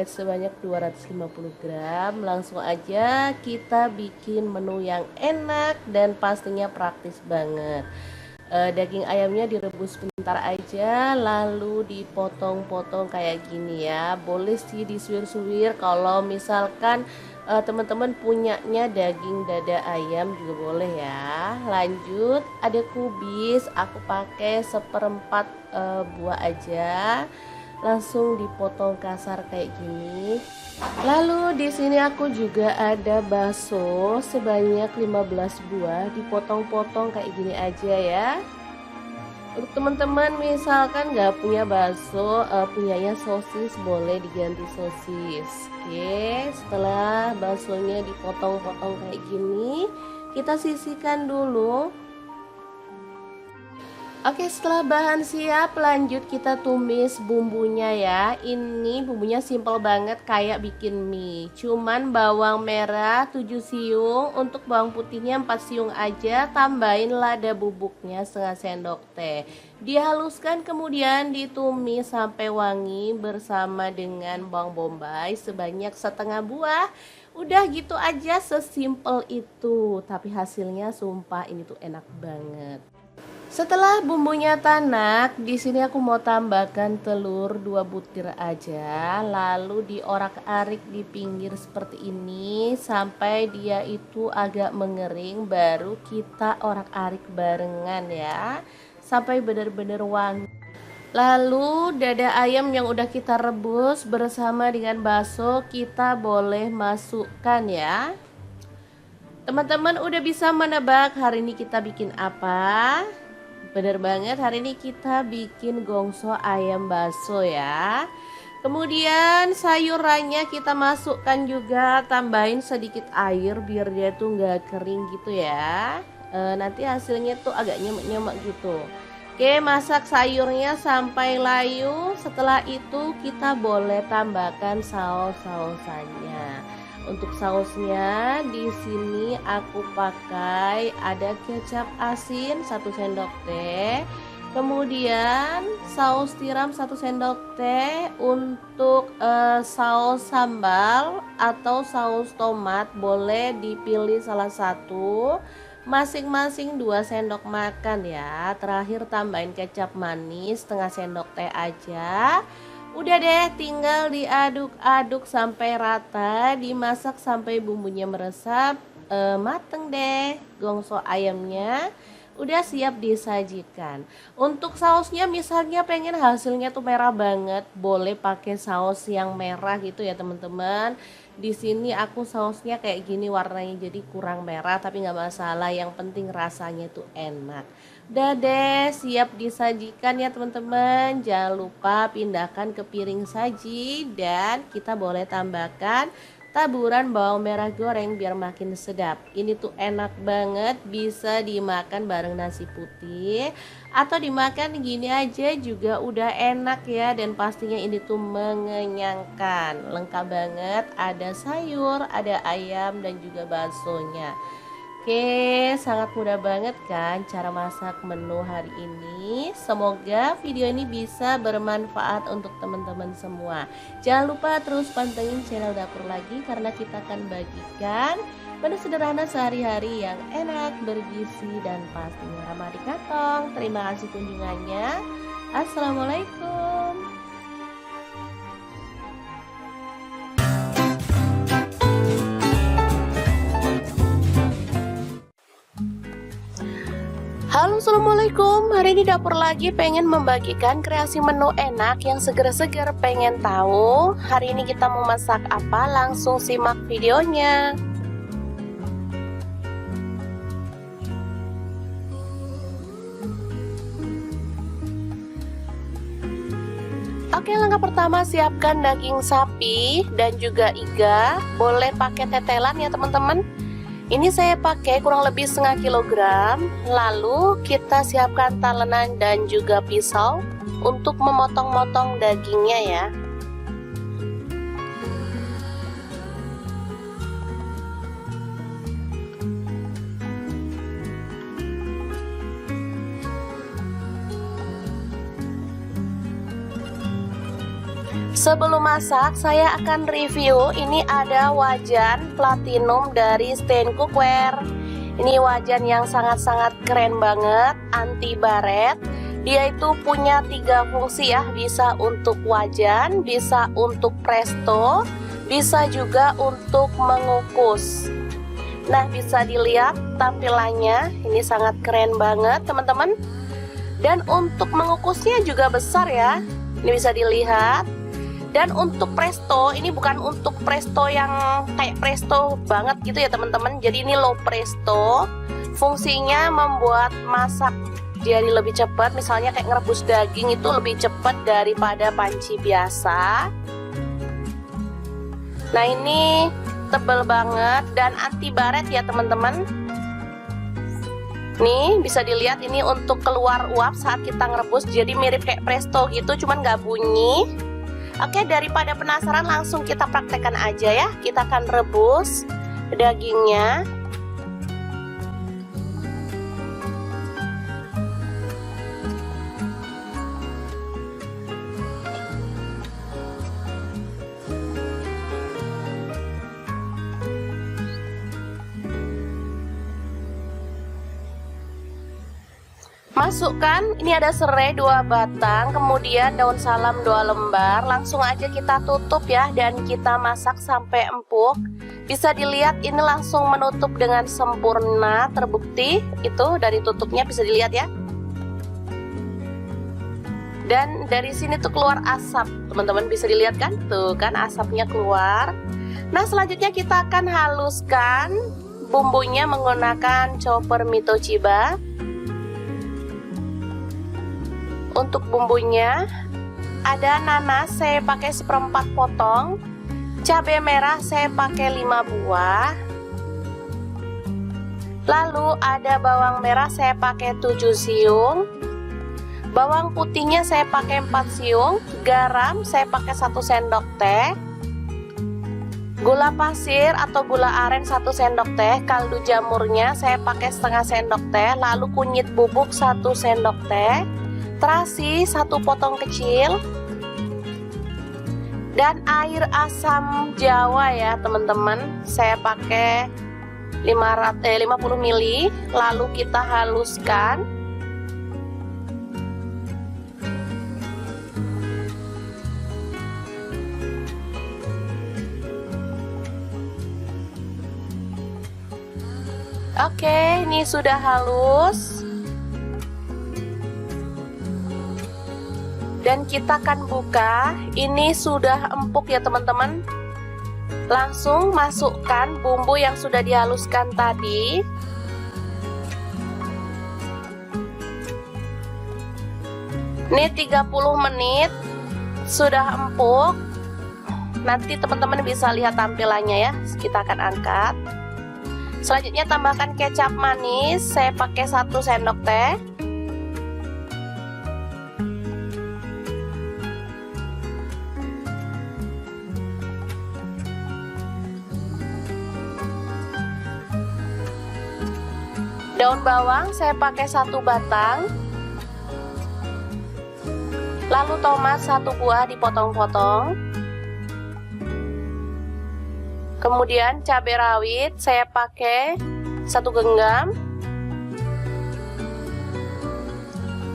sebanyak 250 gram. Langsung aja kita bikin menu yang enak dan pastinya praktis banget. Daging ayamnya direbus sebentar aja, lalu dipotong-potong kayak gini ya. Boleh sih disuir-suir kalau misalkan teman-teman punyanya daging dada ayam juga boleh ya. Lanjut, ada kubis, aku pakai seperempat buah aja, langsung dipotong kasar kayak gini. Lalu di sini aku juga ada bakso sebanyak 15 buah, dipotong-potong kayak gini aja ya. Untuk teman-teman misalkan nggak punya bakso, punyanya sosis, boleh diganti sosis. Oke, setelah baksonya dipotong-potong kayak gini, kita sisihkan dulu. Oke, setelah bahan siap, lanjut kita tumis bumbunya ya. Ini bumbunya simple banget kayak bikin mie. Cuman bawang merah 7 siung, untuk bawang putihnya 4 siung aja. Tambahin lada bubuknya setengah sendok teh. Dihaluskan kemudian ditumis sampai wangi bersama dengan bawang bombay sebanyak setengah buah. Udah gitu aja, sesimpel itu. Tapi hasilnya sumpah ini tuh enak banget. Setelah bumbunya tanak, di sini aku mau tambahkan telur 2 butir aja, lalu diorak-arik di pinggir seperti ini sampai dia itu agak mengering, baru kita orak-arik barengan ya, sampai benar-benar wangi. Lalu dada ayam yang udah kita rebus bersama dengan bakso kita boleh masukkan ya. Teman-teman udah bisa menebak hari ini kita bikin apa? Bener banget, hari ini kita bikin gongso ayam bakso ya. Kemudian sayurannya kita masukkan juga, tambahin sedikit air biar dia tuh nggak kering gitu ya. Nanti hasilnya tuh agak nyemek-nyemek gitu. Oke, masak sayurnya sampai layu. Setelah itu kita boleh tambahkan saus-sausannya. Untuk sausnya di sini aku pakai ada kecap asin 1 sendok teh, kemudian saus tiram 1 sendok teh. Untuk saus sambal atau saus tomat boleh dipilih salah satu, masing-masing 2 sendok makan ya. Terakhir tambahin kecap manis setengah sendok teh aja. Udah deh, tinggal diaduk-aduk sampai rata, dimasak sampai bumbunya meresap, mateng deh. Gongso ayamnya udah siap disajikan. Untuk sausnya misalnya pengen hasilnya tuh merah banget, boleh pakai saus yang merah gitu ya teman-teman. Di sini aku sausnya kayak gini warnanya, jadi kurang merah tapi nggak masalah, yang penting rasanya tuh enak. Udah deh, siap disajikan ya teman-teman. Jangan lupa pindahkan ke piring saji dan kita boleh tambahkan taburan bawang merah goreng biar makin sedap. Ini tuh enak banget, bisa dimakan bareng nasi putih atau dimakan gini aja juga udah enak ya. Dan pastinya ini tuh mengenyangkan, lengkap banget, ada sayur, ada ayam dan juga baksonya. Oke, sangat mudah banget kan cara masak menu hari ini. Semoga video ini bisa bermanfaat untuk teman-teman semua. Jangan lupa terus pantengin channel Dapur Lagi, karena kita akan bagikan menu sederhana sehari-hari yang enak, bergizi, dan pastinya ramah di kantong. Terima kasih kunjungannya. Assalamualaikum. Halo, assalamualaikum. Hari ini Dapur Lagi pengen membagikan kreasi menu enak yang seger-seger. Pengen tahu hari ini kita mau masak apa? Langsung simak videonya. Oke, langkah pertama siapkan daging sapi dan juga iga. Boleh pakai tetelan ya teman-teman. Ini saya pakai kurang lebih setengah kilogram. Lalu kita siapkan talenan dan juga pisau untuk memotong-motong dagingnya ya. Sebelum masak, saya akan review. Ini ada wajan platinum dari Stain Cookware. Ini wajan yang sangat-sangat keren banget, anti baret. Dia itu punya 3 fungsi ya, bisa untuk wajan, bisa untuk presto, bisa juga untuk mengukus. Nah, bisa dilihat tampilannya, ini sangat keren banget teman-teman. Dan untuk mengukusnya juga besar ya, ini bisa dilihat. Dan untuk presto, ini bukan untuk presto yang kayak presto banget gitu ya teman-teman. Jadi ini low presto, fungsinya membuat masak jadi lebih cepat. Misalnya kayak ngerebus daging itu lebih cepat daripada panci biasa. Nah, ini tebal banget dan anti baret ya teman-teman. Nih bisa dilihat, ini untuk keluar uap saat kita ngerebus, jadi mirip kayak presto gitu, cuman nggak bunyi. Oke, daripada penasaran langsung kita praktekkan aja ya. Kita akan rebus dagingnya. Masukkan, ini ada serai 2 batang, kemudian daun salam 2 lembar. Langsung aja kita tutup ya, dan kita masak sampai empuk. Bisa dilihat ini langsung menutup dengan sempurna, terbukti itu dari tutupnya bisa dilihat ya. Dan dari sini tuh keluar asap, teman-teman bisa dilihat kan? Tuh kan asapnya keluar. Nah, selanjutnya kita akan haluskan bumbunya menggunakan chopper Mito Chiba. Untuk bumbunya ada nanas saya pakai 1/4 potong, cabai merah saya pakai 5 buah, lalu ada bawang merah saya pakai 7 siung, bawang putihnya saya pakai 4 siung, garam saya pakai 1 sendok teh, gula pasir atau gula aren 1 sendok teh, kaldu jamurnya saya pakai setengah sendok teh, lalu kunyit bubuk 1 sendok teh, terasi 1 potong kecil, dan air asam jawa ya teman-teman, saya pakai 50 ml. Lalu kita haluskan. Oke, ini sudah halus. Dan kita akan buka, ini sudah empuk ya teman-teman. Langsung masukkan bumbu yang sudah dihaluskan tadi. Ini 30 menit sudah empuk. Nanti teman-teman bisa lihat tampilannya ya. Kita akan angkat. Selanjutnya tambahkan kecap manis, saya pakai 1 sendok teh. Daun bawang saya pakai 1 batang. Lalu tomat 1 buah dipotong-potong. Kemudian cabai rawit saya pakai 1 genggam.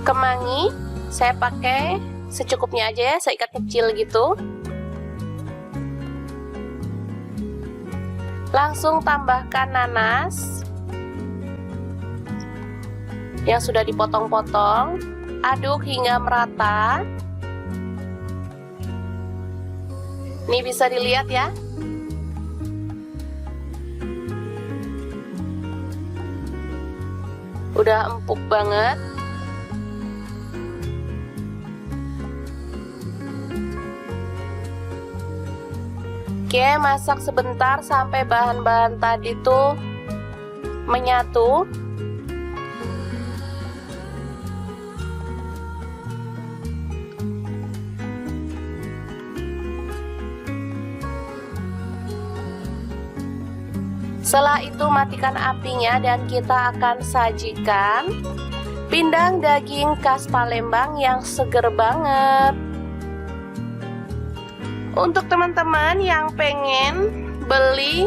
Kemangi saya pakai secukupnya aja ya, seikat kecil gitu. Langsung tambahkan nanas yang sudah dipotong-potong, aduk hingga merata. Ini bisa dilihat ya. Udah empuk banget. Oke, masak sebentar sampai bahan-bahan tadi tuh menyatu. Setelah itu matikan apinya dan kita akan sajikan pindang daging khas Palembang yang seger banget. Untuk teman-teman yang pengen beli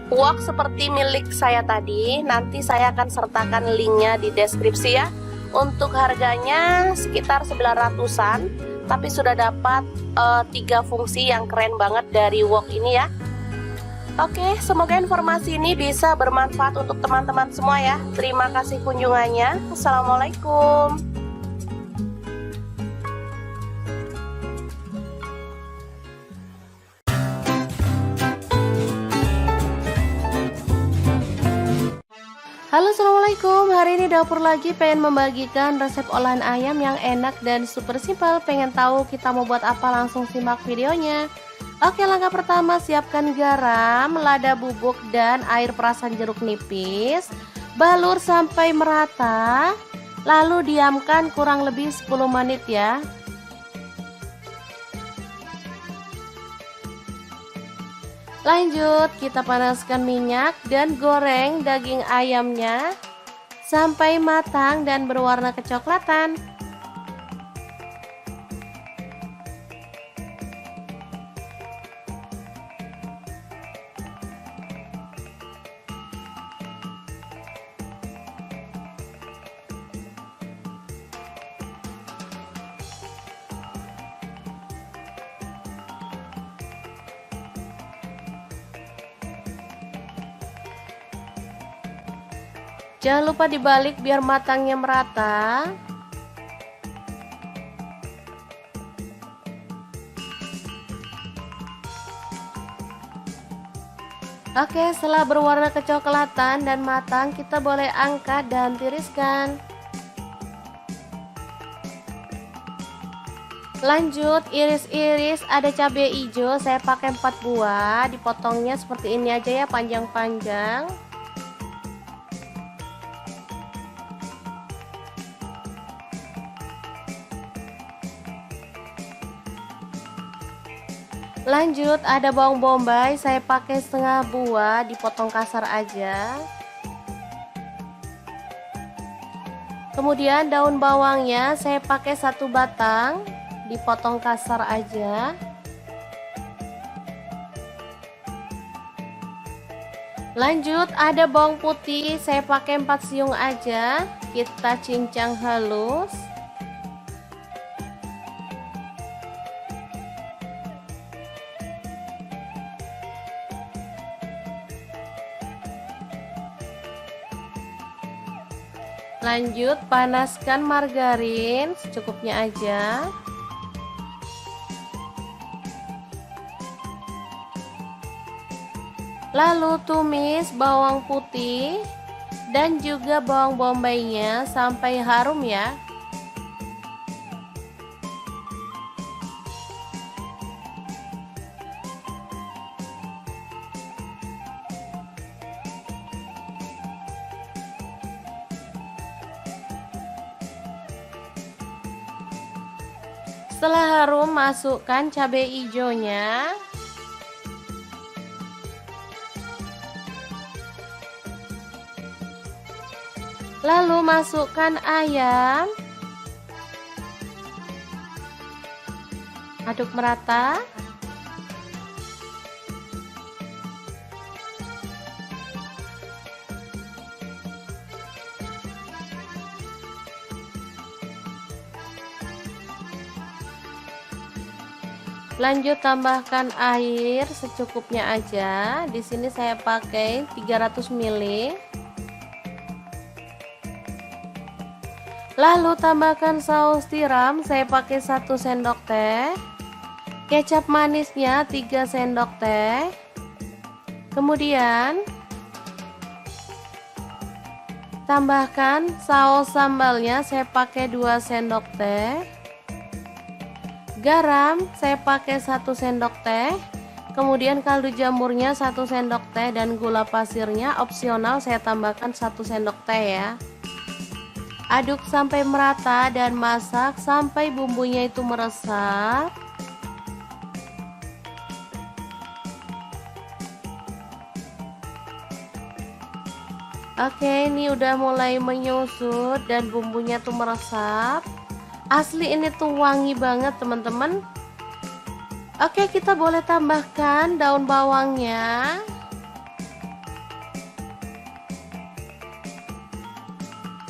wok seperti milik saya tadi, nanti saya akan sertakan linknya di deskripsi ya. Untuk harganya sekitar 900-an, tapi sudah dapat 3 fungsi yang keren banget dari wok ini ya. Oke, semoga informasi ini bisa bermanfaat untuk teman-teman semua ya. Terima kasih kunjungannya. Assalamualaikum. Halo, assalamualaikum. Hari ini dapur lagi pengen membagikan resep olahan ayam yang enak dan super simpel. Pengen tahu kita mau buat apa? Langsung simak videonya. Oke, langkah pertama siapkan garam, lada bubuk dan air perasan jeruk nipis. Balur sampai merata, lalu diamkan kurang lebih 10 menit ya. Lanjut, kita panaskan minyak dan goreng daging ayamnya sampai matang dan berwarna kecoklatan. Jangan lupa dibalik biar matangnya merata. Oke, setelah berwarna kecoklatan dan matang, kita boleh angkat dan tiriskan. Lanjut, iris-iris ada cabai hijau, saya pakai 4 buah, dipotongnya seperti ini aja ya, panjang-panjang. Lanjut, ada bawang bombay, saya pakai setengah buah, dipotong kasar aja. Kemudian daun bawangnya saya pakai 1 batang, dipotong kasar aja. Lanjut, ada bawang putih, saya pakai 4 siung aja, kita cincang halus. Lanjut, panaskan margarin secukupnya aja. Lalu tumis bawang putih dan juga bawang bombaynya sampai harum ya. Setelah harum, masukkan cabai hijaunya. Lalu masukkan ayam. Aduk merata. Lanjut, tambahkan air secukupnya aja. Di sini saya pakai 300 ml. Lalu tambahkan saus tiram, saya pakai 1 sendok teh. Kecap manisnya 3 sendok teh. Kemudian tambahkan saus sambalnya, saya pakai 2 sendok teh. Garam saya pakai 1 sendok teh. Kemudian kaldu jamurnya 1 sendok teh dan gula pasirnya opsional, saya tambahkan 1 sendok teh ya. Aduk sampai merata dan masak sampai bumbunya itu meresap. Oke, ini udah mulai menyusut dan bumbunya tuh meresap. Asli ini tuh wangi banget teman-teman. Oke, kita boleh tambahkan daun bawangnya.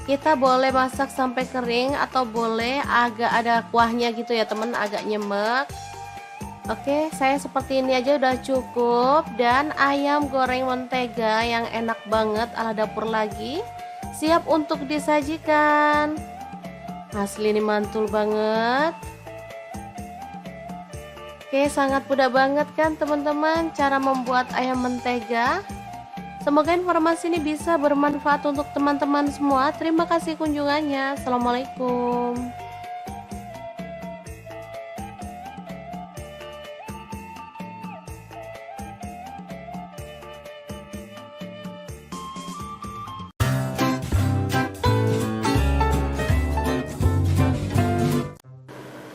Kita boleh masak sampai kering atau boleh agak ada kuahnya gitu ya teman, agak nyemek. Oke, saya seperti ini aja udah cukup. Dan ayam goreng mentega yang enak banget ala dapur lagi siap untuk disajikan. Asli ini mantul banget. Oke, sangat mudah banget kan teman-teman cara membuat ayam mentega. Semoga informasi ini bisa bermanfaat untuk teman-teman semua. Terima kasih kunjungannya. Assalamualaikum.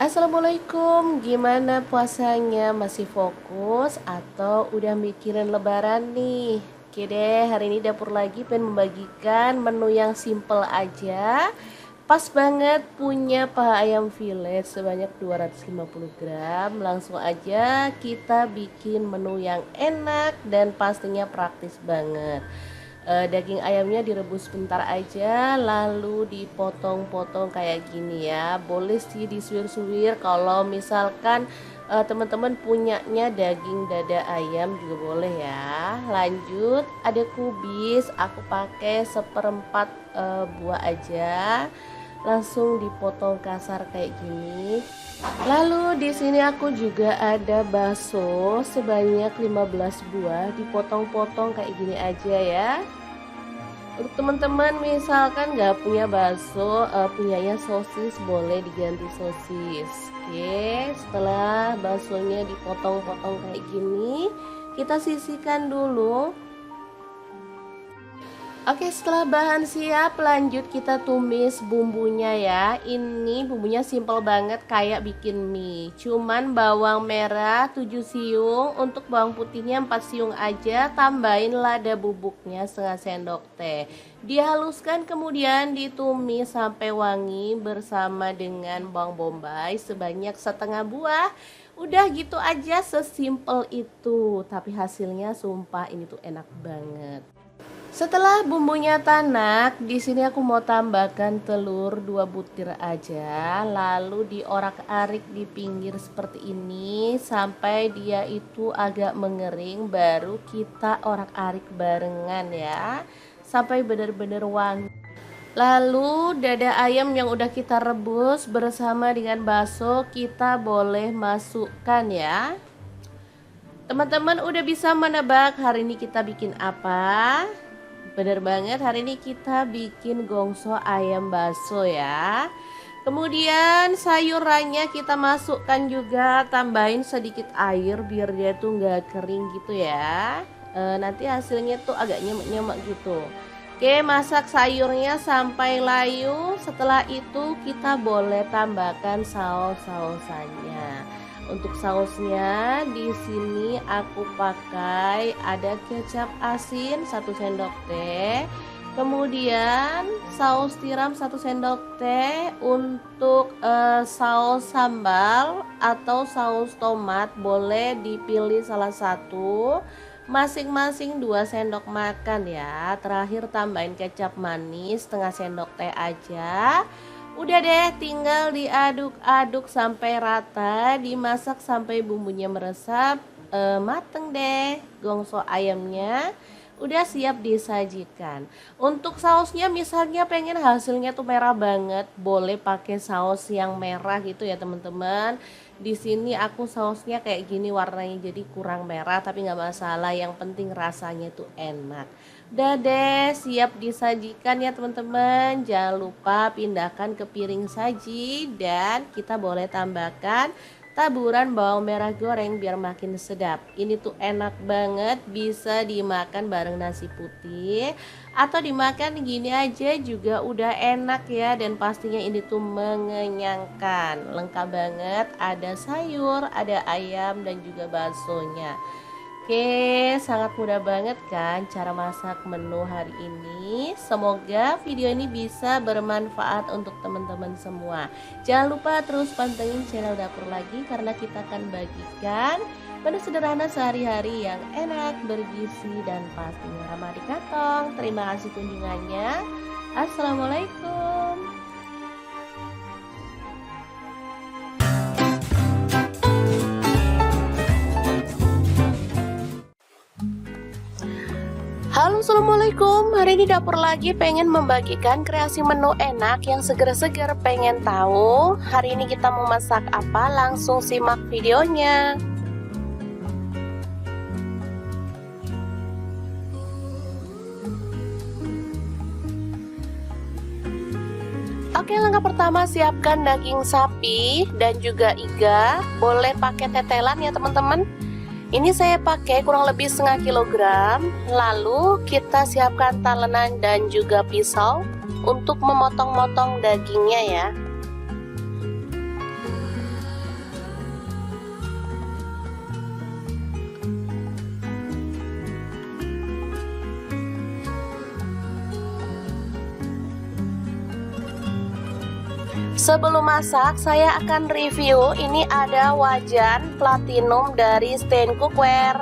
Assalamualaikum, gimana puasanya? Masih fokus atau udah mikirin lebaran nih? Oke deh, hari ini dapur lagi pengen membagikan menu yang simple aja. Pas banget punya paha ayam filet sebanyak 250 gram. Langsung aja kita bikin menu yang enak dan pastinya praktis banget. Daging ayamnya direbus sebentar aja lalu dipotong-potong kayak gini ya. Boleh sih disuir-suir kalau misalkan teman-teman punyanya daging dada ayam juga boleh ya. Lanjut, ada kubis, aku pakai seperempat buah aja. Langsung dipotong kasar kayak gini. Lalu di sini aku juga ada bakso sebanyak 15 buah, dipotong-potong kayak gini aja ya. Untuk teman-teman misalkan nggak punya bakso, punyanya sosis, boleh diganti sosis. Oke, setelah baksonya dipotong-potong kayak gini, kita sisihkan dulu. Oke, setelah bahan siap, lanjut kita tumis bumbunya ya. Ini bumbunya simple banget kayak bikin mie. Cuman bawang merah 7 siung, untuk bawang putihnya 4 siung aja. Tambahin lada bubuknya setengah sendok teh. Dihaluskan kemudian ditumis sampai wangi bersama dengan bawang bombay sebanyak setengah buah. Udah gitu aja, sesimpel itu. Tapi hasilnya sumpah ini tuh enak banget. Setelah bumbunya tanak, di sini aku mau tambahkan telur 2 butir aja, lalu diorak-arik di pinggir seperti ini sampai dia itu agak mengering, baru kita orak-arik barengan ya, sampai benar-benar wangi. Lalu dada ayam yang udah kita rebus bersama dengan bakso kita boleh masukkan ya. Teman-teman udah bisa menebak hari ini kita bikin apa? Bener banget, hari ini kita bikin gongso ayam bakso ya. Kemudian sayurannya kita masukkan juga, tambahin sedikit air biar dia tuh nggak kering gitu ya. Nanti hasilnya tuh agak nyemek-nyemek gitu. Oke, masak sayurnya sampai layu. Setelah itu kita boleh tambahkan saus-sausannya. Untuk sausnya di sini aku pakai ada kecap asin 1 sendok teh. Kemudian saus tiram 1 sendok teh. Untuk saus sambal atau saus tomat boleh dipilih salah satu. Masing-masing 2 sendok makan ya. Terakhir tambahin kecap manis setengah sendok teh aja. Udah deh, tinggal diaduk-aduk sampai rata, dimasak sampai bumbunya meresap, mateng deh. Gongso ayamnya udah siap disajikan. Untuk sausnya misalnya pengen hasilnya tuh merah banget, boleh pakai saus yang merah gitu ya teman-teman. Di sini aku sausnya kayak gini warnanya, jadi kurang merah tapi nggak masalah, yang penting rasanya tuh enak. Udah deh, siap disajikan ya teman-teman. Jangan lupa pindahkan ke piring saji dan kita boleh tambahkan taburan bawang merah goreng biar makin sedap. Ini tuh enak banget, bisa dimakan bareng nasi putih atau dimakan gini aja juga udah enak ya. Dan pastinya ini tuh mengenyangkan, lengkap banget, ada sayur, ada ayam dan juga baksonya. Oke, sangat mudah banget kan cara masak menu hari ini. Semoga video ini bisa bermanfaat untuk teman-teman semua. Jangan lupa terus pantengin channel Dapur Lagi karena kita akan bagikan menu sederhana sehari-hari yang enak, bergizi, dan pastinya ramah di kantong. Terima kasih kunjungannya. Assalamualaikum. Halo, assalamualaikum. Hari ini Dapur Lagi pengen membagikan kreasi menu enak yang seger-seger. Pengen tahu hari ini kita mau masak apa? Langsung simak videonya. Oke, langkah pertama siapkan daging sapi dan juga iga. Boleh pakai tetelan ya teman-teman. Ini saya pakai kurang lebih setengah kilogram. Lalu kita siapkan talenan dan juga pisau untuk memotong-motong dagingnya ya. Sebelum masak, saya akan review. Ini ada wajan platinum dari Stain Cookware.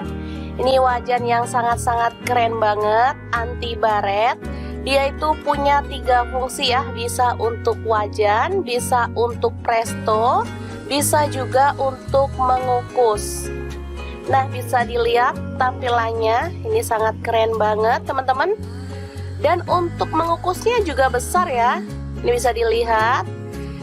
Ini wajan yang sangat-sangat keren banget, anti baret. Dia itu punya 3 fungsi ya, bisa untuk wajan, bisa untuk presto, bisa juga untuk mengukus. Nah, bisa dilihat tampilannya, ini sangat keren banget teman-teman. Dan untuk mengukusnya juga besar ya, ini bisa dilihat.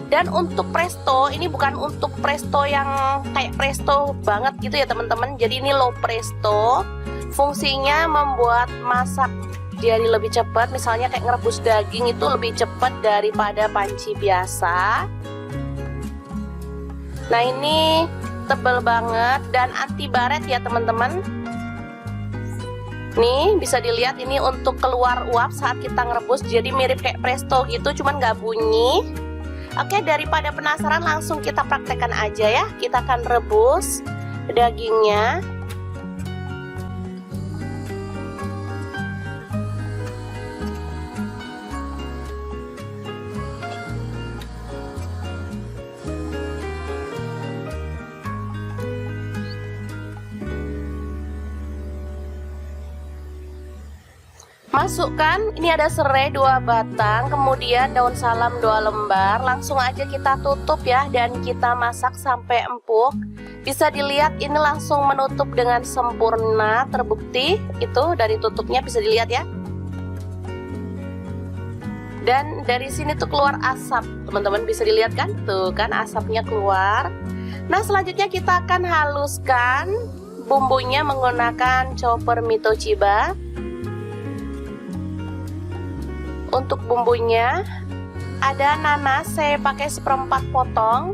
Dan untuk presto, ini bukan untuk presto yang kayak presto banget gitu ya teman-teman. Jadi ini low presto. Fungsinya membuat masak jadi lebih cepat. Misalnya kayak ngerebus daging itu lebih cepat daripada panci biasa. Nah, ini tebal banget dan anti baret ya teman-teman. Nih bisa dilihat ini untuk keluar uap saat kita ngerebus. Jadi mirip kayak presto gitu, cuman nggak bunyi. Oke, daripada penasaran langsung kita praktekkan aja ya. Kita akan rebus dagingnya. Masukkan, ini ada serai 2 batang, kemudian daun salam 2 lembar. Langsung aja kita tutup ya, dan kita masak sampai empuk. Bisa dilihat ini langsung menutup dengan sempurna, terbukti itu dari tutupnya bisa dilihat ya. Dan dari sini tuh keluar asap, teman-teman bisa dilihat kan? Tuh kan asapnya keluar. Nah, selanjutnya kita akan haluskan bumbunya menggunakan chopper Mitoshiba. Untuk bumbunya ada nanas saya pakai 1/4 potong,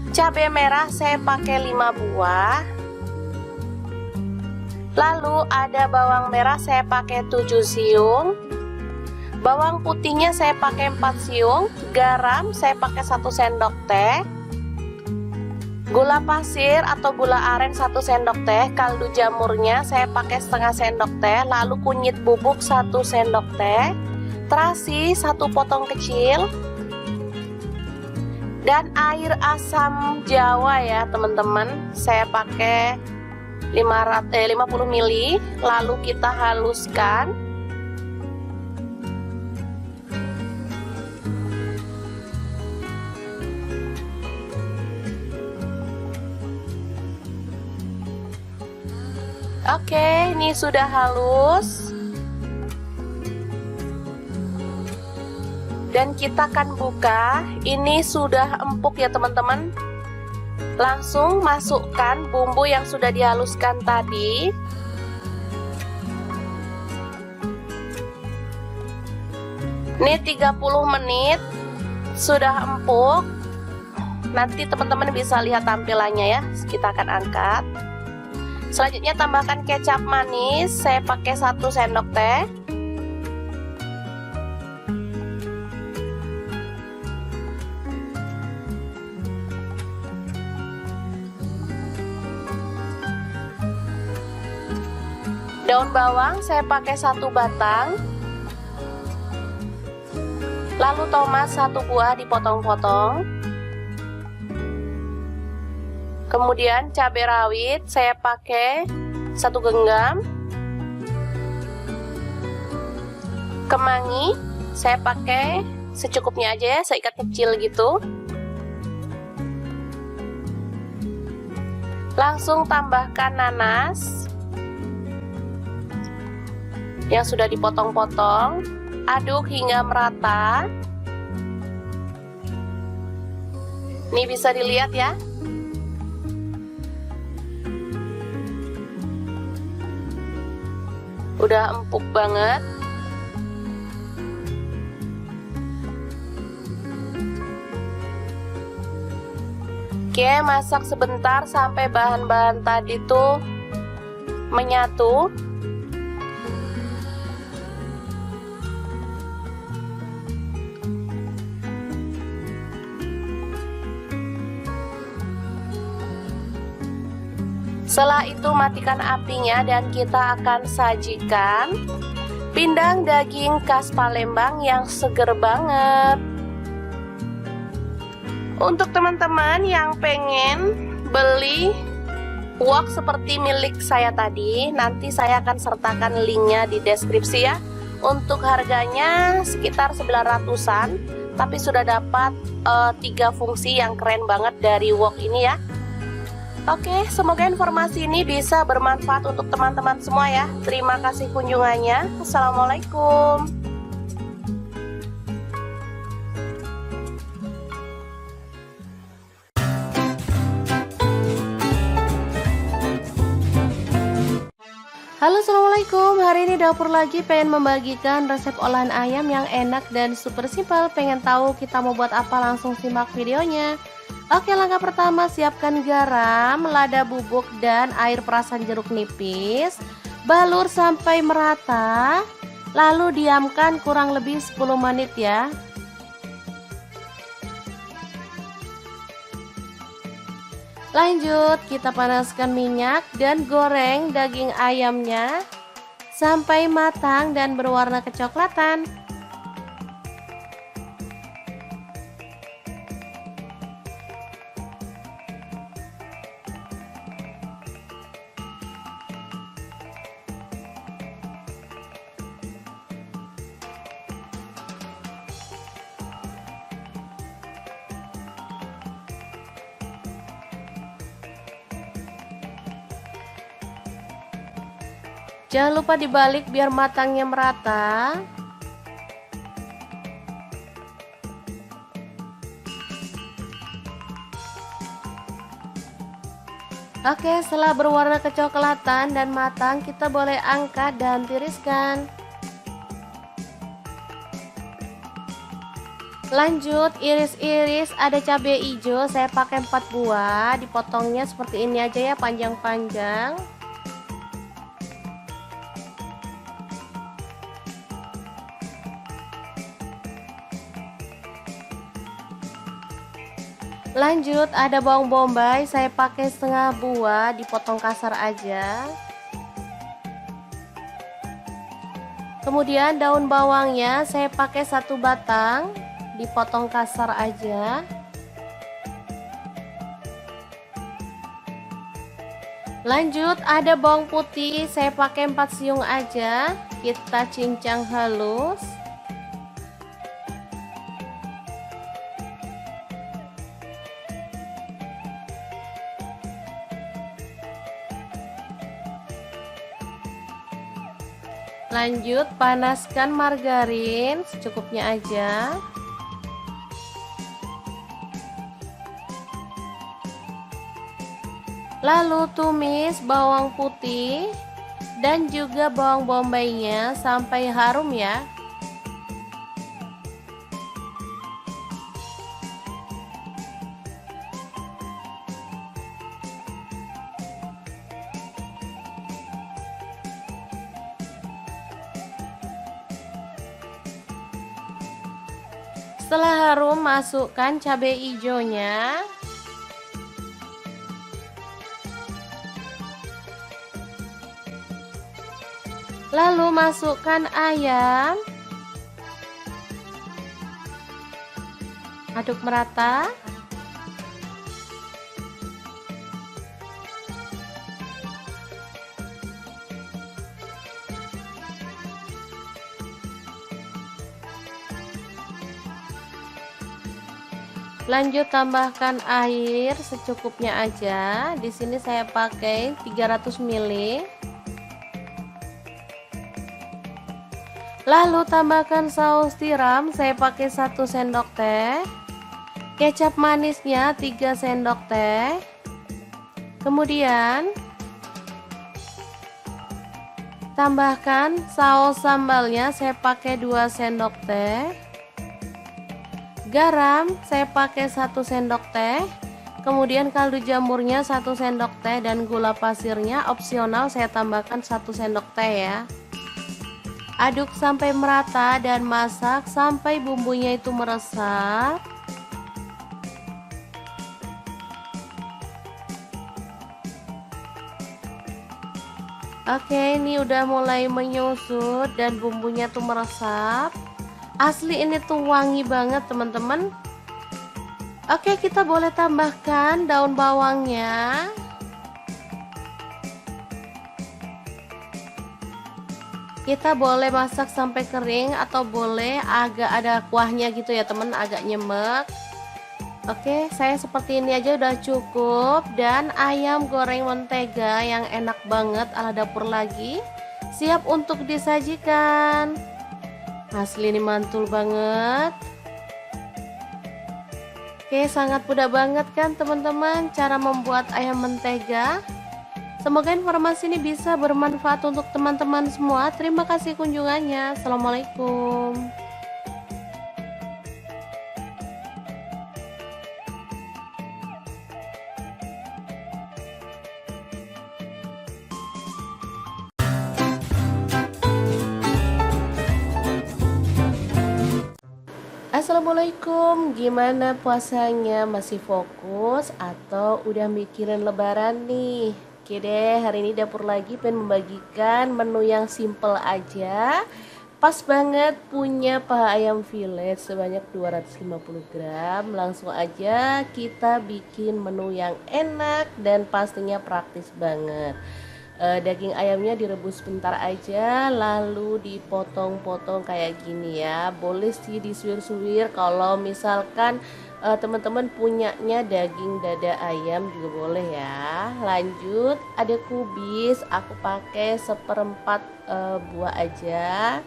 cabai merah saya pakai 5 buah, lalu ada bawang merah saya pakai 7 siung, bawang putihnya saya pakai 4 siung, garam saya pakai 1 sendok teh, gula pasir atau gula aren 1 sendok teh, kaldu jamurnya saya pakai setengah sendok teh, lalu kunyit bubuk 1 sendok teh, terasi 1 potong kecil, dan air asam jawa ya teman-teman, saya pakai 50 ml. Lalu kita haluskan. Oke, ini sudah halus. Dan kita akan buka. Ini sudah empuk ya teman-teman. Langsung masukkan bumbu yang sudah dihaluskan tadi. Ini 30 menit sudah empuk. Nanti teman-teman bisa lihat tampilannya ya. Kita akan angkat. Selanjutnya tambahkan kecap manis. Saya pakai 1 sendok teh. Daun bawang saya pakai 1 batang. Lalu tomat 1 buah dipotong-potong. Kemudian cabai rawit saya pakai 1 genggam. Kemangi saya pakai secukupnya aja ya, seikat kecil gitu. Langsung tambahkan nanas yang sudah dipotong-potong. Aduk hingga merata. Ini bisa dilihat ya. Udah empuk banget. Oke, masak sebentar sampai bahan-bahan tadi tuh menyatu. Setelah itu matikan apinya dan kita akan sajikan pindang daging khas Palembang yang seger banget. Untuk teman-teman yang pengen beli wok seperti milik saya tadi, nanti saya akan sertakan linknya di deskripsi ya. Untuk harganya sekitar 900-an, tapi sudah dapat 3 fungsi yang keren banget dari wok ini ya. Oke, semoga informasi ini bisa bermanfaat untuk teman-teman semua ya. Terima kasih kunjungannya. Assalamualaikum. Halo, assalamualaikum. Hari ini dapur lagi pengen membagikan resep olahan ayam yang enak dan super simpel. Pengen tahu kita mau buat apa? Langsung simak videonya. Oke, langkah pertama siapkan garam, lada bubuk dan air perasan jeruk nipis. Balur sampai merata. Lalu diamkan kurang lebih 10 menit ya. Lanjut, kita panaskan minyak dan goreng daging ayamnya sampai matang dan berwarna kecoklatan. Jangan lupa dibalik biar matangnya merata. Oke, setelah berwarna kecoklatan dan matang, kita boleh angkat dan tiriskan. Lanjut, iris-iris ada cabai hijau, saya pakai 4 buah, dipotongnya seperti ini aja ya, panjang-panjang. Lanjut, ada bawang bombay, saya pakai setengah buah, dipotong kasar aja. Kemudian daun bawangnya saya pakai 1 batang, dipotong kasar aja. Lanjut, ada bawang putih, saya pakai 4 siung aja, kita cincang halus. Lanjut, panaskan margarin secukupnya aja. Lalu tumis bawang putih dan juga bawang bombaynya sampai harum ya. Setelah harum, masukkan cabai hijaunya. Lalu masukkan ayam. Aduk merata. Lanjut tambahkan air secukupnya aja. Di sini saya pakai 300 ml. Lalu tambahkan saus tiram, saya pakai 1 sendok teh. Kecap manisnya 3 sendok teh. Kemudian tambahkan saus sambalnya, saya pakai 2 sendok teh. Garam saya pakai 1 sendok teh. Kemudian kaldu jamurnya 1 sendok teh dan gula pasirnya opsional, saya tambahkan 1 sendok teh ya. Aduk sampai merata dan masak sampai bumbunya itu meresap. Oke, ini udah mulai menyusut dan bumbunya tuh meresap. Asli ini tuh wangi banget teman-teman. Oke, kita boleh tambahkan daun bawangnya. Kita boleh masak sampai kering atau boleh agak ada kuahnya gitu ya teman, agak nyemek. Oke, saya seperti ini aja udah cukup. Dan ayam goreng mentega yang enak banget ala dapur lagi siap untuk disajikan. Asli ini mantul banget. Oke, sangat mudah banget kan teman-teman cara membuat ayam mentega. Semoga informasi ini bisa bermanfaat untuk teman-teman semua. Terima kasih kunjungannya. Assalamualaikum. Assalamualaikum, gimana puasanya? Masih fokus atau udah mikirin lebaran nih? Oke deh, hari ini dapur lagi pengen membagikan menu yang simple aja. Pas banget punya paha ayam filet sebanyak 250 gram. Langsung aja kita bikin menu yang enak dan pastinya praktis banget. Daging ayamnya direbus sebentar aja, lalu dipotong-potong kayak gini ya. Boleh sih disuir-suir kalau misalkan teman-teman punyanya daging dada ayam juga boleh ya. Lanjut, ada kubis, aku pakai 1/4 buah aja.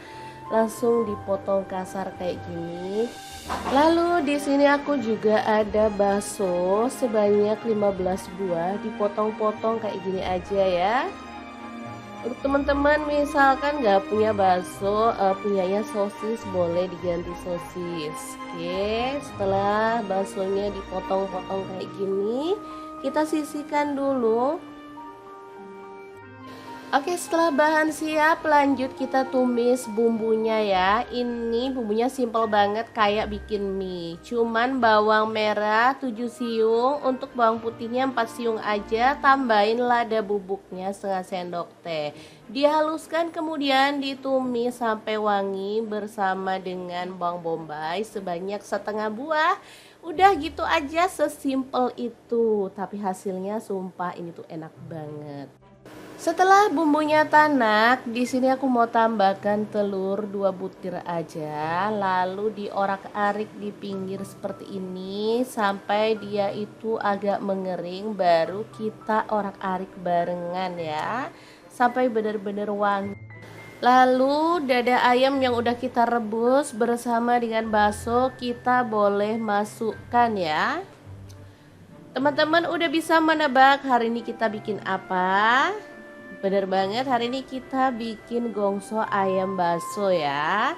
Langsung dipotong kasar kayak gini. Lalu di sini aku juga ada bakso sebanyak 15 buah, dipotong-potong kayak gini aja ya. Untuk teman-teman misalkan nggak punya bakso, punyanya sosis, boleh diganti sosis. Oke, setelah baksonya dipotong-potong kayak gini, kita sisihkan dulu. Oke, setelah bahan siap, lanjut kita tumis bumbunya ya. Ini bumbunya simple banget kayak bikin mie. Cuman bawang merah 7 siung, untuk bawang putihnya 4 siung aja. Tambahin lada bubuknya setengah sendok teh. Dihaluskan kemudian ditumis sampai wangi bersama dengan bawang bombay sebanyak setengah buah. Udah gitu aja, sesimpel itu. Tapi hasilnya sumpah ini tuh enak banget. Setelah bumbunya tanak, di sini aku mau tambahkan telur 2 butir aja, lalu diorak-arik di pinggir seperti ini sampai dia itu agak mengering, baru kita orak-arik barengan ya, sampai benar-benar wangi. Lalu dada ayam yang udah kita rebus bersama dengan bakso kita boleh masukkan ya. Teman-teman udah bisa menebak hari ini kita bikin apa? Bener banget, hari ini kita bikin gongso ayam bakso ya.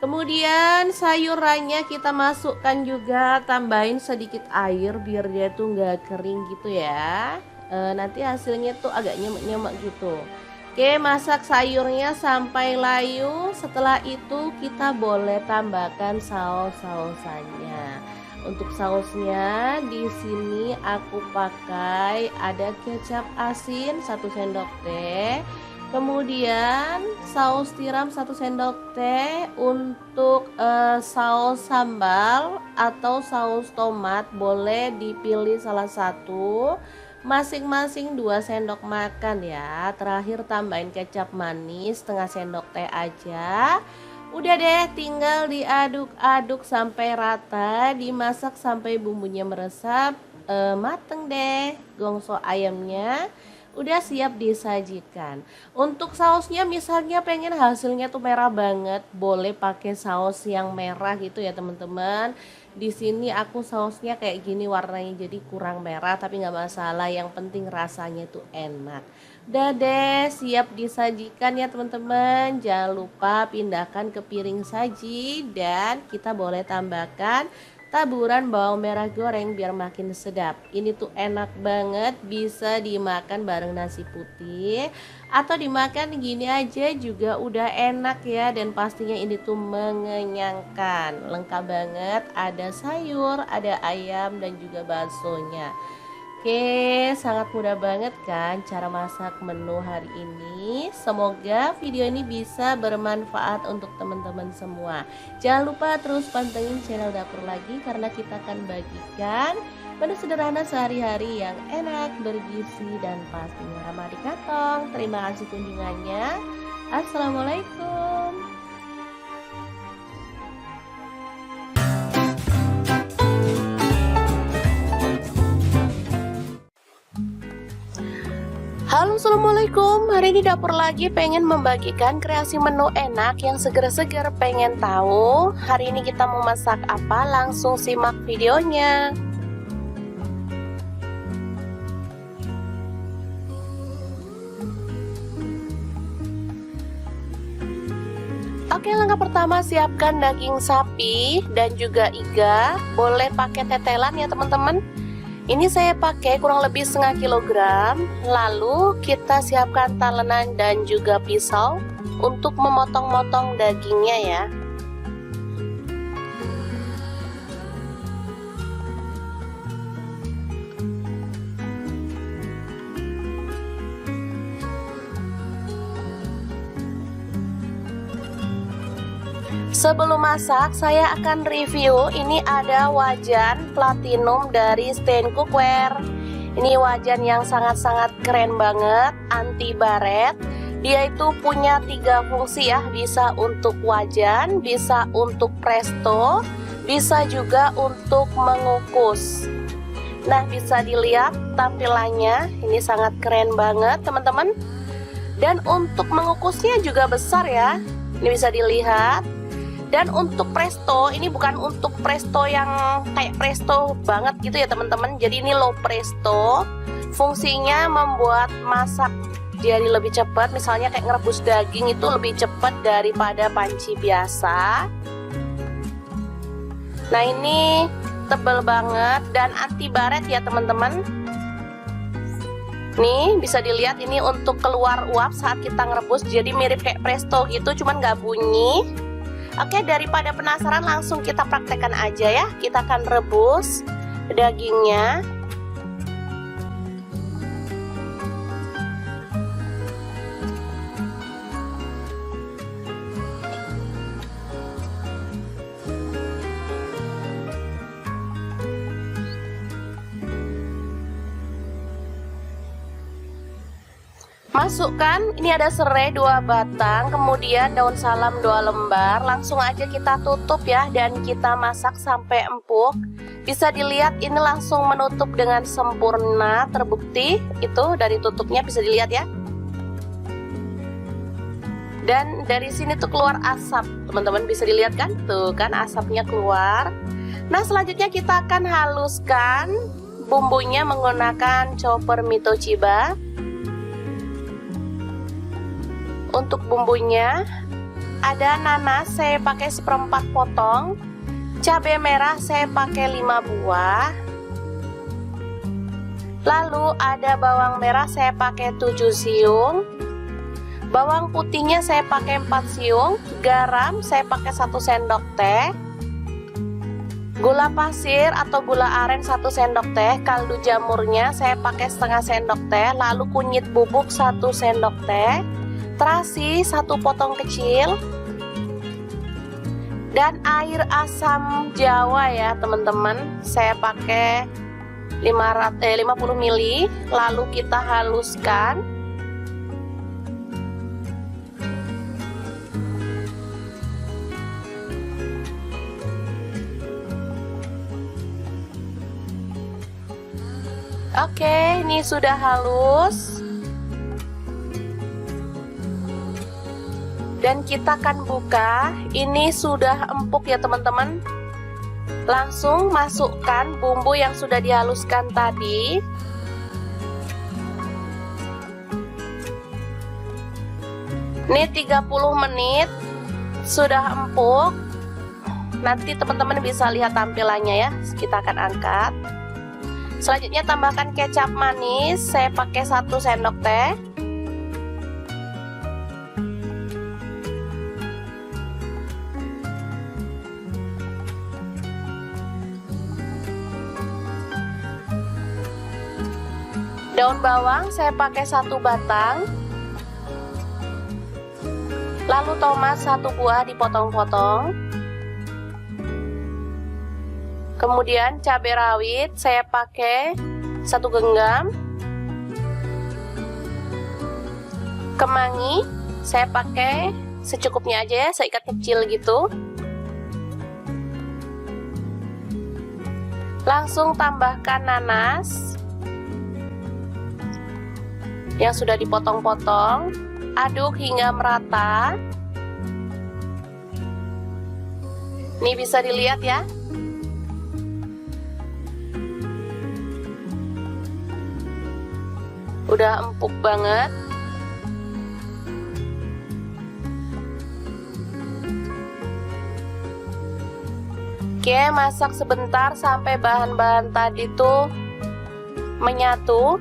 Kemudian sayurannya kita masukkan juga, tambahin sedikit air biar dia tuh nggak kering gitu ya. Nanti hasilnya tuh agak nyemek-nyemek gitu. Oke, masak sayurnya sampai layu. Setelah itu kita boleh tambahkan saus-sausannya. Untuk sausnya di sini aku pakai ada kecap asin 1 sendok teh. Kemudian saus tiram 1 sendok teh. Untuk saus sambal atau saus tomat boleh dipilih salah satu, masing-masing 2 sendok makan ya. Terakhir tambahin kecap manis setengah sendok teh aja. Udah deh, tinggal diaduk-aduk sampai rata, dimasak sampai bumbunya meresap. Mateng deh gongso ayamnya, udah siap disajikan. Untuk sausnya misalnya pengen hasilnya tuh merah banget, boleh pakai saus yang merah gitu ya teman-teman. Di sini aku sausnya kayak gini warnanya, jadi kurang merah tapi nggak masalah, yang penting rasanya tuh enak. Udah deh, siap disajikan ya teman-teman. Jangan lupa pindahkan ke piring saji, dan kita boleh tambahkan taburan bawang merah goreng biar makin sedap. Ini tuh enak banget, bisa dimakan bareng nasi putih atau dimakan gini aja juga udah enak ya. Dan pastinya ini tuh mengenyangkan, lengkap banget, ada sayur, ada ayam dan juga baksonya. Oke, sangat mudah banget kan cara masak menu hari ini. Semoga video ini bisa bermanfaat untuk teman-teman semua. Jangan lupa terus pantengin channel Dapur Lagi, karena kita akan bagikan menu sederhana sehari-hari yang enak, bergizi, dan pastinya ramah di kantong. Terima kasih kunjungannya. Assalamualaikum. Halo, assalamualaikum. Hari ini Dapur Lagi pengen membagikan kreasi menu enak yang seger-seger. Pengen tahu hari ini kita mau masak apa? Langsung simak videonya. Oke, langkah pertama siapkan daging sapi dan juga iga. Boleh pakai tetelan ya teman-teman. Ini saya pakai kurang lebih setengah kilogram. Lalu kita siapkan talenan dan juga pisau untuk memotong-motong dagingnya ya. Sebelum masak, saya akan review. Ini ada wajan platinum dari Stain Cookware. Ini wajan yang sangat-sangat keren banget, anti baret. Dia itu punya 3 fungsi ya, bisa untuk wajan, bisa untuk presto, bisa juga untuk mengukus. Nah, bisa dilihat tampilannya, ini sangat keren banget teman-teman. Dan untuk mengukusnya juga besar ya, ini bisa dilihat. Dan untuk presto, ini bukan untuk presto yang kayak presto banget gitu ya teman-teman. Jadi ini low presto. Fungsinya membuat masak jadi lebih cepat. Misalnya kayak ngerebus daging itu lebih cepat daripada panci biasa. Nah, ini tebal banget dan anti baret ya teman-teman. Nih bisa dilihat, ini untuk keluar uap saat kita ngerebus. Jadi mirip kayak presto gitu, cuman nggak bunyi. Oke, daripada penasaran langsung kita praktekkan aja ya. Kita akan rebus dagingnya. Masukkan, ini ada serai 2 batang, kemudian daun salam 2 lembar. Langsung aja kita tutup ya, dan kita masak sampai empuk. Bisa dilihat ini langsung menutup dengan sempurna, terbukti itu dari tutupnya bisa dilihat ya. Dan dari sini tuh keluar asap, teman-teman bisa dilihat kan? Tuh kan asapnya keluar. Nah, selanjutnya kita akan haluskan bumbunya menggunakan chopper Mitoshiba. Untuk bumbunya ada nanas saya pakai 1/4 potong, cabai merah saya pakai 5 buah, lalu ada bawang merah saya pakai 7 siung, bawang putihnya saya pakai 4 siung, garam saya pakai 1 sendok teh, gula pasir atau gula aren 1 sendok teh, kaldu jamurnya saya pakai setengah sendok teh, lalu kunyit bubuk 1 sendok teh, terasi 1 potong kecil, dan air asam jawa ya teman-teman. Saya pakai 50 ml, lalu kita haluskan. Oke, ini sudah halus. Dan kita akan buka. Ini sudah empuk ya teman-teman. Langsung masukkan bumbu yang sudah dihaluskan tadi. Ini 30 menit sudah empuk. Nanti teman-teman bisa lihat tampilannya ya. Kita akan angkat. Selanjutnya tambahkan kecap manis, saya pakai 1 sendok teh. Daun bawang saya pakai 1 batang. Lalu tomat 1 buah dipotong-potong. Kemudian cabai rawit saya pakai 1 genggam. Kemangi saya pakai secukupnya aja ya, seikat kecil gitu. Langsung tambahkan nanas yang sudah dipotong-potong. Aduk hingga merata. Ini bisa dilihat ya. Udah empuk banget. Oke, masak sebentar sampai bahan-bahan tadi tuh menyatu.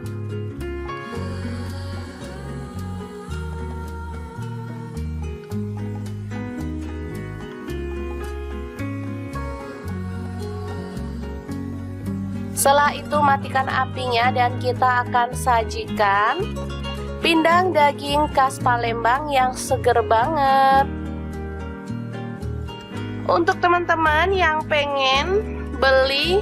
Setelah itu matikan apinya dan kita akan sajikan pindang daging khas Palembang yang seger banget. Untuk teman-teman yang pengen beli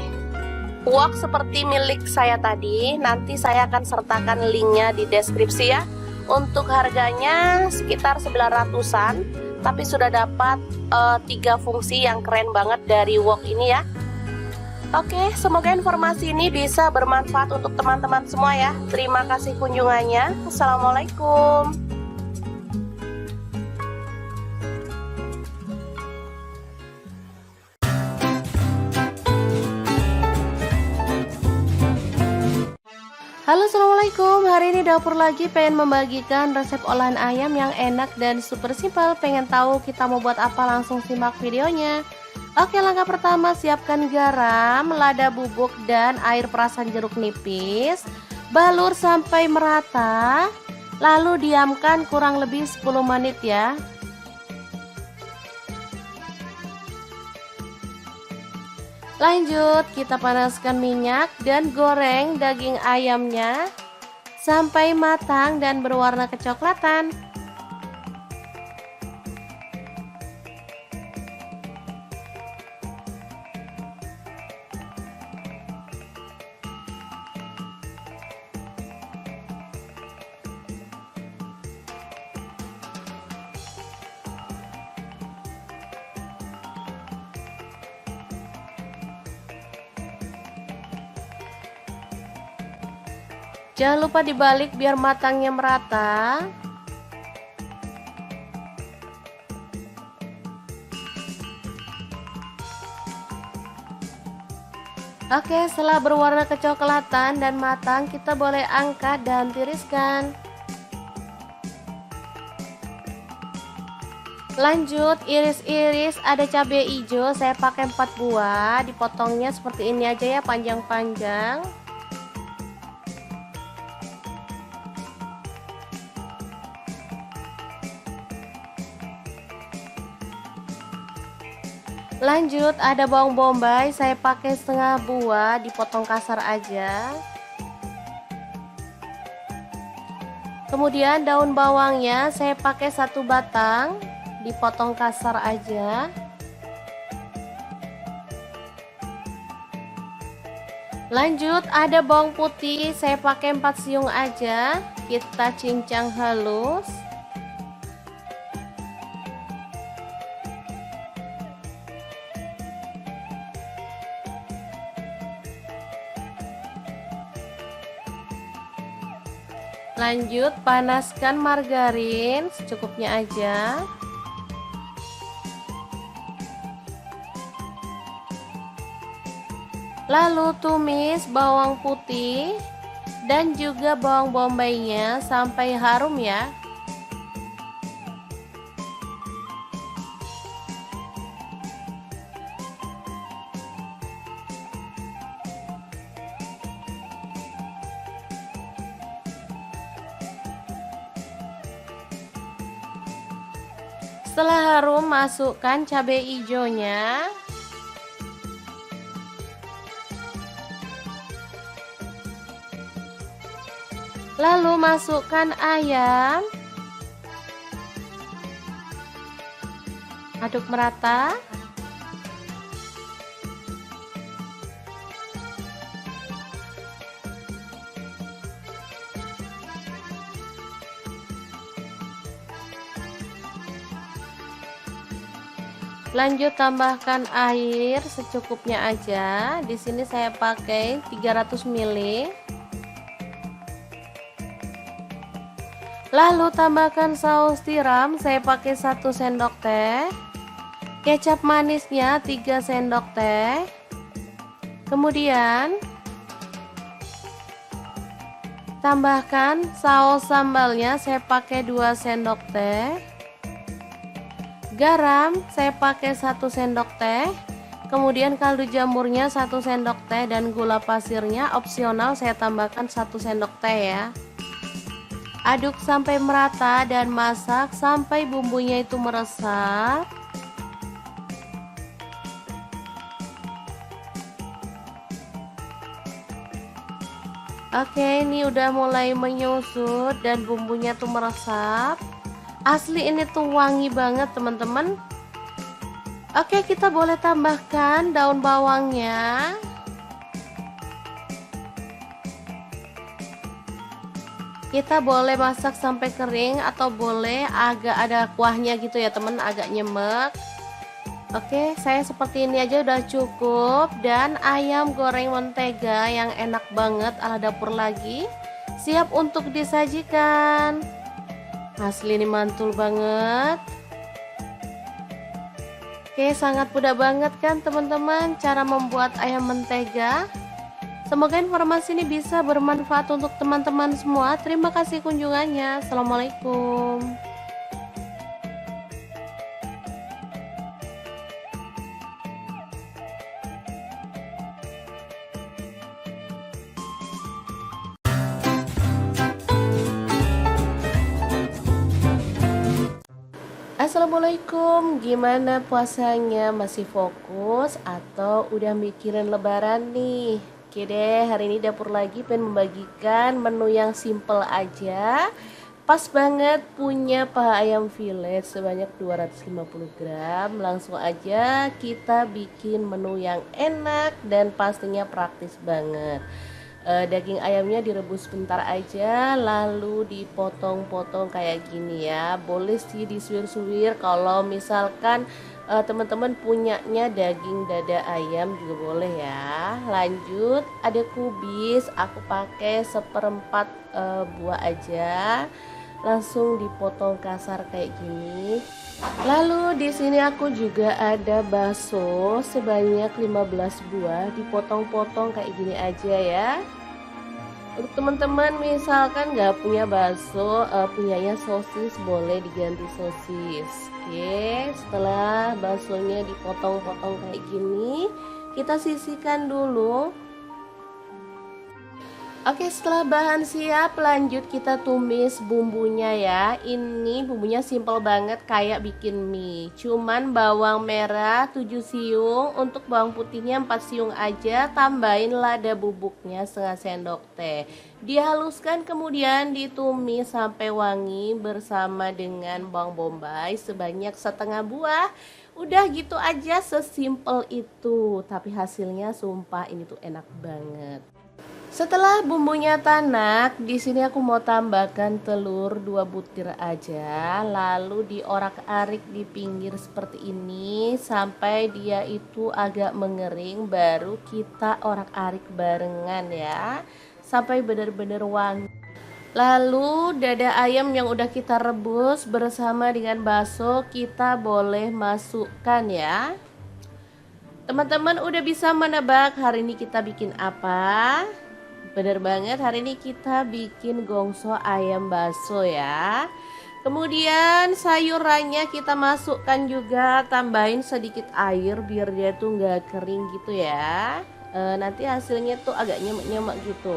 wok seperti milik saya tadi, nanti saya akan sertakan linknya di deskripsi ya. Untuk harganya sekitar 900-an, tapi sudah dapat 3 fungsi yang keren banget dari wok ini ya. Oke, semoga informasi ini bisa bermanfaat untuk teman-teman semua ya. Terima kasih kunjungannya. Assalamualaikum. Halo, assalamualaikum. Hari ini dapur lagi pengen membagikan resep olahan ayam yang enak dan super simpel. Pengen tahu kita mau buat apa? Langsung simak videonya. Oke, langkah pertama siapkan garam, lada bubuk, dan air perasan jeruk nipis. Balur sampai merata, lalu diamkan kurang lebih 10 menit ya. Lanjut, kita panaskan minyak dan goreng daging ayamnya sampai matang dan berwarna kecoklatan. Jangan lupa dibalik biar matangnya merata. Oke, setelah berwarna kecoklatan dan matang, kita boleh angkat dan tiriskan. Lanjut, iris-iris ada cabai hijau, saya pakai 4 buah, dipotongnya seperti ini aja ya, panjang-panjang. Lanjut, ada bawang bombay, saya pakai setengah buah, dipotong kasar aja. Kemudian daun bawangnya saya pakai 1 batang, dipotong kasar aja. Lanjut ada bawang putih, saya pakai 4 siung aja, kita cincang halus. Lanjut panaskan margarin secukupnya aja. Lalu tumis bawang putih dan juga bawang bombaynya sampai harum ya. Setelah harum, masukkan cabai hijaunya. Lalu masukkan ayam. Aduk merata. Lanjut tambahkan air secukupnya aja. Di sini saya pakai 300 ml. Lalu tambahkan saus tiram, saya pakai 1 sendok teh. Kecap manisnya 3 sendok teh. Kemudian tambahkan saus sambalnya, saya pakai 2 sendok teh. Garam saya pakai 1 sendok teh. Kemudian kaldu jamurnya 1 sendok teh dan gula pasirnya opsional, saya tambahkan 1 sendok teh ya. Aduk sampai merata dan masak sampai bumbunya itu meresap. Oke, ini udah mulai menyusut dan bumbunya tuh meresap. Asli ini tuh wangi banget teman-teman. Oke, kita boleh tambahkan daun bawangnya. Kita boleh masak sampai kering atau boleh agak ada kuahnya gitu ya teman, agak nyemek. Oke, saya seperti ini aja udah cukup. Dan ayam goreng mentega yang enak banget ala dapur lagi siap untuk disajikan. Asli ini mantul banget. Oke, sangat mudah banget kan teman-teman cara membuat ayam mentega. Semoga informasi ini bisa bermanfaat untuk teman-teman semua. Terima kasih kunjungannya. Assalamualaikum. Assalamualaikum, gimana puasanya? Masih fokus atau udah mikirin lebaran nih? Oke deh, hari ini dapur lagi pengen membagikan menu yang simple aja. Pas banget punya paha ayam fillet sebanyak 250 gram. Langsung aja kita bikin menu yang enak dan pastinya praktis banget. Daging ayamnya direbus sebentar aja, lalu dipotong-potong kayak gini ya. Boleh sih disuir-suir kalau misalkan teman-teman punyanya daging dada ayam juga boleh ya. Lanjut ada kubis, aku pakai 1/4 buah aja, langsung dipotong kasar kayak gini. Lalu di sini aku juga ada bakso sebanyak 15 buah, dipotong-potong kayak gini aja ya. Untuk teman-teman misalkan nggak punya bakso, punyanya sosis, boleh diganti sosis. Oke, setelah baksonya dipotong-potong kayak gini, kita sisihkan dulu. Oke, setelah bahan siap, lanjut kita tumis bumbunya ya. Ini bumbunya simple banget kayak bikin mie. Cuman bawang merah 7 siung, untuk bawang putihnya 4 siung aja. Tambahin lada bubuknya setengah sendok teh. Dihaluskan kemudian ditumis sampai wangi bersama dengan bawang bombay sebanyak setengah buah. Udah gitu aja, sesimpel itu. Tapi hasilnya sumpah ini tuh enak banget. Setelah bumbunya tanak, di sini aku mau tambahkan telur 2 butir aja, lalu diorak-arik di pinggir seperti ini sampai dia itu agak mengering, baru kita orak-arik barengan ya, sampai benar-benar wangi. Lalu dada ayam yang udah kita rebus bersama dengan bakso kita boleh masukkan ya. Teman-teman udah bisa menebak hari ini kita bikin apa? Bener banget, hari ini kita bikin gongso ayam bakso ya. Kemudian sayurannya kita masukkan juga, tambahin sedikit air biar dia tuh nggak kering gitu ya. Nanti hasilnya tuh agak nyemek-nyemek gitu.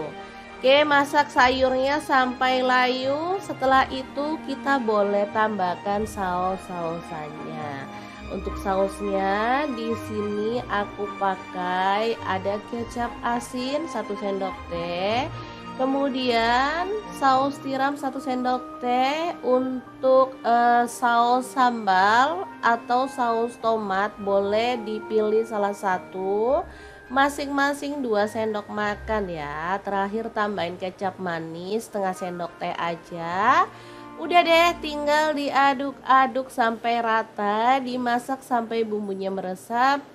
Oke, masak sayurnya sampai layu. Setelah itu kita boleh tambahkan saus-sausannya. Untuk sausnya di sini aku pakai ada kecap asin 1 sendok teh, kemudian saus tiram 1 sendok teh. Untuk saus sambal atau saus tomat boleh dipilih salah satu, masing-masing 2 sendok makan ya. Terakhir tambahin kecap manis setengah sendok teh aja. Udah deh, tinggal diaduk-aduk sampai rata, dimasak sampai bumbunya meresap,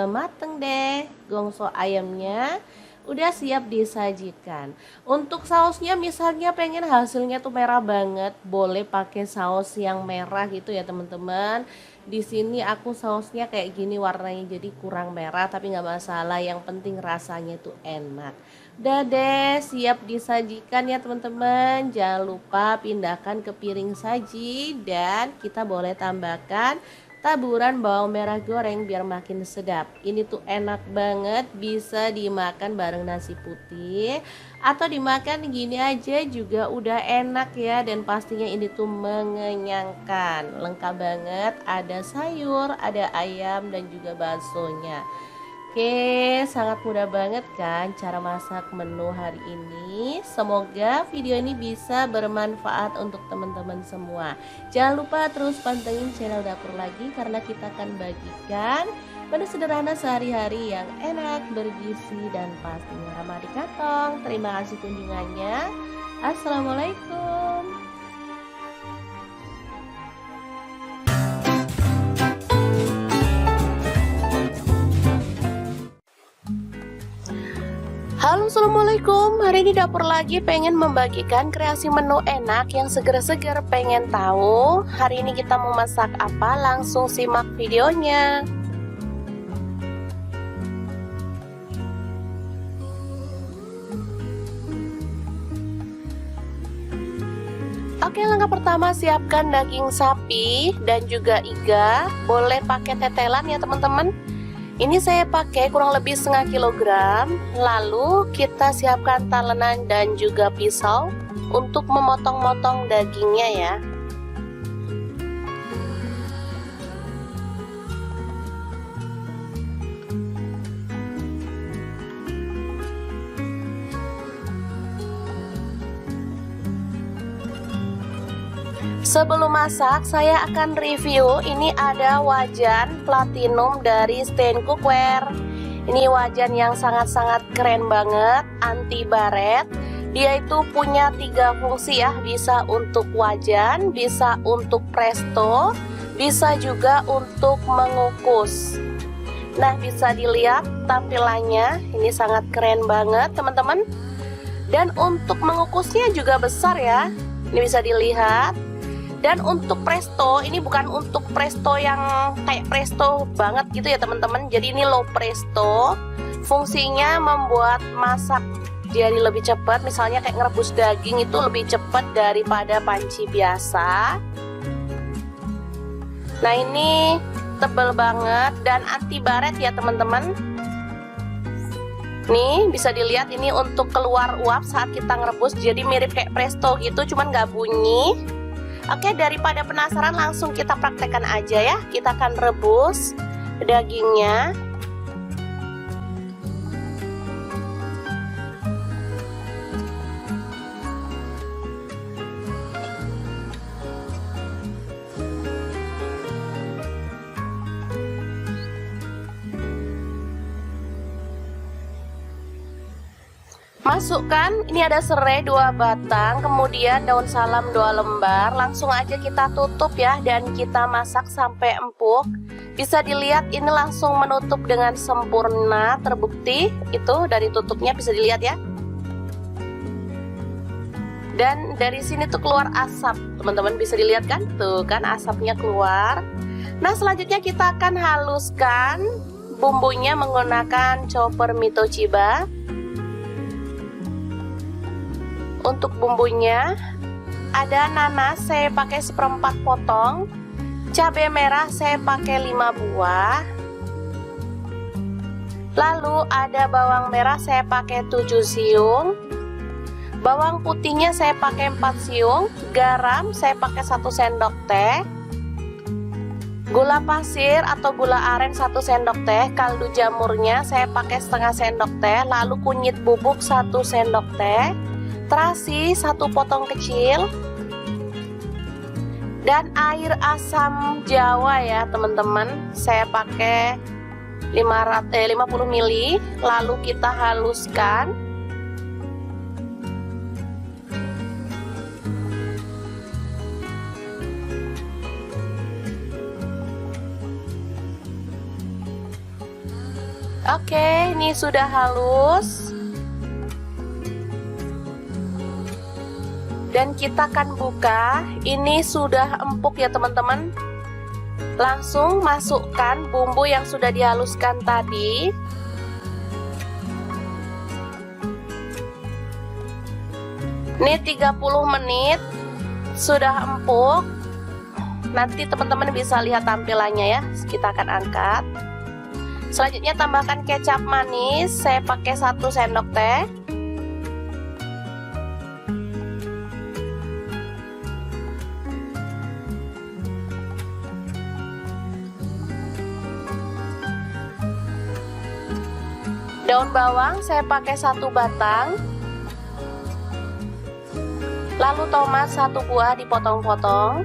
mateng deh. Gongso ayamnya udah siap disajikan. Untuk sausnya misalnya pengen hasilnya tuh merah banget, boleh pakai saus yang merah gitu ya teman-teman. Di sini aku sausnya kayak gini warnanya, jadi kurang merah tapi nggak masalah, yang penting rasanya tuh enak. Udah deh, siap disajikan ya teman-teman. Jangan lupa pindahkan ke piring saji dan kita boleh tambahkan taburan bawang merah goreng biar makin sedap. Ini tuh enak banget, bisa dimakan bareng nasi putih atau dimakan gini aja juga udah enak ya. Dan pastinya ini tuh mengenyangkan, lengkap banget, ada sayur, ada ayam dan juga baksonya. Oke, sangat mudah banget kan cara masak menu hari ini. Semoga video ini bisa bermanfaat untuk teman-teman semua. Jangan lupa terus pantengin channel Dapur Lagi karena kita akan bagikan menu sederhana sehari-hari yang enak, bergizi, dan pastinya ramah di kantong. Terima kasih kunjungannya. Assalamualaikum. Halo, assalamualaikum. Hari ini Dapur Lagi pengen membagikan kreasi menu enak yang seger-seger. Pengen tahu hari ini kita mau masak apa? Langsung simak videonya. Oke, langkah pertama siapkan daging sapi dan juga iga. Boleh pakai tetelan ya teman-teman. Ini saya pakai kurang lebih setengah kilogram. Lalu kita siapkan talenan dan juga pisau untuk memotong-motong dagingnya ya. Sebelum masak, saya akan review. Ini ada wajan platinum dari Stain Cookware. Ini wajan yang sangat-sangat keren banget, anti baret. Dia itu punya 3 fungsi ya, bisa untuk wajan, bisa untuk presto, bisa juga untuk mengukus. Nah, bisa dilihat tampilannya, ini sangat keren banget teman-teman. Dan untuk mengukusnya juga besar ya, ini bisa dilihat. Dan untuk presto, ini bukan untuk presto yang kayak presto banget gitu ya teman-teman. Jadi ini low presto. Fungsinya membuat masak jadi lebih cepat. Misalnya kayak ngerebus daging itu lebih cepat daripada panci biasa. Nah, ini tebal banget dan anti baret ya teman-teman. Nih bisa dilihat ini untuk keluar uap saat kita ngerebus, jadi mirip kayak presto gitu, cuman nggak bunyi. Oke, daripada penasaran langsung kita praktekkan aja ya. Kita akan rebus dagingnya. Masukkan, ini ada serai 2 batang, kemudian daun salam 2 lembar. Langsung aja kita tutup ya, dan kita masak sampai empuk. Bisa dilihat ini langsung menutup dengan sempurna, terbukti itu dari tutupnya bisa dilihat ya. Dan dari sini tuh keluar asap, teman-teman bisa dilihat kan? Tuh kan asapnya keluar. Nah, selanjutnya kita akan haluskan bumbunya menggunakan chopper Mito Chiba. Untuk bumbunya ada nanas saya pakai 1/4 potong, cabai merah saya pakai 5 buah, lalu ada bawang merah saya pakai 7 siung, bawang putihnya saya pakai 4 siung, garam saya pakai 1 sendok teh, gula pasir atau gula aren 1 sendok teh, kaldu jamurnya saya pakai setengah sendok teh, lalu kunyit bubuk 1 sendok teh, terasi 1 potong kecil, dan air asam jawa ya teman-teman, saya pakai 50 ml, lalu kita haluskan. Oke, ini sudah halus. Dan kita akan buka, ini sudah empuk ya teman-teman. Langsung masukkan bumbu yang sudah dihaluskan tadi. Ini 30 menit sudah empuk. Nanti teman-teman bisa lihat tampilannya ya. Kita akan angkat. Selanjutnya tambahkan kecap manis, saya pakai 1 sendok teh. Daun bawang saya pakai 1 batang. Lalu tomat 1 buah dipotong-potong.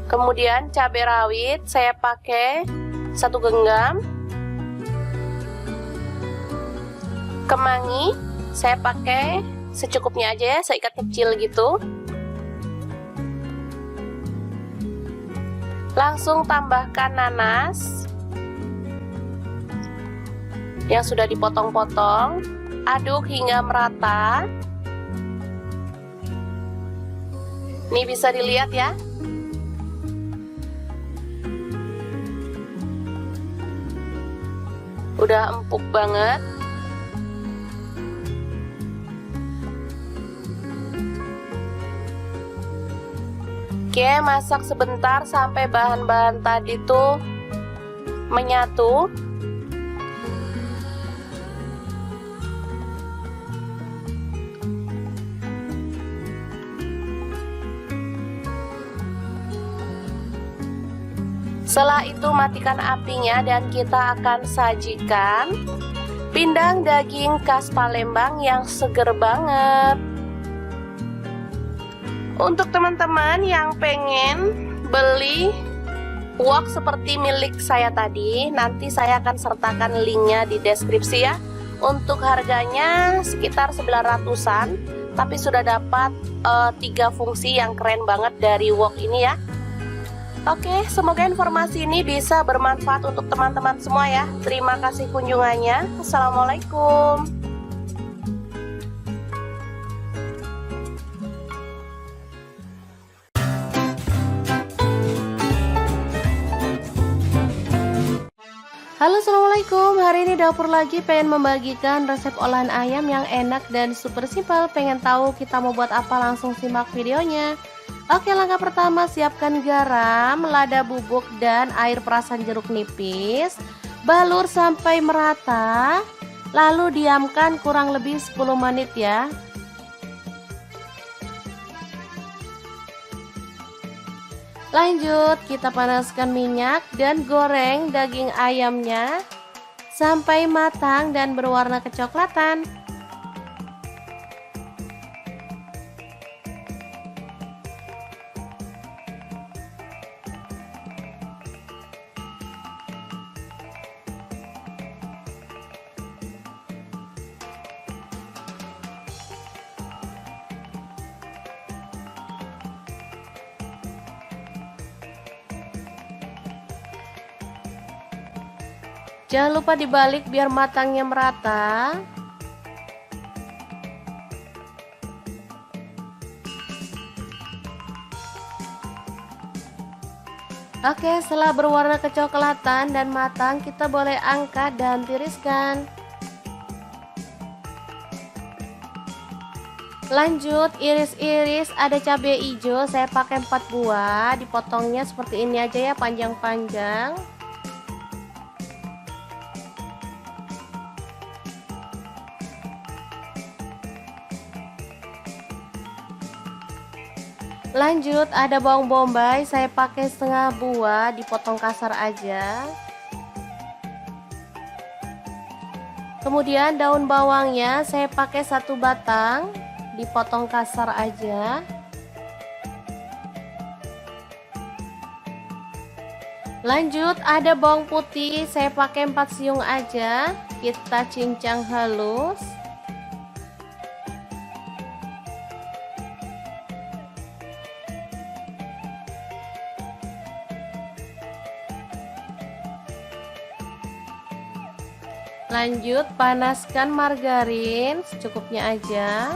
Kemudian cabai rawit saya pakai 1 genggam. Kemangi saya pakai secukupnya aja ya, seikat kecil gitu. Langsung tambahkan nanas yang sudah dipotong-potong, aduk hingga merata. Ini bisa dilihat ya. Udah empuk banget. Oke, masak sebentar sampai bahan-bahan tadi tuh menyatu. Setelah itu matikan apinya dan kita akan sajikan pindang daging khas Palembang yang seger banget. Untuk teman-teman yang pengen beli wok seperti milik saya tadi, nanti saya akan sertakan linknya di deskripsi ya. Untuk harganya sekitar 900-an, tapi sudah dapat 3 fungsi yang keren banget dari wok ini ya. Oke, semoga informasi ini bisa bermanfaat untuk teman-teman semua ya. Terima kasih kunjungannya. Assalamualaikum. Halo, assalamualaikum. Hari ini dapur lagi pengen membagikan resep olahan ayam yang enak dan super simpel. Pengen tahu kita mau buat apa? Langsung simak videonya. Oke, langkah pertama siapkan garam, lada bubuk, dan air perasan jeruk nipis. Balur sampai merata, lalu diamkan kurang lebih 10 menit ya. Lanjut, kita panaskan minyak dan goreng daging ayamnya sampai matang dan berwarna kecoklatan. Jangan lupa dibalik biar matangnya merata. Oke, setelah berwarna kecoklatan dan matang, kita boleh angkat dan tiriskan. Lanjut, iris-iris ada cabai hijau, saya pakai 4 buah, dipotongnya seperti ini aja ya, panjang-panjang. Lanjut, ada bawang bombay, saya pakai setengah buah, dipotong kasar aja. Kemudian daun bawangnya saya pakai 1 batang, dipotong kasar aja. Lanjut, ada bawang putih, saya pakai 4 siung aja, kita cincang halus. Lanjut, panaskan margarin secukupnya aja.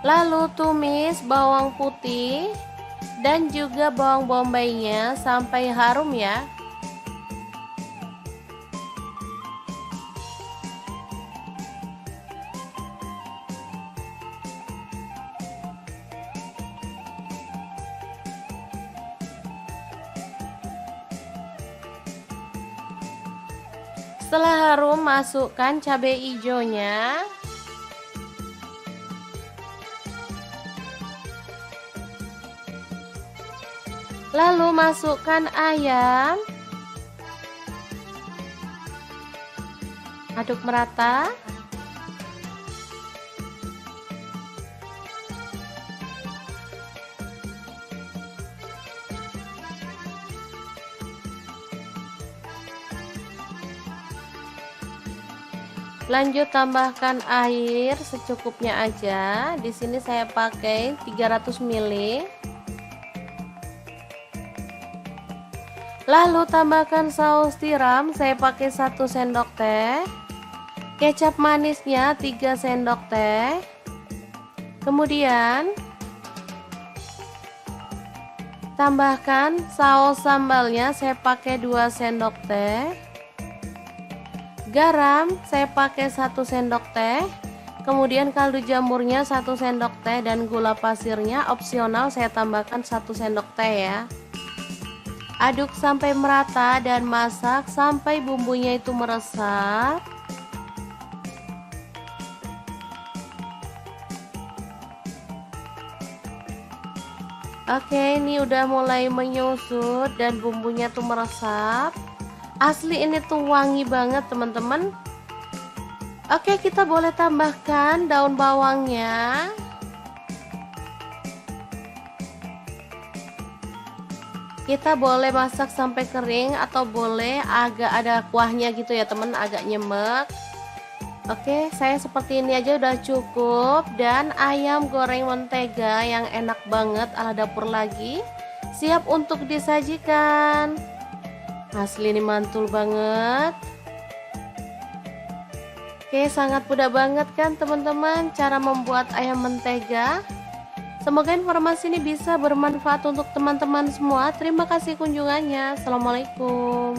Lalu tumis bawang putih dan juga bawang bombaynya sampai harum ya. Setelah harum, masukkan cabai hijaunya. Lalu masukkan ayam. Aduk merata. Lanjut, tambahkan air secukupnya aja. Di sini saya pakai 300 ml. Lalu tambahkan saus tiram, saya pakai 1 sendok teh. Kecap manisnya 3 sendok teh. Kemudian tambahkan saus sambalnya, saya pakai 2 sendok teh. Garam saya pakai 1 sendok teh. Kemudian kaldu jamurnya 1 sendok teh dan gula pasirnya opsional, saya tambahkan 1 sendok teh ya. Aduk sampai merata dan masak sampai bumbunya itu meresap. Oke, ini udah mulai menyusut dan bumbunya tuh meresap. Asli ini tuh wangi banget teman-teman. Oke, kita boleh tambahkan daun bawangnya. Kita boleh masak sampai kering atau boleh agak ada kuahnya gitu ya teman, agak nyemek. Oke, saya seperti ini aja udah cukup. Dan ayam goreng mentega yang enak banget ala dapur lagi siap untuk disajikan. Asli ini mantul banget. Oke, sangat mudah banget kan teman-teman cara membuat ayam mentega. Semoga informasi ini bisa bermanfaat untuk teman-teman semua. Terima kasih kunjungannya. Assalamualaikum.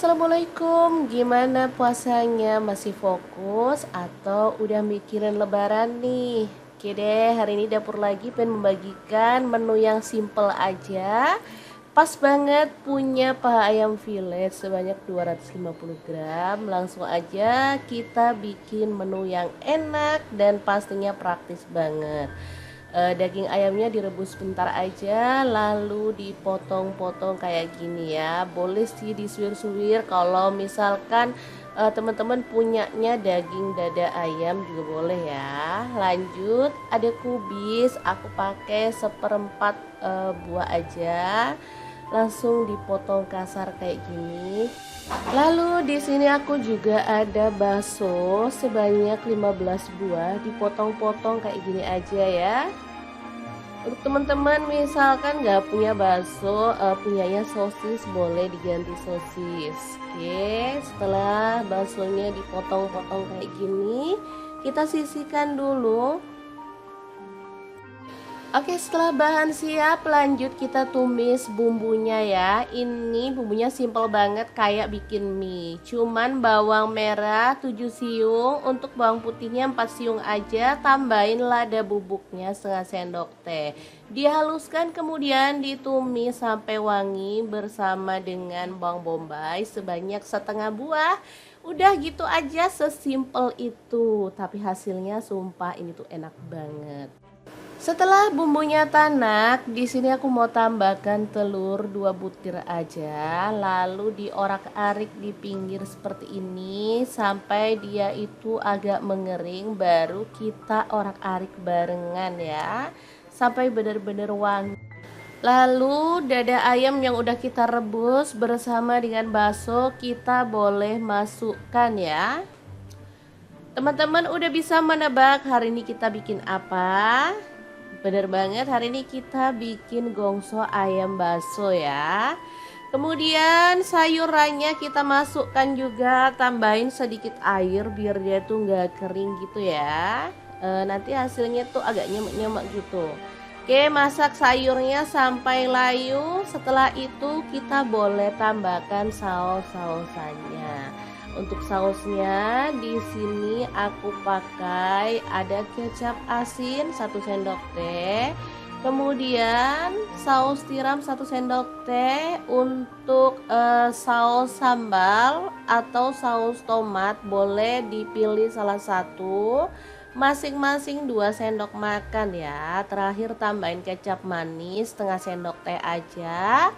Assalamualaikum, gimana puasanya? Masih fokus atau udah mikirin lebaran nih? Oke deh, hari ini dapur lagi pengen membagikan menu yang simple aja. Pas banget punya paha ayam fillet sebanyak 250 gram. Langsung aja kita bikin menu yang enak dan pastinya praktis banget. Daging ayamnya direbus sebentar aja, lalu dipotong-potong kayak gini ya. Boleh sih disuir-suir kalau misalkan teman-teman punyanya daging dada ayam juga boleh ya. Lanjut, ada kubis, aku pakai seperempat buah aja, langsung dipotong kasar kayak gini. Lalu di sini aku juga ada bakso sebanyak 15 buah, dipotong-potong kayak gini aja ya. Untuk teman-teman misalkan nggak punya bakso, punyanya sosis, boleh diganti sosis. Oke, setelah baksonya dipotong-potong kayak gini, kita sisihkan dulu. Oke, setelah bahan siap, lanjut kita tumis bumbunya ya. Ini bumbunya simple banget kayak bikin mie. Cuman bawang merah 7 siung, untuk bawang putihnya 4 siung aja. Tambahin lada bubuknya setengah sendok teh. Dihaluskan kemudian ditumis sampai wangi bersama dengan bawang bombay sebanyak setengah buah. Udah gitu aja, sesimpel itu. Tapi hasilnya sumpah ini tuh enak banget. Setelah bumbunya tanak, di sini aku mau tambahkan telur 2 butir aja, lalu diorak-arik di pinggir seperti ini sampai dia itu agak mengering, baru kita orak-arik barengan ya, sampai benar-benar wangi. Lalu dada ayam yang udah kita rebus bersama dengan bakso kita boleh masukkan ya. Teman-teman udah bisa menebak hari ini kita bikin apa? Bener banget, hari ini kita bikin gongso ayam bakso ya. Kemudian sayurannya kita masukkan juga, tambahin sedikit air biar dia tuh nggak kering gitu ya. Nanti hasilnya tuh agak nyemek-nyemek gitu. Oke, masak sayurnya sampai layu. Setelah itu kita boleh tambahkan saus-sausannya. Untuk sausnya di sini aku pakai ada kecap asin 1 sendok teh, kemudian saus tiram 1 sendok teh. Untuk saus sambal atau saus tomat boleh dipilih salah satu, masing-masing 2 sendok makan ya. Terakhir tambahin kecap manis setengah sendok teh aja.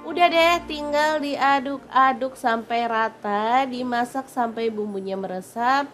Udah deh, tinggal diaduk-aduk sampai rata, dimasak sampai bumbunya meresap,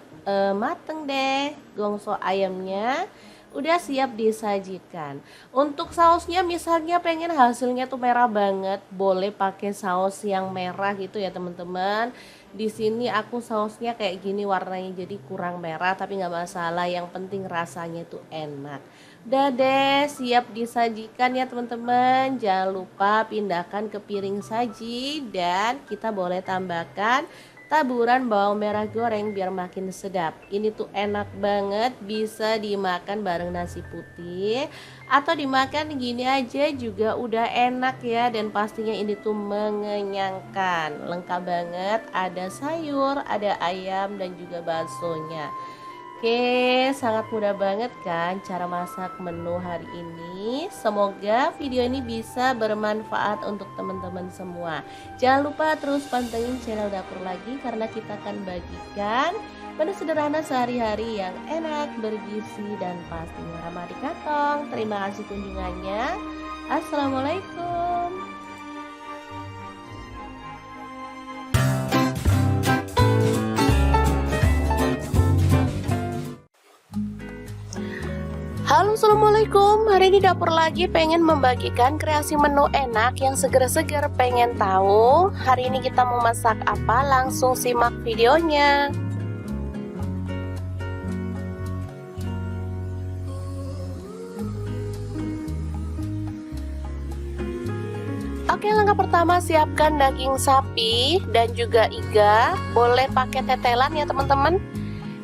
mateng deh. Gongso ayamnya udah siap disajikan. Untuk sausnya misalnya pengen hasilnya tuh merah banget, boleh pakai saus yang merah gitu ya teman-teman. Di sini aku sausnya kayak gini warnanya, jadi kurang merah tapi nggak masalah, yang penting rasanya tuh enak. Udah deh, siap disajikan ya teman-teman. Jangan lupa pindahkan ke piring saji dan kita boleh tambahkan taburan bawang merah goreng biar makin sedap. Ini tuh enak banget, bisa dimakan bareng nasi putih atau dimakan gini aja juga udah enak ya. Dan pastinya ini tuh mengenyangkan, lengkap banget, ada sayur, ada ayam dan juga baksonya. Oke, sangat mudah banget kan cara masak menu hari ini. Semoga video ini bisa bermanfaat untuk teman-teman semua. Jangan lupa terus pantengin channel Dapur Lagi karena kita akan bagikan menu sederhana sehari-hari yang enak, bergizi, dan pastinya ramah di kantong. Terima kasih kunjungannya. Assalamualaikum. Halo, assalamualaikum. Hari ini Dapur Lagi pengen membagikan kreasi menu enak yang seger-seger. Pengen tahu hari ini kita mau masak apa? Langsung simak videonya. Oke, langkah pertama siapkan daging sapi dan juga iga. Boleh pakai tetelan ya teman-teman.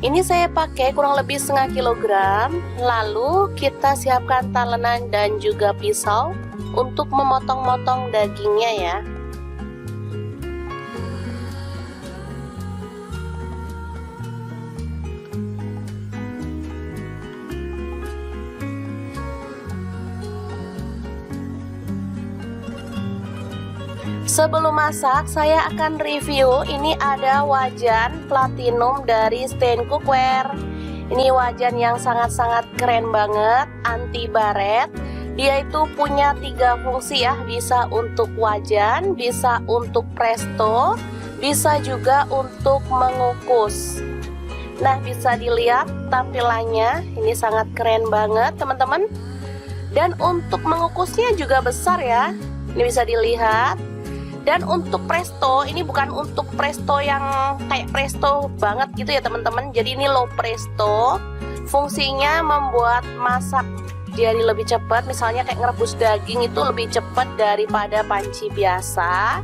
Ini saya pakai kurang lebih setengah kilogram. Lalu kita siapkan talenan dan juga pisau untuk memotong-motong dagingnya ya. Sebelum masak, saya akan review. Ini ada wajan platinum dari Stain Cookware. Ini wajan yang sangat-sangat keren banget, anti baret. Dia itu punya 3 fungsi ya, bisa untuk wajan, bisa untuk presto, bisa juga untuk mengukus. Nah, bisa dilihat tampilannya, ini sangat keren banget teman-teman. Dan untuk mengukusnya juga besar ya, ini bisa dilihat. Dan untuk presto, ini bukan untuk presto yang kayak presto banget gitu ya teman-teman. Jadi ini low presto, fungsinya membuat masak jadi lebih cepat. Misalnya kayak ngerebus daging itu lebih cepat daripada panci biasa.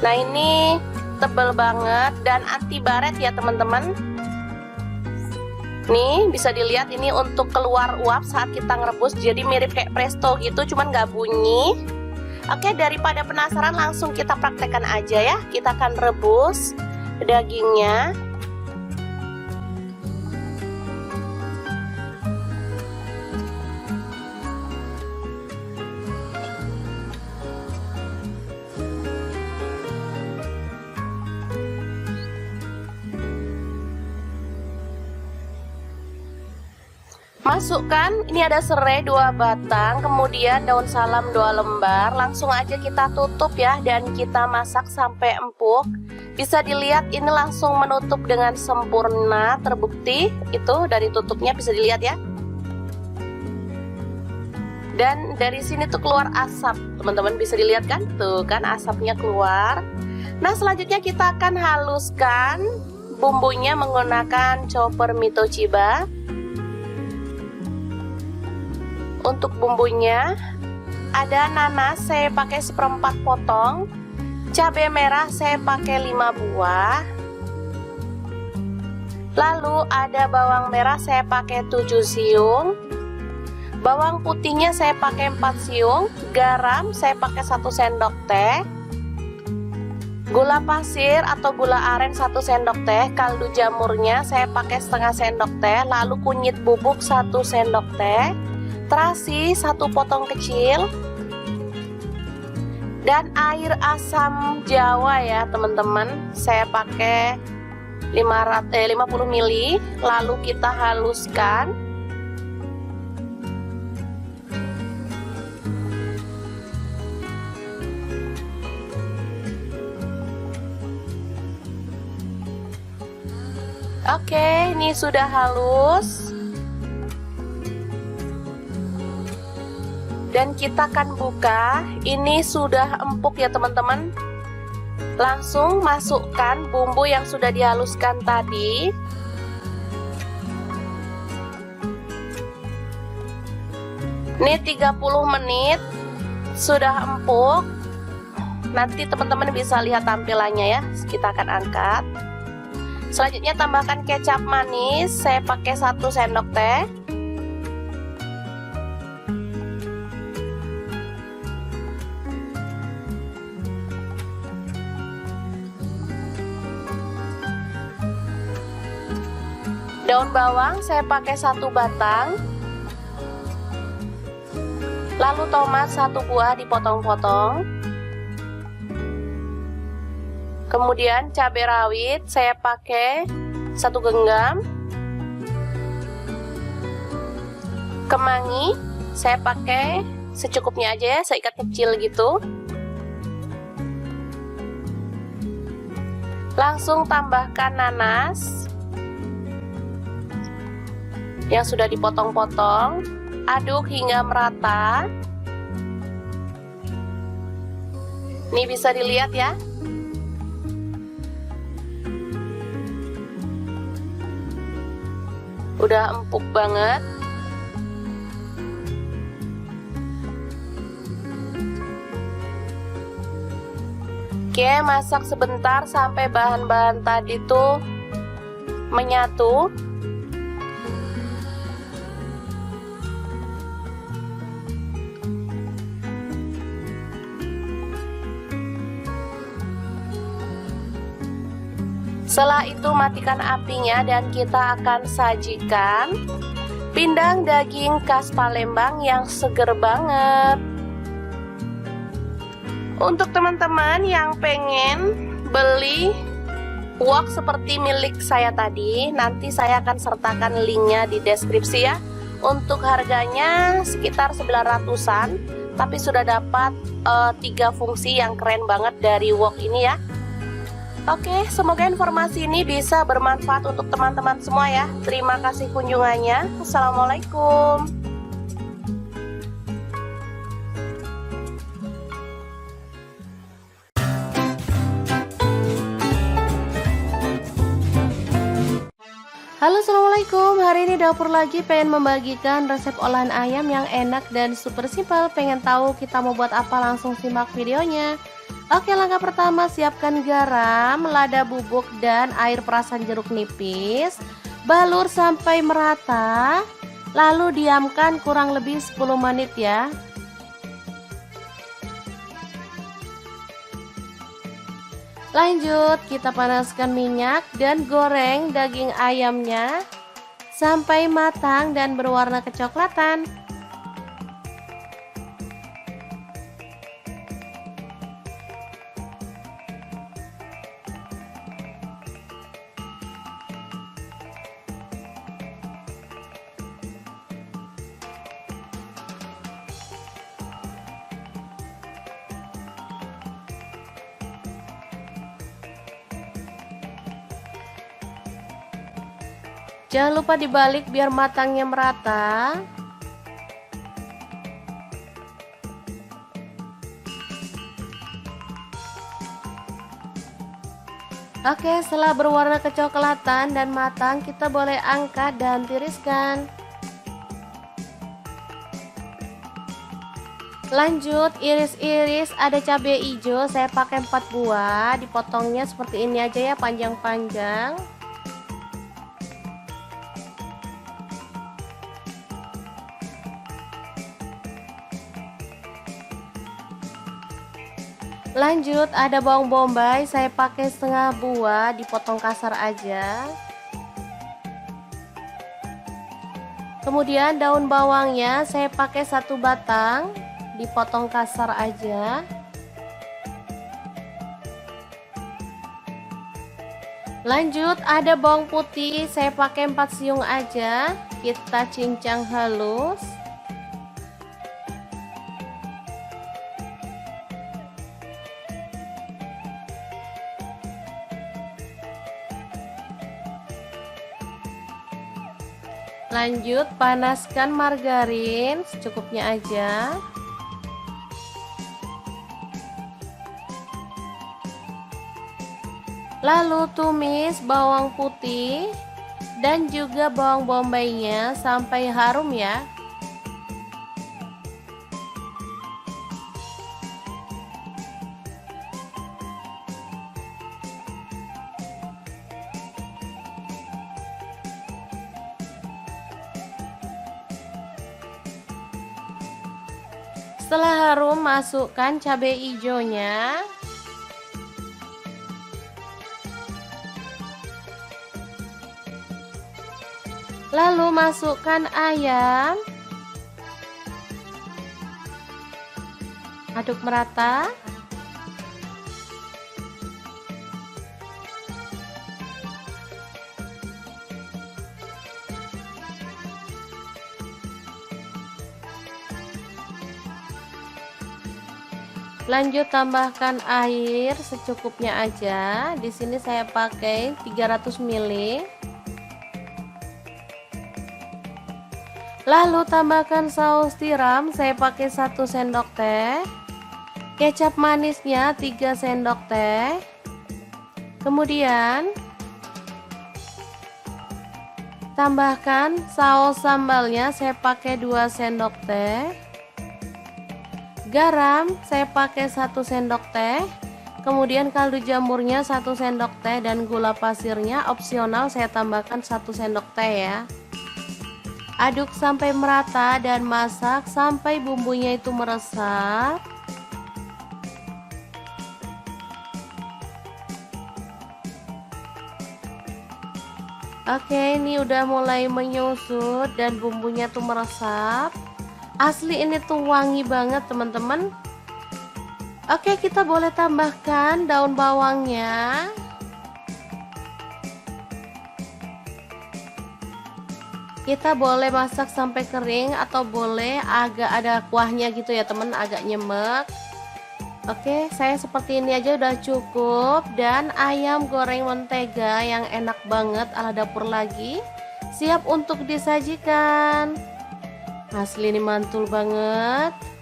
Nah, ini tebal banget dan anti baret ya teman-teman. Nih bisa dilihat, ini untuk keluar uap saat kita ngerebus, jadi mirip kayak presto gitu, cuman nggak bunyi. Oke, daripada penasaran langsung kita praktekkan aja ya. Kita akan rebus dagingnya. Masukkan, ini ada serai 2 batang, kemudian daun salam 2 lembar. Langsung aja kita tutup ya, dan kita masak sampai empuk. Bisa dilihat ini langsung menutup dengan sempurna, terbukti itu dari tutupnya bisa dilihat ya. Dan dari sini tuh keluar asap, teman-teman bisa dilihat kan? Tuh kan asapnya keluar. Nah, selanjutnya kita akan haluskan bumbunya menggunakan chopper Mitochiba. Untuk bumbunya ada nanas saya pakai 1/4 potong, cabai merah saya pakai 5 buah, lalu ada bawang merah saya pakai 7 siung, bawang putihnya saya pakai 4 siung, garam saya pakai 1 sendok teh, gula pasir atau gula aren 1 sendok teh, kaldu jamurnya saya pakai setengah sendok teh, lalu kunyit bubuk 1 sendok teh, terasi 1 potong kecil, dan air asam jawa ya teman-teman, saya pakai 50 ml, lalu kita haluskan. Oke, ini sudah halus. Dan kita akan buka, ini sudah empuk ya teman-teman. Langsung masukkan bumbu yang sudah dihaluskan tadi. Ini 30 menit sudah empuk. Nanti teman-teman bisa lihat tampilannya ya. Kita akan angkat. Selanjutnya tambahkan kecap manis, saya pakai 1 sendok teh. Daun bawang saya pakai 1 batang. Lalu tomat 1 buah dipotong-potong. Kemudian cabai rawit saya pakai 1 genggam. Kemangi saya pakai secukupnya aja ya, seikat kecil gitu. Langsung tambahkan nanas yang sudah dipotong-potong, aduk hingga merata. Ini bisa dilihat ya. Udah empuk banget. Oke, masak sebentar sampai bahan-bahan tadi tuh menyatu. Setelah itu matikan apinya dan kita akan sajikan pindang daging khas Palembang yang seger banget. Untuk teman-teman yang pengen beli wok seperti milik saya tadi, nanti saya akan sertakan linknya di deskripsi ya. Untuk harganya sekitar 900-an, tapi sudah dapat 3 fungsi yang keren banget dari wok ini ya. Oke, semoga informasi ini bisa bermanfaat untuk teman-teman semua ya. Terima kasih kunjungannya. Assalamualaikum. Halo, assalamualaikum. Hari ini dapur lagi pengen membagikan resep olahan ayam yang enak dan super simpel. Pengen tahu kita mau buat apa? Langsung simak videonya. Oke, langkah pertama siapkan garam, lada bubuk dan air perasan jeruk nipis. Balur sampai merata, lalu diamkan kurang lebih 10 menit ya. Lanjut, kita panaskan minyak dan goreng daging ayamnya sampai matang dan berwarna kecoklatan. Jangan lupa dibalik biar matangnya merata. Oke, setelah berwarna kecoklatan dan matang, kita boleh angkat dan tiriskan. Lanjut, iris-iris ada cabai hijau, saya pakai 4 buah, dipotongnya seperti ini aja ya, panjang-panjang. Lanjut, ada bawang bombay, saya pakai setengah buah, dipotong kasar aja. Kemudian daun bawangnya saya pakai 1 batang, dipotong kasar aja. Lanjut, ada bawang putih, saya pakai 4 siung aja, kita cincang halus. Lanjut, panaskan margarin secukupnya aja. Lalu tumis bawang putih dan juga bawang bombaynya sampai harum ya. Setelah harum, masukkan cabai hijaunya. Lalu masukkan ayam. Aduk merata. Lanjut, tambahkan air secukupnya aja. Di sini saya pakai 300 ml. Lalu tambahkan saus tiram, saya pakai 1 sendok teh. Kecap manisnya 3 sendok teh. Kemudian tambahkan saus sambalnya, saya pakai 2 sendok teh. Garam saya pakai 1 sendok teh. Kemudian kaldu jamurnya 1 sendok teh dan gula pasirnya opsional, saya tambahkan 1 sendok teh ya. Aduk sampai merata dan masak sampai bumbunya itu meresap. Oke, ini udah mulai menyusut dan bumbunya tuh meresap. Asli ini tuh wangi banget teman-teman. Oke, kita boleh tambahkan daun bawangnya. Kita boleh masak sampai kering atau boleh agak ada kuahnya gitu ya temen, agak nyemek. Oke, saya seperti ini aja udah cukup. Dan ayam goreng mentega yang enak banget ala dapur lagi siap untuk disajikan. Asli ini mantul banget.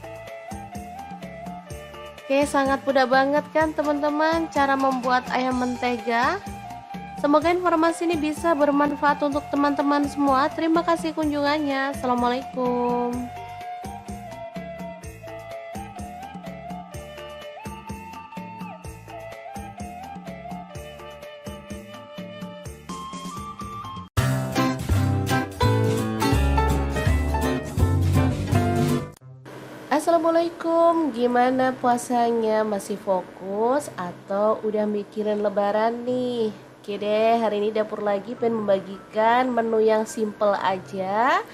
Oke, sangat mudah banget kan teman-teman cara membuat ayam mentega. Semoga informasi ini bisa bermanfaat untuk teman-teman semua. Terima kasih kunjungannya. Assalamualaikum. Assalamualaikum, gimana puasanya? Masih fokus atau udah mikirin lebaran nih? Oke deh, hari ini dapur lagi pengen membagikan menu yang simple aja.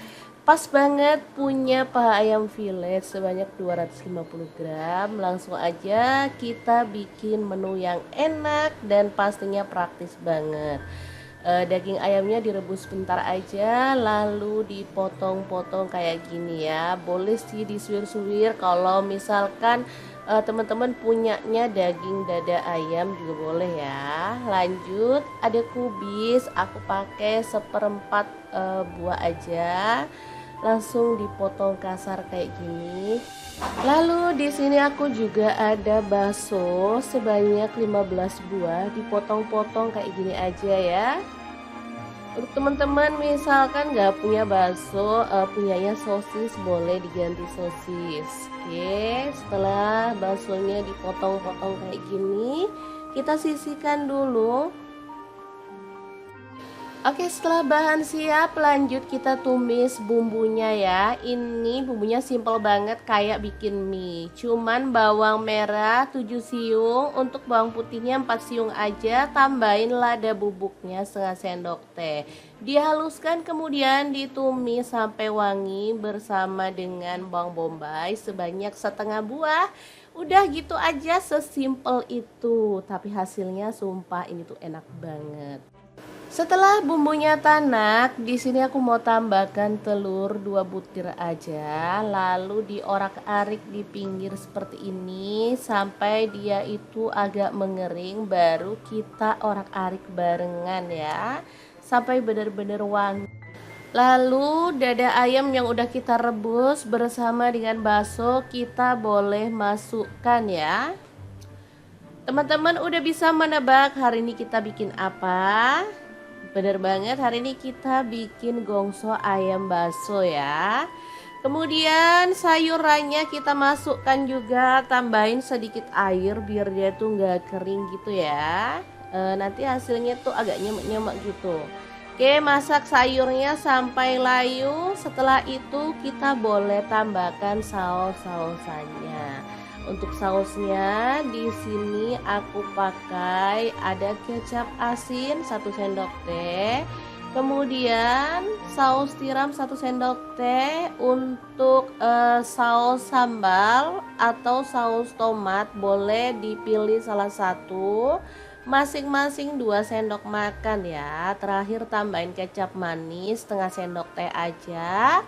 Pas banget punya paha ayam fillet sebanyak 250 gram. Langsung aja kita bikin menu yang enak dan pastinya praktis banget. Daging ayamnya direbus sebentar aja, lalu dipotong-potong kayak gini ya. Boleh sih disuir-suir kalau misalkan teman-teman punyanya daging dada ayam juga boleh ya. Lanjut, ada kubis, aku pakai seperempat buah aja, langsung dipotong kasar kayak gini. Lalu di sini aku juga ada bakso sebanyak 15 buah, dipotong-potong kayak gini aja ya. Untuk teman-teman misalkan nggak punya bakso, punyanya sosis, boleh diganti sosis. Oke, setelah baksonya dipotong-potong kayak gini, kita sisihkan dulu. Oke, setelah bahan siap, lanjut kita tumis bumbunya ya. Ini bumbunya simple banget kayak bikin mie. Cuman bawang merah 7 siung, untuk bawang putihnya 4 siung aja. Tambahin lada bubuknya setengah sendok teh. Dihaluskan kemudian ditumis sampai wangi bersama dengan bawang bombay sebanyak setengah buah. Udah gitu aja, sesimpel itu. Tapi hasilnya sumpah ini tuh enak banget. Setelah bumbunya tanak, di sini aku mau tambahkan telur 2 butir aja, lalu diorak-arik di pinggir seperti ini sampai dia itu agak mengering, baru kita orak-arik barengan ya, sampai benar-benar wangi. Lalu dada ayam yang udah kita rebus bersama dengan bakso kita boleh masukkan ya. Teman-teman udah bisa menebak hari ini kita bikin apa? Bener banget, hari ini kita bikin gongso ayam bakso ya. Kemudian sayurannya kita masukkan juga, tambahin sedikit air biar dia tuh nggak kering gitu ya. Nanti hasilnya tuh agak nyemek-nyemek gitu. Oke, masak sayurnya sampai layu. Setelah itu kita boleh tambahkan saus-sausannya. Untuk sausnya di sini aku pakai ada kecap asin 1 sendok teh, kemudian saus tiram 1 sendok teh. Untuk saus sambal atau saus tomat boleh dipilih salah satu, masing-masing 2 sendok makan ya. Terakhir tambahin kecap manis setengah sendok teh aja.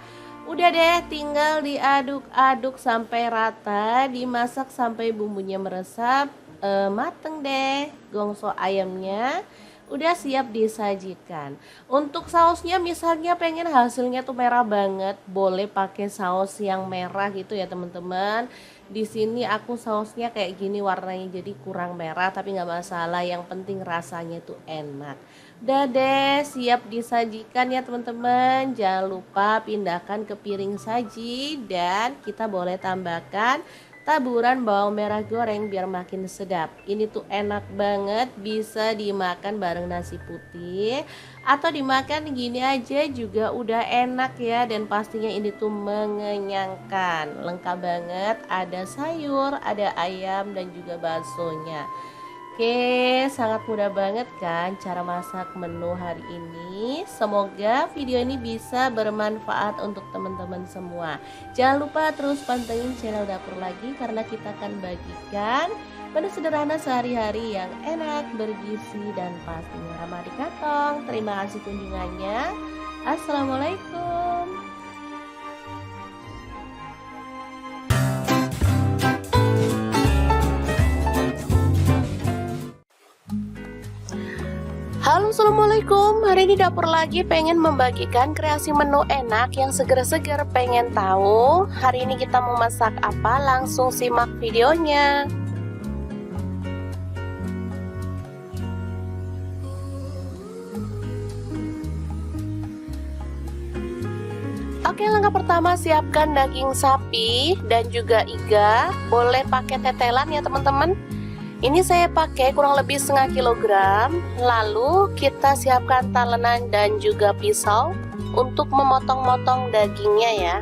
Udah deh, tinggal diaduk-aduk sampai rata, dimasak sampai bumbunya meresap, mateng deh. Gongso ayamnya udah siap disajikan. Untuk sausnya misalnya pengen hasilnya tuh merah banget, boleh pakai saus yang merah gitu ya teman-teman. Di sini aku sausnya kayak gini warnanya, jadi kurang merah tapi nggak masalah, yang penting rasanya tuh enak. Udah deh, siap disajikan ya teman-teman. Jangan lupa pindahkan ke piring saji dan kita boleh tambahkan taburan bawang merah goreng biar makin sedap. Ini tuh enak banget, bisa dimakan bareng nasi putih atau dimakan gini aja juga udah enak ya. Dan pastinya ini tuh mengenyangkan, lengkap banget, ada sayur, ada ayam dan juga baksonya. Oke, sangat mudah banget kan cara masak menu hari ini. Semoga video ini bisa bermanfaat untuk teman-teman semua. Jangan lupa terus pantengin channel Dapur Lagi karena kita akan bagikan menu sederhana sehari-hari yang enak, bergizi, dan pastinya ramah di kantong. Terima kasih kunjungannya. Assalamualaikum. Halo, assalamualaikum. Hari ini Dapur Lagi pengen membagikan kreasi menu enak yang seger-seger. Pengen tahu hari ini kita mau masak apa? Langsung simak videonya. Oke, langkah pertama siapkan daging sapi dan juga iga. Boleh pakai tetelan ya teman-teman. Ini saya pakai kurang lebih setengah kilogram. Lalu kita siapkan talenan dan juga pisau untuk memotong-motong dagingnya ya.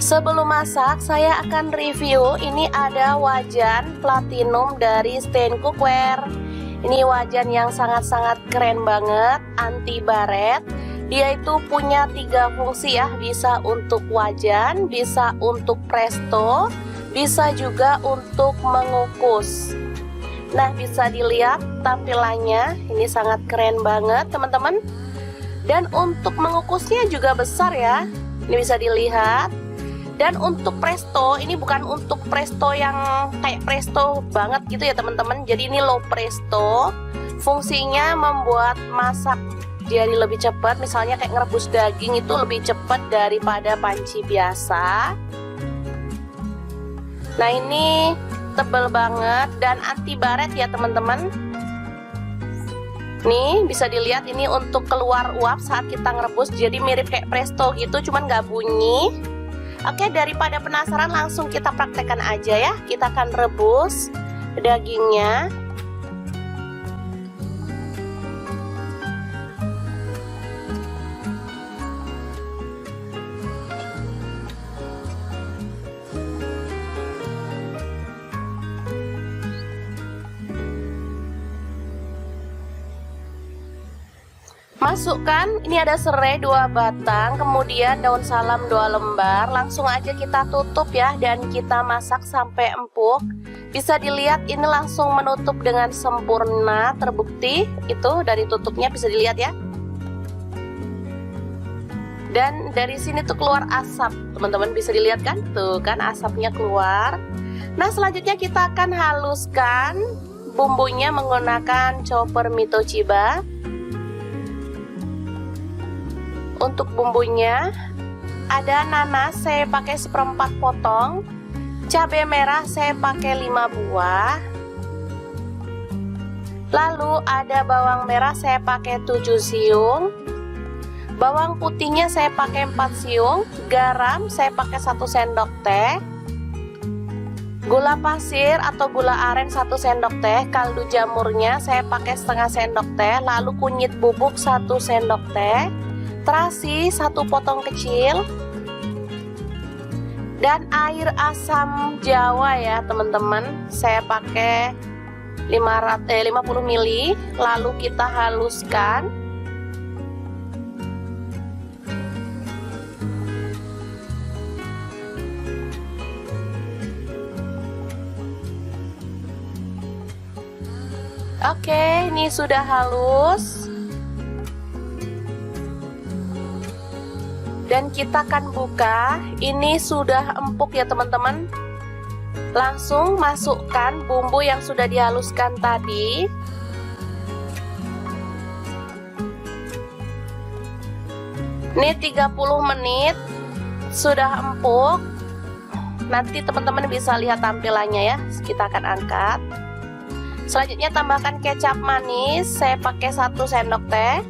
Sebelum masak, saya akan review. Ini ada wajan platinum dari Stain Cookware. Ini wajan yang sangat-sangat keren banget, anti baret. Dia itu punya 3 fungsi ya, bisa untuk wajan, bisa untuk presto, bisa juga untuk mengukus. Nah, bisa dilihat tampilannya, ini sangat keren banget teman-teman. Dan untuk mengukusnya juga besar ya, ini bisa dilihat. Dan untuk presto, ini bukan untuk presto yang kayak presto banget gitu ya teman-teman. Jadi ini low presto. Fungsinya membuat masak jadi lebih cepat. Misalnya kayak ngerebus daging itu lebih cepat daripada panci biasa. Nah, ini tebal banget dan anti baret ya teman-teman. Nih bisa dilihat ini untuk keluar uap saat kita ngerebus. Jadi mirip kayak presto gitu, cuman nggak bunyi. Oke, daripada penasaran langsung kita praktekkan aja ya. Kita akan rebus dagingnya. Masukkan, ini ada serai 2 batang, kemudian daun salam 2 lembar. Langsung aja kita tutup ya, dan kita masak sampai empuk. Bisa dilihat ini langsung menutup dengan sempurna, terbukti itu dari tutupnya bisa dilihat ya. Dan dari sini tuh keluar asap, teman-teman bisa dilihat kan? Tuh kan asapnya keluar. Nah, selanjutnya kita akan haluskan bumbunya menggunakan chopper Mitoshiba. Untuk bumbunya ada nanas saya pakai 1/4 potong, cabai merah saya pakai 5 buah, lalu ada bawang merah saya pakai 7 siung, bawang putihnya saya pakai 4 siung, garam saya pakai 1 sendok teh, gula pasir atau gula aren 1 sendok teh, kaldu jamurnya saya pakai setengah sendok teh, lalu kunyit bubuk 1 sendok teh, terasi 1 potong kecil, dan air asam jawa ya teman-teman, saya pakai 50 ml. Lalu kita haluskan. Oke, ini sudah halus. Dan kita akan buka. Ini sudah empuk ya teman-teman. Langsung masukkan bumbu yang sudah dihaluskan tadi. Ini 30 menit sudah empuk. Nanti teman-teman bisa lihat tampilannya ya. Kita akan angkat. Selanjutnya tambahkan kecap manis. Saya pakai 1 sendok teh.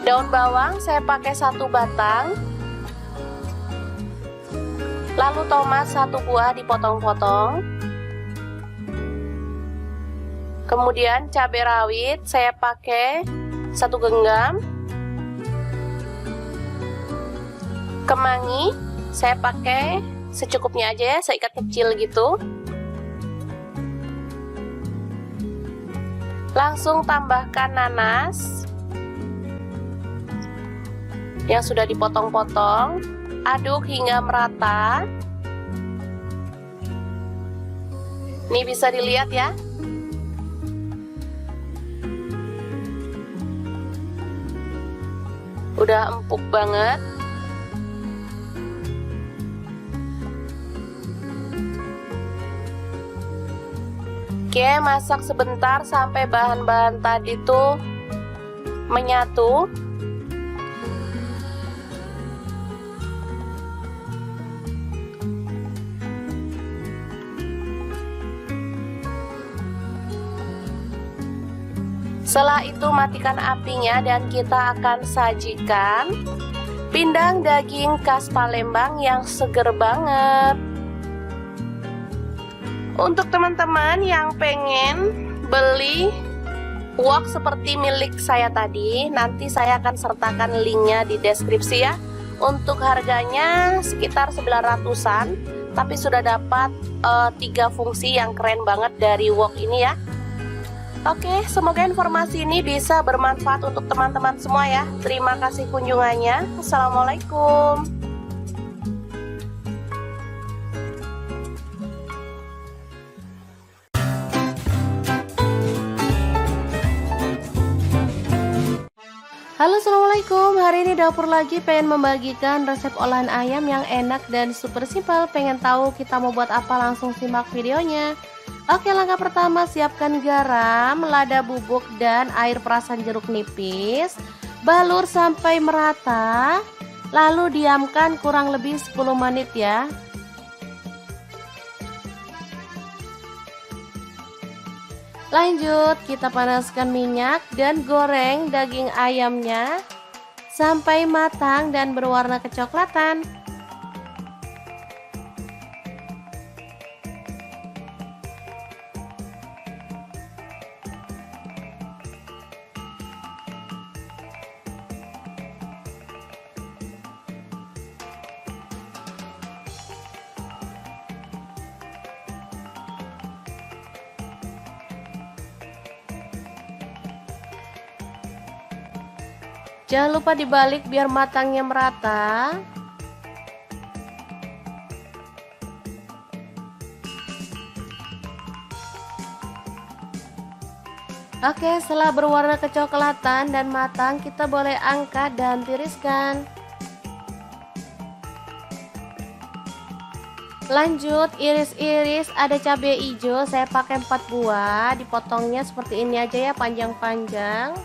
Daun bawang saya pakai 1 batang. Lalu tomat 1 buah dipotong-potong. Kemudian cabai rawit saya pakai 1 genggam. Kemangi saya pakai secukupnya aja ya, seikat kecil gitu. Langsung tambahkan nanas yang sudah dipotong-potong, aduk hingga merata. Ini bisa dilihat ya. Udah empuk banget. Oke, masak sebentar sampai bahan-bahan tadi tuh menyatu. Setelah itu matikan apinya dan kita akan sajikan pindang daging khas Palembang yang seger banget. Untuk teman-teman yang pengen beli wok seperti milik saya tadi, nanti saya akan sertakan linknya di deskripsi ya. Untuk harganya sekitar 900-an, tapi sudah dapat 3 fungsi yang keren banget dari wok ini ya. Oke, semoga informasi ini bisa bermanfaat untuk teman-teman semua ya. Terima kasih kunjungannya. Assalamualaikum. Halo, assalamualaikum. Hari ini dapur lagi pengen membagikan resep olahan ayam yang enak dan super simpel. Pengen tahu kita mau buat apa? Langsung simak videonya. Oke, langkah pertama siapkan garam, lada bubuk, dan air perasan jeruk nipis. Balur sampai merata, lalu diamkan kurang lebih 10 menit ya. Lanjut, kita panaskan minyak dan goreng daging ayamnya sampai matang dan berwarna kecoklatan. Jangan lupa dibalik biar matangnya merata. Oke, setelah berwarna kecoklatan dan matang, kita boleh angkat dan tiriskan. Lanjut, iris-iris ada cabai hijau, saya pakai 4 buah, dipotongnya seperti ini aja ya, panjang-panjang.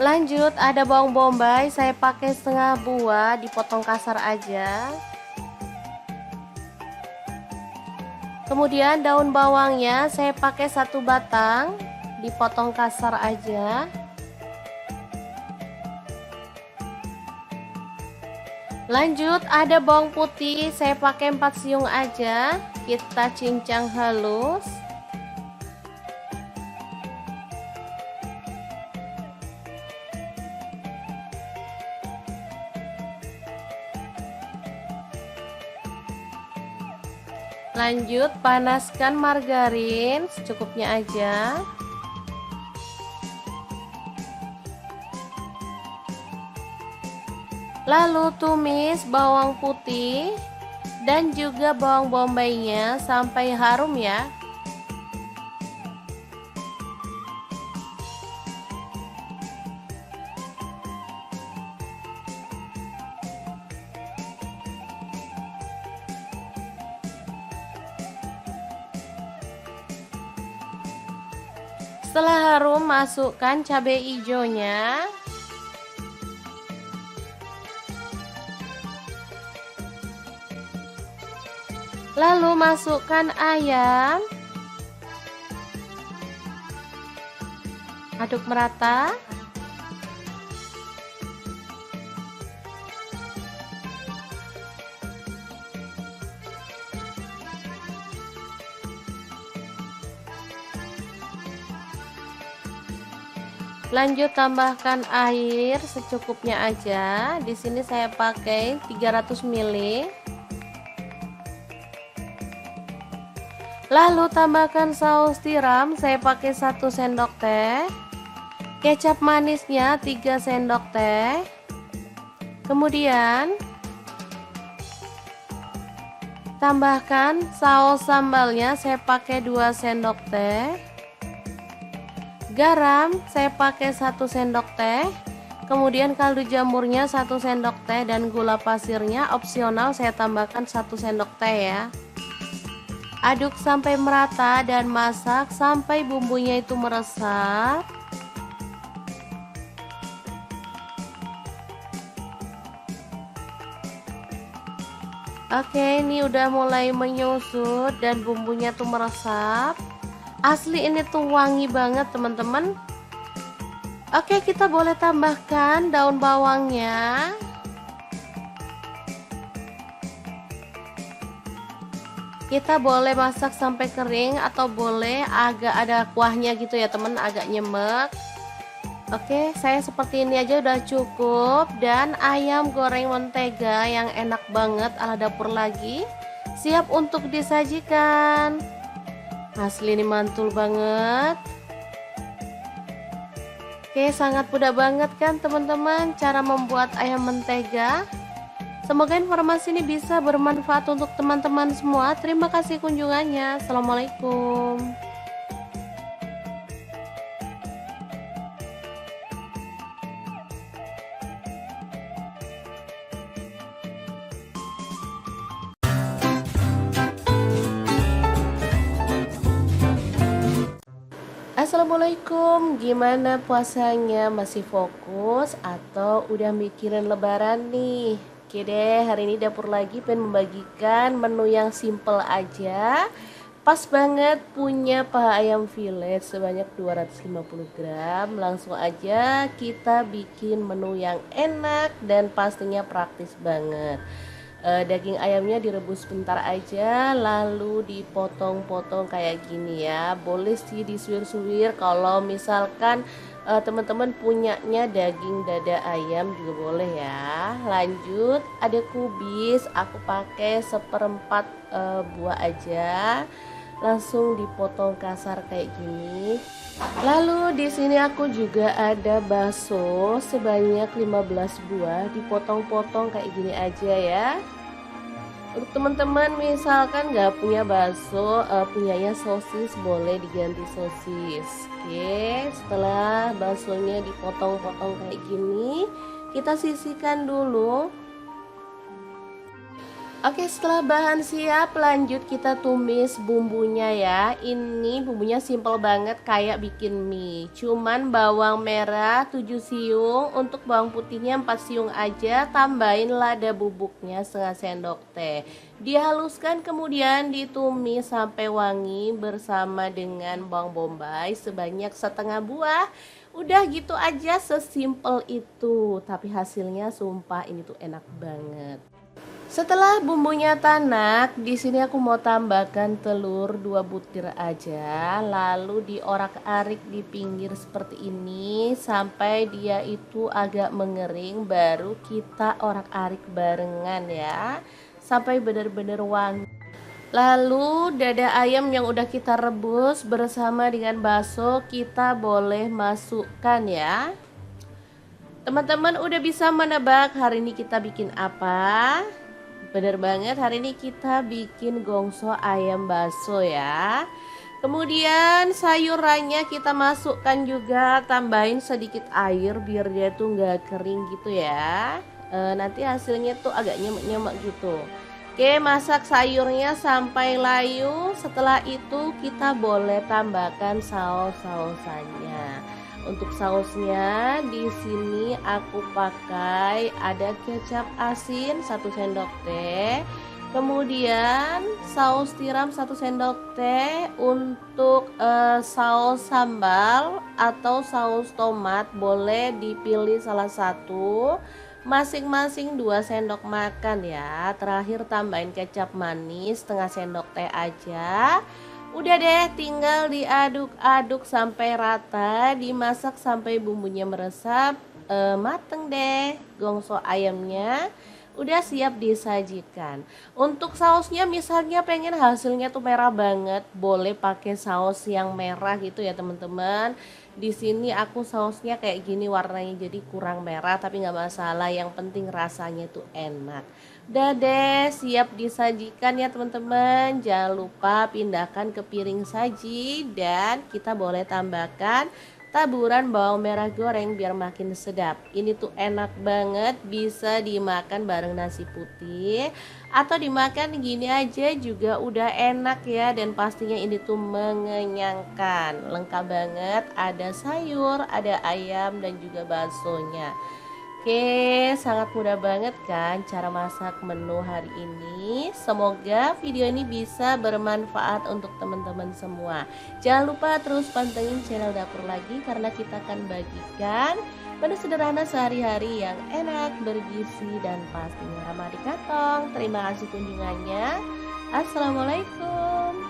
Lanjut, ada bawang bombay, saya pakai setengah buah, dipotong kasar aja. Kemudian daun bawangnya saya pakai 1 batang, dipotong kasar aja. Lanjut, ada bawang putih, saya pakai 4 siung aja, kita cincang halus. Lanjut, panaskan margarin secukupnya aja. Lalu tumis bawang putih dan juga bawang bombaynya sampai harum ya. Setelah harum, masukkan cabai hijaunya. Lalu masukkan ayam, aduk merata. Lanjut tambahkan air secukupnya aja. Di sini saya pakai 300 ml. Lalu tambahkan saus tiram, saya pakai 1 sendok teh. Kecap manisnya 3 sendok teh. Kemudian tambahkan saus sambalnya, saya pakai 2 sendok teh. Garam saya pakai 1 sendok teh. Kemudian kaldu jamurnya 1 sendok teh dan gula pasirnya opsional, saya tambahkan 1 sendok teh ya. Aduk sampai merata dan masak sampai bumbunya itu meresap. Oke, ini udah mulai menyusut dan bumbunya tuh meresap. Asli ini tuh wangi banget teman-teman. Oke, kita boleh tambahkan daun bawangnya. Kita boleh masak sampai kering atau boleh agak ada kuahnya gitu ya teman, agak nyemek. Oke, saya seperti ini aja udah cukup. Dan ayam goreng mentega yang enak banget ala dapur lagi siap untuk disajikan. Asli ini mantul banget. Oke, sangat mudah banget kan teman-teman cara membuat ayam mentega. Semoga informasi ini bisa bermanfaat untuk teman-teman semua. Terima kasih kunjungannya. Assalamualaikum. Assalamualaikum, gimana puasanya? Masih fokus atau udah mikirin lebaran nih? Oke deh, hari ini dapur lagi pengen membagikan menu yang simple aja. Pas banget punya paha ayam filet sebanyak 250 gram. Langsung aja kita bikin menu yang enak dan pastinya praktis banget. Daging ayamnya direbus sebentar aja, lalu dipotong-potong kayak gini ya. Boleh sih disuir-suir kalau misalkan teman-teman punyanya daging dada ayam juga boleh ya. Lanjut, ada kubis, aku pakai 1/4 buah aja. Langsung dipotong kasar kayak gini. Lalu di sini aku juga ada bakso sebanyak 15 buah, dipotong-potong kayak gini aja ya. Untuk teman-teman misalkan nggak punya bakso, punyanya sosis, boleh diganti sosis. Oke, setelah baksonya dipotong-potong kayak gini, kita sisihkan dulu. Oke, setelah bahan siap, lanjut kita tumis bumbunya ya. Ini bumbunya simple banget kayak bikin mie. Cuman bawang merah 7 siung, untuk bawang putihnya 4 siung aja. Tambahin lada bubuknya setengah sendok teh. Dihaluskan kemudian ditumis sampai wangi bersama dengan bawang bombay sebanyak setengah buah. Udah gitu aja, sesimpel itu. Tapi hasilnya sumpah ini tuh enak banget. Setelah bumbunya tanak, di sini aku mau tambahkan telur 2 butir aja, lalu diorak-arik di pinggir seperti ini sampai dia itu agak mengering, baru kita orak-arik barengan ya, sampai benar-benar wangi. Lalu dada ayam yang udah kita rebus bersama dengan bakso kita boleh masukkan ya. Teman-teman udah bisa menebak hari ini kita bikin apa? Bener banget, hari ini kita bikin gongso ayam bakso ya. Kemudian sayurannya kita masukkan juga, tambahin sedikit air biar dia tuh nggak kering gitu ya. Nanti hasilnya tuh agak nyemek-nyemek gitu. Oke, masak sayurnya sampai layu. Setelah itu kita boleh tambahkan saus-sausannya. Untuk sausnya di sini aku pakai ada kecap asin 1 sendok teh, Kemudian saus tiram 1 sendok teh. Untuk saus sambal atau saus tomat boleh dipilih salah satu, masing-masing 2 sendok makan ya. Terakhir tambahin kecap manis setengah sendok teh aja. Udah deh, tinggal diaduk-aduk sampai rata, dimasak sampai bumbunya meresap. Mateng deh gongso ayamnya, udah siap disajikan. Untuk sausnya misalnya pengen hasilnya tuh merah banget, boleh pakai saus yang merah gitu ya teman-teman. Di sini aku sausnya kayak gini warnanya, jadi kurang merah tapi nggak masalah, yang penting rasanya tuh enak. Udah deh, siap disajikan ya teman-teman. Jangan lupa pindahkan ke piring saji, dan kita boleh tambahkan taburan bawang merah goreng biar makin sedap. Ini tuh enak banget, bisa dimakan bareng nasi putih atau dimakan gini aja juga udah enak ya. Dan pastinya ini tuh mengenyangkan, lengkap banget, ada sayur, ada ayam dan juga baksonya. Oke, sangat mudah banget kan cara masak menu hari ini. Semoga video ini bisa bermanfaat untuk teman-teman semua. Jangan lupa terus pantengin channel Dapur Lagi, karena kita akan bagikan menu sederhana sehari-hari yang enak, bergizi, dan pastinya ramah di kantong. Terima kasih kunjungannya. Assalamualaikum.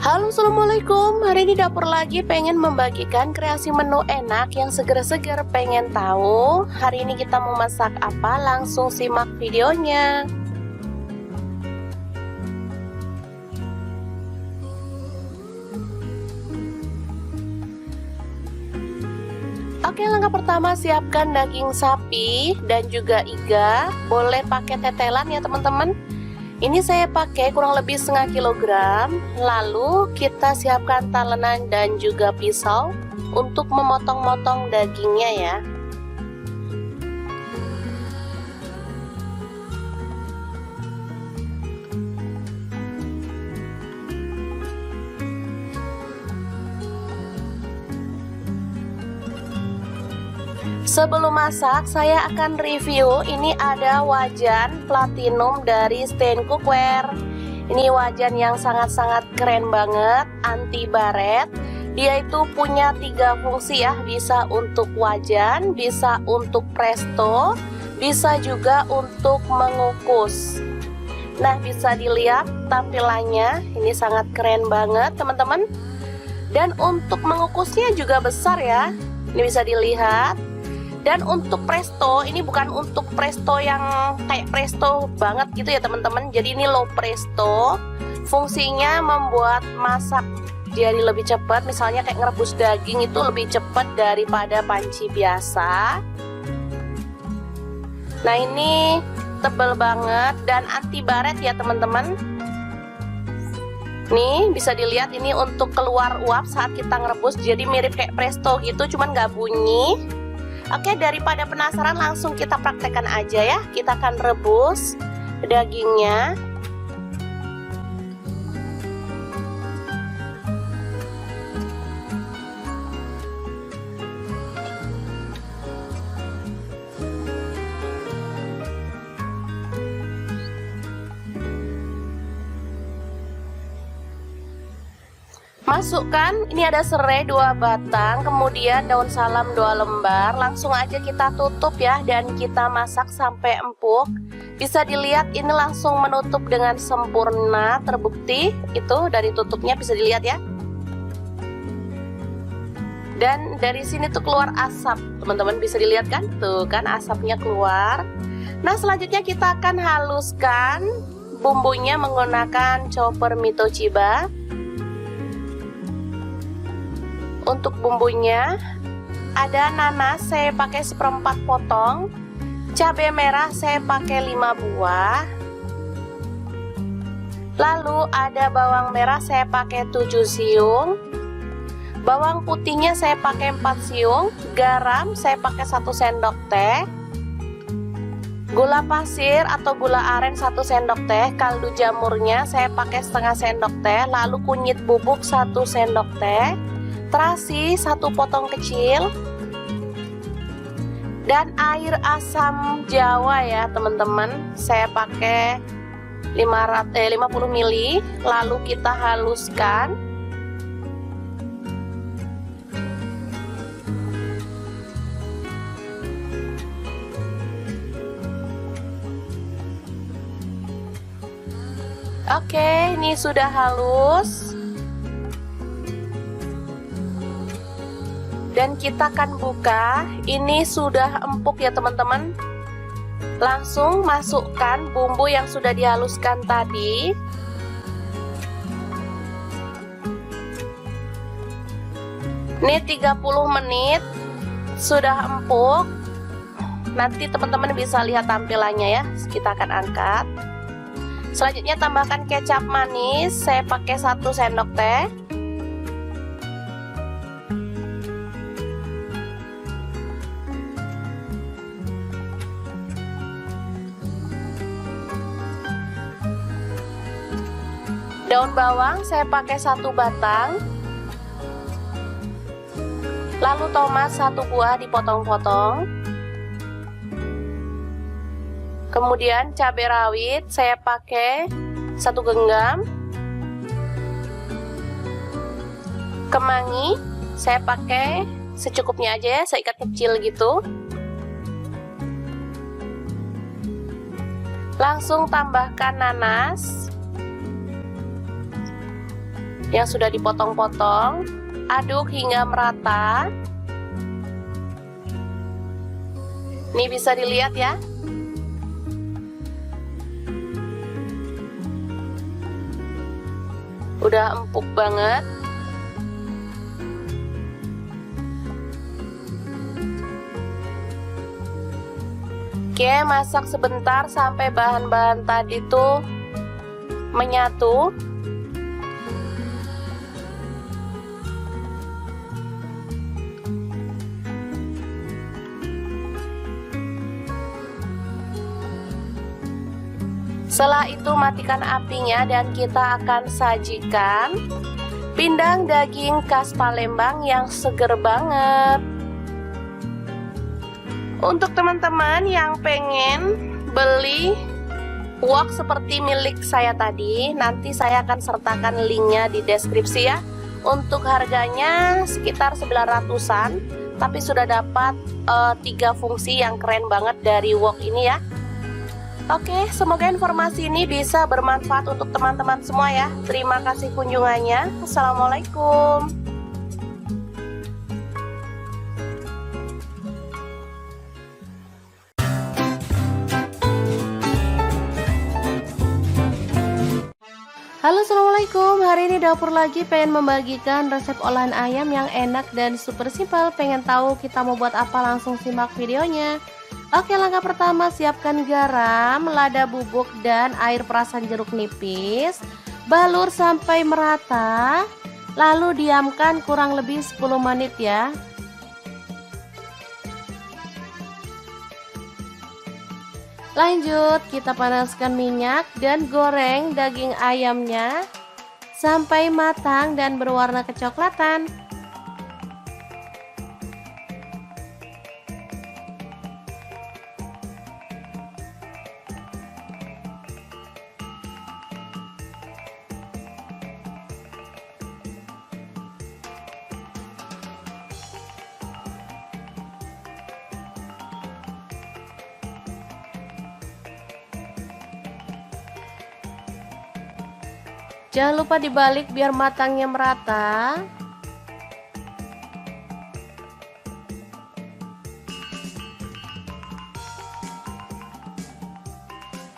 Halo, assalamualaikum. Hari ini Dapur Lagi pengen membagikan kreasi menu enak yang seger-seger. Pengen tahu hari ini kita mau masak apa? Langsung simak videonya. Oke, langkah pertama siapkan daging sapi dan juga iga. Boleh pakai tetelan ya teman-teman. Ini saya pakai kurang lebih setengah kilogram. Lalu kita siapkan talenan dan juga pisau untuk memotong-motong dagingnya ya. Sebelum masak, saya akan review. Ini ada wajan platinum dari Stain Cookware. Ini wajan yang sangat-sangat keren banget, anti baret. Dia itu punya 3 fungsi ya, bisa untuk wajan, bisa untuk presto, bisa juga untuk mengukus. Nah, bisa dilihat tampilannya, ini sangat keren banget teman-teman. Dan untuk mengukusnya juga besar ya, ini bisa dilihat. Dan untuk presto, ini bukan untuk presto yang kayak presto banget gitu ya teman-teman. Jadi ini low presto. Fungsinya membuat masak jadi lebih cepat. Misalnya kayak ngerebus daging itu lebih cepat daripada panci biasa. Nah, ini tebal banget dan anti baret ya teman-teman. Nih bisa dilihat, ini untuk keluar uap saat kita ngerebus. Jadi mirip kayak presto gitu, cuman nggak bunyi. Oke, daripada penasaran langsung kita praktekkan aja ya. Kita akan rebus dagingnya. Masukkan, ini ada serai 2 batang, kemudian daun salam 2 lembar. Langsung aja kita tutup ya, dan kita masak sampai empuk. Bisa dilihat ini langsung menutup dengan sempurna, terbukti itu dari tutupnya bisa dilihat ya. Dan dari sini tuh keluar asap, teman-teman bisa dilihat kan? Tuh kan asapnya keluar. Nah, selanjutnya kita akan haluskan bumbunya menggunakan chopper Mitoshiba. Untuk bumbunya ada nanas saya pakai 1/4 potong, cabai merah saya pakai 5 buah, lalu ada bawang merah saya pakai 7 siung, bawang putihnya saya pakai 4 siung, garam saya pakai 1 sendok teh, gula pasir atau gula aren 1 sendok teh, kaldu jamurnya saya pakai setengah sendok teh, lalu kunyit bubuk 1 sendok teh, terasi 1 potong kecil, dan air asam jawa ya teman-teman, saya pakai 50 ml, lalu kita haluskan. Oke, ini sudah halus. Dan kita akan buka. Ini sudah empuk ya teman-teman. Langsung masukkan bumbu yang sudah dihaluskan tadi. Ini 30 menit sudah empuk. Nanti teman-teman bisa lihat tampilannya ya. Kita akan angkat. Selanjutnya tambahkan kecap manis, saya pakai 1 sendok teh. Daun bawang saya pakai 1 batang. Lalu tomat 1 buah dipotong-potong. Kemudian cabai rawit saya pakai 1 genggam. Kemangi saya pakai secukupnya aja ya, seikat kecil gitu. Langsung tambahkan nanas yang sudah dipotong-potong. Aduk hingga merata. Ini bisa dilihat ya. Udah empuk banget. Oke, masak sebentar sampai bahan-bahan tadi tuh menyatu. Setelah itu matikan apinya dan kita akan sajikan pindang daging khas Palembang yang seger banget. Untuk teman-teman yang pengen beli wok seperti milik saya tadi, nanti saya akan sertakan linknya di deskripsi ya. Untuk harganya sekitar 900-an, tapi sudah dapat 3 fungsi yang keren banget dari wok ini ya. Oke, semoga informasi ini bisa bermanfaat untuk teman-teman semua ya. Terima kasih kunjungannya. Assalamualaikum. Halo, assalamualaikum. Hari ini dapur lagi pengen membagikan resep olahan ayam yang enak dan super simpel. Pengen tahu kita mau buat apa? Langsung simak videonya. Oke, langkah pertama siapkan garam, lada bubuk, dan air perasan jeruk nipis. Balur sampai merata, lalu diamkan kurang lebih 10 menit ya. Lanjut, kita panaskan minyak dan goreng daging ayamnya sampai matang dan berwarna kecoklatan. Jangan lupa dibalik biar matangnya merata.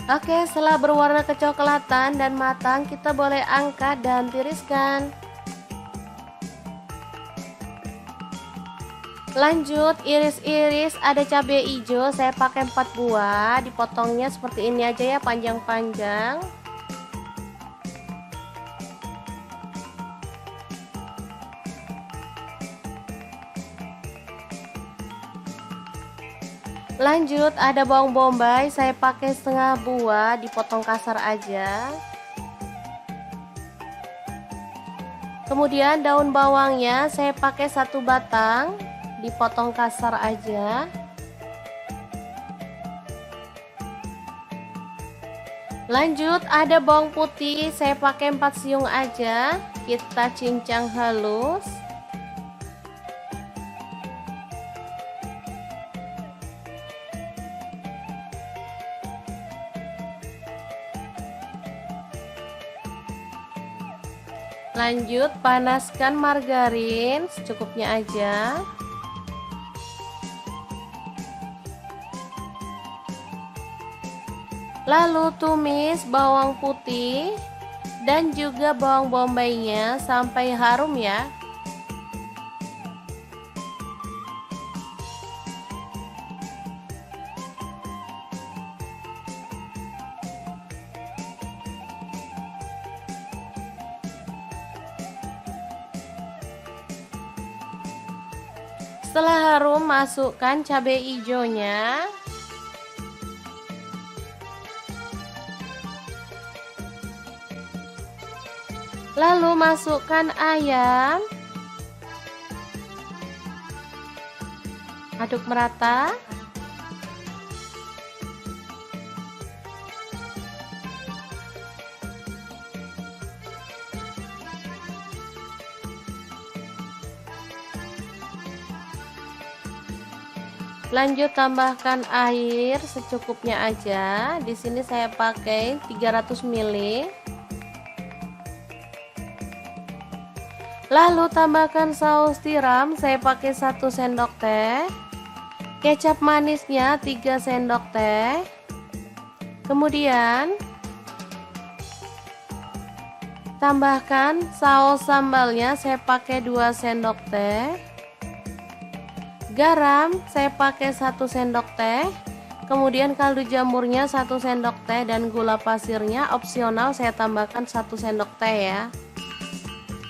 Oke, setelah berwarna kecoklatan dan matang, kita boleh angkat dan tiriskan. Lanjut, iris-iris ada cabai hijau, saya pakai 4 buah, dipotongnya seperti ini aja ya, panjang-panjang. Lanjut, ada bawang bombay, saya pakai setengah buah, dipotong kasar aja. Kemudian daun bawangnya saya pakai 1 batang, dipotong kasar aja. Lanjut ada bawang putih, saya pakai 4 siung aja, kita cincang halus. Lanjut panaskan margarin secukupnya aja. Lalu tumis bawang putih dan juga bawang bombaynya sampai harum ya. Setelah harum, masukkan cabai hijaunya. Lalu masukkan ayam. Aduk merata. Lanjut tambahkan air secukupnya aja. Di sini saya pakai 300 ml. Lalu tambahkan saus tiram, saya pakai 1 sendok teh. Kecap manisnya 3 sendok teh. Kemudian tambahkan saus sambalnya, saya pakai 2 sendok teh. Garam saya pakai 1 sendok teh. Kemudian kaldu jamurnya 1 sendok teh dan gula pasirnya opsional, saya tambahkan 1 sendok teh ya.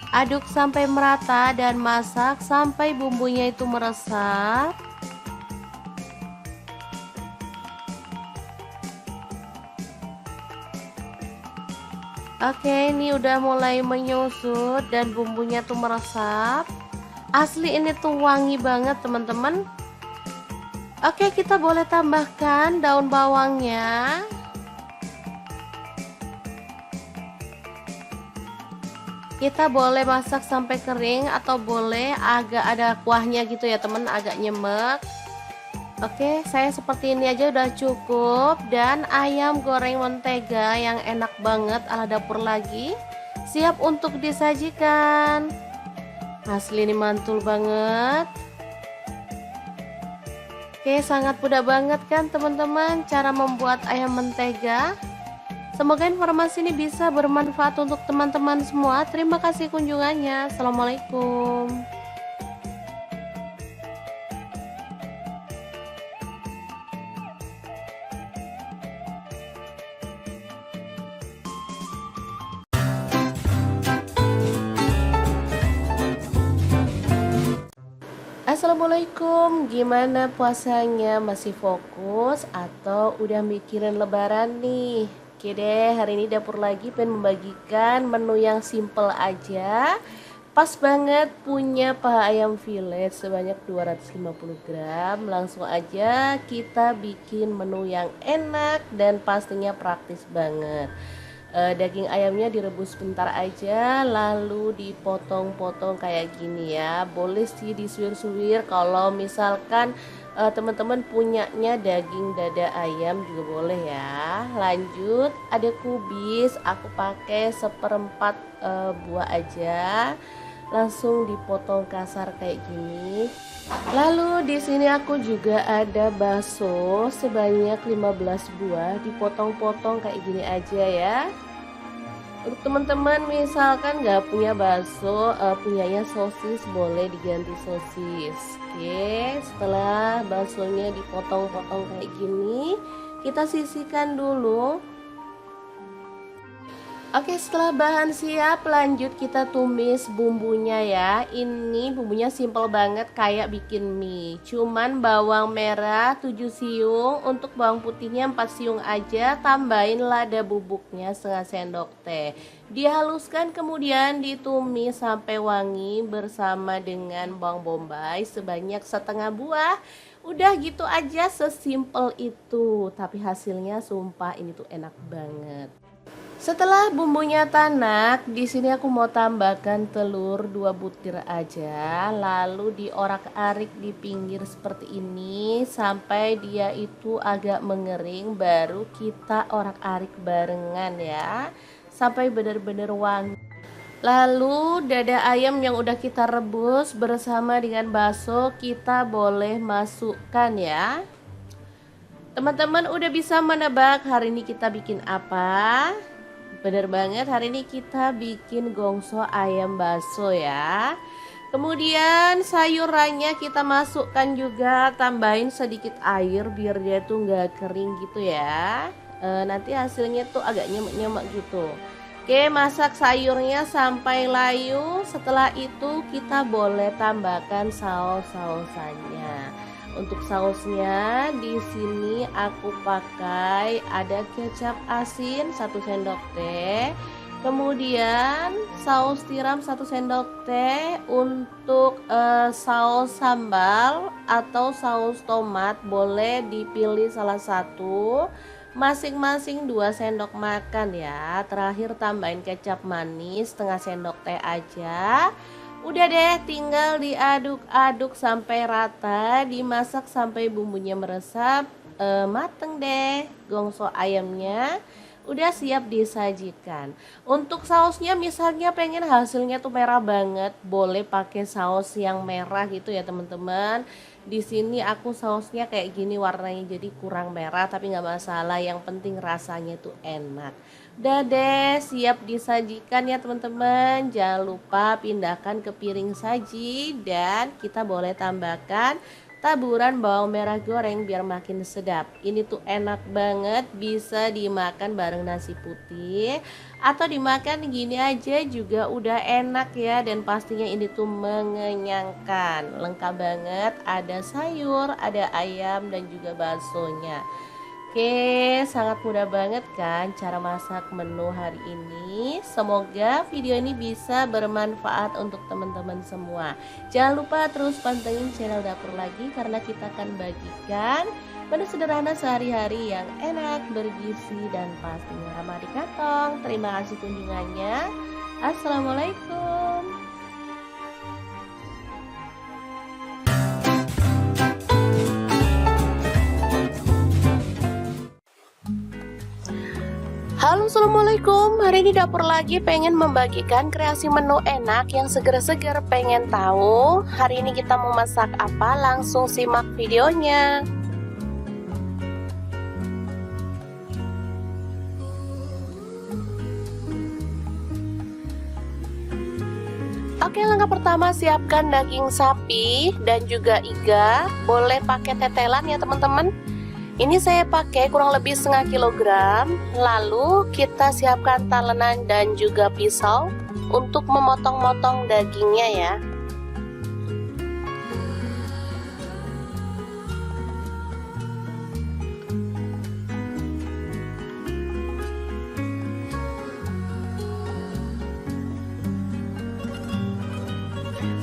Aduk sampai merata dan masak sampai bumbunya itu meresap. Oke, ini udah mulai menyusut dan bumbunya tuh meresap. Asli ini tuh wangi banget teman-teman. Oke, kita boleh tambahkan daun bawangnya. Kita boleh masak sampai kering atau boleh agak ada kuahnya gitu ya teman, agak nyemek. Oke, saya seperti ini aja udah cukup. Dan ayam goreng mentega yang enak banget ala dapur lagi siap untuk disajikan. Asli ini mantul banget. Oke, sangat mudah banget kan teman-teman cara membuat ayam mentega. Semoga informasi ini bisa bermanfaat untuk teman-teman semua. Terima kasih kunjungannya. Assalamualaikum. Assalamualaikum, gimana puasanya? Masih fokus atau udah mikirin lebaran nih? Oke deh, hari ini dapur lagi pengen membagikan menu yang simple aja. Pas banget punya paha ayam fillet sebanyak 250 gram. Langsung aja kita bikin menu yang enak dan pastinya praktis banget. Daging ayamnya direbus sebentar aja, lalu dipotong-potong kayak gini ya. Boleh sih disuir-suir kalau misalkan teman-teman punyanya daging dada ayam juga boleh ya. Lanjut ada kubis, aku pakai 1/4 buah aja, langsung dipotong kasar kayak gini. Lalu di sini aku juga ada bakso sebanyak 15 buah, dipotong-potong kayak gini aja ya. Untuk teman-teman misalkan nggak punya bakso, punyanya sosis, boleh diganti sosis. Oke, setelah baksonya dipotong-potong kayak gini, kita sisihkan dulu. Oke, setelah bahan siap, lanjut kita tumis bumbunya ya. Ini bumbunya simple banget kayak bikin mie. Cuman bawang merah 7 siung, untuk bawang putihnya 4 siung aja. Tambahin lada bubuknya setengah sendok teh. Dihaluskan kemudian ditumis sampai wangi bersama dengan bawang bombay sebanyak setengah buah. Udah gitu aja, sesimpel itu. Tapi hasilnya sumpah ini tuh enak banget. Setelah bumbunya tanak, di sini aku mau tambahkan telur 2 butir aja, lalu diorak-arik di pinggir seperti ini sampai dia itu agak mengering, baru kita orak-arik barengan ya, sampai benar-benar wangi. Lalu dada ayam yang udah kita rebus bersama dengan bakso kita boleh masukkan ya. Teman-teman udah bisa menebak hari ini kita bikin apa? Bener banget, hari ini kita bikin gongso ayam bakso ya. Kemudian sayurannya kita masukkan juga, tambahin sedikit air biar dia tuh nggak kering gitu ya. Nanti hasilnya tuh agak nyemek-nyemek gitu. Oke, masak sayurnya sampai layu. Setelah itu kita boleh tambahkan saus-sausannya. Untuk sausnya di sini aku pakai ada kecap asin 1 sendok teh, kemudian saus tiram 1 sendok teh. Untuk saus sambal atau saus tomat boleh dipilih salah satu, masing-masing 2 sendok makan ya. Terakhir tambahin kecap manis setengah sendok teh aja. Udah deh, tinggal diaduk-aduk sampai rata, dimasak sampai bumbunya meresap, mateng deh. Gongso ayamnya udah siap disajikan. Untuk sausnya misalnya pengen hasilnya tuh merah banget, boleh pakai saus yang merah gitu ya teman-teman. Di sini aku sausnya kayak gini warnanya, jadi kurang merah tapi nggak masalah, yang penting rasanya tuh enak. Udah deh, siap disajikan ya teman-teman. Jangan lupa pindahkan ke piring saji dan kita boleh tambahkan taburan bawang merah goreng biar makin sedap. Ini tuh enak banget, bisa dimakan bareng nasi putih atau dimakan gini aja juga udah enak ya. Dan pastinya ini tuh mengenyangkan, lengkap banget, ada sayur, ada ayam dan juga baksonya. Oke, sangat mudah banget kan cara masak menu hari ini. Semoga video ini bisa bermanfaat untuk teman-teman semua. Jangan lupa terus pantengin channel Dapur Lagi karena kita akan bagikan menu sederhana sehari-hari yang enak, bergizi, dan pastinya ramah di kantong. Terima kasih kunjungannya. Assalamualaikum. Halo, assalamualaikum. Hari ini Dapur Lagi pengen membagikan kreasi menu enak yang seger-seger. Pengen tahu hari ini kita mau masak apa? Langsung simak videonya. Oke, langkah pertama siapkan daging sapi dan juga iga. Boleh pakai tetelan ya teman-teman. Ini saya pakai kurang lebih setengah kilogram. Lalu kita siapkan talenan dan juga pisau untuk memotong-motong dagingnya ya.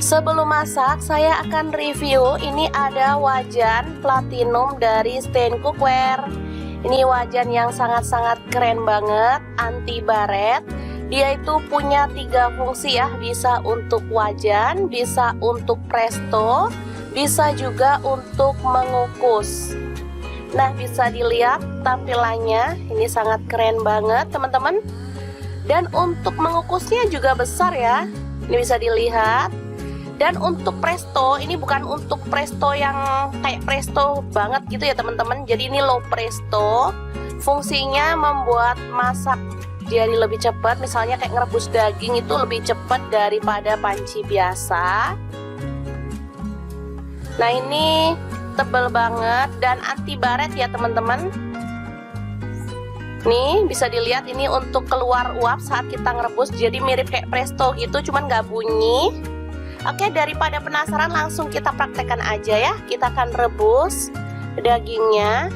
Sebelum masak, saya akan review. Ini ada wajan platinum dari Stain Cookware. Ini wajan yang sangat-sangat keren banget, anti baret. Dia itu punya 3 fungsi ya, bisa untuk wajan, bisa untuk presto, bisa juga untuk mengukus. Nah, bisa dilihat tampilannya, ini sangat keren banget teman-teman. Dan untuk mengukusnya juga besar ya, ini bisa dilihat. Dan untuk presto, ini bukan untuk presto yang kayak presto banget gitu ya teman-teman. Jadi ini low presto, fungsinya membuat masak jadi lebih cepat. Misalnya kayak ngerebus daging itu lebih cepat daripada panci biasa. Nah, ini tebal banget dan anti baret ya teman-teman. Nih bisa dilihat ini untuk keluar uap saat kita ngerebus, jadi mirip kayak presto gitu, cuman nggak bunyi. Oke, daripada penasaran langsung kita praktekkan aja ya. Kita akan rebus dagingnya.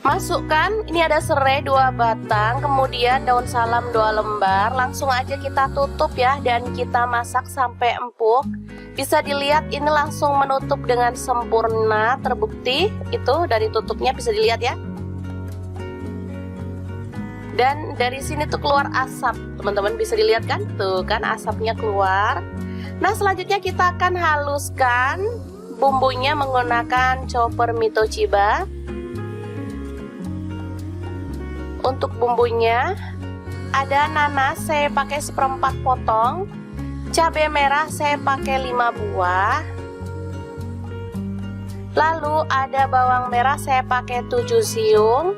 Masukkan, ini ada serai 2 batang, kemudian daun salam 2 lembar. Langsung aja kita tutup ya, dan kita masak sampai empuk. Bisa dilihat ini langsung menutup dengan sempurna, terbukti itu dari tutupnya bisa dilihat ya. Dan dari sini tuh keluar asap, teman-teman bisa dilihat kan? Tuh kan asapnya keluar. Nah, selanjutnya kita akan haluskan bumbunya menggunakan chopper Mito Chiba. Untuk bumbunya ada nanas saya pakai 1/4 potong, cabai merah saya pakai 5 buah, lalu ada bawang merah saya pakai 7 siung,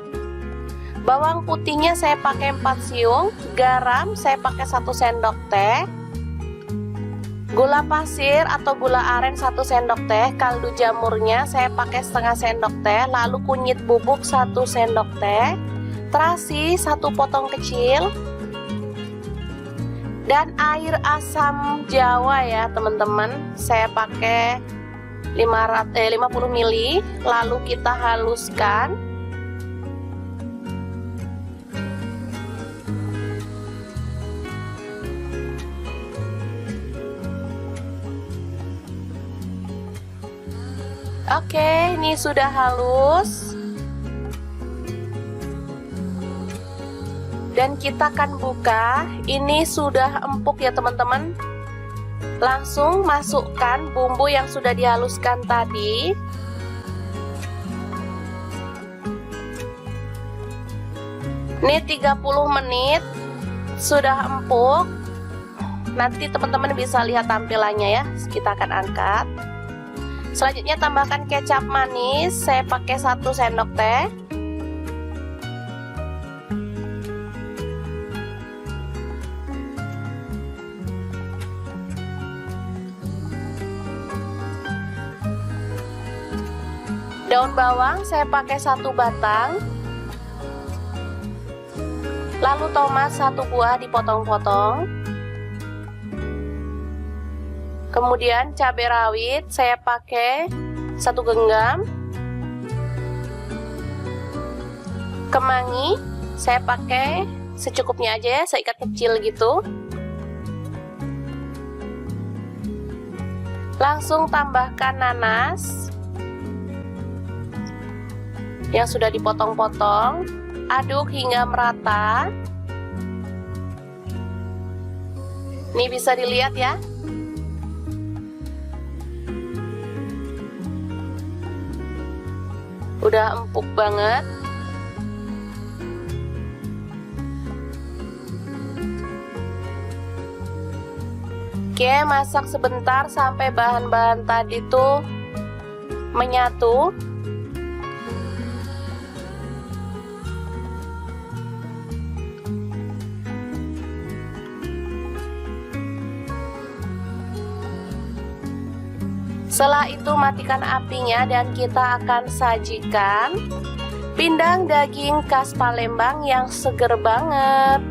bawang putihnya saya pakai 4 siung, garam saya pakai 1 sendok teh, gula pasir atau gula aren 1 sendok teh, kaldu jamurnya saya pakai setengah sendok teh, lalu kunyit bubuk 1 sendok teh, terasi 1 potong kecil, dan air asam jawa ya teman-teman, saya pakai 50 ml, lalu kita haluskan. Oke, ini sudah halus. Dan kita akan buka, ini sudah empuk ya teman-teman. Langsung masukkan bumbu yang sudah dihaluskan tadi. Ini 30 menit sudah empuk. Nanti teman-teman bisa lihat tampilannya ya. Kita akan angkat. Selanjutnya tambahkan kecap manis, saya pakai 1 sendok teh. Daun bawang saya pakai 1 batang, lalu tomat 1 buah dipotong-potong, kemudian cabai rawit saya pakai 1 genggam, kemangi saya pakai secukupnya aja ya, seikat kecil gitu. Langsung tambahkan nanas yang sudah dipotong-potong, aduk hingga merata. Ini bisa dilihat ya. Udah empuk banget. Oke, masak sebentar sampai bahan-bahan tadi tuh menyatu. Setelah itu matikan apinya dan kita akan sajikan pindang daging khas Palembang yang seger banget.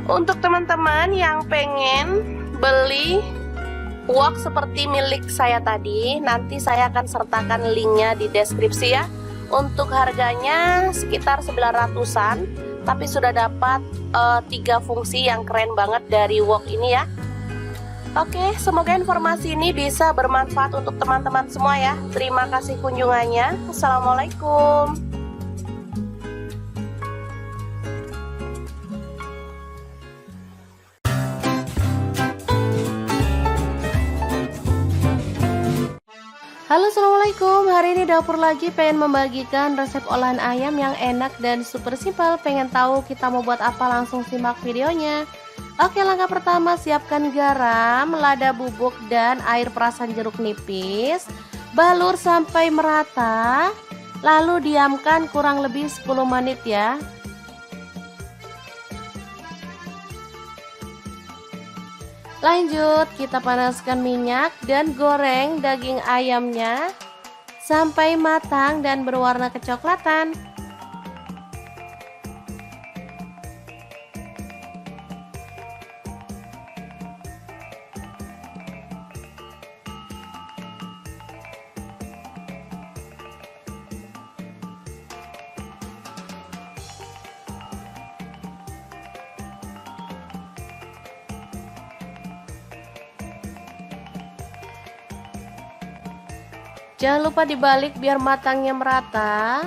Untuk teman-teman yang pengen beli wok seperti milik saya tadi, nanti saya akan sertakan linknya di deskripsi ya. Untuk harganya sekitar 900-an, tapi sudah dapat 3 fungsi yang keren banget dari wok ini ya. Oke, semoga informasi ini bisa bermanfaat untuk teman-teman semua ya. Terima kasih kunjungannya. Assalamualaikum. Halo, assalamualaikum. Hari ini dapur lagi pengen membagikan resep olahan ayam yang enak dan super simpel. Pengen tahu kita mau buat apa? Langsung simak videonya. Oke, langkah pertama siapkan garam, lada bubuk dan air perasan jeruk nipis. Balur sampai merata, lalu diamkan kurang lebih 10 menit ya. Lanjut, kita panaskan minyak dan goreng daging ayamnya sampai matang dan berwarna kecoklatan. Jangan lupa dibalik biar matangnya merata.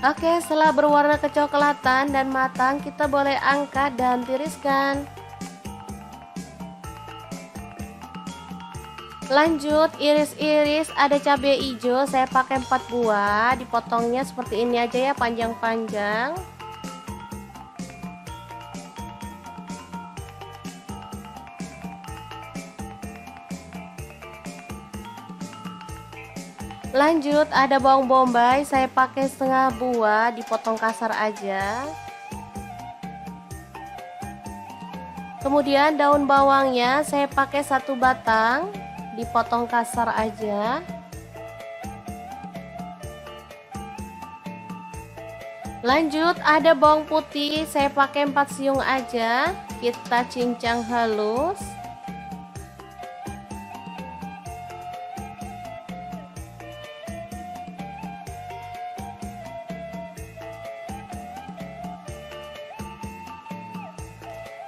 Oke, setelah berwarna kecoklatan dan matang, kita boleh angkat dan tiriskan. Lanjut, iris-iris ada cabai hijau, saya pakai 4 buah, dipotongnya seperti ini aja ya, panjang-panjang. Lanjut, ada bawang bombay, saya pakai setengah buah, dipotong kasar aja. Kemudian daun bawangnya saya pakai 1 batang, dipotong kasar aja. Lanjut, ada bawang putih, saya pakai 4 siung aja, kita cincang halus.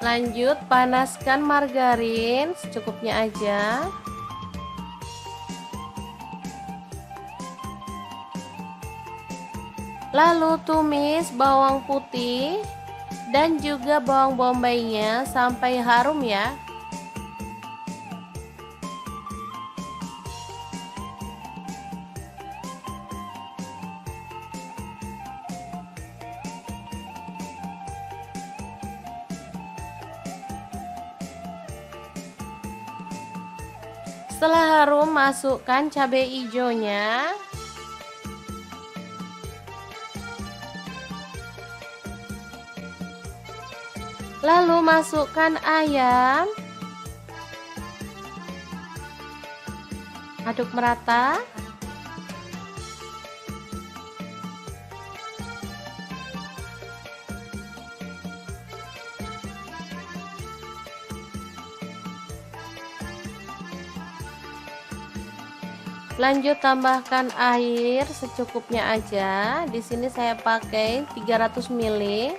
Lanjut, panaskan margarin secukupnya aja. Lalu tumis bawang putih dan juga bawang bombaynya sampai harum ya. Setelah harum, masukkan cabai hijaunya. Lalu masukkan ayam. Aduk merata. Lanjut, tambahkan air secukupnya aja. Di sini saya pakai 300 ml.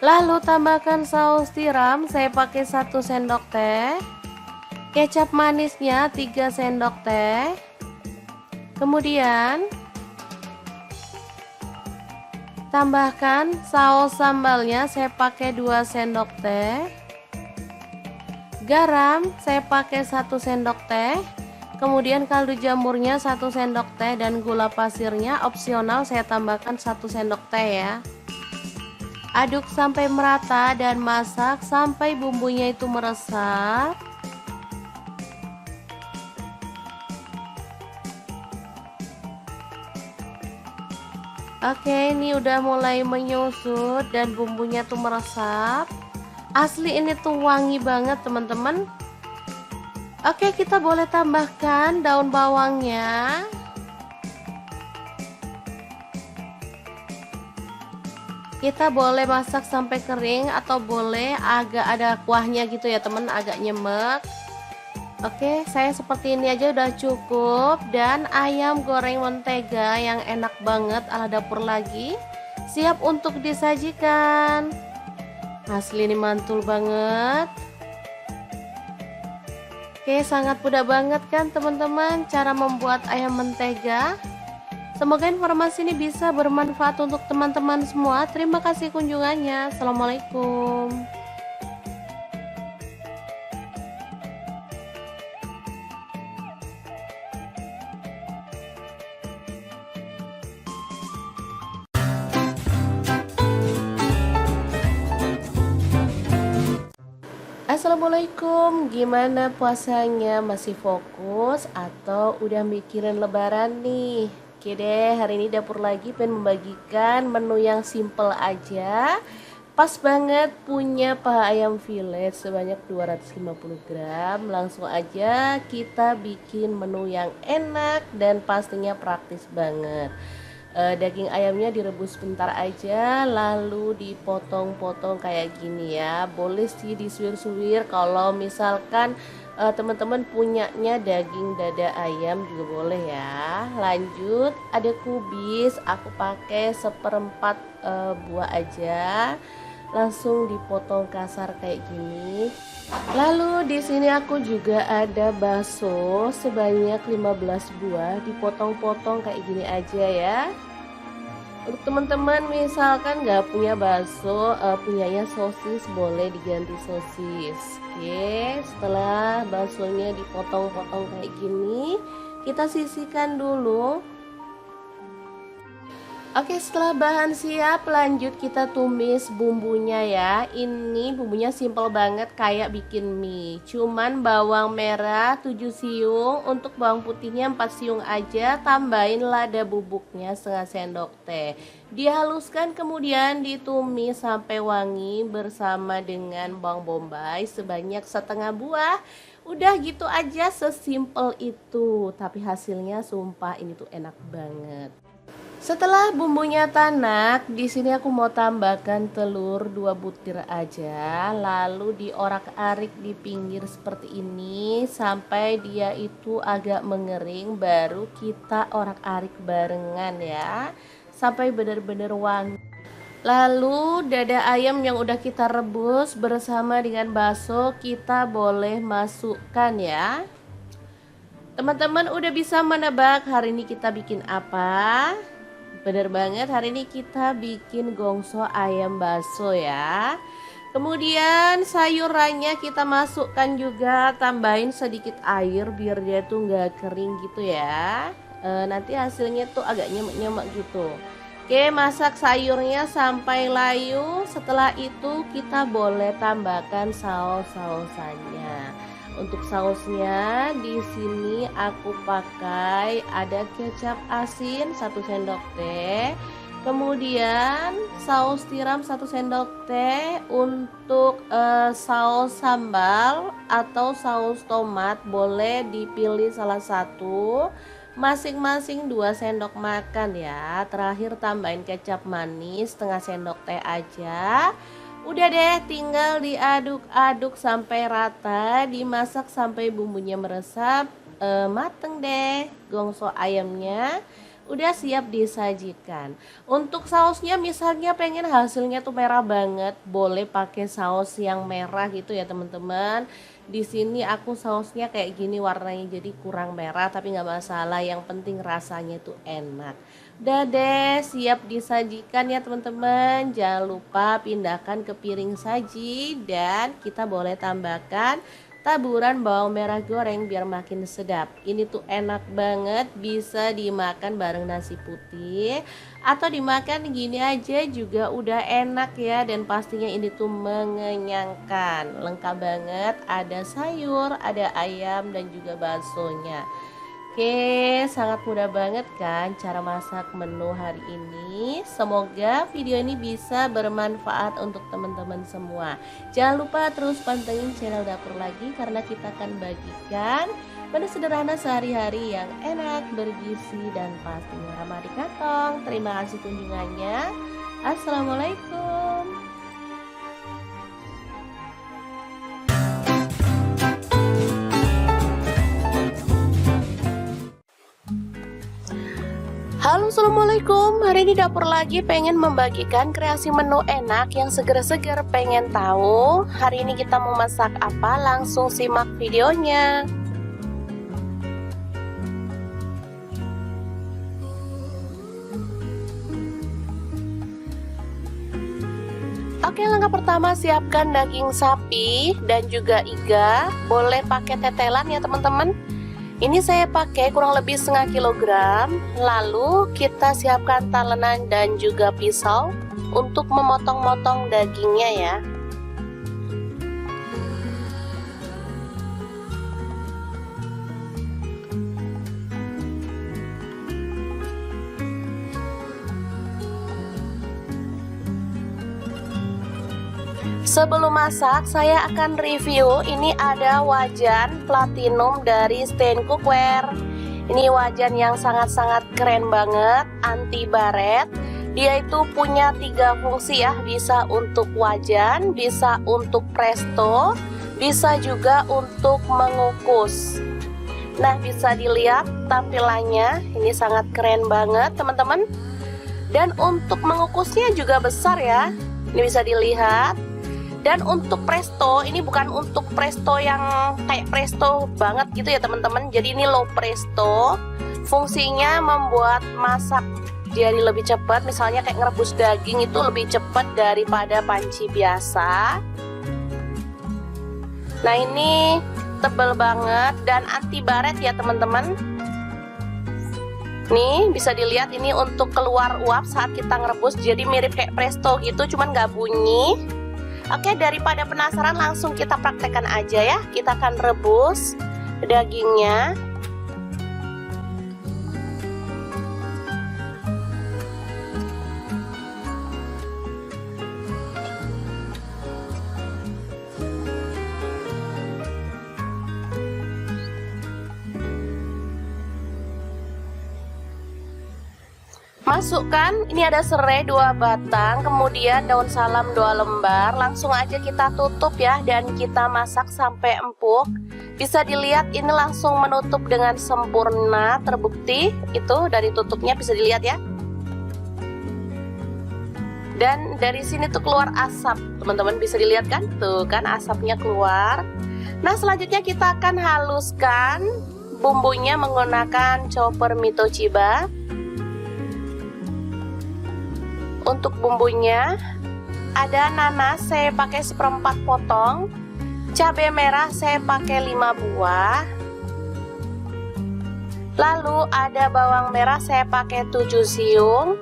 Lalu tambahkan saus tiram, saya pakai 1 sendok teh. Kecap manisnya 3 sendok teh. Kemudian tambahkan saus sambalnya, saya pakai 2 sendok teh. Garam saya pakai 1 sendok teh. Kemudian kaldu jamurnya 1 sendok teh dan gula pasirnya opsional, saya tambahkan 1 sendok teh ya. Aduk sampai merata dan masak sampai bumbunya itu meresap. Oke, ini udah mulai menyusut dan bumbunya tuh meresap. Asli ini tuh wangi banget teman-teman. Oke, kita boleh tambahkan daun bawangnya. Kita boleh masak sampai kering atau boleh agak ada kuahnya gitu ya teman, agak nyemek. Oke, saya seperti ini aja udah cukup. Dan ayam goreng mentega yang enak banget ala dapur lagi siap untuk disajikan. Asli ini mantul banget. Oke, sangat mudah banget kan teman-teman cara membuat ayam mentega. Semoga informasi ini bisa bermanfaat untuk teman-teman semua. Terima kasih kunjungannya. Assalamualaikum. Assalamualaikum, gimana puasanya? Masih fokus atau udah mikirin lebaran nih? Oke deh, hari ini dapur lagi pengen membagikan menu yang simple aja. Pas banget punya paha ayam fillet sebanyak 250 gram. Langsung aja kita bikin menu yang enak dan pastinya praktis banget. Daging ayamnya direbus sebentar aja, lalu dipotong-potong kayak gini ya. Boleh sih disuir-suir kalau misalkan teman-teman punyanya daging dada ayam juga boleh ya. Lanjut, ada kubis, aku pakai seperempat buah aja, langsung dipotong kasar kayak gini. Lalu di sini aku juga ada bakso sebanyak 15 buah, dipotong-potong kayak gini aja ya. Untuk teman-teman misalkan nggak punya bakso, punyanya sosis, boleh diganti sosis. Oke, setelah baksonya dipotong-potong kayak gini, kita sisihkan dulu. Oke, setelah bahan siap, lanjut kita tumis bumbunya ya. Ini bumbunya simple banget kayak bikin mie. Cuman bawang merah 7 siung, untuk bawang putihnya 4 siung aja. Tambahin lada bubuknya setengah sendok teh. Dihaluskan kemudian ditumis sampai wangi bersama dengan bawang bombay sebanyak setengah buah. Udah gitu aja, sesimpel itu. Tapi hasilnya sumpah ini tuh enak banget. Setelah bumbunya tanak, di sini aku mau tambahkan telur 2 butir aja, lalu diorak-arik di pinggir seperti ini sampai dia itu agak mengering, baru kita orak-arik barengan ya, sampai benar-benar wangi. Lalu dada ayam yang udah kita rebus bersama dengan bakso kita boleh masukkan ya. Teman-teman udah bisa menebak hari ini kita bikin apa? Bener banget, hari ini kita bikin gongso ayam bakso ya. Kemudian sayurannya kita masukkan juga, tambahin sedikit air biar dia tuh nggak kering gitu ya. Nanti hasilnya tuh agak nyemek-nyemek gitu. Oke, masak sayurnya sampai layu. Setelah itu kita boleh tambahkan saus-sausannya. Untuk sausnya di sini aku pakai ada kecap asin 1 sendok teh, kemudian saus tiram 1 sendok teh. Untuk saus sambal atau saus tomat boleh dipilih salah satu, masing-masing 2 sendok makan ya. Terakhir tambahin kecap manis setengah sendok teh aja. Udah deh, tinggal diaduk-aduk sampai rata, dimasak sampai bumbunya meresap, mateng deh. Gongso ayamnya udah siap disajikan. Untuk sausnya misalnya pengen hasilnya tuh merah banget, boleh pakai saus yang merah gitu ya teman-teman. Di sini aku sausnya kayak gini warnanya, jadi kurang merah tapi nggak masalah, yang penting rasanya tuh enak. Udah deh, siap disajikan ya teman-teman. Jangan lupa pindahkan ke piring saji dan kita boleh tambahkan taburan bawang merah goreng biar makin sedap. Ini tuh enak banget, bisa dimakan bareng nasi putih atau dimakan gini aja juga udah enak ya. Dan pastinya ini tuh mengenyangkan, lengkap banget, ada sayur, ada ayam dan juga baksonya. Oke, sangat mudah banget kan cara masak menu hari ini. Semoga video ini bisa bermanfaat untuk teman-teman semua. Jangan lupa terus pantengin channel Dapur Lagi karena kita akan bagikan menu sederhana sehari-hari yang enak, bergizi, dan pastinya ramah di kantong. Terima kasih kunjungannya. Assalamualaikum. Halo, assalamualaikum. Hari ini Dapur Lagi pengen membagikan kreasi menu enak yang seger-seger. Pengen tahu hari ini kita mau masak apa? Langsung simak videonya. Oke, langkah pertama siapkan daging sapi dan juga iga. Boleh pakai tetelan ya teman-teman. Ini saya pakai kurang lebih setengah kilogram. Lalu kita siapkan talenan dan juga pisau untuk memotong-motong dagingnya ya. Sebelum masak, saya akan review. Ini ada wajan platinum dari Stain Cookware. Ini wajan yang sangat-sangat keren banget, anti baret. Dia itu punya 3 fungsi ya, bisa untuk wajan, bisa untuk presto, bisa juga untuk mengukus. Nah, bisa dilihat tampilannya, ini sangat keren banget teman-teman. Dan untuk mengukusnya juga besar ya, ini bisa dilihat. Dan untuk presto, ini bukan untuk presto yang kayak presto banget gitu ya teman-teman. Jadi ini low presto, fungsinya membuat masak jadi lebih cepat. Misalnya kayak ngerebus daging itu lebih cepat daripada panci biasa. Nah, ini tebal banget dan anti baret ya teman-teman. Nih bisa dilihat, ini untuk keluar uap saat kita ngerebus, jadi mirip kayak presto gitu, cuman nggak bunyi. Oke, daripada penasaran langsung kita praktekkan aja ya. Kita akan rebus dagingnya. Masukkan, ini ada serai 2 batang, kemudian daun salam 2 lembar. Langsung aja kita tutup ya, dan kita masak sampai empuk. Bisa dilihat ini langsung menutup dengan sempurna, terbukti itu dari tutupnya bisa dilihat ya. Dan dari sini tuh keluar asap, teman-teman bisa dilihat kan? Tuh kan asapnya keluar. Nah, selanjutnya kita akan haluskan bumbunya menggunakan chopper Mitoshiba. Untuk bumbunya ada nanas saya pakai 1/4 potong, cabai merah saya pakai 5 buah, lalu ada bawang merah saya pakai 7 siung,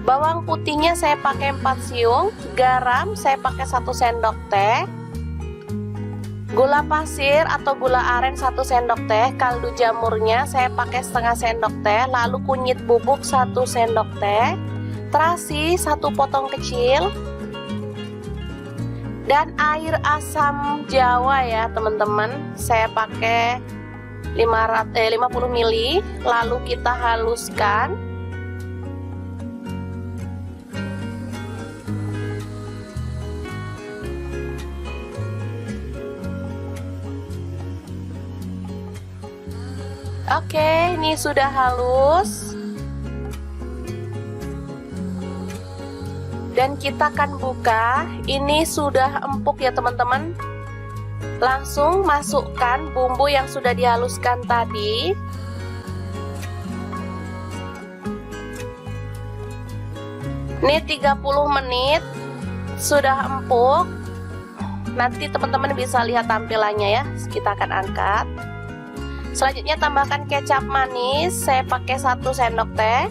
bawang putihnya saya pakai 4 siung, garam saya pakai 1 sendok teh, gula pasir atau gula aren 1 sendok teh, kaldu jamurnya saya pakai setengah sendok teh, lalu kunyit bubuk 1 sendok teh, terasi 1 potong kecil, dan air asam jawa ya teman-teman, saya pakai 50 ml, lalu kita haluskan. Oke, ini sudah halus. Dan kita akan buka, ini sudah empuk ya teman-teman. Langsung masukkan bumbu yang sudah dihaluskan tadi. Ini 30 menit sudah empuk. Nanti teman-teman bisa lihat tampilannya ya. Kita akan angkat. Selanjutnya tambahkan kecap manis, saya pakai 1 sendok teh.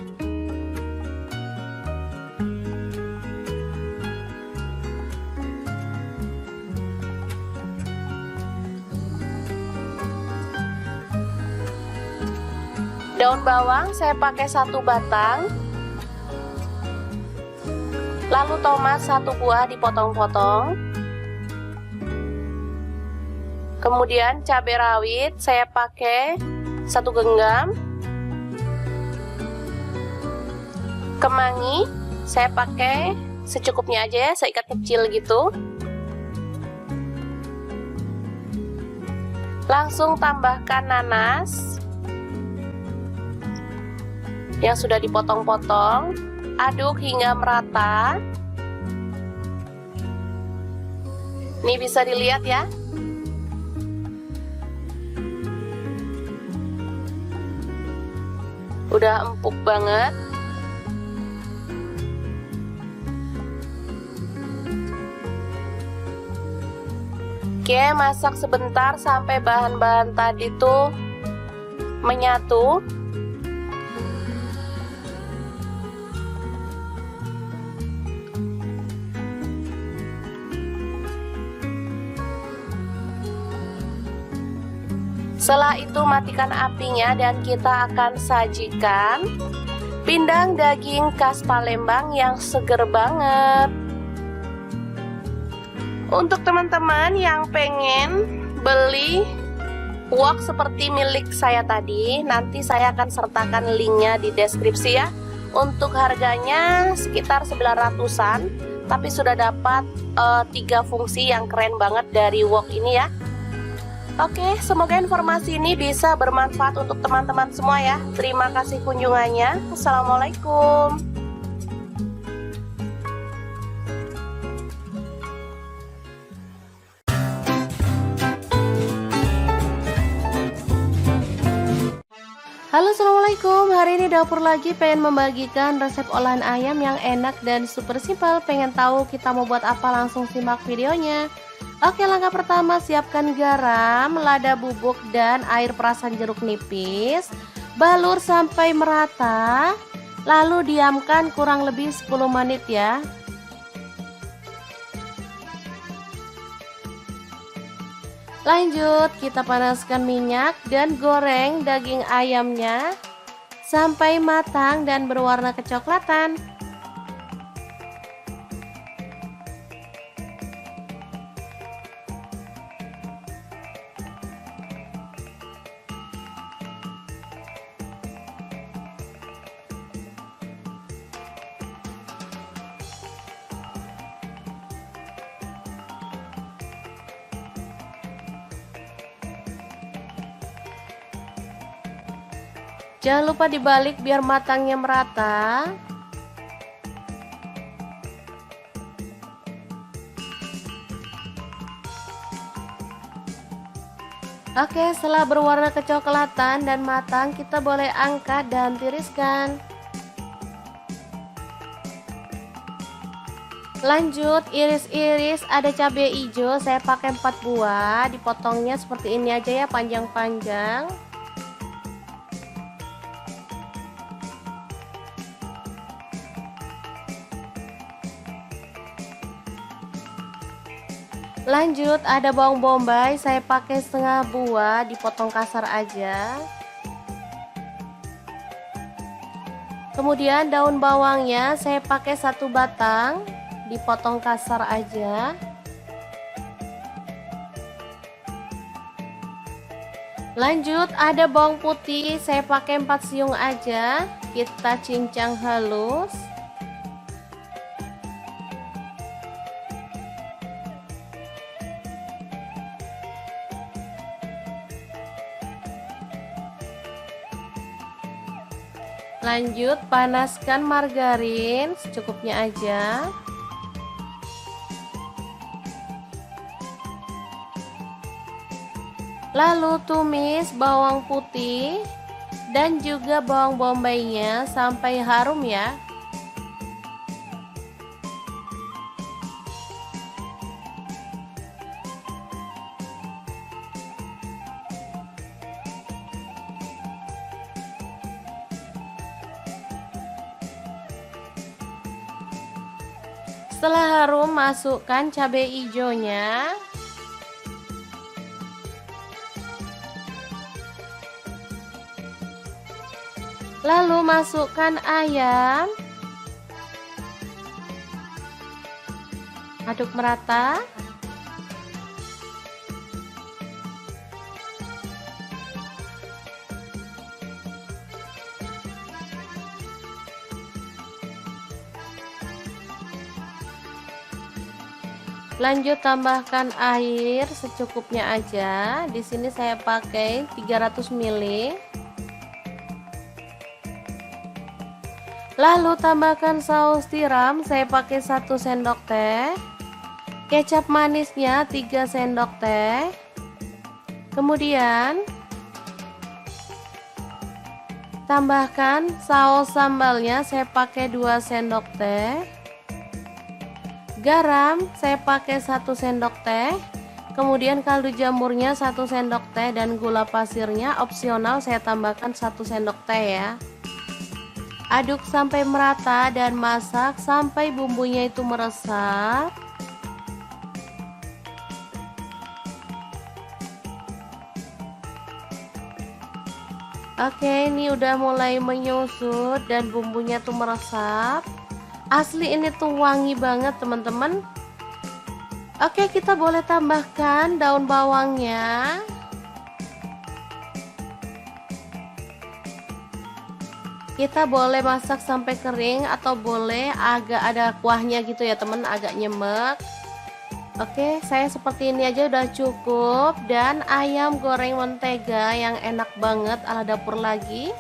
Daun bawang saya pakai 1 batang. Lalu tomat 1 buah dipotong-potong. Kemudian cabai rawit saya pakai 1 genggam. Kemangi saya pakai secukupnya aja ya, seikat kecil gitu. Langsung tambahkan nanas yang sudah dipotong-potong, aduk hingga merata. Ini bisa dilihat ya. Udah empuk banget. Oke, masak sebentar sampai bahan-bahan tadi tuh menyatu. Setelah itu matikan apinya dan kita akan sajikan pindang daging khas Palembang yang seger banget. Untuk teman-teman yang pengen beli wok seperti milik saya tadi, nanti saya akan sertakan linknya di deskripsi ya. Untuk harganya sekitar 900-an, tapi sudah dapat 3 fungsi yang keren banget dari wok ini ya. Oke, semoga informasi ini bisa bermanfaat untuk teman-teman semua ya. Terima kasih kunjungannya. Assalamualaikum. Halo, assalamualaikum. Hari ini dapur lagi pengen membagikan resep olahan ayam yang enak dan super simpel. Pengen tahu kita mau buat apa? Langsung simak videonya. Oke, langkah pertama siapkan garam, lada bubuk, dan air perasan jeruk nipis. Balur sampai merata, lalu diamkan kurang lebih 10 menit ya. Lanjut, kita panaskan minyak dan goreng daging ayamnya sampai matang dan berwarna kecoklatan. Jangan lupa dibalik biar matangnya merata. Oke, setelah berwarna kecoklatan dan matang, kita boleh angkat dan tiriskan. Lanjut, iris-iris ada cabai hijau, saya pakai 4 buah, dipotongnya seperti ini aja ya, panjang-panjang. Lanjut, ada bawang bombay, saya pakai setengah buah, dipotong kasar aja. Kemudian daun bawangnya saya pakai 1 batang, dipotong kasar aja. Lanjut, ada bawang putih, saya pakai 4 siung aja, kita cincang halus. Lanjut, panaskan margarin secukupnya aja. Lalu tumis bawang putih dan juga bawang bombaynya sampai harum ya. Setelah harum, masukkan cabai hijaunya. Lalu masukkan ayam. Aduk merata. Lanjut, tambahkan air secukupnya aja. Di sini saya pakai 300 ml. Lalu tambahkan saus tiram, saya pakai 1 sendok teh. Kecap manisnya 3 sendok teh. Kemudian tambahkan saus sambalnya, saya pakai 2 sendok teh. Garam saya pakai 1 sendok teh. Kemudian kaldu jamurnya 1 sendok teh dan gula pasirnya opsional, saya tambahkan 1 sendok teh ya. Aduk sampai merata dan masak sampai bumbunya itu meresap. Oke, ini udah mulai menyusut dan bumbunya tuh meresap. Asli ini tuh wangi banget teman-teman. Oke, kita boleh tambahkan daun bawangnya. Kita boleh masak sampai kering atau boleh agak ada kuahnya gitu ya teman, agak nyemek. Oke, saya seperti ini aja udah cukup. Dan ayam goreng mentega yang enak banget ala dapur lagi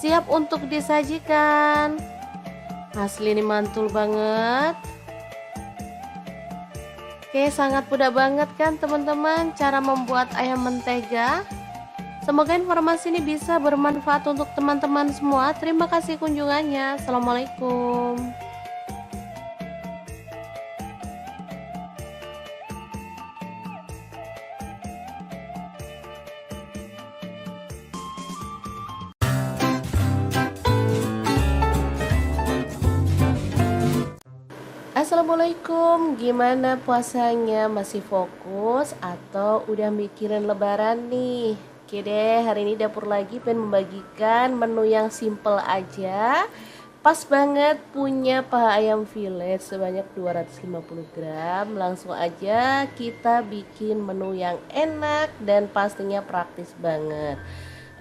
siap untuk disajikan. Asli ini mantul banget. Oke, sangat mudah banget kan teman-teman cara membuat ayam mentega. Semoga informasi ini bisa bermanfaat untuk teman-teman semua. Terima kasih kunjungannya. Assalamualaikum. Assalamualaikum, gimana puasanya? Masih fokus atau udah mikirin lebaran nih? Oke deh, hari ini dapur lagi pengen membagikan menu yang simple aja. Pas banget punya paha ayam fillet sebanyak 250 gram. Langsung aja kita bikin menu yang enak dan pastinya praktis banget.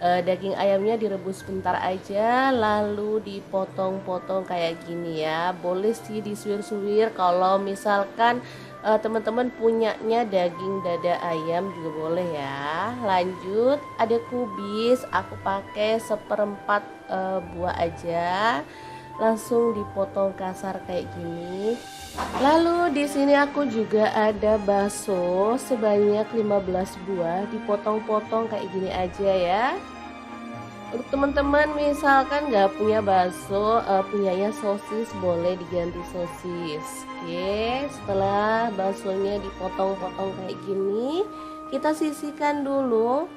Daging ayamnya direbus sebentar aja lalu dipotong-potong kayak gini ya. Boleh sih disuir-suir kalau misalkan teman-teman punyanya daging dada ayam juga boleh ya. Lanjut, ada kubis, aku pakai seperempat buah aja. Langsung dipotong kasar kayak gini. Lalu di sini aku juga ada bakso sebanyak 15 buah, dipotong-potong kayak gini aja ya. Untuk teman-teman misalkan nggak punya bakso, punyanya sosis, boleh diganti sosis. Oke, setelah baksonya dipotong-potong kayak gini, kita sisihkan dulu.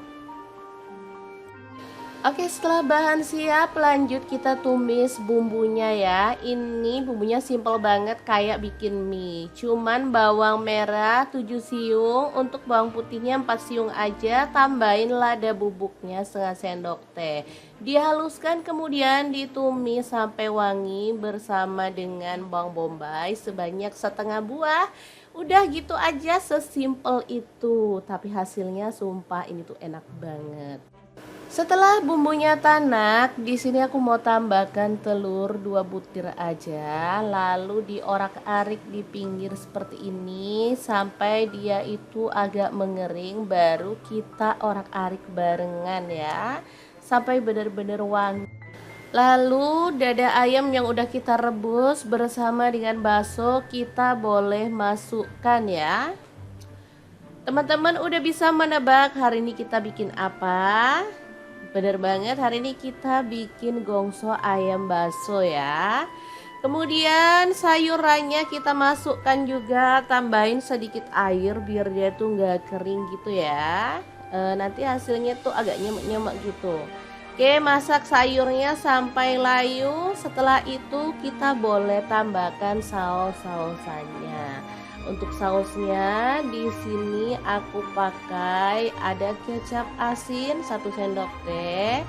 Oke, setelah bahan siap, lanjut kita tumis bumbunya ya. Ini bumbunya simple banget kayak bikin mie. Cuman bawang merah 7 siung, untuk bawang putihnya 4 siung aja. Tambahin lada bubuknya setengah sendok teh. Dihaluskan kemudian ditumis sampai wangi bersama dengan bawang bombay sebanyak setengah buah. Udah gitu aja, sesimpel itu. Tapi hasilnya sumpah ini tuh enak banget. Setelah bumbunya tanak, di sini aku mau tambahkan telur 2 butir aja, lalu diorak-arik di pinggir seperti ini sampai dia itu agak mengering, baru kita orak-arik barengan ya, sampai benar-benar wangi. Lalu dada ayam yang udah kita rebus bersama dengan bakso kita boleh masukkan ya. Teman-teman udah bisa menebak hari ini kita bikin apa? Bener banget, hari ini kita bikin gongso ayam bakso ya. Kemudian sayurannya kita masukkan juga, tambahin sedikit air biar dia tuh nggak kering gitu ya. Nanti hasilnya tuh agak nyemek-nyemek gitu. Oke, masak sayurnya sampai layu. Setelah itu kita boleh tambahkan saus-sausannya. Untuk sausnya di sini aku pakai ada kecap asin 1 sendok teh.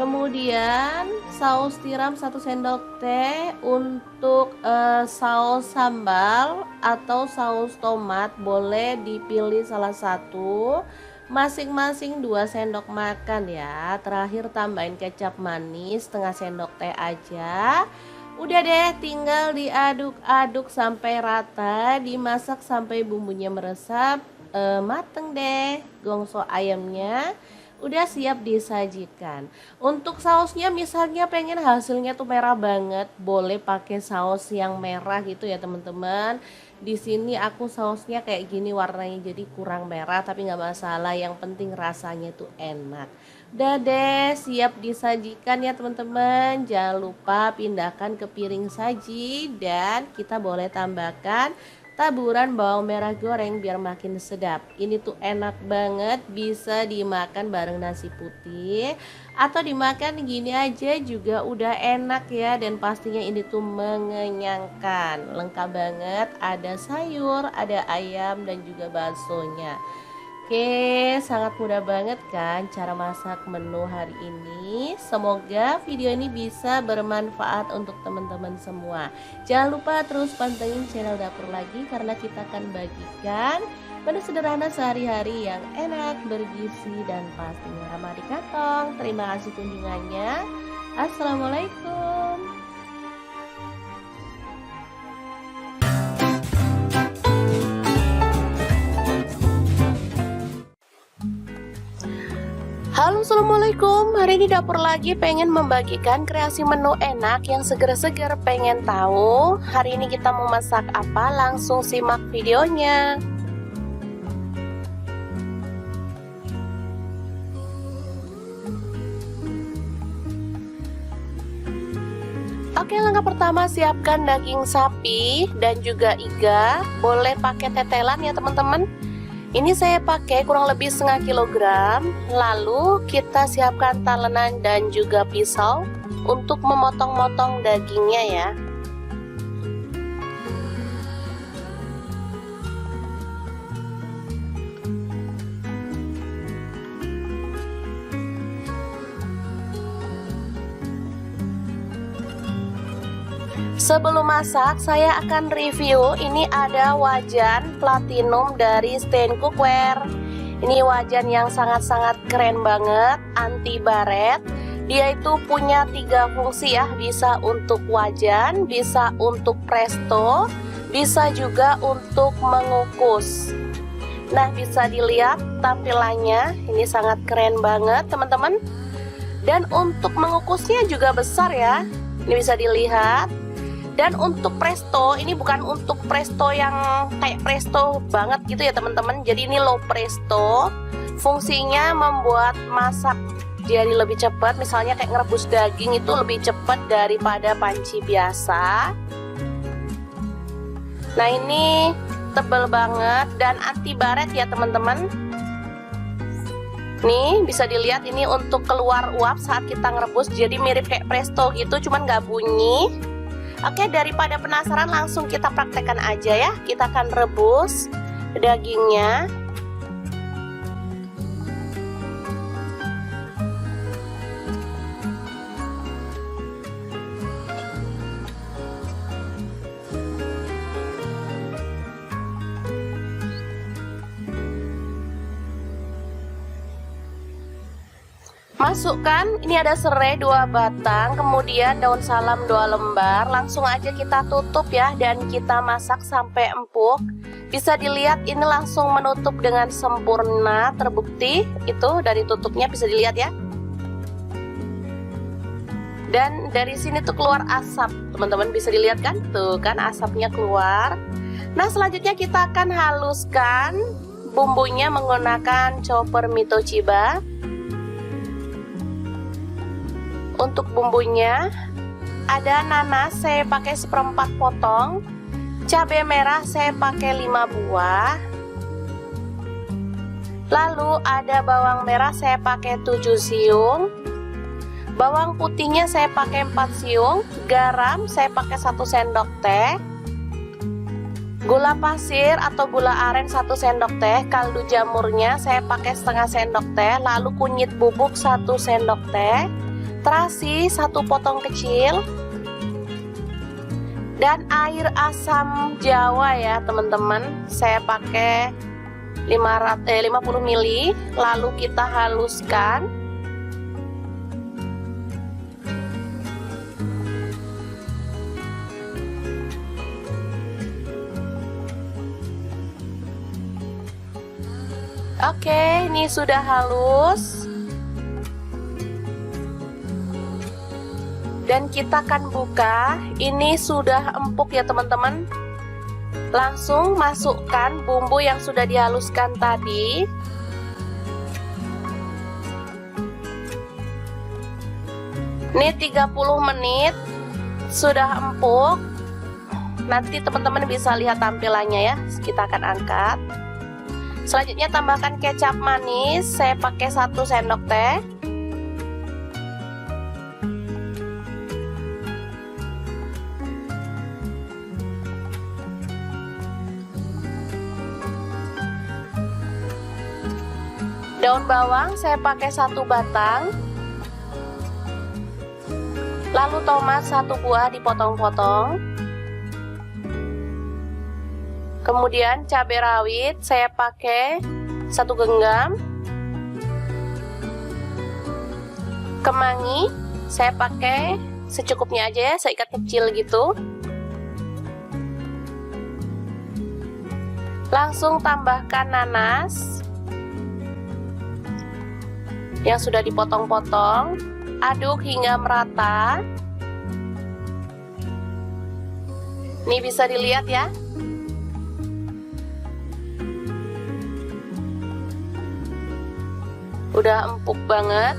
Kemudian saus tiram 1 sendok teh. Untuk saus sambal atau saus tomat boleh dipilih salah satu. Masing-masing 2 sendok makan ya. Terakhir tambahin kecap manis setengah sendok teh aja. Udah deh, tinggal diaduk-aduk sampai rata, dimasak sampai bumbunya meresap, mateng deh. Gongso ayamnya udah siap disajikan. Untuk sausnya misalnya pengen hasilnya tuh merah banget, boleh pakai saus yang merah gitu ya teman-teman. Di sini aku sausnya kayak gini warnanya, jadi kurang merah tapi nggak masalah, yang penting rasanya tuh enak. Udah deh, siap disajikan ya teman-teman. Jangan lupa pindahkan ke piring saji dan kita boleh tambahkan taburan bawang merah goreng biar makin sedap. Ini tuh enak banget, bisa dimakan bareng nasi putih atau dimakan gini aja juga udah enak ya. Dan pastinya ini tuh mengenyangkan, lengkap banget, ada sayur, ada ayam dan juga baksonya. Oke, sangat mudah banget kan cara masak menu hari ini. Semoga video ini bisa bermanfaat untuk teman-teman semua. Jangan lupa terus pantengin channel Dapur Lagi karena kita akan bagikan menu sederhana sehari-hari yang enak, bergizi, dan pastinya ramah di kantong. Terima kasih kunjungannya. Assalamualaikum. Halo, assalamualaikum. Hari ini Dapur Lagi pengen membagikan kreasi menu enak yang seger-seger. Pengen tahu hari ini kita mau masak apa? Langsung simak videonya. Oke, langkah pertama siapkan daging sapi dan juga iga. Boleh pakai tetelan ya teman-teman. Ini saya pakai kurang lebih setengah kilogram. Lalu kita siapkan talenan dan juga pisau untuk memotong-motong dagingnya ya. Sebelum masak, saya akan review. Ini ada wajan platinum dari Stain Cookware. Ini wajan yang sangat-sangat keren banget, anti baret. Dia itu punya 3 fungsi ya, bisa untuk wajan, bisa untuk presto, bisa juga untuk mengukus. Nah, bisa dilihat tampilannya, ini sangat keren banget teman-teman. Dan untuk mengukusnya juga besar ya, ini bisa dilihat. Dan untuk presto, ini bukan untuk presto yang kayak presto banget gitu ya teman-teman. Jadi ini low presto. Fungsinya membuat masak jadi lebih cepat. Misalnya kayak ngerebus daging itu lebih cepat daripada panci biasa. Nah, ini tebal banget dan anti baret ya teman-teman. Nih bisa dilihat ini untuk keluar uap saat kita ngerebus. Jadi mirip kayak presto gitu, cuman nggak bunyi. Oke, daripada penasaran langsung kita praktekkan aja ya. Kita akan rebus dagingnya. Masukkan, ini ada serai 2 batang, kemudian daun salam 2 lembar. Langsung aja kita tutup ya, dan kita masak sampai empuk. Bisa dilihat ini langsung menutup dengan sempurna, terbukti itu dari tutupnya bisa dilihat ya. Dan dari sini tuh keluar asap, teman-teman bisa dilihat kan? Tuh kan asapnya keluar. Nah, selanjutnya kita akan haluskan bumbunya menggunakan chopper Mito Chiba. Untuk bumbunya ada nanas saya pakai 1/4 potong, cabai merah saya pakai 5 buah, lalu ada bawang merah saya pakai 7 siung, bawang putihnya saya pakai 4 siung, garam saya pakai 1 sendok teh, gula pasir atau gula aren 1 sendok teh, kaldu jamurnya saya pakai setengah sendok teh, lalu kunyit bubuk 1 sendok teh, terasi 1 potong kecil, dan air asam jawa ya teman-teman, saya pakai 50 ml. Lalu kita haluskan. Oke, ini sudah halus. Dan kita akan buka. Ini sudah empuk ya teman-teman. Langsung masukkan bumbu yang sudah dihaluskan tadi. Ini 30 menit sudah empuk. Nanti teman-teman bisa lihat tampilannya ya. Kita akan angkat. Selanjutnya tambahkan kecap manis. Saya pakai 1 sendok teh. Daun bawang saya pakai 1 batang. Lalu tomat 1 buah dipotong-potong. Kemudian cabai rawit saya pakai 1 genggam. Kemangi saya pakai secukupnya aja ya, seikat kecil gitu. Langsung tambahkan nanas yang sudah dipotong-potong. Aduk hingga merata. Ini bisa dilihat ya. Udah empuk banget.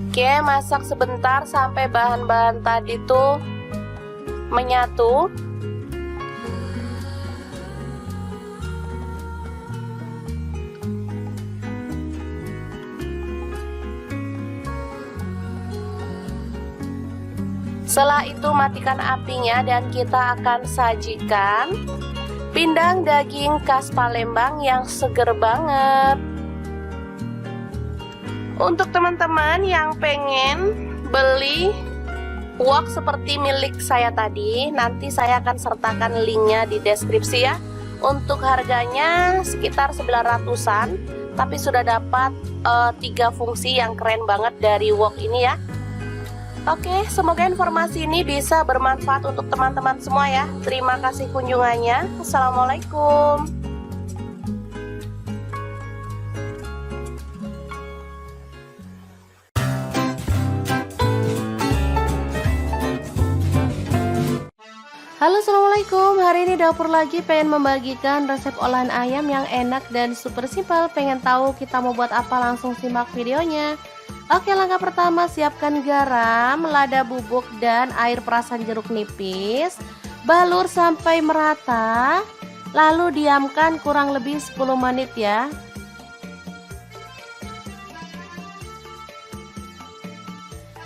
Oke, masak sebentar sampai bahan-bahan tadi tuh menyatu. Setelah itu matikan apinya dan kita akan sajikan pindang daging khas Palembang yang seger banget. Untuk teman-teman yang pengen beli wok seperti milik saya tadi, nanti saya akan sertakan linknya di deskripsi ya. Untuk harganya sekitar 900-an, tapi sudah dapat 3 fungsi yang keren banget dari wok ini ya. Oke, semoga informasi ini bisa bermanfaat untuk teman-teman semua ya. Terima kasih kunjungannya. Assalamualaikum. Halo, assalamualaikum. Hari ini dapur lagi pengen membagikan resep olahan ayam yang enak dan super simpel. Pengen tahu kita mau buat apa? Langsung simak videonya. Oke, langkah pertama siapkan garam, lada bubuk dan air perasan jeruk nipis. Balur sampai merata. Lalu diamkan kurang lebih 10 menit ya.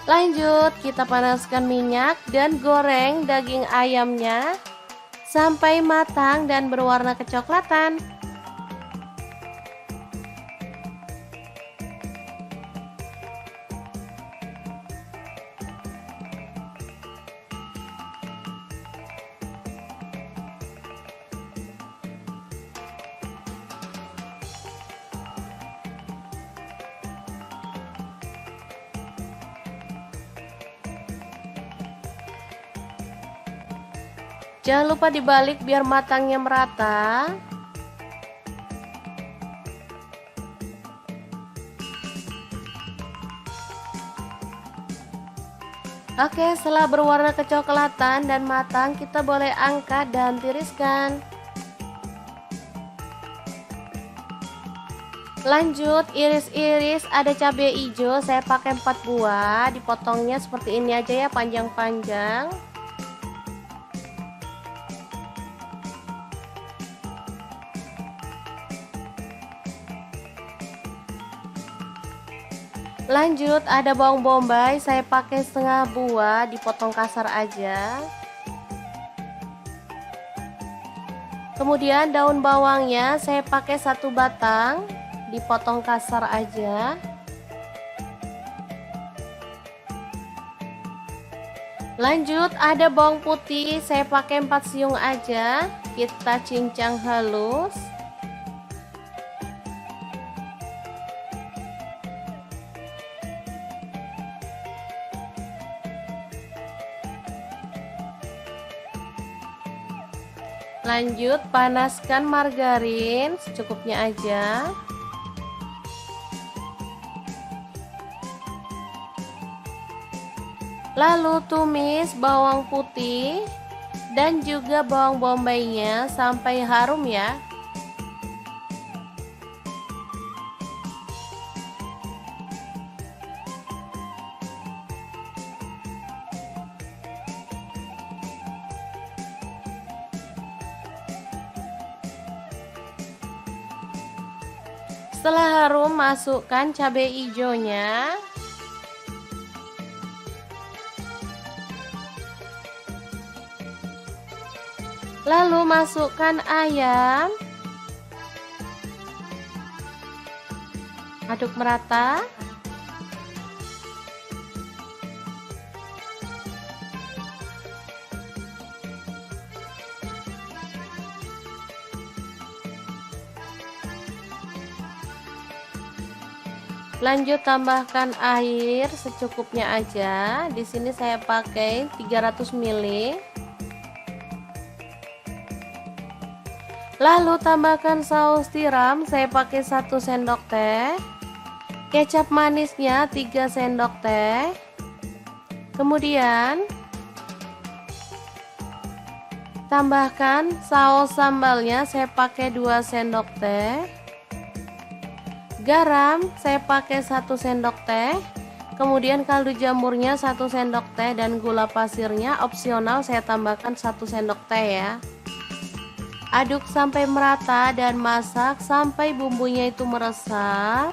Lanjut, kita panaskan minyak dan goreng daging ayamnya sampai matang dan berwarna kecoklatan. Jangan lupa dibalik biar matangnya merata. Oke, setelah berwarna kecoklatan dan matang, kita boleh angkat dan tiriskan. Lanjut, iris-iris ada cabai hijau, saya pakai 4 buah, dipotongnya seperti ini aja ya, panjang-panjang. Lanjut, ada bawang bombay, saya pakai setengah buah, dipotong kasar aja. Kemudian daun bawangnya saya pakai 1 batang, dipotong kasar aja. Lanjut, ada bawang putih, saya pakai 4 siung aja, kita cincang halus. Lanjut, panaskan margarin secukupnya aja. Lalu tumis bawang putih dan juga bawang bombaynya sampai harum ya. Setelah harum, masukkan cabai hijaunya. Lalu masukkan ayam. Aduk merata. Lanjut tambahkan air secukupnya aja. Di sini saya pakai 300 ml. Lalu tambahkan saus tiram, saya pakai 1 sendok teh. Kecap manisnya 3 sendok teh. Kemudian tambahkan saus sambalnya, saya pakai 2 sendok teh. Garam saya pakai 1 sendok teh. Kemudian kaldu jamurnya 1 sendok teh dan gula pasirnya opsional, saya tambahkan 1 sendok teh ya. Aduk sampai merata dan masak sampai bumbunya itu meresap.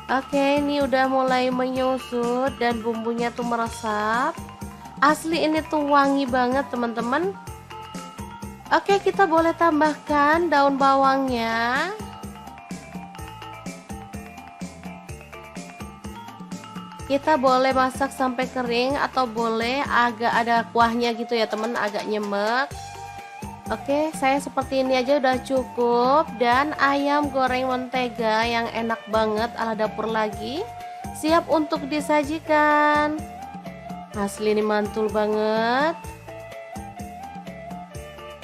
Oke, ini udah mulai menyusut dan bumbunya tuh meresap. Asli ini tuh wangi banget teman-teman. Oke, kita boleh tambahkan daun bawangnya. Kita boleh masak sampai kering atau boleh agak ada kuahnya gitu ya teman, agak nyemek. Oke, saya seperti ini aja udah cukup. Dan ayam goreng mentega yang enak banget ala dapur lagi siap untuk disajikan. Asli ini mantul banget.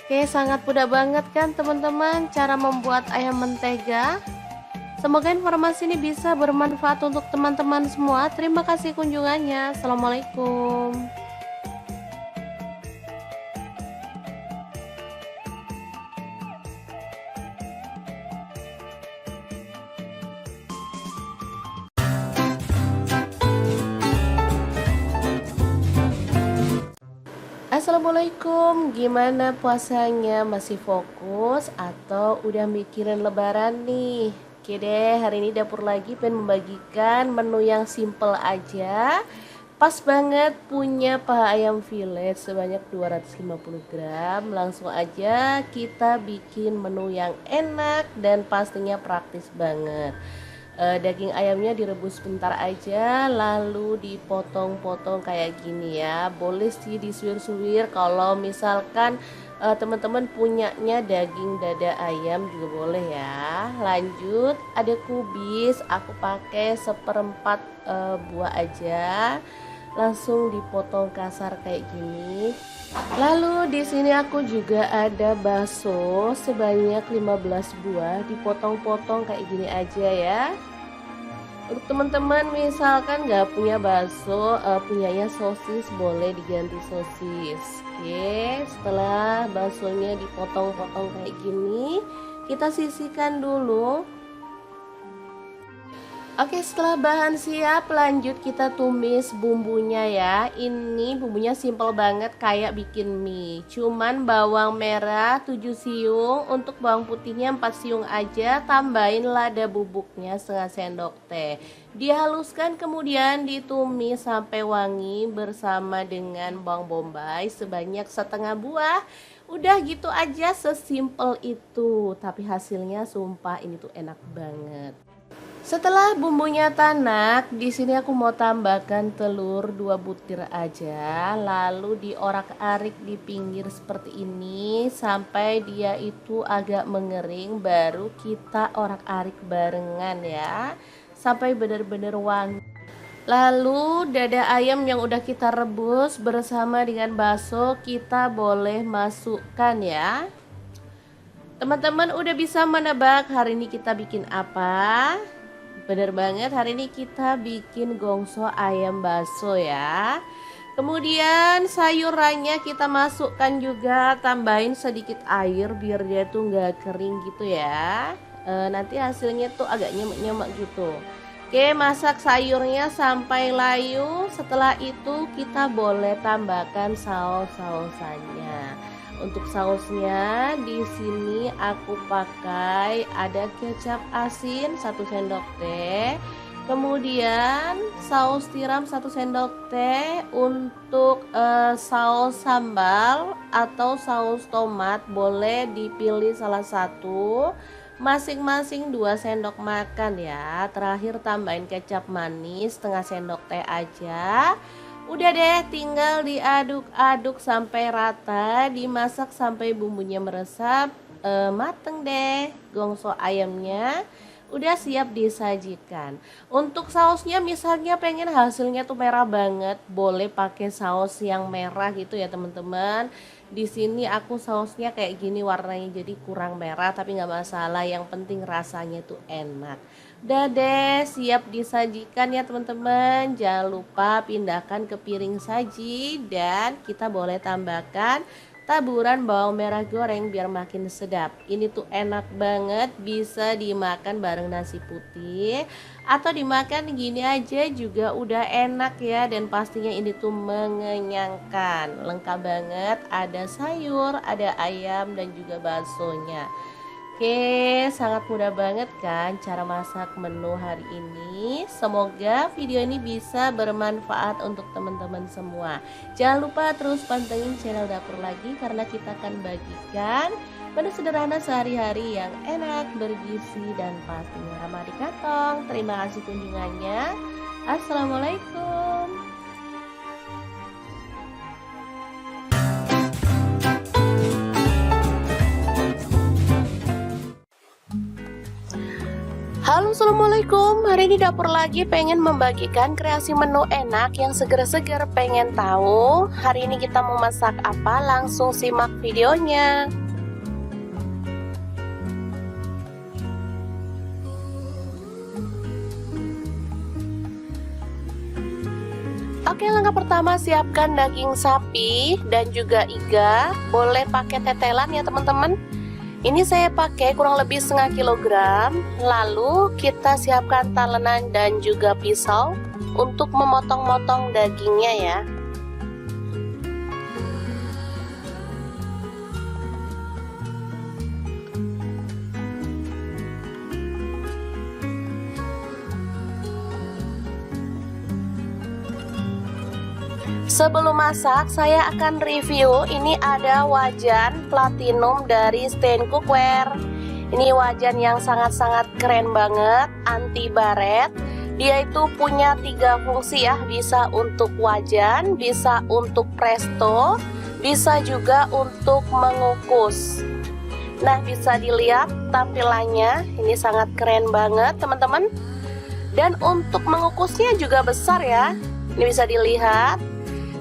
Oke, sangat mudah banget kan teman-teman cara membuat ayam mentega. Semoga informasi ini bisa bermanfaat untuk teman-teman semua. Terima kasih kunjungannya. Assalamualaikum. Assalamualaikum, gimana puasanya? Masih fokus atau udah mikirin lebaran nih? Oke deh, hari ini dapur lagi pengen membagikan menu yang simple aja. Pas banget punya paha ayam filet sebanyak 250 gram. Langsung aja kita bikin menu yang enak dan pastinya praktis banget. Daging ayamnya direbus sebentar aja, lalu dipotong-potong kayak gini ya. Boleh sih disuir-suir kalau misalkan teman-teman punyanya daging dada ayam juga boleh ya. Lanjut, ada kubis, aku pakai 1/4 buah aja. Langsung dipotong kasar kayak gini. Lalu di sini aku juga ada bakso sebanyak 15 buah, dipotong-potong kayak gini aja ya. Untuk teman-teman misalkan nggak punya bakso, punyanya sosis, boleh diganti sosis. Oke, setelah baksonya dipotong-potong kayak gini, kita sisihkan dulu. Oke, setelah bahan siap, lanjut kita tumis bumbunya ya. Ini bumbunya simple banget kayak bikin mie. Cuman bawang merah 7 siung, untuk bawang putihnya 4 siung aja. Tambahin lada bubuknya setengah sendok teh. Dihaluskan kemudian ditumis sampai wangi bersama dengan bawang bombay sebanyak setengah buah. Udah gitu aja, sesimpel itu. Tapi hasilnya sumpah ini tuh enak banget. Setelah bumbunya tanak, di sini aku mau tambahkan telur 2 butir aja, lalu diorak-arik di pinggir seperti ini sampai dia itu agak mengering, baru kita orak-arik barengan ya, sampai benar-benar wangi. Lalu dada ayam yang udah kita rebus bersama dengan bakso kita boleh masukkan ya. Teman-teman udah bisa menebak hari ini kita bikin apa? Bener banget, hari ini kita bikin gongso ayam bakso ya. Kemudian sayurannya kita masukkan juga, tambahin sedikit air biar dia tuh nggak kering gitu ya. Nanti hasilnya tuh agak nyemek-nyemek gitu. Oke, masak sayurnya sampai layu. Setelah itu kita boleh tambahkan saus-sausannya. Untuk sausnya di sini aku pakai ada kecap asin 1 sendok teh, Kemudian saus tiram 1 sendok teh. Untuk saus sambal atau saus tomat boleh dipilih salah satu, masing-masing 2 sendok makan ya. Terakhir tambahin kecap manis setengah sendok teh aja. Udah deh, tinggal diaduk-aduk sampai rata, dimasak sampai bumbunya meresap. Mateng deh gongso ayamnya, udah siap disajikan. Untuk sausnya misalnya pengen hasilnya tuh merah banget, boleh pakai saus yang merah gitu ya teman-teman. Di sini aku sausnya kayak gini warnanya, jadi kurang merah tapi nggak masalah, yang penting rasanya tuh enak. Udah deh, siap disajikan ya teman-teman. Jangan lupa pindahkan ke piring saji, dan kita boleh tambahkan taburan bawang merah goreng biar makin sedap. Ini tuh enak banget, bisa dimakan bareng nasi putih atau dimakan gini aja juga udah enak ya. Dan pastinya ini tuh mengenyangkan, lengkap banget, ada sayur, ada ayam dan juga baksonya. Oke, sangat mudah banget kan cara masak menu hari ini. Semoga video ini bisa bermanfaat untuk teman-teman semua. Jangan lupa terus pantengin channel Dapur Lagi, karena kita akan bagikan menu sederhana sehari-hari yang enak, bergizi, dan pastinya ramah di kantong. Terima kasih kunjungannya. Assalamualaikum. Halo, assalamualaikum. Hari ini Dapur Lagi pengen membagikan kreasi menu enak yang seger-seger. Pengen tahu hari ini kita mau masak apa? Langsung simak videonya. Oke, langkah pertama siapkan daging sapi dan juga iga. Boleh pakai tetelan ya teman-teman. Ini saya pakai kurang lebih setengah kilogram. Lalu kita siapkan talenan dan juga pisau untuk memotong-motong dagingnya ya. Sebelum masak, saya akan review. Ini ada wajan platinum dari Stain Cookware. Ini wajan yang sangat-sangat keren banget, anti baret. Dia itu punya 3 fungsi ya, bisa untuk wajan, bisa untuk presto, bisa juga untuk mengukus. Nah, bisa dilihat tampilannya, ini sangat keren banget teman-teman. Dan untuk mengukusnya juga besar ya, ini bisa dilihat.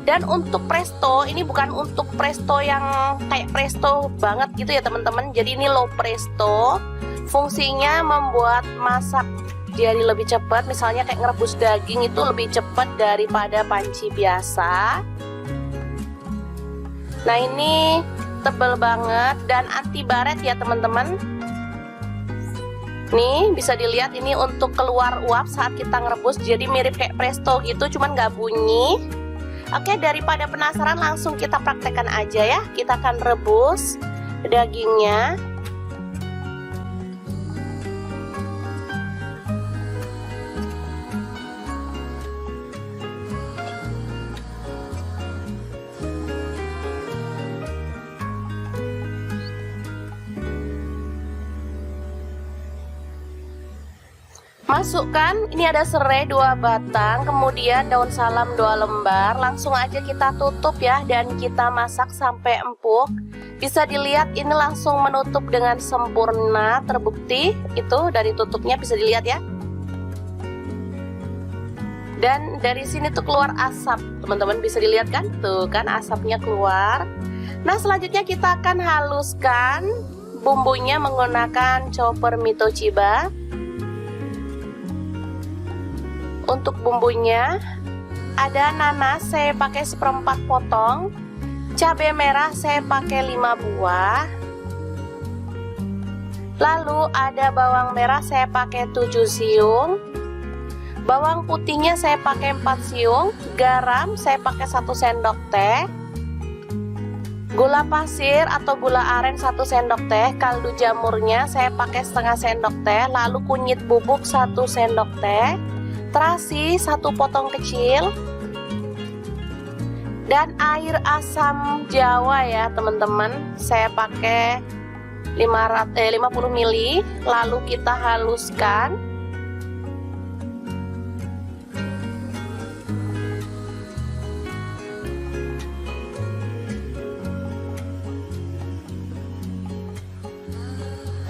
Dan untuk presto, ini bukan untuk presto yang kayak presto banget gitu ya teman-teman. Jadi ini low presto. Fungsinya membuat masak jadi lebih cepat. Misalnya kayak ngerebus daging itu lebih cepat daripada panci biasa. Nah, ini tebal banget dan anti baret ya teman-teman. Nih bisa dilihat, ini untuk keluar uap saat kita ngerebus, jadi mirip kayak presto gitu, cuman nggak bunyi. Oke, daripada penasaran langsung kita praktekkan aja ya. Kita akan rebus dagingnya. Masukkan, ini ada serai 2 batang, kemudian daun salam 2 lembar. Langsung aja kita tutup ya, dan kita masak sampai empuk. Bisa dilihat ini langsung menutup dengan sempurna, terbukti itu dari tutupnya bisa dilihat ya. Dan dari sini tuh keluar asap, teman-teman bisa dilihat kan? Tuh kan asapnya keluar. Nah, selanjutnya kita akan haluskan bumbunya menggunakan chopper Mitoshiba. Untuk bumbunya ada nanas saya pakai 1/4 potong, cabai merah saya pakai 5 buah, lalu ada bawang merah saya pakai 7 siung, bawang putihnya saya pakai 4 siung, garam saya pakai 1 sendok teh, gula pasir atau gula aren 1 sendok teh, kaldu jamurnya saya pakai setengah sendok teh, lalu kunyit bubuk 1 sendok teh, terasi 1 potong kecil, dan air asam jawa ya teman-teman, saya pakai 50 ml, lalu kita haluskan.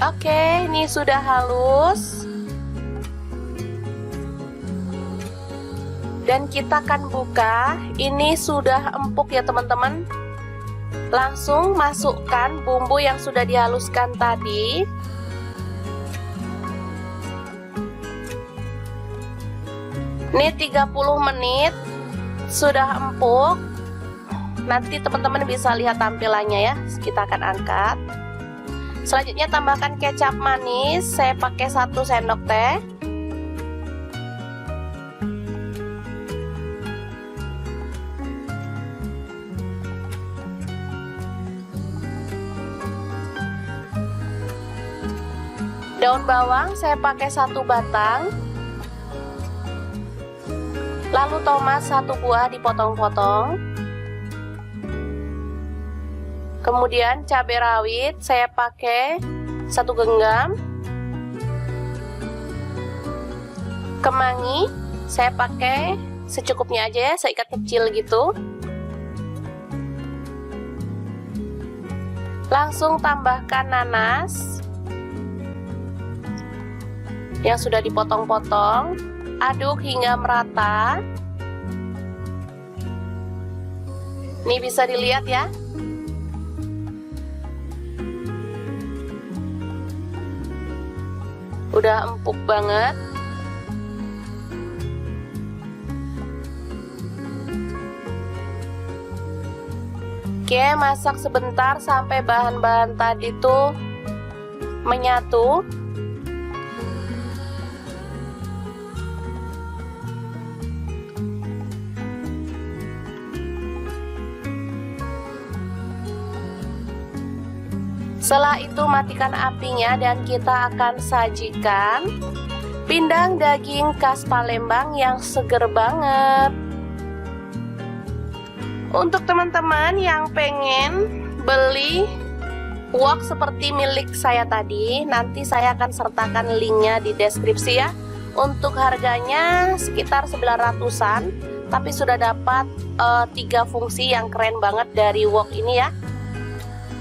Oke, ini sudah halus. Dan kita akan buka. Ini sudah empuk ya teman-teman. Langsung masukkan bumbu yang sudah dihaluskan tadi. Ini 30 menit sudah empuk. Nanti teman-teman bisa lihat tampilannya ya. Kita akan angkat. Selanjutnya tambahkan kecap manis, saya pakai 1 sendok teh. Daun bawang saya pakai 1 batang. Lalu tomat 1 buah dipotong-potong. Kemudian cabai rawit saya pakai 1 genggam. Kemangi saya pakai secukupnya aja ya, seikat kecil gitu. Langsung tambahkan nanas yang sudah dipotong-potong. Aduk hingga merata. Ini bisa dilihat ya. Udah empuk banget. Oke, masak sebentar sampai bahan-bahan tadi tuh menyatu. Setelah itu matikan apinya dan kita akan sajikan pindang daging khas Palembang yang seger banget. Untuk teman-teman yang pengen beli wok seperti milik saya tadi, nanti saya akan sertakan linknya di deskripsi ya. Untuk harganya sekitar 900-an, tapi sudah dapat 3 fungsi yang keren banget dari wok ini ya.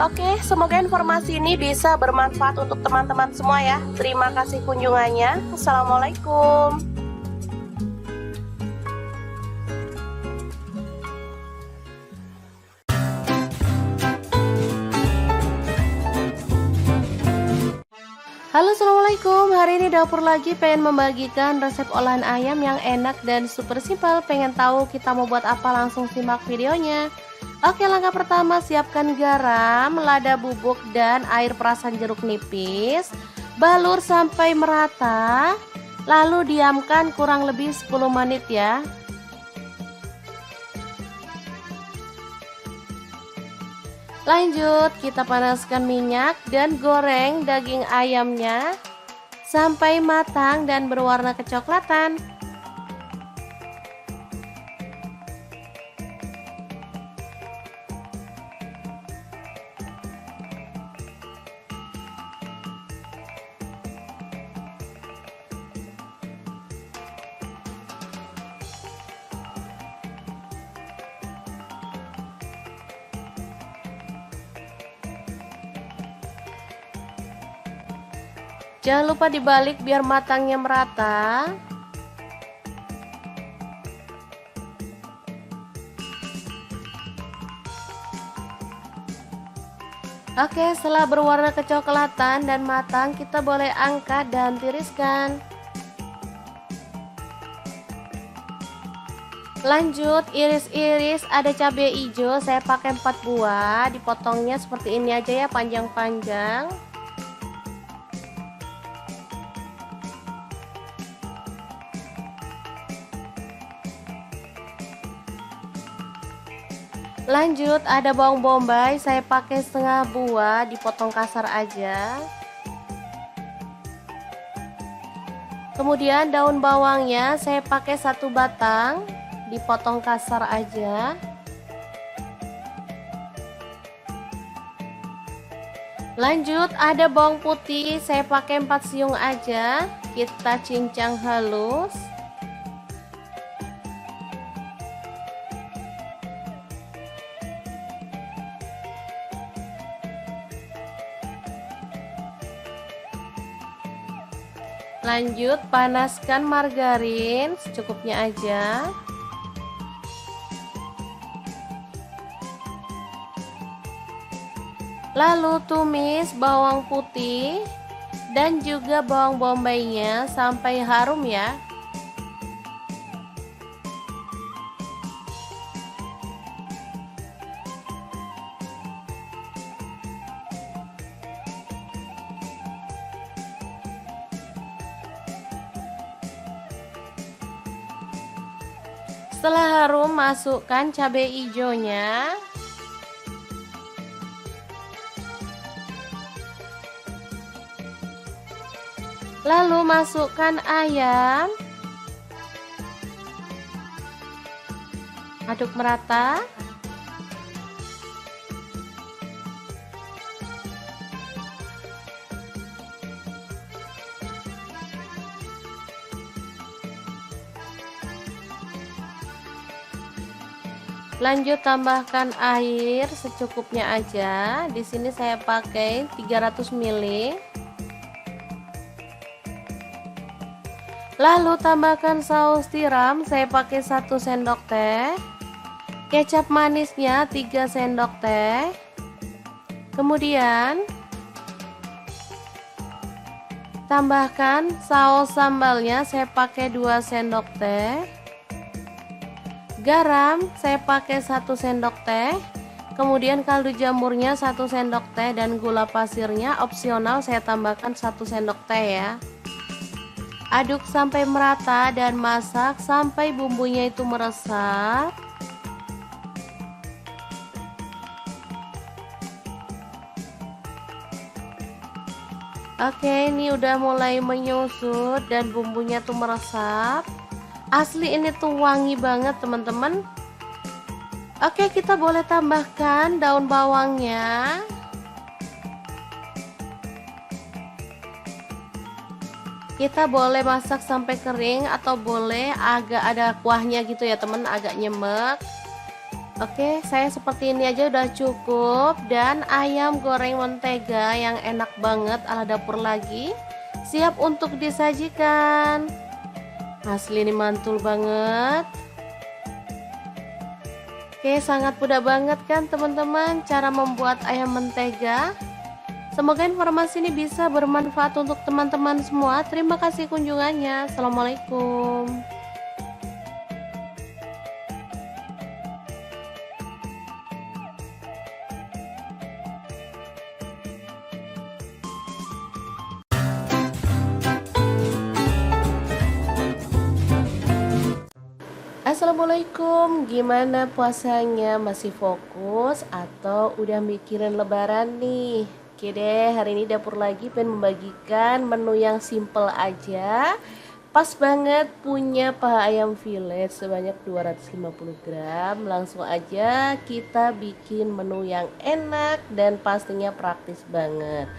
Oke, semoga informasi ini bisa bermanfaat untuk teman-teman semua ya. Terima kasih kunjungannya. Assalamualaikum. Halo, assalamualaikum. Hari ini dapur lagi pengen membagikan resep olahan ayam yang enak dan super simpel. Pengen tahu kita mau buat apa? Langsung simak videonya. Oke, langkah pertama siapkan garam, lada bubuk, dan air perasan jeruk nipis. Balur sampai merata, lalu diamkan kurang lebih 10 menit ya. Lanjut, kita panaskan minyak dan goreng daging ayamnya sampai matang dan berwarna kecoklatan. Jangan lupa dibalik biar matangnya merata. Oke, setelah berwarna kecoklatan dan matang, kita boleh angkat dan tiriskan. Lanjut, iris-iris ada cabai hijau, saya pakai 4 buah, dipotongnya seperti ini aja ya, panjang-panjang. Lanjut, ada bawang bombay, saya pakai setengah buah, dipotong kasar aja. Kemudian daun bawangnya saya pakai 1 batang, dipotong kasar aja. Lanjut ada bawang putih, saya pakai 4 siung aja, kita cincang halus. Lanjut panaskan margarin secukupnya aja. Lalu tumis bawang putih dan juga bawang bombaynya sampai harum ya. Setelah harum, masukkan cabai hijaunya. Lalu masukkan ayam. Aduk merata. Lanjut tambahkan air secukupnya aja. Di sini saya pakai 300 ml. Lalu tambahkan saus tiram, saya pakai 1 sendok teh. Kecap manisnya 3 sendok teh. Kemudian tambahkan saus sambalnya, saya pakai 2 sendok teh. Garam saya pakai 1 sendok teh. Kemudian kaldu jamurnya 1 sendok teh dan gula pasirnya opsional, saya tambahkan 1 sendok teh ya. Aduk sampai merata dan masak sampai bumbunya itu meresap. Oke, ini udah mulai menyusut dan bumbunya tuh meresap. Asli ini tuh wangi banget teman-teman. Oke, kita boleh tambahkan daun bawangnya. Kita boleh masak sampai kering atau boleh agak ada kuahnya gitu ya teman, agak nyemek. Oke, saya seperti ini aja udah cukup. Dan ayam goreng mentega yang enak banget ala dapur lagi siap untuk disajikan. Asli ini mantul banget. Oke, sangat mudah banget kan teman-teman cara membuat ayam mentega. Semoga informasi ini bisa bermanfaat untuk teman-teman semua. Terima kasih kunjungannya. Assalamualaikum. Assalamualaikum, gimana puasanya? Masih fokus atau udah mikirin lebaran nih? Oke deh, hari ini dapur lagi pengen membagikan menu yang simple aja. Pas banget punya paha ayam fillet sebanyak 250 gram. Langsung aja kita bikin menu yang enak dan pastinya praktis banget.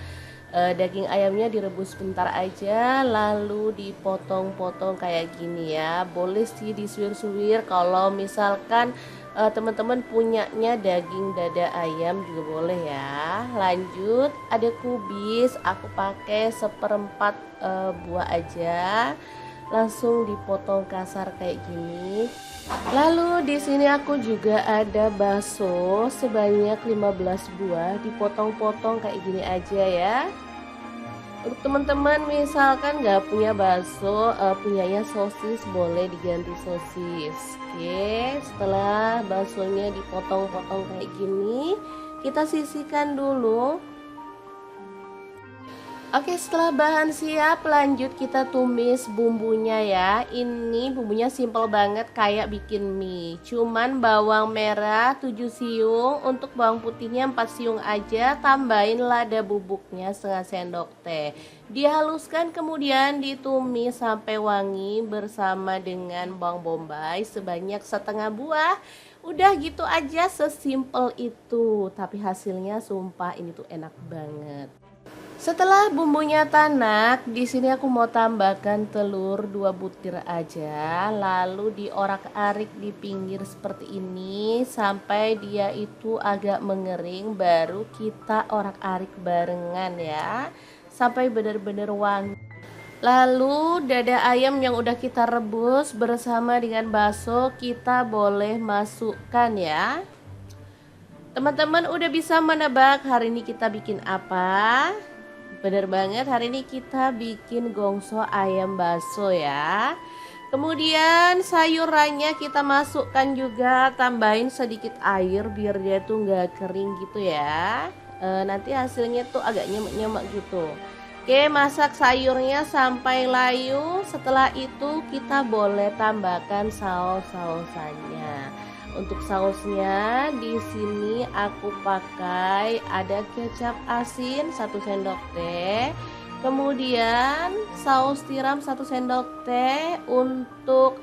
Daging ayamnya direbus sebentar aja, lalu dipotong-potong kayak gini ya. Boleh sih disuir-suir kalau misalkan teman-teman punyanya daging dada ayam juga boleh ya. Lanjut ada kubis, aku pakai 1/4 buah aja, langsung dipotong kasar kayak gini. Lalu di sini aku juga ada bakso sebanyak 15 buah, dipotong-potong kayak gini aja ya. Untuk teman-teman misalkan nggak punya bakso, punyanya sosis, boleh diganti sosis. Oke, setelah baksonya dipotong-potong kayak gini, kita sisihkan dulu. Oke, setelah bahan siap, lanjut kita tumis bumbunya ya. Ini bumbunya simple banget kayak bikin mie. Cuman bawang merah 7 siung, untuk bawang putihnya 4 siung aja. Tambahin lada bubuknya setengah sendok teh. Dihaluskan kemudian ditumis sampai wangi bersama dengan bawang bombay sebanyak setengah buah. Udah gitu aja, sesimpel itu. Tapi hasilnya sumpah ini tuh enak banget. Setelah bumbunya tanak, di sini aku mau tambahkan telur 2 butir aja, lalu diorak-arik di pinggir seperti ini sampai dia itu agak mengering, baru kita orak-arik barengan ya, sampai benar-benar wangi. Lalu dada ayam yang udah kita rebus bersama dengan bakso kita boleh masukkan ya. Teman-teman udah bisa menebak hari ini kita bikin apa? Bener banget, hari ini kita bikin gongso ayam bakso ya. Kemudian sayurannya kita masukkan juga, tambahin sedikit air biar dia tuh nggak kering gitu ya. Nanti hasilnya tuh agak nyemek-nyemek gitu. Oke, masak sayurnya sampai layu. Setelah itu kita boleh tambahkan saus-sausannya. Untuk sausnya di sini aku pakai ada kecap asin 1 sendok teh, kemudian saus tiram 1 sendok teh. Untuk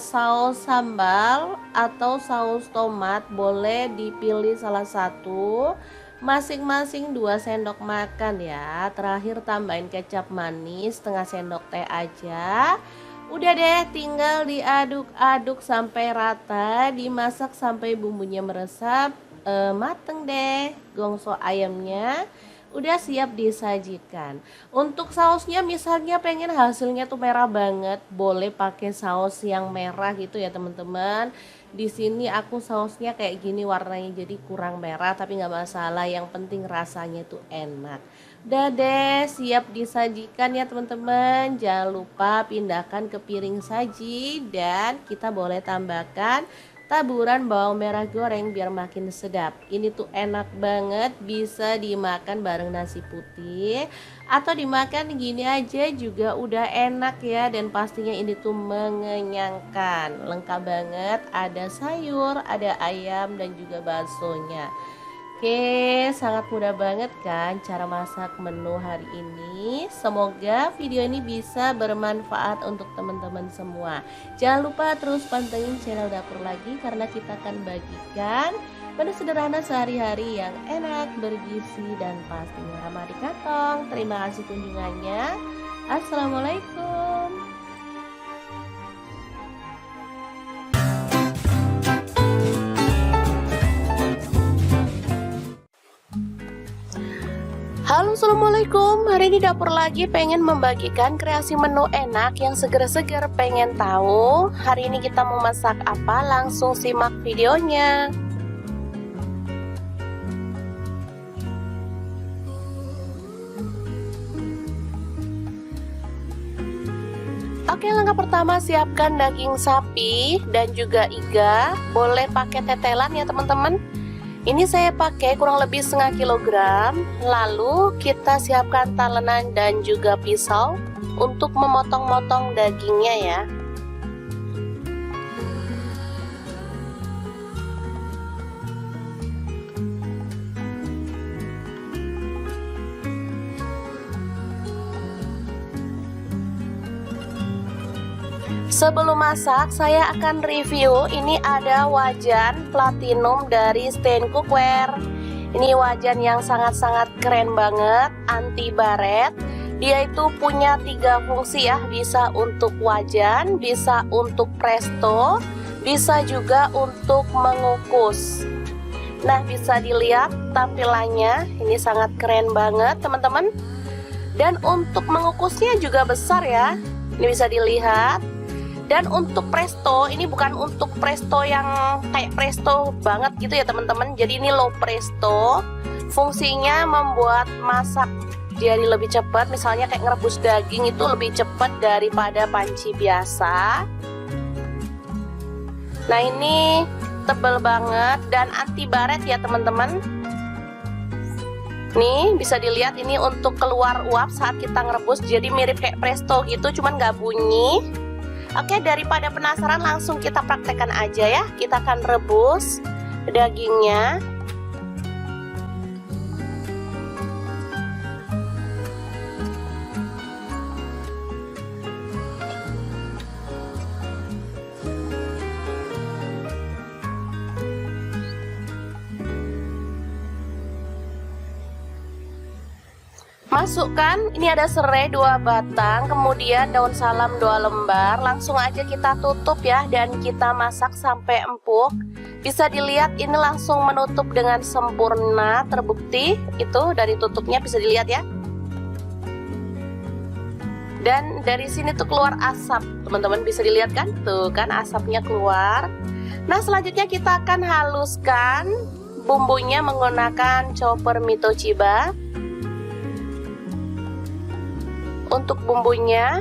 saus sambal atau saus tomat boleh dipilih salah satu, masing-masing 2 sendok makan ya. Terakhir tambahin kecap manis setengah sendok teh aja. Udah deh, tinggal diaduk-aduk sampai rata, dimasak sampai bumbunya meresap. Mateng deh gongso ayamnya, udah siap disajikan. Untuk sausnya misalnya pengen hasilnya tuh merah banget, boleh pakai saus yang merah gitu ya teman-teman. Di sini aku sausnya kayak gini warnanya, jadi kurang merah tapi nggak masalah, yang penting rasanya tuh enak. Udah deh, siap disajikan ya teman-teman. Jangan lupa pindahkan ke piring saji dan kita boleh tambahkan taburan bawang merah goreng biar makin sedap. Ini tuh enak banget, bisa dimakan bareng nasi putih atau dimakan gini aja juga udah enak ya. Dan pastinya ini tuh mengenyangkan, lengkap banget, ada sayur, ada ayam dan juga baksonya. Oke, sangat mudah banget kan cara masak menu hari ini. Semoga video ini bisa bermanfaat untuk teman-teman semua. Jangan lupa terus pantengin channel Dapur Lagi karena kita akan bagikan menu sederhana sehari-hari yang enak, bergizi, dan pastinya ramah di kantong. Terima kasih kunjungannya. Assalamualaikum. Halo, assalamualaikum. Hari ini Dapur Lagi pengen membagikan kreasi menu enak yang seger-seger. Pengen tahu hari ini kita mau masak apa? Langsung simak videonya. Oke, langkah pertama siapkan daging sapi dan juga iga. Boleh pakai tetelan ya teman-teman. Ini saya pakai kurang lebih setengah kilogram. Lalu kita siapkan talenan dan juga pisau untuk memotong-motong dagingnya ya. Sebelum masak, saya akan review. Ini ada wajan platinum dari Stain Cookware. Ini wajan yang sangat-sangat keren banget, anti baret. Dia itu punya 3 fungsi ya, bisa untuk wajan, bisa untuk presto, bisa juga untuk mengukus. Nah, bisa dilihat tampilannya, ini sangat keren banget teman-teman. Dan untuk mengukusnya juga besar ya, ini bisa dilihat. Dan untuk presto, ini bukan untuk presto yang kayak presto banget gitu ya teman-teman. Jadi ini low presto. Fungsinya membuat masak jadi lebih cepat. Misalnya kayak ngerebus daging itu lebih cepat daripada panci biasa. Nah, ini tebal banget dan anti baret ya teman-teman. Nih bisa dilihat ini untuk keluar uap saat kita ngerebus, jadi mirip kayak presto gitu, cuman nggak bunyi. Oke, daripada penasaran langsung kita praktekkan aja ya. Kita akan rebus dagingnya. Masukkan, ini ada serai 2 batang, kemudian daun salam 2 lembar. Langsung aja kita tutup ya, dan kita masak sampai empuk. Bisa dilihat ini langsung menutup dengan sempurna, terbukti itu dari tutupnya bisa dilihat ya. Dan dari sini tuh keluar asap, teman-teman bisa dilihat kan? Tuh kan asapnya keluar. Nah, selanjutnya kita akan haluskan bumbunya menggunakan chopper Mito Chiba. Untuk bumbunya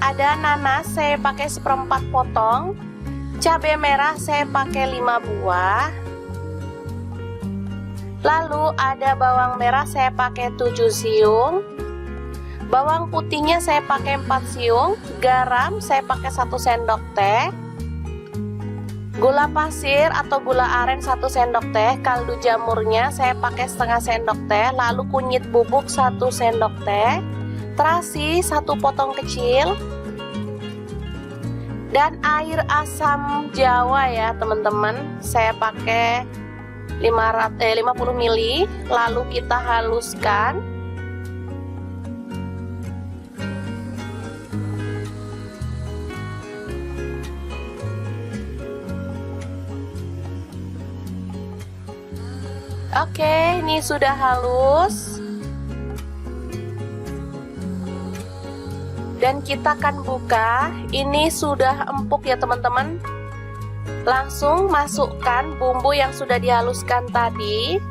ada nanas saya pakai 1/4 potong, cabai merah saya pakai 5 buah, lalu ada bawang merah saya pakai 7 siung, bawang putihnya saya pakai 4 siung, garam saya pakai 1 sendok teh, gula pasir atau gula aren 1 sendok teh, kaldu jamurnya saya pakai setengah sendok teh, lalu kunyit bubuk 1 sendok teh, terasi 1 potong kecil, dan air asam jawa ya teman-teman, saya pakai 50 ml, lalu kita haluskan. Oke, ini sudah halus. Dan kita akan buka, ini sudah empuk ya teman-teman. Langsung masukkan bumbu yang sudah dihaluskan tadi.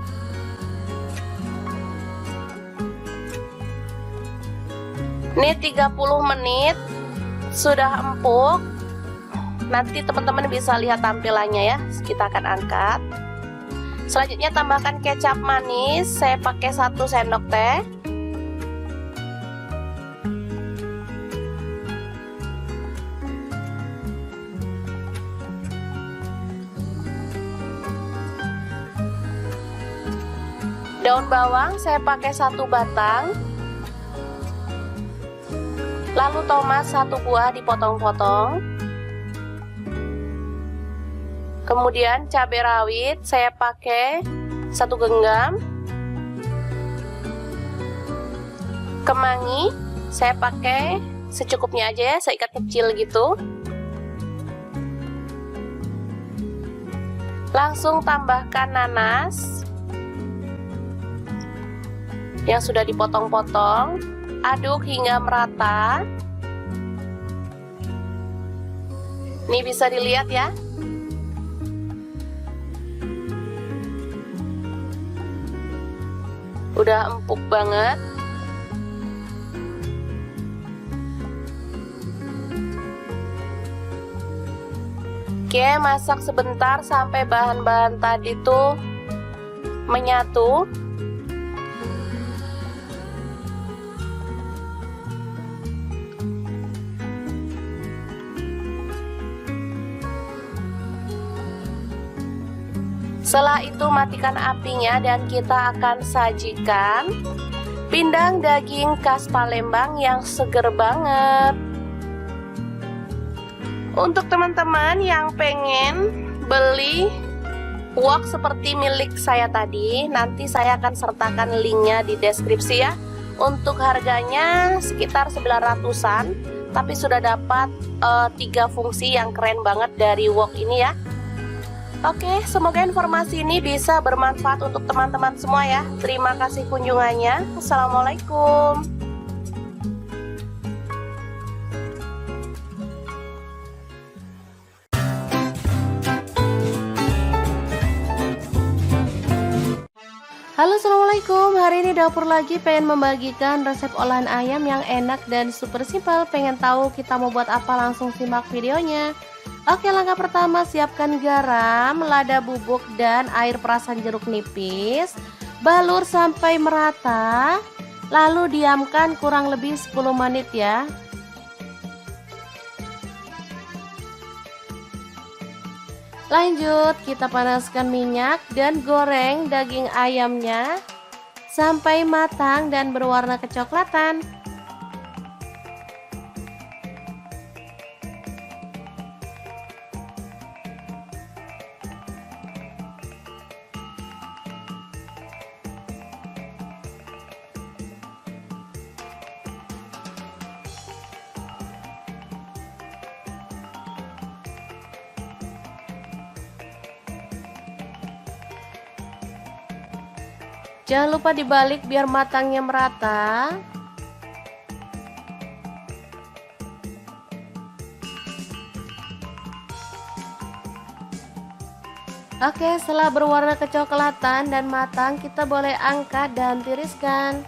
Ini 30 menit sudah empuk. Nanti teman-teman bisa lihat tampilannya ya. Kita akan angkat. Selanjutnya tambahkan kecap manis, saya pakai 1 sendok teh. Daun bawang saya pakai 1 batang, lalu tomat 1 buah dipotong-potong, kemudian cabai rawit saya pakai 1 genggam, kemangi saya pakai secukupnya aja ya, seikat kecil gitu. Langsung tambahkan nanas yang sudah dipotong-potong, aduk hingga merata. Ini bisa dilihat ya. Udah empuk banget. Oke, masak sebentar sampai bahan-bahan tadi tuh menyatu. Setelah itu matikan apinya dan kita akan sajikan pindang daging khas Palembang yang seger banget. Untuk teman-teman yang pengen beli wok seperti milik saya tadi, nanti saya akan sertakan linknya di deskripsi ya. Untuk harganya sekitar 900-an, tapi sudah dapat 3 fungsi yang keren banget dari wok ini ya. Oke, semoga informasi ini bisa bermanfaat untuk teman-teman semua ya. Terima kasih kunjungannya. Assalamualaikum. Halo, assalamualaikum. Hari ini dapur lagi pengen membagikan resep olahan ayam yang enak dan super simpel. Pengen tahu kita mau buat apa? Langsung simak videonya. Oke, langkah pertama siapkan garam, lada bubuk, dan air perasan jeruk nipis. Balur sampai merata, lalu diamkan kurang lebih 10 menit ya. Lanjut, kita panaskan minyak dan goreng daging ayamnya sampai matang dan berwarna kecoklatan. Jangan lupa dibalik biar matangnya merata. Oke, setelah berwarna kecoklatan dan matang, kita boleh angkat dan tiriskan.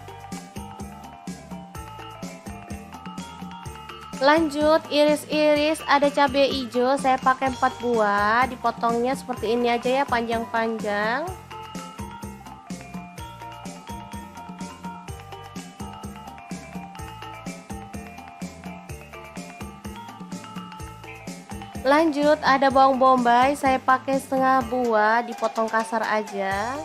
Lanjut, iris-iris ada cabai hijau, saya pakai 4 buah, dipotongnya seperti ini aja ya, panjang-panjang. Lanjut, ada bawang bombay, saya pakai setengah buah, dipotong kasar aja.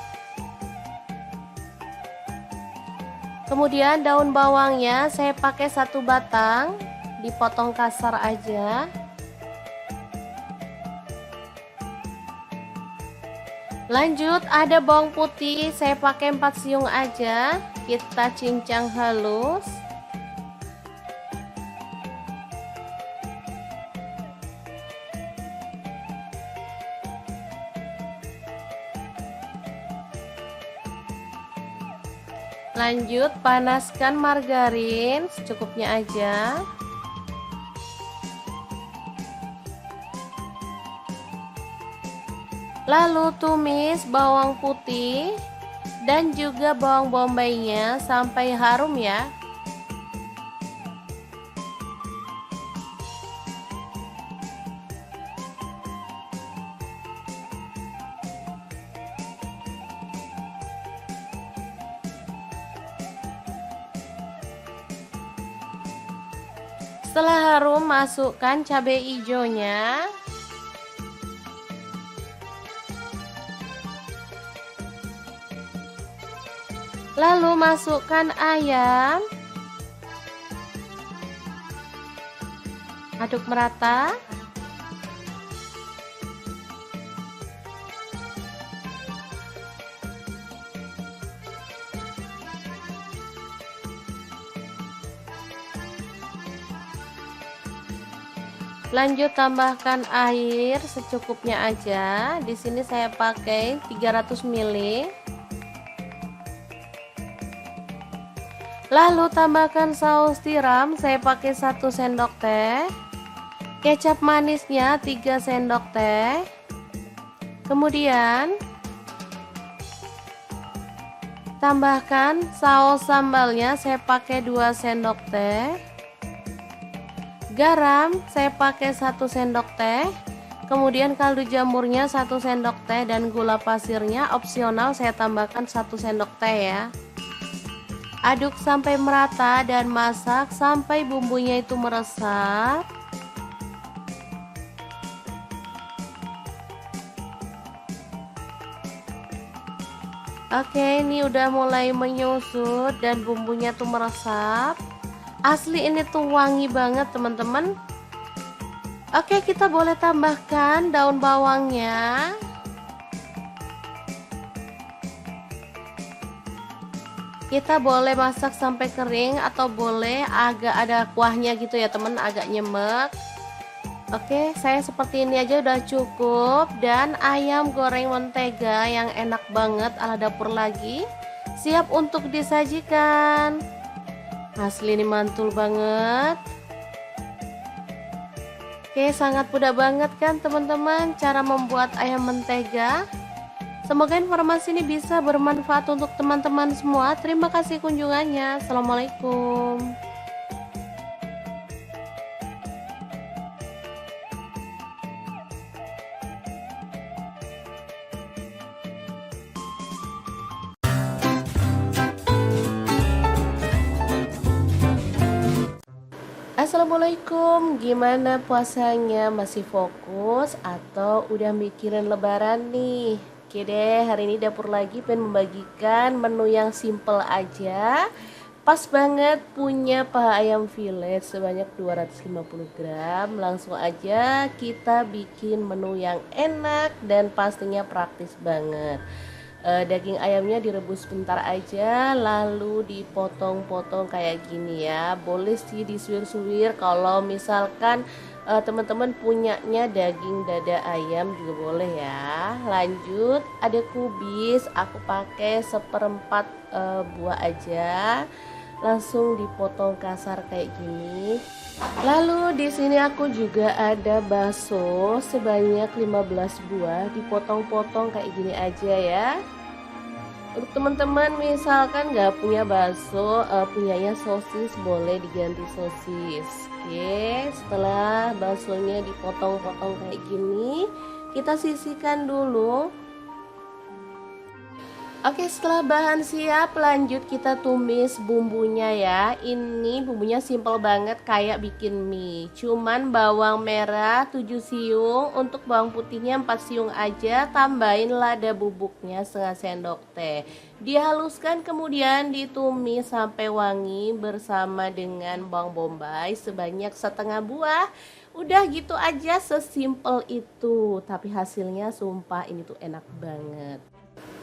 Kemudian daun bawangnya saya pakai 1 batang, dipotong kasar aja. Lanjut, ada bawang putih, saya pakai 4 siung aja, kita cincang halus. Lanjut, panaskan margarin secukupnya aja. Lalu tumis bawang putih dan juga bawang bombaynya sampai harum ya. Setelah harum, masukkan cabai hijaunya. Lalu masukkan ayam. Aduk merata. Lanjut, tambahkan air secukupnya aja. Di sini saya pakai 300 ml. Lalu tambahkan saus tiram, saya pakai 1 sendok teh. Kecap manisnya 3 sendok teh. Kemudian tambahkan saus sambalnya, saya pakai 2 sendok teh. Garam saya pakai 1 sendok teh. Kemudian kaldu jamurnya 1 sendok teh dan gula pasirnya opsional, saya tambahkan 1 sendok teh ya. Aduk sampai merata dan masak sampai bumbunya itu meresap. Oke, ini udah mulai menyusut dan bumbunya tuh meresap. Asli ini tuh wangi banget teman-teman. Oke, kita boleh tambahkan daun bawangnya. Kita boleh masak sampai kering atau boleh agak ada kuahnya gitu ya teman, agak nyemek. Oke, saya seperti ini aja udah cukup. Dan ayam goreng mentega yang enak banget ala dapur lagi siap untuk disajikan. Asli ini mantul banget. Oke, sangat mudah banget kan teman-teman cara membuat ayam mentega. Semoga informasi ini bisa bermanfaat untuk teman-teman semua. Terima kasih kunjungannya. Assalamualaikum. Assalamualaikum, gimana puasanya? Masih fokus atau udah mikirin lebaran nih? Oke deh, hari ini dapur lagi pengen membagikan menu yang simple aja. Pas banget punya paha ayam fillet sebanyak 250 gram. Langsung aja kita bikin menu yang enak dan pastinya praktis banget. Daging ayamnya direbus sebentar aja, lalu dipotong-potong kayak gini ya. Boleh sih disuir-suir kalau misalkan teman-teman punyanya daging dada ayam juga boleh ya. Lanjut, ada kubis, aku pakai seperempat buah aja. Langsung dipotong kasar kayak gini. Lalu di sini aku juga ada bakso sebanyak 15 buah, dipotong-potong kayak gini aja ya. Untuk teman-teman misalkan nggak punya bakso, punyanya sosis, boleh diganti sosis. Oke, setelah baksonya dipotong-potong kayak gini, kita sisihkan dulu. Oke, setelah bahan siap, lanjut kita tumis bumbunya ya. Ini bumbunya simple banget kayak bikin mie. Cuman bawang merah 7 siung, untuk bawang putihnya 4 siung aja. Tambahin lada bubuknya setengah sendok teh. Dihaluskan kemudian ditumis sampai wangi bersama dengan bawang bombay sebanyak setengah buah. Udah gitu aja, sesimpel itu. Tapi hasilnya sumpah ini tuh enak banget.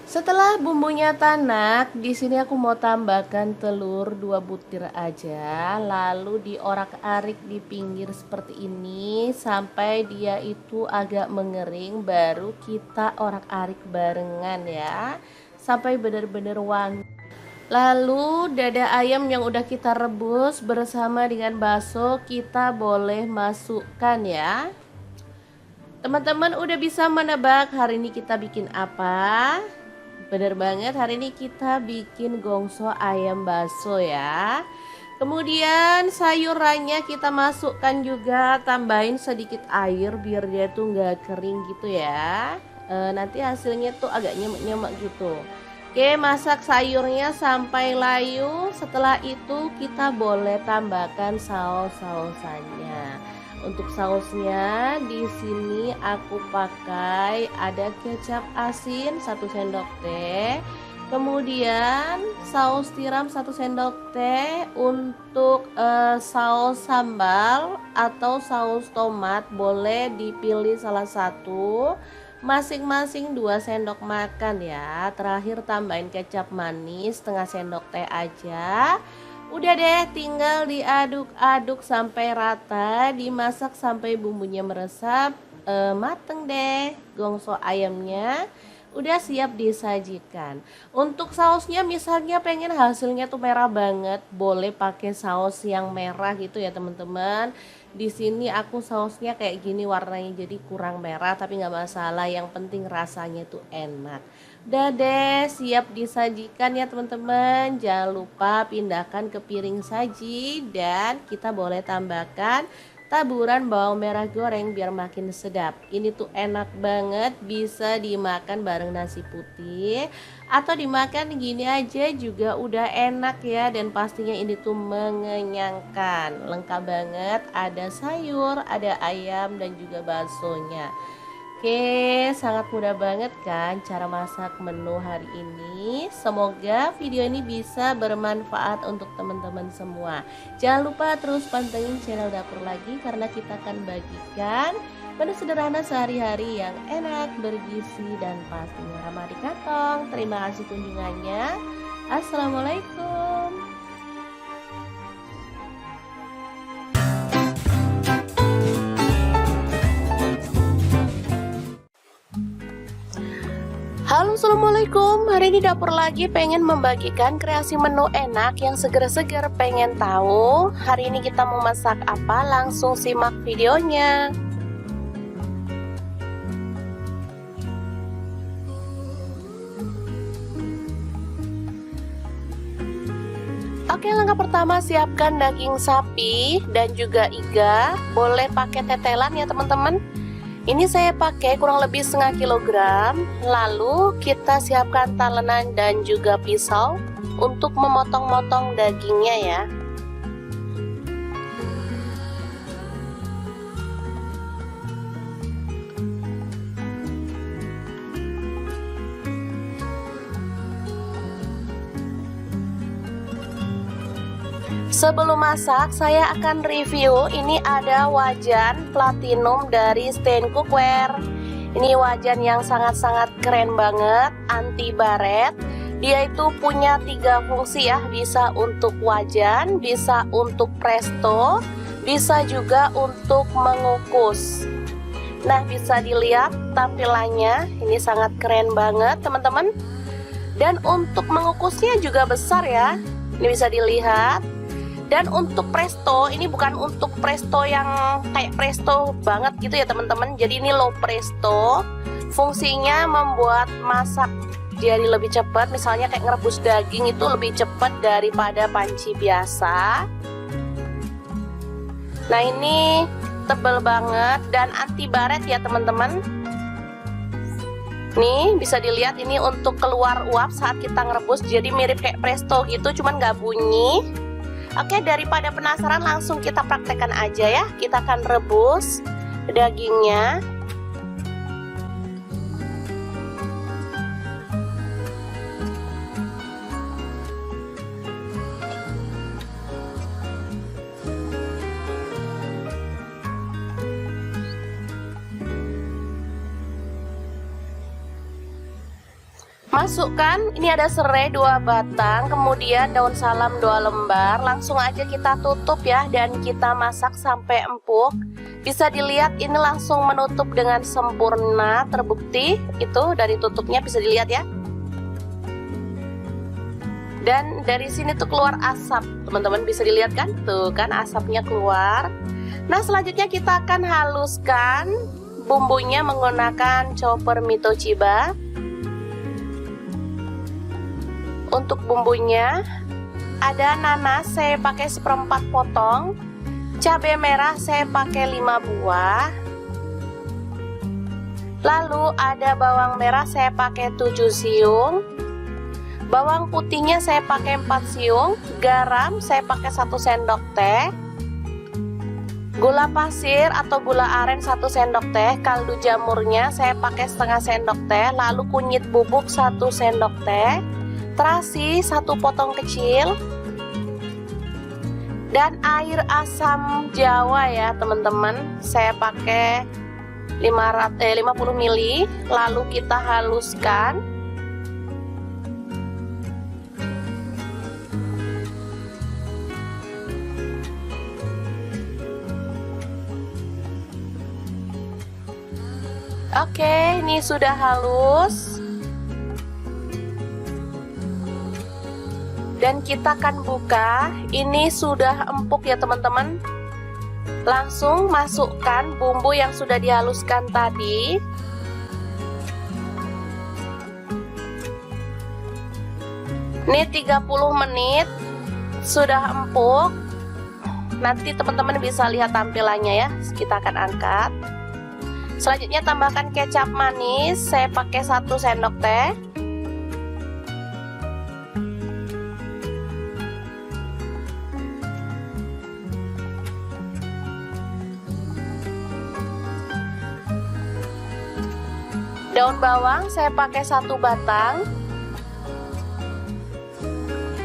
Setelah bumbunya tanak, di sini aku mau tambahkan telur 2 butir aja, lalu diorak-arik di pinggir seperti ini sampai dia itu agak mengering, baru kita orak-arik barengan ya, sampai benar-benar wangi. Lalu dada ayam yang udah kita rebus bersama dengan bakso kita boleh masukkan ya. Teman-teman udah bisa menebak hari ini kita bikin apa? Bener banget, hari ini kita bikin gongso ayam bakso ya. Kemudian sayurannya kita masukkan juga, tambahin sedikit air biar dia tuh nggak kering gitu ya. Nanti hasilnya tuh agak nyemek-nyemek gitu. Oke, masak sayurnya sampai layu. Setelah itu kita boleh tambahkan saus-sausannya. Untuk sausnya di sini aku pakai ada kecap asin 1 sendok teh, kemudian saus tiram 1 sendok teh. Untuk saus sambal atau saus tomat boleh dipilih salah satu, masing-masing 2 sendok makan ya. Terakhir tambahin kecap manis setengah sendok teh aja. Udah deh, tinggal diaduk-aduk sampai rata, dimasak sampai bumbunya meresap, mateng deh. Gongso ayamnya udah siap disajikan. Untuk sausnya misalnya pengen hasilnya tuh merah banget, boleh pakai saus yang merah gitu ya teman-teman. Di sini aku sausnya kayak gini warnanya, jadi kurang merah tapi nggak masalah, yang penting rasanya tuh enak. Udah deh, siap disajikan ya teman-teman. Jangan lupa pindahkan ke piring saji dan kita boleh tambahkan taburan bawang merah goreng biar makin sedap. Ini tuh enak banget, bisa dimakan bareng nasi putih atau dimakan gini aja juga udah enak ya. Dan pastinya ini tuh mengenyangkan, lengkap banget, ada sayur, ada ayam dan juga baksonya. Oke, sangat mudah banget kan cara masak menu hari ini. Semoga video ini bisa bermanfaat untuk teman-teman semua. Jangan lupa terus pantengin channel Dapur Lagi karena kita akan bagikan menu sederhana sehari-hari yang enak, bergizi, dan pastinya ramah di kantong. Terima kasih kunjungannya. Assalamualaikum. Halo, assalamualaikum. Hari ini Dapur Lagi pengen membagikan kreasi menu enak yang seger-seger. Pengen tahu hari ini kita mau masak apa? Langsung simak videonya. Oke, langkah pertama siapkan daging sapi dan juga iga. Boleh pakai tetelan ya teman-teman. Ini saya pakai kurang lebih setengah kilogram. Lalu kita siapkan talenan dan juga pisau untuk memotong-motong dagingnya ya. Sebelum masak, saya akan review. Ini ada wajan platinum dari Stain Cookware. Ini wajan yang sangat-sangat keren banget, anti baret. Dia itu punya 3 fungsi ya, bisa untuk wajan, bisa untuk presto, bisa juga untuk mengukus. Nah, bisa dilihat tampilannya, ini sangat keren banget teman-teman. Dan untuk mengukusnya juga besar ya, ini bisa dilihat. Dan untuk presto, ini bukan untuk presto yang kayak presto banget gitu ya teman-teman. Jadi ini low presto, fungsinya membuat masak jadi lebih cepat. Misalnya kayak ngerebus daging itu lebih cepat daripada panci biasa. Nah, ini tebal banget dan anti baret ya teman-teman. Nih bisa dilihat, ini untuk keluar uap saat kita ngerebus, jadi mirip kayak presto gitu, cuman nggak bunyi. Oke, daripada penasaran langsung kita praktekkan aja ya. Kita akan rebus dagingnya. Masukkan, ini ada serai 2 batang, kemudian daun salam 2 lembar. Langsung aja kita tutup ya, dan kita masak sampai empuk. Bisa dilihat ini langsung menutup dengan sempurna, terbukti itu dari tutupnya bisa dilihat ya. Dan dari sini tuh keluar asap, teman-teman bisa dilihat kan? Tuh kan asapnya keluar. Nah, selanjutnya kita akan haluskan bumbunya menggunakan chopper Mito Chiba. Untuk bumbunya ada nanas saya pakai 1/4 potong, cabai merah saya pakai 5 buah, lalu ada bawang merah saya pakai 7 siung, bawang putihnya saya pakai 4 siung, garam saya pakai 1 sendok teh, gula pasir atau gula aren 1 sendok teh, kaldu jamurnya saya pakai setengah sendok teh, lalu kunyit bubuk 1 sendok teh, terasi 1 potong kecil, dan air asam jawa ya teman-teman, saya pakai 50 ml. Lalu kita haluskan. Oke, ini sudah halus. Dan kita akan buka, ini sudah empuk ya teman-teman. Langsung masukkan bumbu yang sudah dihaluskan tadi. Ini 30 menit sudah empuk. Nanti teman-teman bisa lihat tampilannya ya. Kita akan angkat. Selanjutnya tambahkan kecap manis, saya pakai 1 sendok teh. Daun bawang saya pakai 1 batang.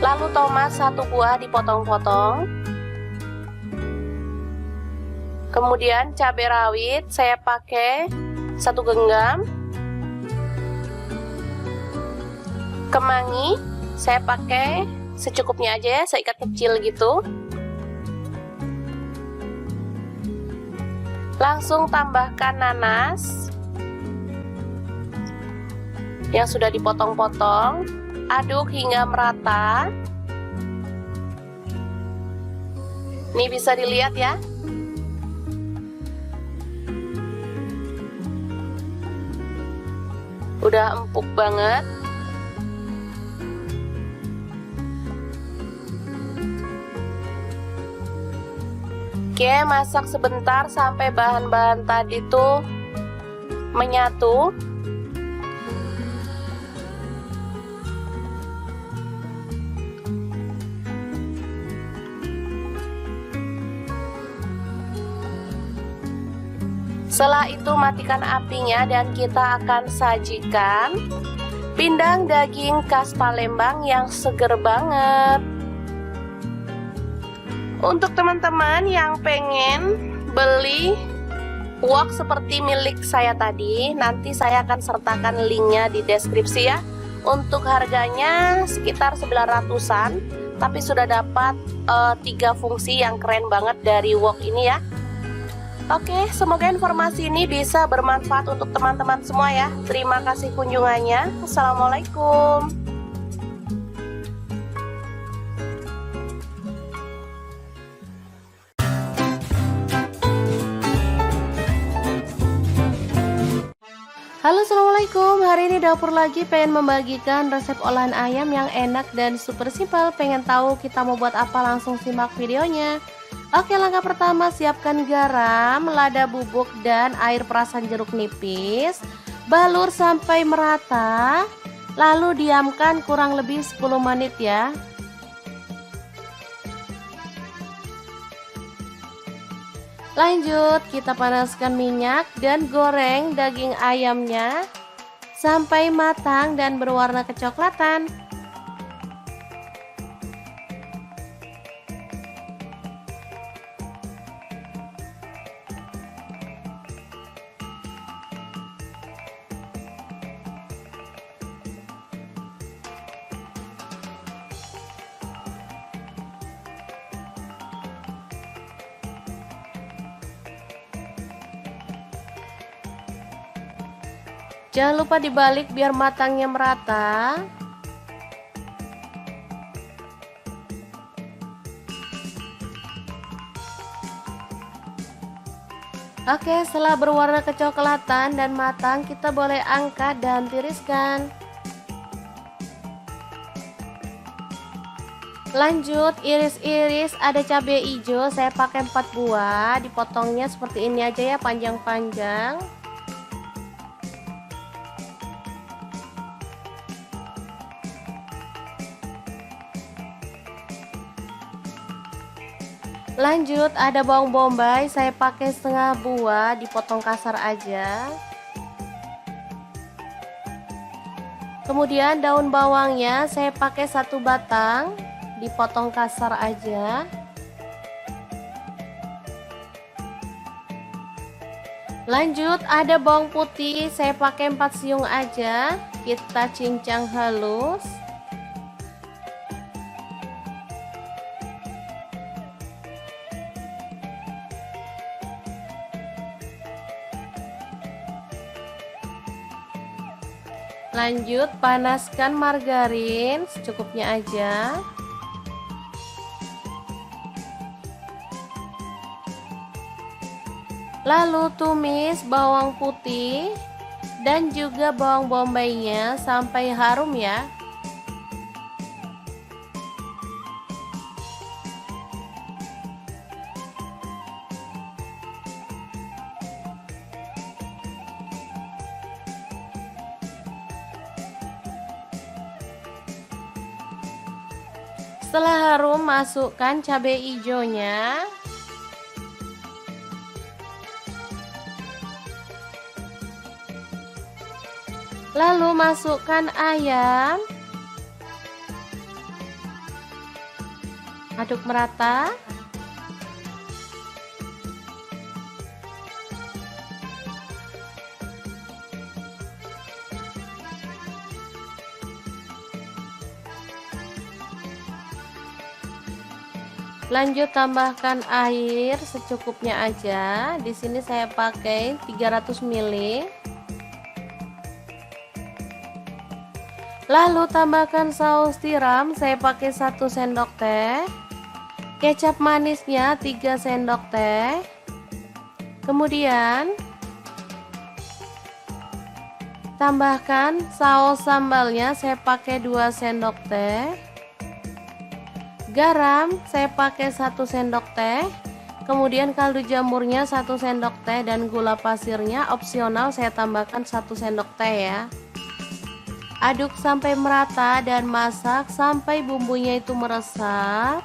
Lalu tomat 1 buah dipotong-potong. Kemudian cabai rawit saya pakai 1 genggam. Kemangi saya pakai secukupnya aja ya, seikat kecil gitu. Langsung tambahkan nanas yang sudah dipotong-potong, aduk hingga merata. Ini bisa dilihat ya. Udah empuk banget. Oke, masak sebentar sampai bahan-bahan tadi tuh menyatu. Setelah itu matikan apinya dan kita akan sajikan pindang daging khas Palembang yang seger banget. Untuk teman-teman yang pengen beli wok seperti milik saya tadi, nanti saya akan sertakan linknya di deskripsi ya. Untuk harganya sekitar 900-an, tapi sudah dapat 3 fungsi yang keren banget dari wok ini ya. Oke, semoga informasi ini bisa bermanfaat untuk teman-teman semua ya. Terima kasih kunjungannya. Assalamualaikum. Halo, assalamualaikum. Hari ini dapur lagi pengen membagikan resep olahan ayam yang enak dan super simpel. Pengen tahu kita mau buat apa? Langsung simak videonya. Oke, langkah pertama siapkan garam, lada bubuk, dan air perasan jeruk nipis. Balur sampai merata, lalu diamkan kurang lebih 10 menit ya. Lanjut, kita panaskan minyak dan goreng daging ayamnya sampai matang dan berwarna kecoklatan. Jangan lupa dibalik biar matangnya merata. Oke, setelah berwarna kecoklatan dan matang, kita boleh angkat dan tiriskan. Lanjut, iris-iris ada cabai hijau, saya pakai 4 buah, dipotongnya seperti ini aja ya, panjang-panjang. Lanjut, ada bawang bombay, saya pakai setengah buah, dipotong kasar aja. Kemudian daun bawangnya saya pakai 1 batang, dipotong kasar aja. Lanjut, ada bawang putih, saya pakai 4 siung aja, kita cincang halus. Lanjut, panaskan margarin secukupnya aja. Lalu tumis bawang putih dan juga bawang bombaynya sampai harum ya. Setelah harum, masukkan cabai hijaunya. Lalu masukkan ayam. Aduk merata. Lanjut, tambahkan air secukupnya aja. Di sini saya pakai 300 ml. Lalu tambahkan saus tiram, saya pakai 1 sendok teh. Kecap manisnya 3 sendok teh. Kemudian tambahkan saus sambalnya, saya pakai 2 sendok teh. Garam saya pakai 1 sendok teh. Kemudian kaldu jamurnya 1 sendok teh dan gula pasirnya opsional, saya tambahkan 1 sendok teh ya. Aduk sampai merata dan masak sampai bumbunya itu meresap.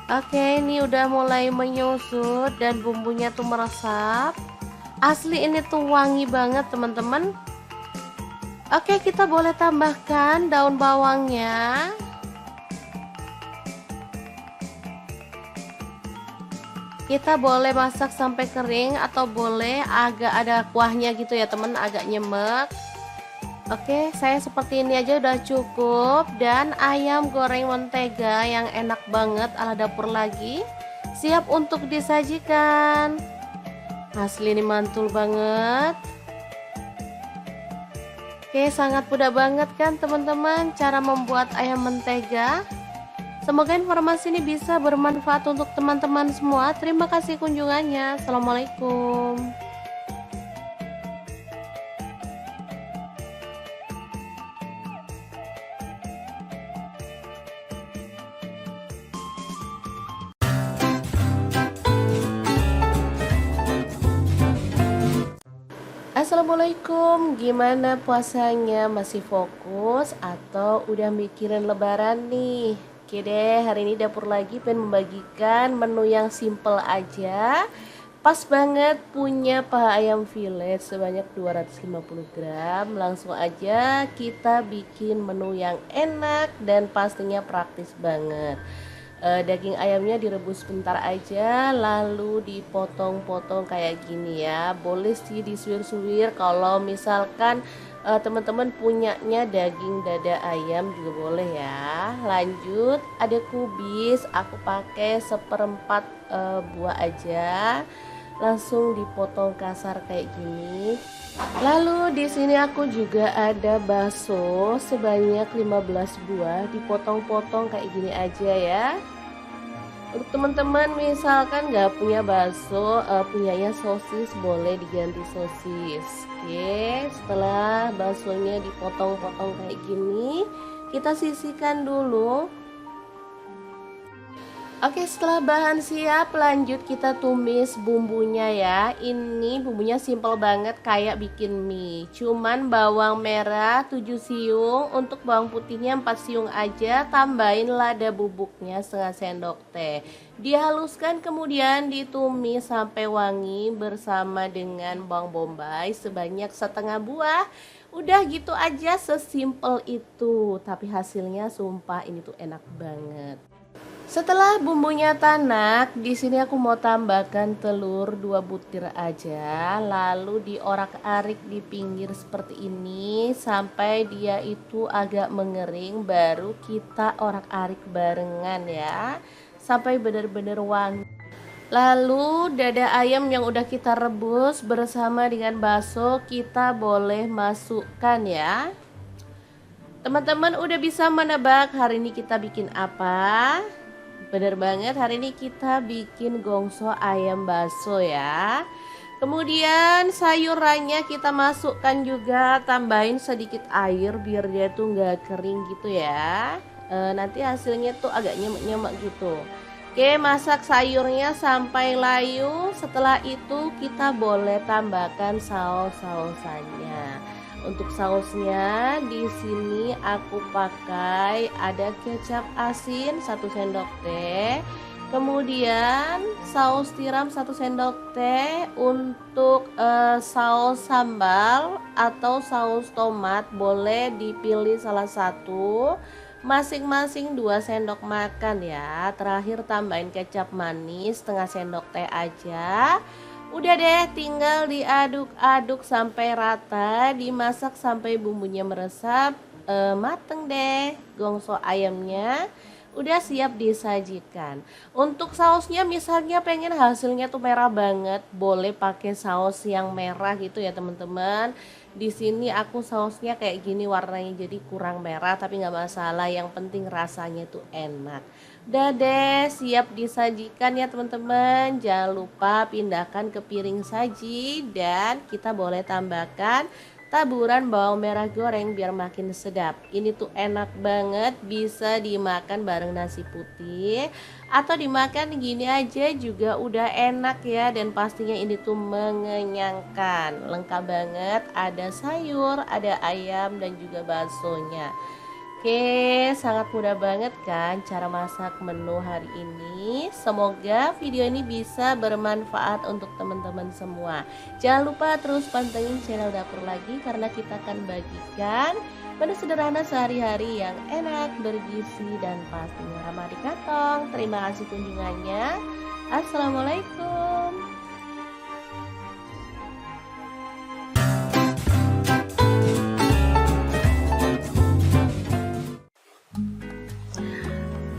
Oke, ini udah mulai menyusut dan bumbunya tuh meresap. Asli ini tuh wangi banget teman-teman. Oke, kita boleh tambahkan daun bawangnya. Kita boleh masak sampai kering atau boleh agak ada kuahnya gitu ya teman, agak nyemek. Oke, saya seperti ini aja udah cukup. Dan ayam goreng mentega yang enak banget ala dapur lagi siap untuk disajikan. Asli ini mantul banget. Oke, sangat mudah banget kan teman-teman cara membuat ayam mentega. Semoga informasi ini bisa bermanfaat untuk teman-teman semua. Terima kasih kunjungannya. Assalamualaikum. Assalamualaikum, gimana puasanya? Masih fokus atau udah mikirin lebaran nih? Oke deh, hari ini dapur lagi pengen membagikan menu yang simple aja. Pas banget punya paha ayam fillet sebanyak 250 gram. Langsung aja kita bikin menu yang enak dan pastinya praktis banget. Daging ayamnya direbus sebentar aja lalu dipotong-potong kayak gini ya. Boleh sih disuir-suir kalau misalkan teman-teman punyanya daging dada ayam juga boleh ya. Lanjut, ada kubis, aku pakai seperempat buah aja. Langsung dipotong kasar kayak gini. Lalu di sini aku juga ada bakso sebanyak 15 buah, dipotong-potong kayak gini aja ya. Untuk teman-teman misalkan nggak punya bakso, punyanya sosis, boleh diganti sosis. Oke, setelah baksonya dipotong-potong kayak gini, kita sisihkan dulu. Oke, setelah bahan siap, lanjut kita tumis bumbunya ya. Ini bumbunya simple banget kayak bikin mie. Cuman bawang merah 7 siung, untuk bawang putihnya 4 siung aja. Tambahin lada bubuknya setengah sendok teh. Dihaluskan kemudian ditumis sampai wangi bersama dengan bawang bombay sebanyak setengah buah. Udah gitu aja, sesimpel itu. Tapi hasilnya sumpah ini tuh enak banget. Setelah bumbunya tanak, di sini aku mau tambahkan telur 2 butir aja, lalu diorak-arik di pinggir seperti ini sampai dia itu agak mengering, baru kita orak-arik barengan ya, sampai benar-benar wangi. Lalu dada ayam yang udah kita rebus bersama dengan bakso kita boleh masukkan ya. Teman-teman udah bisa menebak hari ini kita bikin apa? Bener banget, hari ini kita bikin gongso ayam bakso ya. Kemudian sayurannya kita masukkan juga, tambahin sedikit air biar dia tuh nggak kering gitu ya. Nanti hasilnya tuh agak nyemek-nyemek gitu. Oke, masak sayurnya sampai layu. Setelah itu kita boleh tambahkan saus-sausannya. Untuk sausnya di sini aku pakai ada kecap asin 1 sendok teh, kemudian saus tiram 1 sendok teh. Untuk saus sambal atau saus tomat boleh dipilih salah satu, masing-masing 2 sendok makan ya. Terakhir tambahin kecap manis setengah sendok teh aja. Udah deh, tinggal diaduk-aduk sampai rata, dimasak sampai bumbunya meresap, mateng deh. Gongso ayamnya udah siap disajikan. Untuk sausnya misalnya pengen hasilnya tuh merah banget, boleh pakai saus yang merah gitu ya teman-teman. Di sini aku sausnya kayak gini warnanya, jadi kurang merah tapi nggak masalah, yang penting rasanya tuh enak. Udah deh, siap disajikan ya teman-teman. Jangan lupa pindahkan ke piring saji dan kita boleh tambahkan taburan bawang merah goreng biar makin sedap. Ini tuh enak banget, bisa dimakan bareng nasi putih atau dimakan gini aja juga udah enak ya. Dan pastinya ini tuh mengenyangkan, lengkap banget, ada sayur, ada ayam dan juga baksonya. Oke, sangat mudah banget kan cara masak menu hari ini. Semoga video ini bisa bermanfaat untuk teman-teman semua. Jangan lupa terus pantengin channel Dapur Lagi karena kita akan bagikan menu sederhana sehari-hari yang enak, bergizi, dan pastinya ramah di kantong. Terima kasih kunjungannya. Assalamualaikum.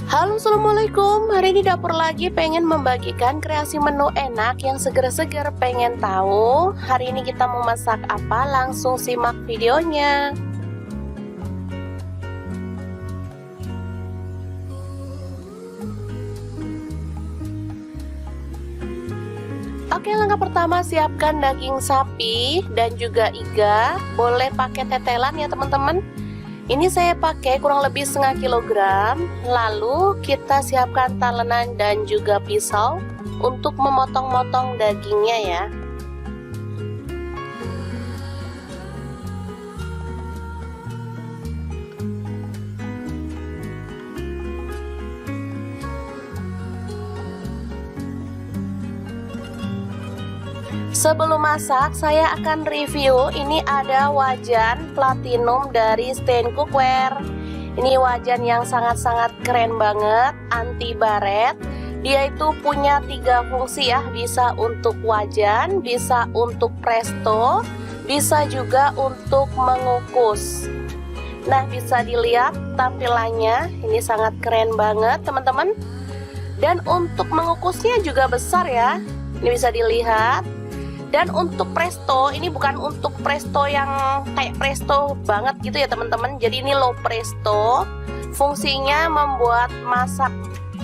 Halo, assalamualaikum. Hari ini Dapur Lagi pengen membagikan kreasi menu enak yang seger-seger. Pengen tahu hari ini kita mau masak apa? Langsung simak videonya. Oke, langkah pertama siapkan daging sapi dan juga iga. Boleh pakai tetelan ya teman-teman. Ini saya pakai kurang lebih setengah kilogram. Lalu kita siapkan talenan dan juga pisau untuk memotong-motong dagingnya ya. Sebelum masak, saya akan review. Ini ada wajan platinum dari Stain Cookware. Ini wajan yang sangat-sangat keren banget, anti baret. Dia itu punya 3 fungsi ya, bisa untuk wajan, bisa untuk presto, bisa juga untuk mengukus. Nah, bisa dilihat tampilannya, ini sangat keren banget teman-teman. Dan untuk mengukusnya juga besar ya, ini bisa dilihat. Dan untuk presto, ini bukan untuk presto yang kayak presto banget gitu ya teman-teman. Jadi ini low presto. Fungsinya membuat masak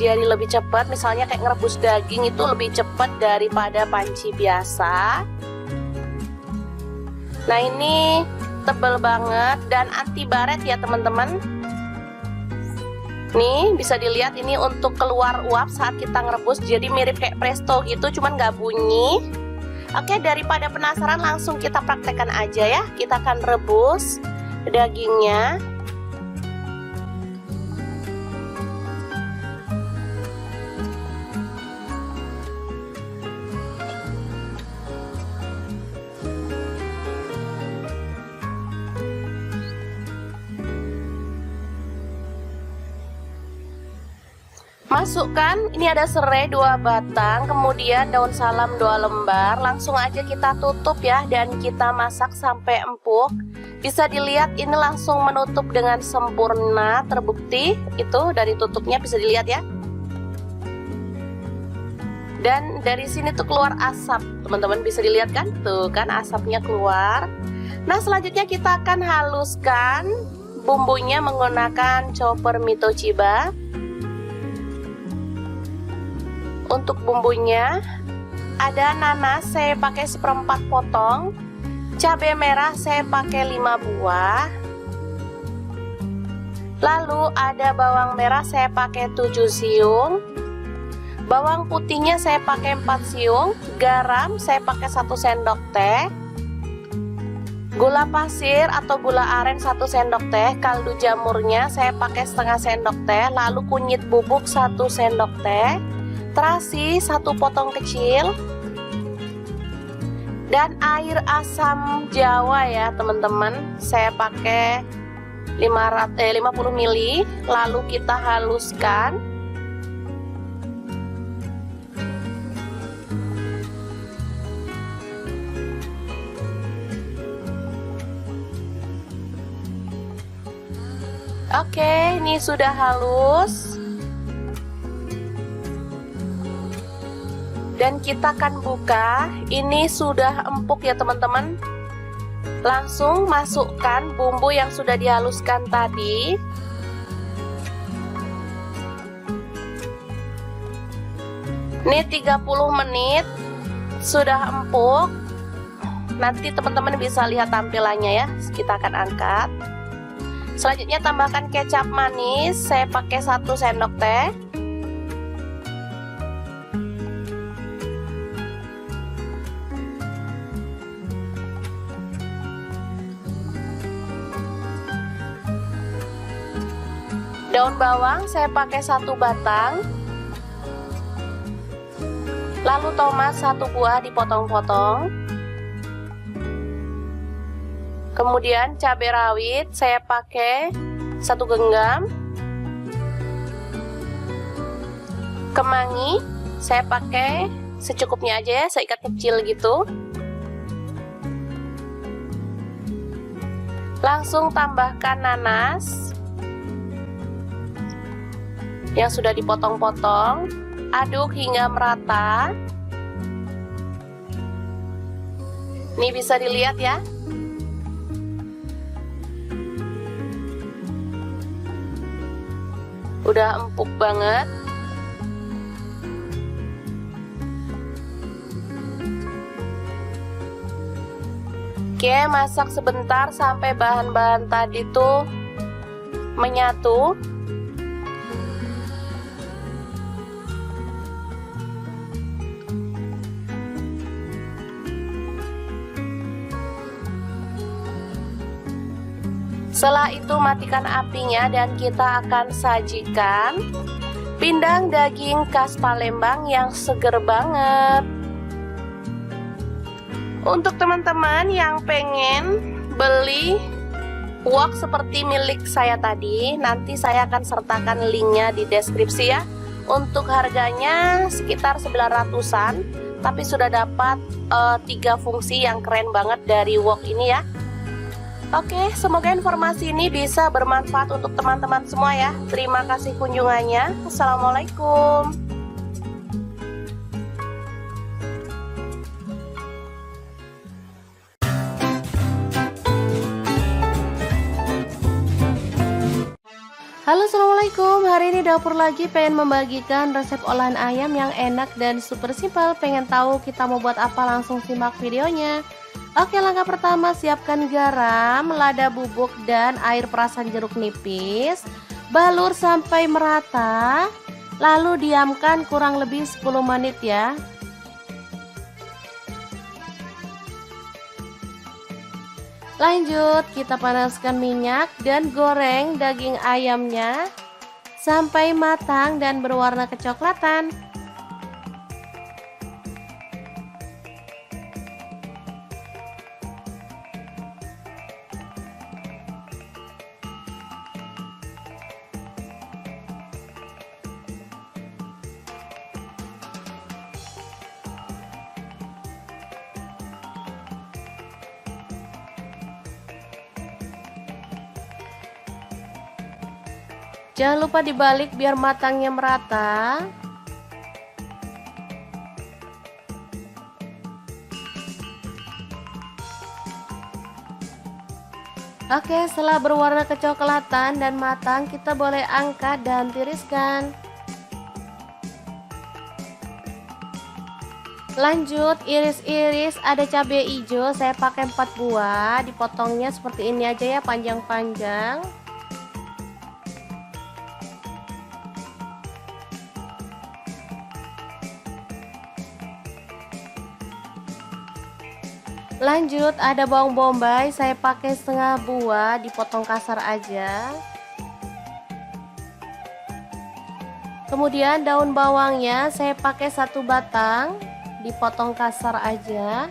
jadi lebih cepat. Misalnya kayak ngerebus daging itu lebih cepat daripada panci biasa. Nah, ini tebal banget dan anti baret ya teman-teman. Nih bisa dilihat ini untuk keluar uap saat kita ngerebus. Jadi mirip kayak presto gitu, cuman nggak bunyi. Oke, daripada penasaran langsung kita praktekkan aja ya. Kita akan rebus dagingnya. Masukkan, ini ada serai 2 batang, kemudian daun salam 2 lembar. Langsung aja kita tutup ya, dan kita masak sampai empuk. Bisa dilihat ini langsung menutup dengan sempurna, terbukti itu dari tutupnya bisa dilihat ya. Dan dari sini tuh keluar asap, teman-teman bisa dilihat kan? Tuh kan asapnya keluar. Nah, selanjutnya kita akan haluskan bumbunya menggunakan chopper Mito Chiba. Untuk bumbunya ada nanas saya pakai 1/4 potong, cabai merah saya pakai 5 buah, lalu ada bawang merah saya pakai 7 siung, bawang putihnya saya pakai 4 siung, garam saya pakai 1 sendok teh, gula pasir atau gula aren 1 sendok teh, kaldu jamurnya saya pakai setengah sendok teh, lalu kunyit bubuk 1 sendok teh, terasi 1 potong kecil, dan air asam jawa ya teman-teman, saya pakai 50 ml. Lalu kita haluskan. Oke, ini sudah halus. Dan kita akan buka. Ini sudah empuk ya teman-teman. Langsung masukkan bumbu yang sudah dihaluskan tadi. Ini 30 menit sudah empuk. Nanti teman-teman bisa lihat tampilannya ya. Kita akan angkat. Selanjutnya tambahkan kecap manis. Saya pakai 1 sendok teh. Daun bawang saya pakai 1 batang. Lalu tomat 1 buah dipotong-potong. Kemudian cabai rawit saya pakai 1 genggam. Kemangi saya pakai secukupnya aja ya, seikat kecil gitu. Langsung tambahkan nanas yang sudah dipotong-potong. Aduk hingga merata. Ini bisa dilihat ya. Udah empuk banget. Oke, masak sebentar sampai bahan-bahan tadi tuh menyatu. Setelah itu matikan apinya dan kita akan sajikan pindang daging khas Palembang yang seger banget. Untuk teman-teman yang pengen beli wok seperti milik saya tadi, nanti saya akan sertakan linknya di deskripsi ya. Untuk harganya sekitar 900-an, tapi sudah dapat 3 fungsi yang keren banget dari wok ini ya. Oke, semoga informasi ini bisa bermanfaat untuk teman-teman semua ya. Terima kasih kunjungannya. Assalamualaikum. Halo, assalamualaikum. Hari ini dapur lagi pengen membagikan resep olahan ayam yang enak dan super simpel. Pengen tahu kita mau buat apa? Langsung simak videonya. Oke, langkah pertama siapkan garam, lada bubuk, dan air perasan jeruk nipis. Balur sampai merata, lalu diamkan kurang lebih 10 menit ya. Lanjut, kita panaskan minyak dan goreng daging ayamnya sampai matang dan berwarna kecoklatan. Jangan lupa dibalik biar matangnya merata. Oke, setelah berwarna kecoklatan dan matang, kita boleh angkat dan tiriskan. Lanjut, iris-iris ada cabai hijau, saya pakai 4 buah, dipotongnya seperti ini aja ya, panjang-panjang. Lanjut, ada bawang bombay, saya pakai setengah buah, dipotong kasar aja. Kemudian daun bawangnya saya pakai 1 batang, dipotong kasar aja.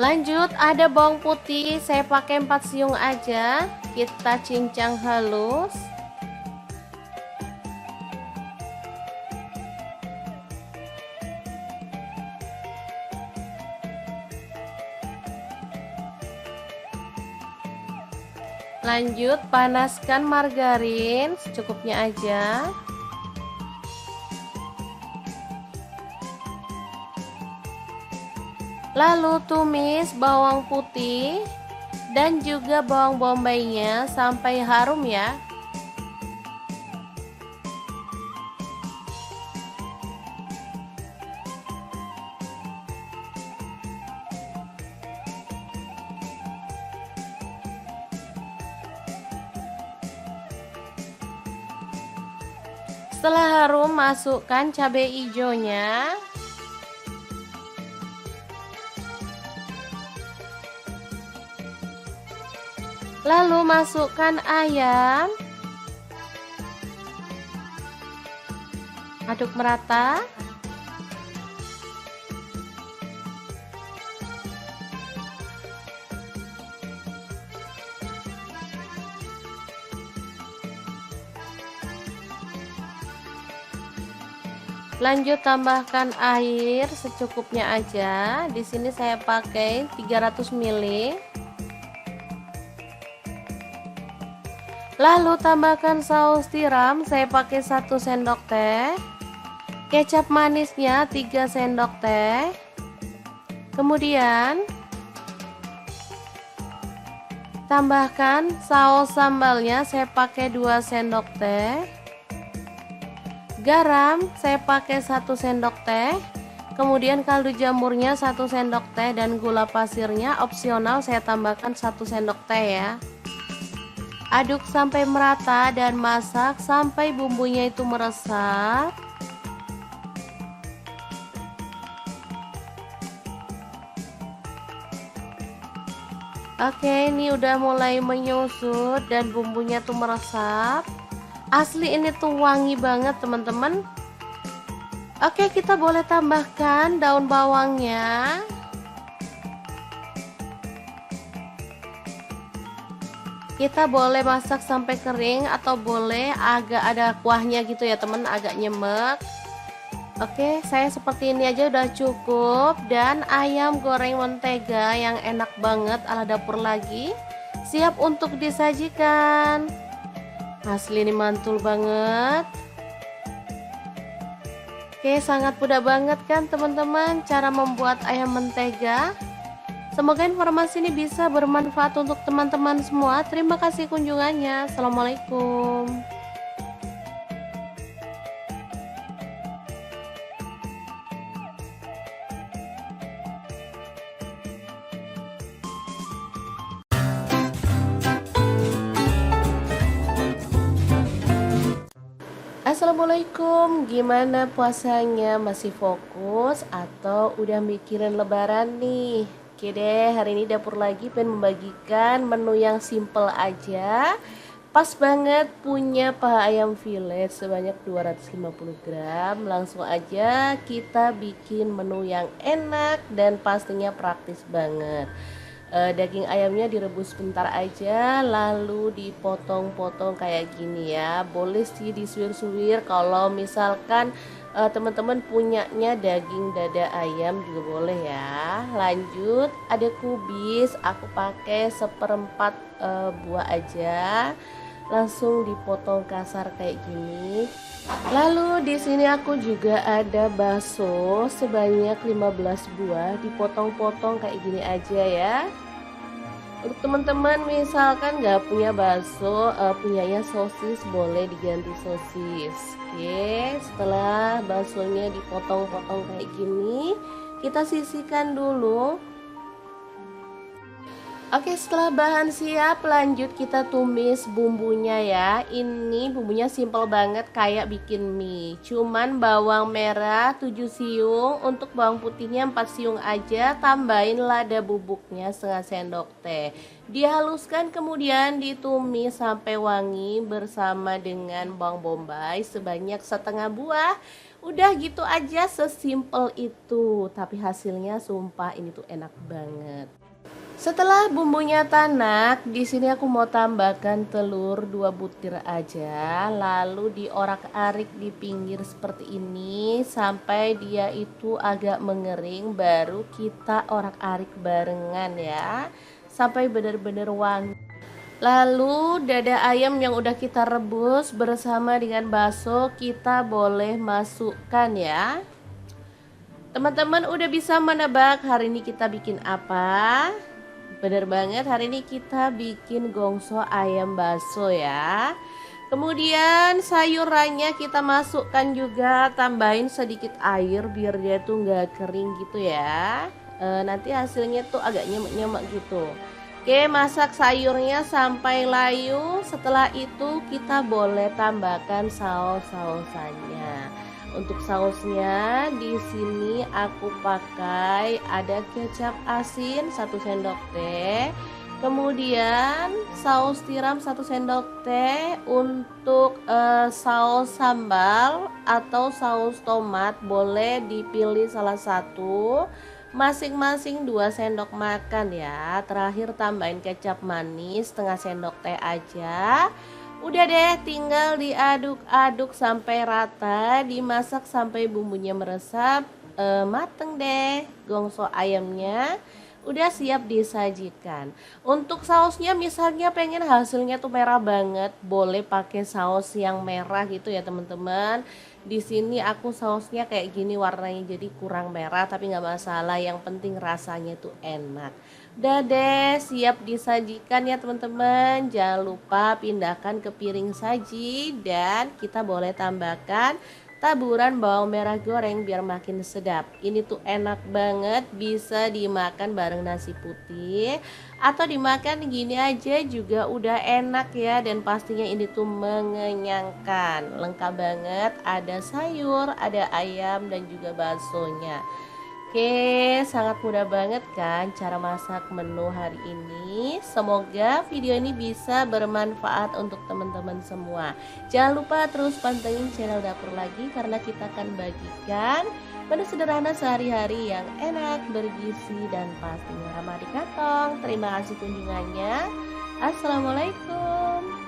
Lanjut, ada bawang putih, saya pakai 4 siung aja, kita cincang halus. Lanjut, panaskan margarin secukupnya aja. Lalu tumis bawang putih dan juga bawang bombaynya sampai harum ya. Setelah harum, masukkan cabai hijaunya. Lalu masukkan ayam. Aduk merata. Lanjut tambahkan air secukupnya aja. Di sini saya pakai 300 ml. Lalu tambahkan saus tiram, saya pakai 1 sendok teh. Kecap manisnya 3 sendok teh. Kemudian tambahkan saus sambalnya, saya pakai 2 sendok teh. Garam saya pakai 1 sendok teh. Kemudian kaldu jamurnya 1 sendok teh dan gula pasirnya opsional, saya tambahkan 1 sendok teh ya. Aduk sampai merata dan masak sampai bumbunya itu meresap. Oke, ini udah mulai menyusut dan bumbunya tuh meresap. Asli ini tuh wangi banget teman-teman. Oke, kita boleh tambahkan daun bawangnya. Kita boleh masak sampai kering atau boleh agak ada kuahnya gitu ya teman, agak nyemek. Oke, saya seperti ini aja udah cukup. Dan ayam goreng mentega yang enak banget ala dapur lagi siap untuk disajikan. Asli ini mantul banget. Oke, sangat mudah banget kan teman-teman cara membuat ayam mentega. Semoga informasi ini bisa bermanfaat untuk teman-teman semua. Terima kasih kunjungannya. Assalamualaikum. Assalamualaikum, gimana puasanya? Masih fokus atau udah mikirin lebaran nih? Oke deh, hari ini dapur lagi pengen membagikan menu yang simple aja. Pas banget punya paha ayam fillet sebanyak 250 gram. Langsung aja kita bikin menu yang enak dan pastinya praktis banget. Daging ayamnya direbus sebentar aja, lalu dipotong-potong kayak gini ya. Boleh sih disuir-suir kalau misalkan teman-teman punyanya daging dada ayam juga boleh ya. Lanjut, ada kubis, aku pakai 1/4 buah aja. Langsung dipotong kasar kayak gini. Lalu di sini aku juga ada bakso sebanyak 15 buah, dipotong-potong kayak gini aja ya. Untuk teman-teman misalkan nggak punya bakso, punyanya sosis, boleh diganti sosis. Oke, setelah baksonya dipotong-potong kayak gini, kita sisihkan dulu. Oke, setelah bahan siap, lanjut kita tumis bumbunya ya. Ini bumbunya simple banget kayak bikin mie. Cuman bawang merah 7 siung, untuk bawang putihnya 4 siung aja. Tambahin lada bubuknya setengah sendok teh. Dihaluskan kemudian ditumis sampai wangi bersama dengan bawang bombay sebanyak setengah buah. Udah gitu aja, sesimpel itu. Tapi hasilnya sumpah ini tuh enak banget. Setelah bumbunya tanak, di sini aku mau tambahkan telur 2 butir aja, lalu diorak-arik di pinggir seperti ini sampai dia itu agak mengering, baru kita orak-arik barengan ya, sampai benar-benar wangi. Lalu dada ayam yang udah kita rebus bersama dengan bakso kita boleh masukkan ya. Teman-teman udah bisa menebak hari ini kita bikin apa? Bener banget, hari ini kita bikin gongso ayam bakso ya. Kemudian sayurannya kita masukkan juga, tambahin sedikit air biar dia tuh nggak kering gitu ya. Nanti hasilnya tuh agak nyemek-nyemek gitu. Oke, masak sayurnya sampai layu. Setelah itu kita boleh tambahkan saus-sausannya. Untuk sausnya di sini aku pakai ada kecap asin 1 sendok teh, Kemudian saus tiram 1 sendok teh. Untuk saus sambal atau saus tomat boleh dipilih salah satu, masing-masing 2 sendok makan ya. Terakhir tambahin kecap manis setengah sendok teh aja. Udah deh, tinggal diaduk-aduk sampai rata, dimasak sampai bumbunya meresap. Mateng deh gongso ayamnya, udah siap disajikan. Untuk sausnya misalnya pengen hasilnya tuh merah banget, boleh pakai saus yang merah gitu ya teman-teman. Di sini aku sausnya kayak gini warnanya, jadi kurang merah tapi nggak masalah, yang penting rasanya tuh enak. Udah deh, siap disajikan ya teman-teman. Jangan lupa pindahkan ke piring saji, dan kita boleh tambahkan taburan bawang merah goreng biar makin sedap. Ini tuh enak banget, bisa dimakan bareng nasi putih atau dimakan gini aja juga udah enak ya. Dan pastinya ini tuh mengenyangkan, lengkap banget, ada sayur, ada ayam dan juga baksonya. Oke, sangat mudah banget kan cara masak menu hari ini. Semoga video ini bisa bermanfaat untuk teman-teman semua. Jangan lupa terus pantengin channel Dapur Lagi, karena kita akan bagikan menu sederhana sehari-hari yang enak, bergizi, dan pastinya ramah di kantong. Terima kasih kunjungannya. Assalamualaikum.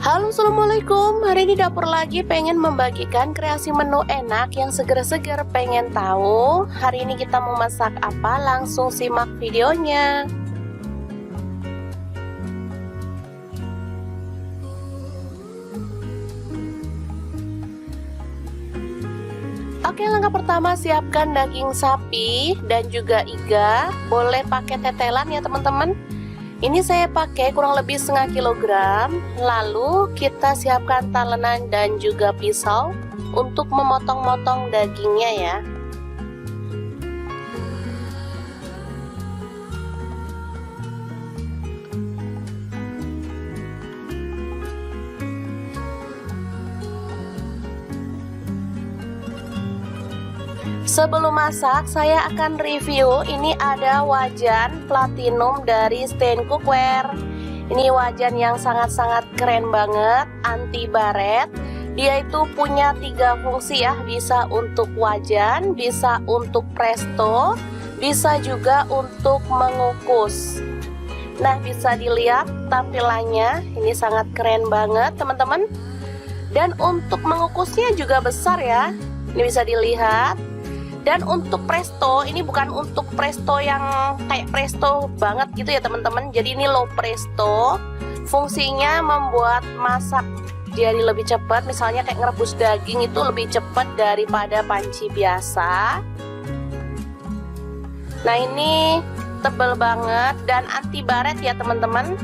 Halo, assalamualaikum. Hari ini Dapur Lagi pengen membagikan kreasi menu enak yang seger-seger. Pengen tahu hari ini kita mau masak apa? Langsung simak videonya. Oke, langkah pertama siapkan daging sapi dan juga iga. Boleh pakai tetelan ya teman-teman. Ini saya pakai kurang lebih setengah kilogram. Lalu kita siapkan talenan dan juga pisau untuk memotong-motong dagingnya ya. Sebelum masak, saya akan review. Ini ada wajan platinum dari Stain Cookware. Ini wajan yang sangat-sangat keren banget, anti baret. Dia itu punya 3 fungsi ya, bisa untuk wajan, bisa untuk presto, bisa juga untuk mengukus. Nah, bisa dilihat tampilannya, ini sangat keren banget teman-teman. Dan untuk mengukusnya juga besar ya, ini bisa dilihat. Dan untuk presto, ini bukan untuk presto yang kayak presto banget gitu ya teman-teman. Jadi ini low presto. Fungsinya membuat masak jadi lebih cepat. Misalnya kayak ngerebus daging itu lebih cepat daripada panci biasa. Nah, ini tebal banget dan anti baret ya teman-teman.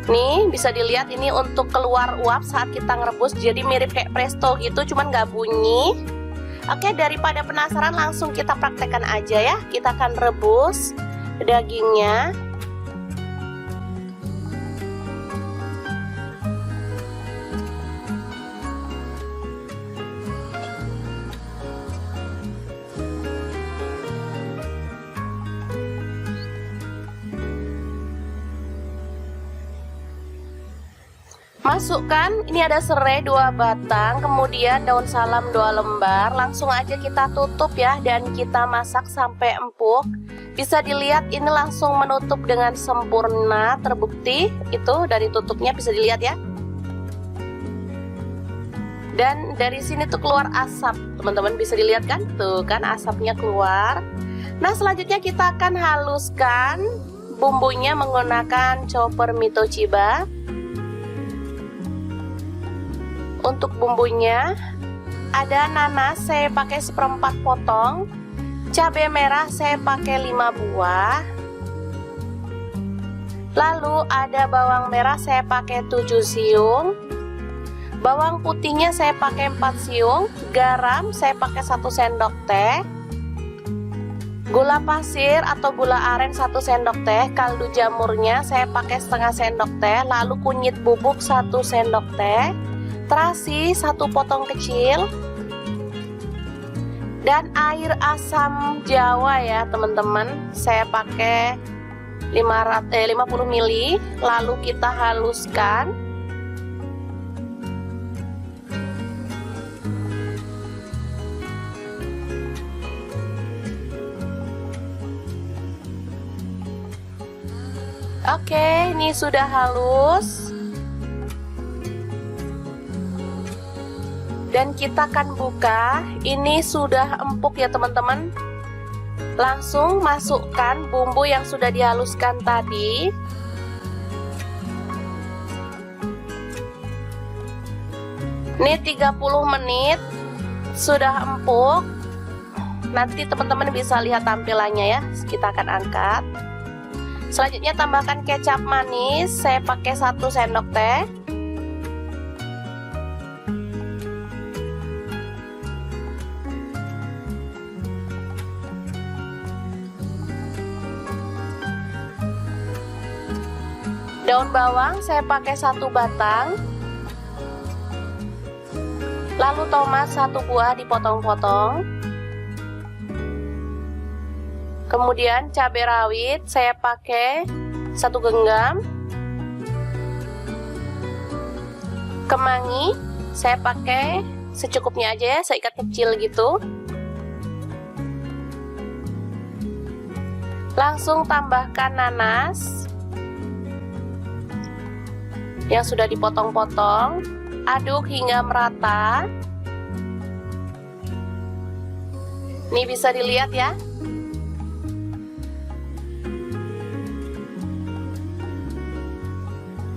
Nih bisa dilihat, ini untuk keluar uap saat kita ngerebus. Jadi mirip kayak presto gitu, cuman nggak bunyi. Oke, daripada penasaran langsung kita praktekkan aja ya. Kita akan rebus dagingnya. Masukkan, ini ada serai 2 batang, kemudian daun salam 2 lembar. Langsung aja kita tutup ya, dan kita masak sampai empuk. Bisa dilihat ini langsung menutup dengan sempurna, terbukti itu dari tutupnya bisa dilihat ya. Dan dari sini tuh keluar asap, teman-teman bisa dilihat kan? Tuh kan asapnya keluar. Nah, selanjutnya kita akan haluskan bumbunya menggunakan chopper Mito Chiba. Untuk bumbunya ada nanas saya pakai 1/4 potong, cabai merah saya pakai 5 buah, lalu ada bawang merah saya pakai 7 siung, bawang putihnya saya pakai 4 siung, garam saya pakai 1 sendok teh, gula pasir atau gula aren 1 sendok teh, kaldu jamurnya saya pakai setengah sendok teh, lalu kunyit bubuk 1 sendok teh, terasi 1 potong kecil, dan air asam jawa ya teman-teman. Saya pakai 50 ml, lalu kita haluskan. Oke, ini sudah halus. Dan kita akan buka. Ini sudah empuk ya teman-teman. Langsung masukkan bumbu yang sudah dihaluskan tadi. Ini 30 menit sudah empuk. Nanti teman-teman bisa lihat tampilannya ya. Kita akan angkat. Selanjutnya tambahkan kecap manis. Saya pakai 1 sendok teh. Daun bawang saya pakai 1 batang. Lalu tomat 1 buah dipotong-potong. Kemudian cabai rawit saya pakai 1 genggam. Kemangi saya pakai secukupnya aja ya, seikat kecil gitu. Langsung tambahkan nanas yang sudah dipotong-potong, aduk hingga merata. Ini bisa dilihat ya.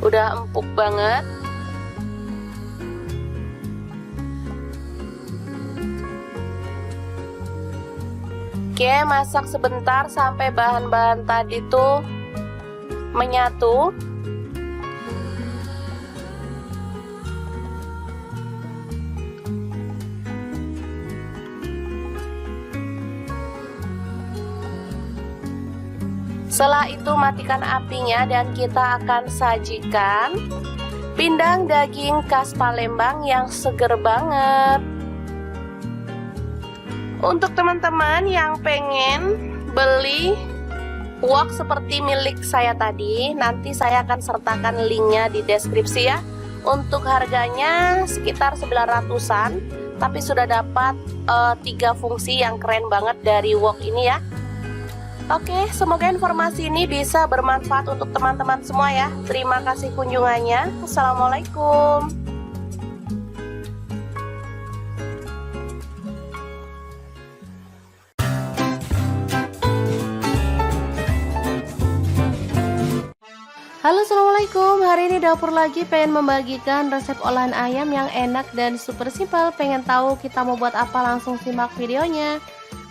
Udah empuk banget. Oke, masak sebentar sampai bahan-bahan tadi tuh menyatu. Setelah itu matikan apinya dan kita akan sajikan pindang daging khas Palembang yang seger banget. Untuk teman-teman yang pengen beli wok seperti milik saya tadi, nanti saya akan sertakan linknya di deskripsi ya. Untuk harganya sekitar 900-an, tapi sudah dapat 3 fungsi yang keren banget dari wok ini ya. Oke, semoga informasi ini bisa bermanfaat untuk teman-teman semua ya. Terima kasih kunjungannya. Assalamualaikum. Halo, assalamualaikum. Hari ini dapur lagi pengen membagikan resep olahan ayam yang enak dan super simpel. Pengen tahu kita mau buat apa? Langsung simak videonya.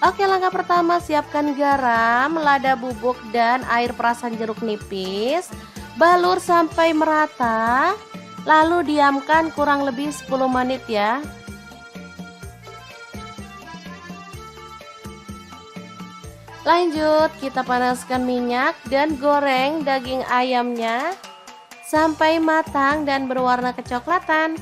Oke, langkah pertama siapkan garam, lada bubuk, dan air perasan jeruk nipis. Balur sampai merata, lalu diamkan kurang lebih 10 menit ya. Lanjut, kita panaskan minyak dan goreng daging ayamnya sampai matang dan berwarna kecoklatan.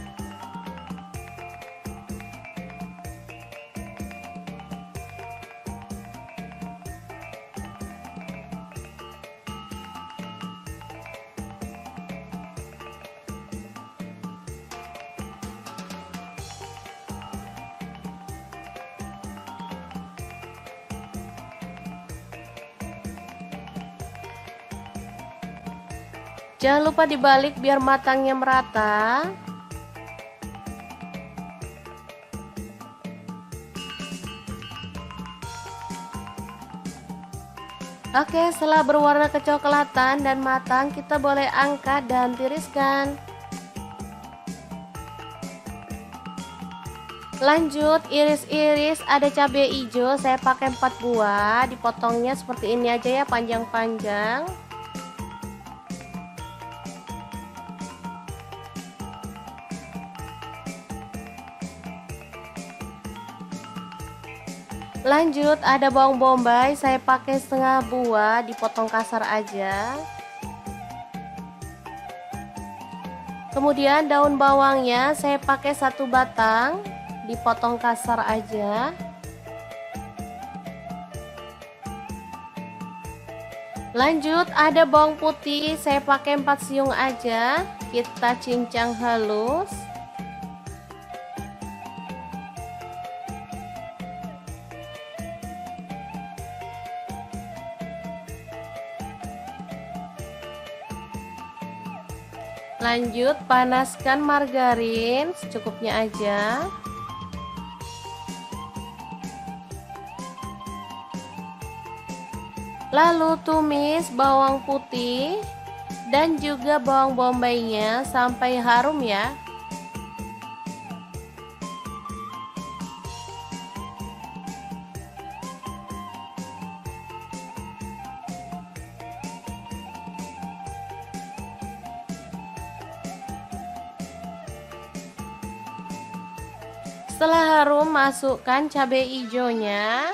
Jangan lupa dibalik biar matangnya merata. Oke, setelah berwarna kecoklatan dan matang, kita boleh angkat dan tiriskan. Lanjut, iris-iris ada cabai hijau, saya pakai 4 buah, dipotongnya seperti ini aja ya, panjang-panjang. Lanjut, ada bawang bombay, saya pakai setengah buah, dipotong kasar aja. Kemudian daun bawangnya saya pakai 1 batang, dipotong kasar aja. Lanjut ada bawang putih, saya pakai 4 siung aja, kita cincang halus. Lanjut panaskan margarin secukupnya aja. Lalu tumis bawang putih dan juga bawang bombaynya sampai harum ya. Setelah harum, masukkan cabai hijaunya.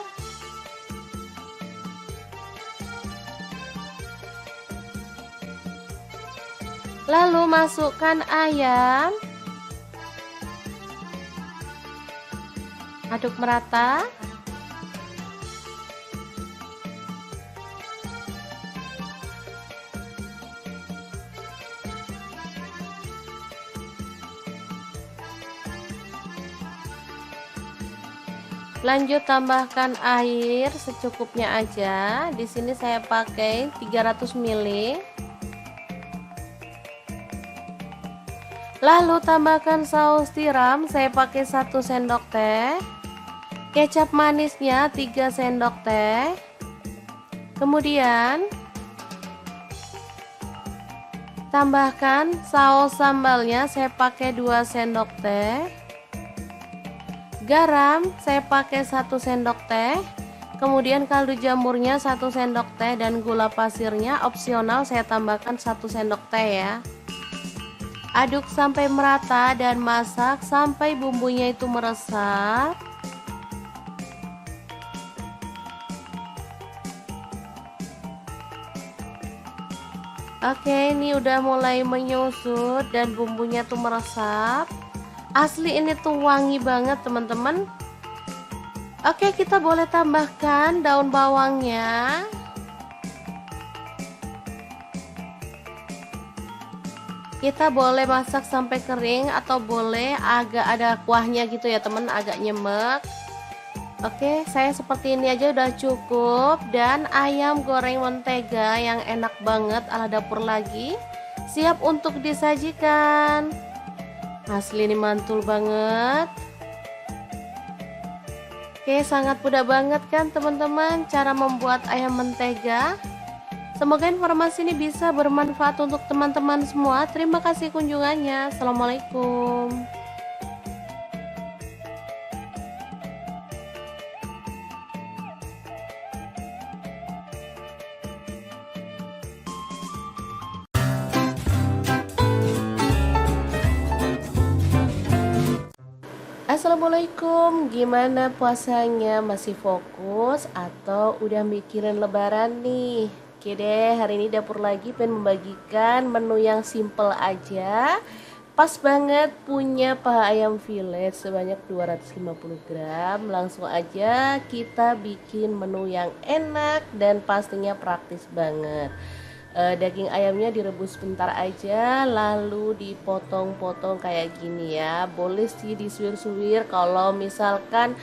Lalu masukkan ayam. Aduk merata. Lanjut tambahkan air secukupnya aja. Di sini saya pakai 300 ml. Lalu tambahkan saus tiram, saya pakai 1 sendok teh. Kecap manisnya 3 sendok teh. Kemudian tambahkan saus sambalnya, saya pakai 2 sendok teh. Garam saya pakai 1 sendok teh. Kemudian kaldu jamurnya 1 sendok teh dan gula pasirnya opsional, saya tambahkan 1 sendok teh ya. Aduk sampai merata dan masak sampai bumbunya itu meresap. Oke, ini udah mulai menyusut dan bumbunya tuh meresap. Asli ini tuh wangi banget teman-teman. Oke, kita boleh tambahkan daun bawangnya. Kita boleh masak sampai kering atau boleh agak ada kuahnya gitu ya teman, agak nyemek. Oke, saya seperti ini aja udah cukup. Dan ayam goreng mentega yang enak banget ala dapur lagi siap untuk disajikan. Asli ini mantul banget. Oke, sangat mudah banget kan teman-teman cara membuat ayam mentega. Semoga informasi ini bisa bermanfaat untuk teman-teman semua. Terima kasih kunjungannya. Assalamualaikum. Assalamualaikum, gimana puasanya? Masih fokus atau udah mikirin lebaran nih? Oke deh, hari ini dapur lagi pengen membagikan menu yang simple aja. Pas banget punya paha ayam fillet sebanyak 250 gram. Langsung aja kita bikin menu yang enak dan pastinya praktis banget. Daging ayamnya direbus sebentar aja, lalu dipotong-potong kayak gini ya. Boleh sih disuir-suir kalau misalkan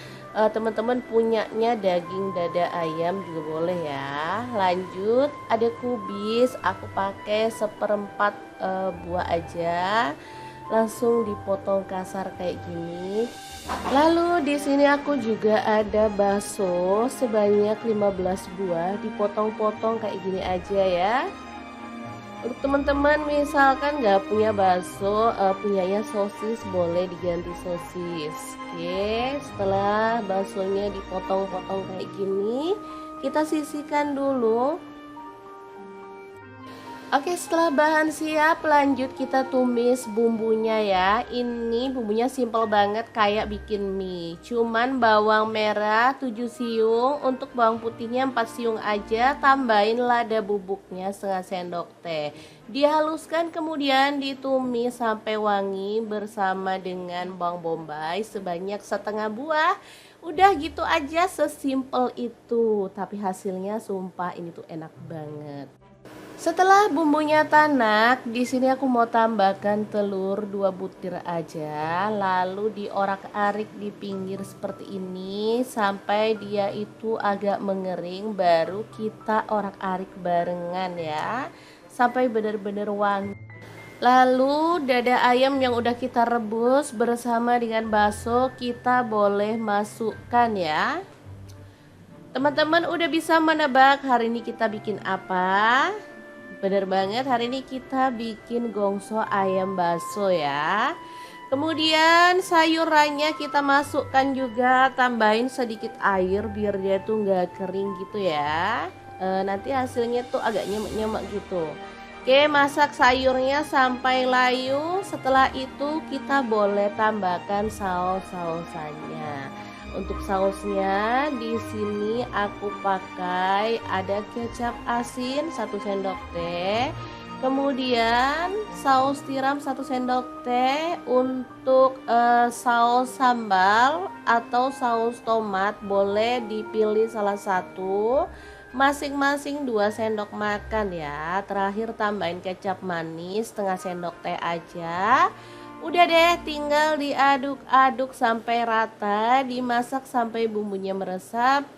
teman-teman punyanya daging dada ayam juga boleh ya. Lanjut ada kubis, aku pakai 1/4 buah aja. Langsung dipotong kasar kayak gini. Lalu di sini aku juga ada bakso sebanyak 15 buah, dipotong-potong kayak gini aja ya. Untuk teman-teman misalkan nggak punya bakso, punyanya sosis, boleh diganti sosis. Oke, setelah baksonya dipotong-potong kayak gini, kita sisihkan dulu. Oke, setelah bahan siap, lanjut kita tumis bumbunya ya. Ini bumbunya simple banget kayak bikin mie. Cuman bawang merah 7 siung, untuk bawang putihnya 4 siung aja, tambahin lada bubuknya setengah sendok teh. Dihaluskan kemudian ditumis sampai wangi bersama dengan bawang bombay sebanyak setengah buah. Udah gitu aja, sesimpel itu. Tapi hasilnya sumpah ini tuh enak banget. Setelah bumbunya tanak, di sini aku mau tambahkan telur 2 butir aja, lalu diorak-arik di pinggir seperti ini sampai dia itu agak mengering, baru kita orak-arik barengan ya, sampai benar-benar wangi. Lalu dada ayam yang udah kita rebus bersama dengan bakso kita boleh masukkan ya. Teman-teman udah bisa menebak hari ini kita bikin apa? Bener banget, hari ini kita bikin gongso ayam bakso ya. Kemudian sayurannya kita masukkan juga, tambahin sedikit air biar dia tuh nggak kering gitu ya. Nanti hasilnya tuh agak nyemek-nyemek gitu. Oke, masak sayurnya sampai layu. Setelah itu kita boleh tambahkan saus-sausannya. Untuk sausnya di sini aku pakai ada kecap asin 1 sendok teh, kemudian saus tiram 1 sendok teh. Untuk saus sambal atau saus tomat boleh dipilih salah satu, masing-masing 2 sendok makan ya. Terakhir tambahin kecap manis setengah sendok teh aja. Udah deh, tinggal diaduk-aduk sampai rata, dimasak sampai bumbunya meresap,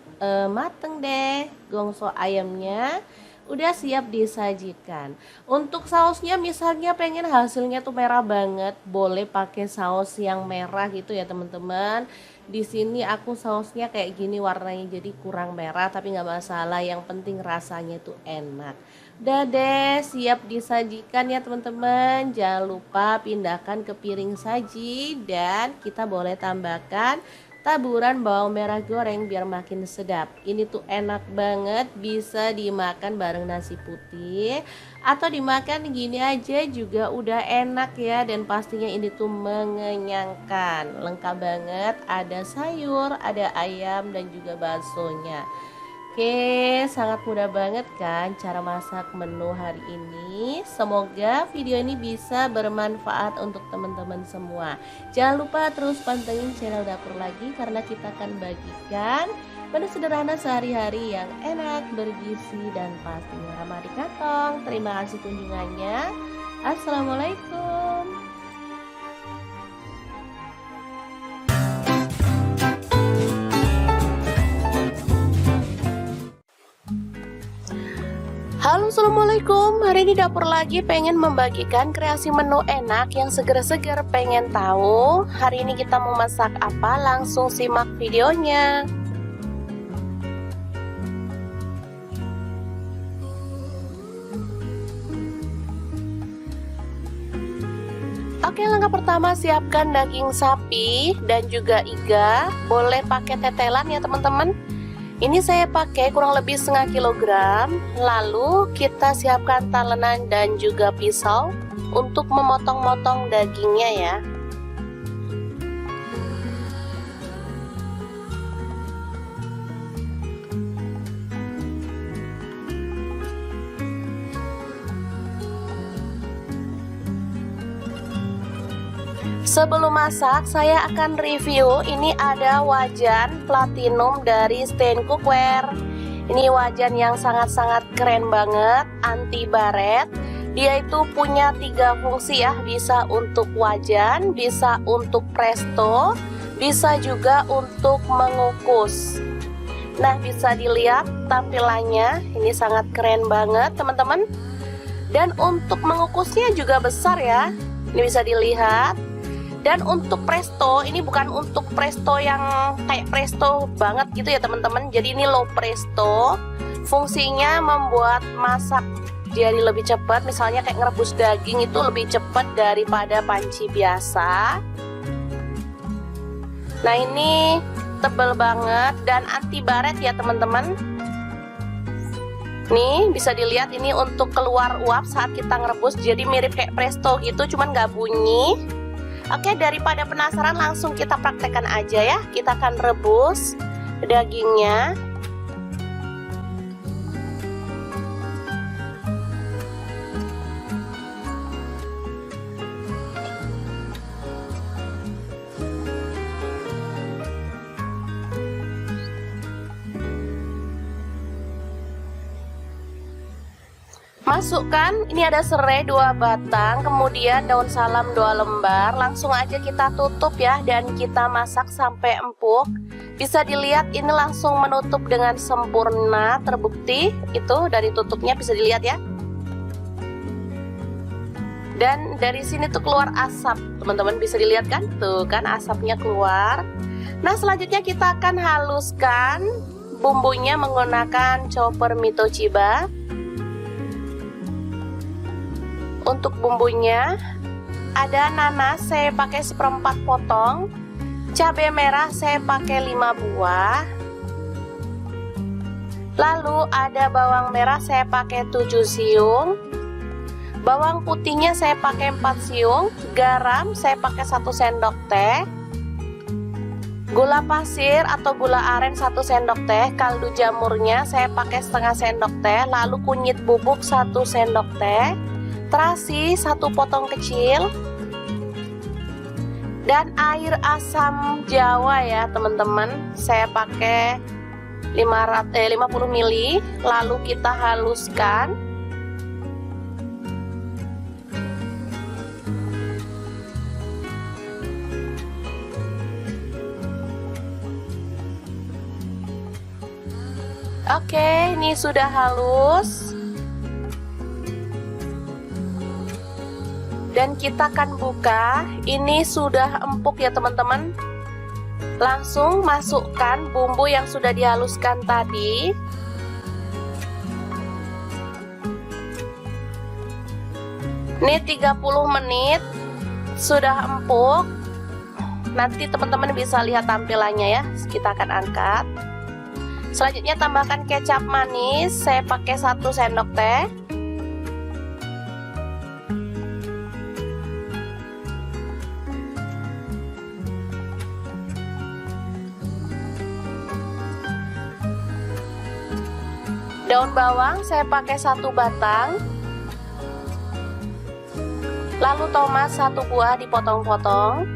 mateng deh. Gongso ayamnya udah siap disajikan. Untuk sausnya misalnya pengen hasilnya tuh merah banget, boleh pakai saus yang merah gitu ya teman-teman. Di sini aku sausnya kayak gini warnanya, jadi kurang merah tapi nggak masalah, yang penting rasanya tuh enak. Udah deh, siap disajikan ya teman-teman. Jangan lupa pindahkan ke piring saji dan kita boleh tambahkan taburan bawang merah goreng biar makin sedap. Ini tuh enak banget, bisa dimakan bareng nasi putih atau dimakan gini aja juga udah enak ya. Dan pastinya ini tuh mengenyangkan, lengkap banget, ada sayur, ada ayam dan juga baksonya. Oke, sangat mudah banget kan cara masak menu hari ini. Semoga video ini bisa bermanfaat untuk teman-teman semua. Jangan lupa terus pantengin channel Dapur Lagi, karena kita akan bagikan menu sederhana sehari-hari yang enak, bergizi, dan pastinya ramah di kantong. Terima kasih kunjungannya. Assalamualaikum. Halo, assalamualaikum. Hari ini Dapur Lagi pengen membagikan kreasi menu enak yang seger-seger. Pengen tahu hari ini kita mau masak apa? Langsung simak videonya. Oke, langkah pertama siapkan daging sapi dan juga iga. Boleh pakai tetelan ya teman-teman. Ini saya pakai kurang lebih setengah kilogram. Lalu kita siapkan talenan dan juga pisau untuk memotong-motong dagingnya ya. Sebelum masak, saya akan review. Ini ada wajan platinum dari Stain Cookware. Ini wajan yang sangat-sangat keren banget, anti baret. Dia itu punya 3 fungsi ya, bisa untuk wajan, bisa untuk presto, bisa juga untuk mengukus. Nah, bisa dilihat tampilannya, ini sangat keren banget teman-teman. Dan untuk mengukusnya juga besar ya, ini bisa dilihat. Dan untuk presto, ini bukan untuk presto yang kayak presto banget gitu ya teman-teman. Jadi ini low presto. Fungsinya membuat masak jadi lebih cepat. Misalnya kayak ngerebus daging itu lebih cepat daripada panci biasa. Nah, ini tebal banget dan anti baret ya teman-teman. Nih bisa dilihat ini untuk keluar uap saat kita ngerebus, jadi mirip kayak presto gitu, cuman nggak bunyi. Oke, daripada penasaran langsung kita praktekkan aja ya. Kita akan rebus dagingnya. Masukkan, ini ada serai 2 batang, kemudian daun salam 2 lembar. Langsung aja kita tutup ya, dan kita masak sampai empuk. Bisa dilihat ini langsung menutup dengan sempurna, terbukti itu dari tutupnya bisa dilihat ya. Dan dari sini tuh keluar asap, teman-teman bisa dilihat kan? Tuh kan asapnya keluar. Nah, selanjutnya kita akan haluskan bumbunya menggunakan chopper Mitochiba. Untuk bumbunya ada nanas saya pakai 1/4 potong, cabai merah saya pakai 5 buah, lalu ada bawang merah saya pakai 7 siung, bawang putihnya saya pakai 4 siung, garam saya pakai 1 sendok teh, gula pasir atau gula aren 1 sendok teh, kaldu jamurnya saya pakai setengah sendok teh, lalu kunyit bubuk 1 sendok teh, terasi 1 potong kecil, dan air asam jawa ya teman-teman, saya pakai 50 ml, lalu kita haluskan. Oke, ini sudah halus. Dan kita akan buka, ini sudah empuk ya teman-teman. Langsung masukkan bumbu yang sudah dihaluskan tadi. Ini 30 menit sudah empuk. Nanti teman-teman bisa lihat tampilannya ya. Kita akan angkat. Selanjutnya tambahkan kecap manis, saya pakai 1 sendok teh. Daun bawang saya pakai 1 batang, lalu tomat 1 buah dipotong-potong,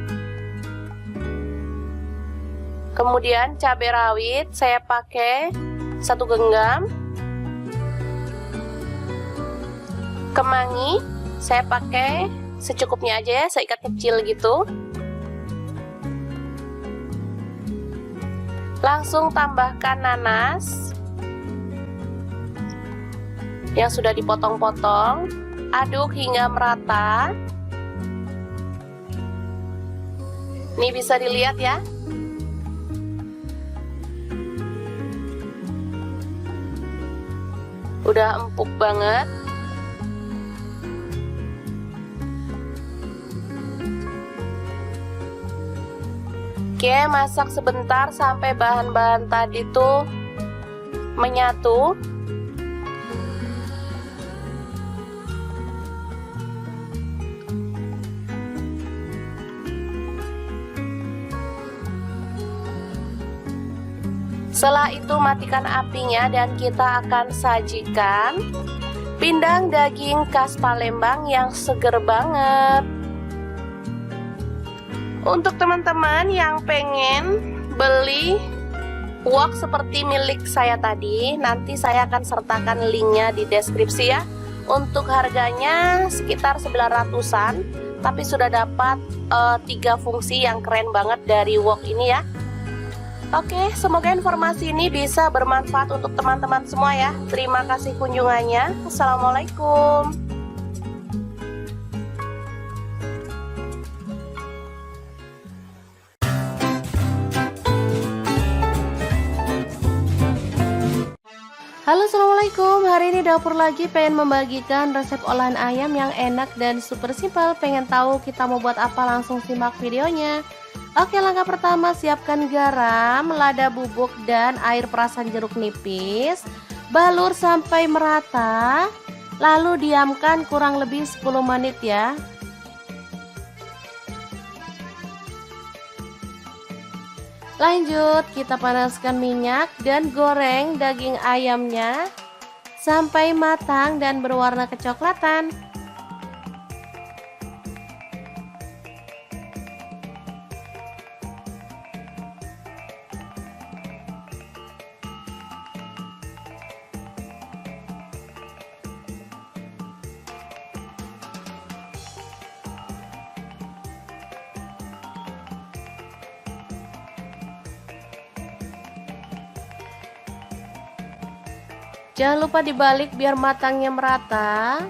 kemudian cabai rawit saya pakai 1 genggam, kemangi saya pakai secukupnya aja ya, seikat kecil gitu. Langsung tambahkan nanas yang sudah dipotong-potong, aduk hingga merata. Ini bisa dilihat ya. Udah empuk banget. Oke, masak sebentar sampai bahan-bahan tadi tuh menyatu. Setelah itu matikan apinya dan kita akan sajikan pindang daging khas Palembang yang seger banget. Untuk teman-teman yang pengen beli wok seperti milik saya tadi, nanti saya akan sertakan linknya di deskripsi ya. Untuk harganya sekitar 900-an, tapi sudah dapat 3 fungsi yang keren banget dari wok ini ya. Oke, semoga informasi ini bisa bermanfaat untuk teman-teman semua ya. Terima kasih kunjungannya. Assalamualaikum. Halo, assalamualaikum. Hari ini dapur lagi pengen membagikan resep olahan ayam yang enak dan super simpel. Pengen tahu kita mau buat apa? Langsung simak videonya. Oke, langkah pertama siapkan garam, lada bubuk, dan air perasan jeruk nipis. Balur sampai merata, lalu diamkan kurang lebih 10 menit ya. Lanjut, kita panaskan minyak dan goreng daging ayamnya sampai matang dan berwarna kecoklatan. Jangan lupa dibalik biar matangnya merata.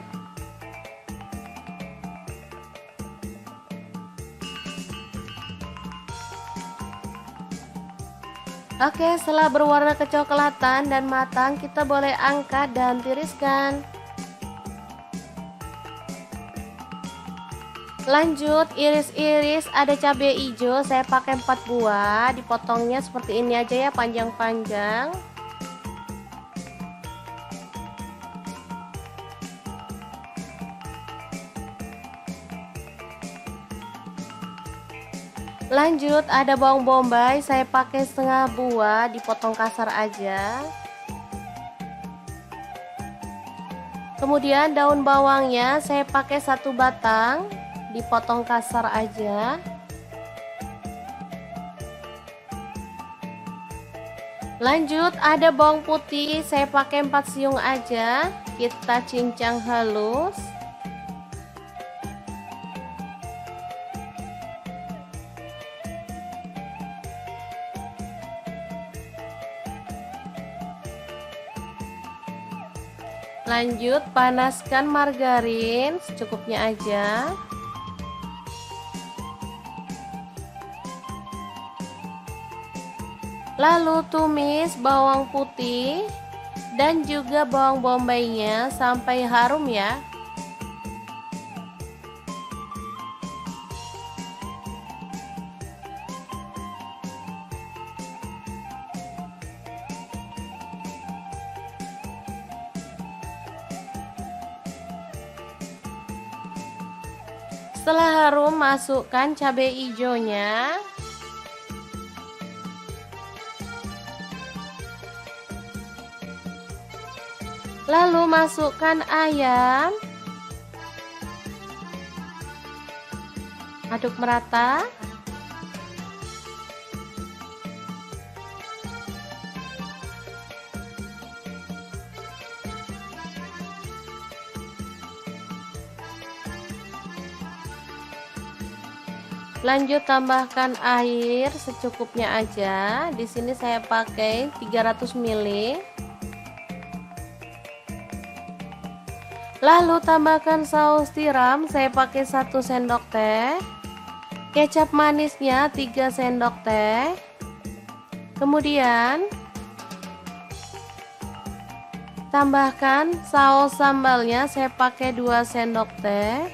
Oke, setelah berwarna kecoklatan dan matang, kita boleh angkat dan tiriskan. Lanjut, iris-iris ada cabai hijau, saya pakai 4 buah, dipotongnya seperti ini aja ya, panjang-panjang. Lanjut, ada bawang bombay, saya pakai setengah buah, dipotong kasar aja. Kemudian daun bawangnya saya pakai 1 batang, dipotong kasar aja. Lanjut, ada bawang putih, saya pakai 4 siung aja, kita cincang halus. Lanjut, panaskan margarin secukupnya aja. Lalu tumis bawang putih dan juga bawang bombaynya sampai harum ya. Setelah harum, masukkan cabai hijaunya. Lalu masukkan ayam. Aduk merata. Lanjut, tambahkan air secukupnya aja. Di sini saya pakai 300 ml. Lalu tambahkan saus tiram, saya pakai 1 sendok teh. Kecap manisnya 3 sendok teh. Kemudian tambahkan saus sambalnya, saya pakai 2 sendok teh.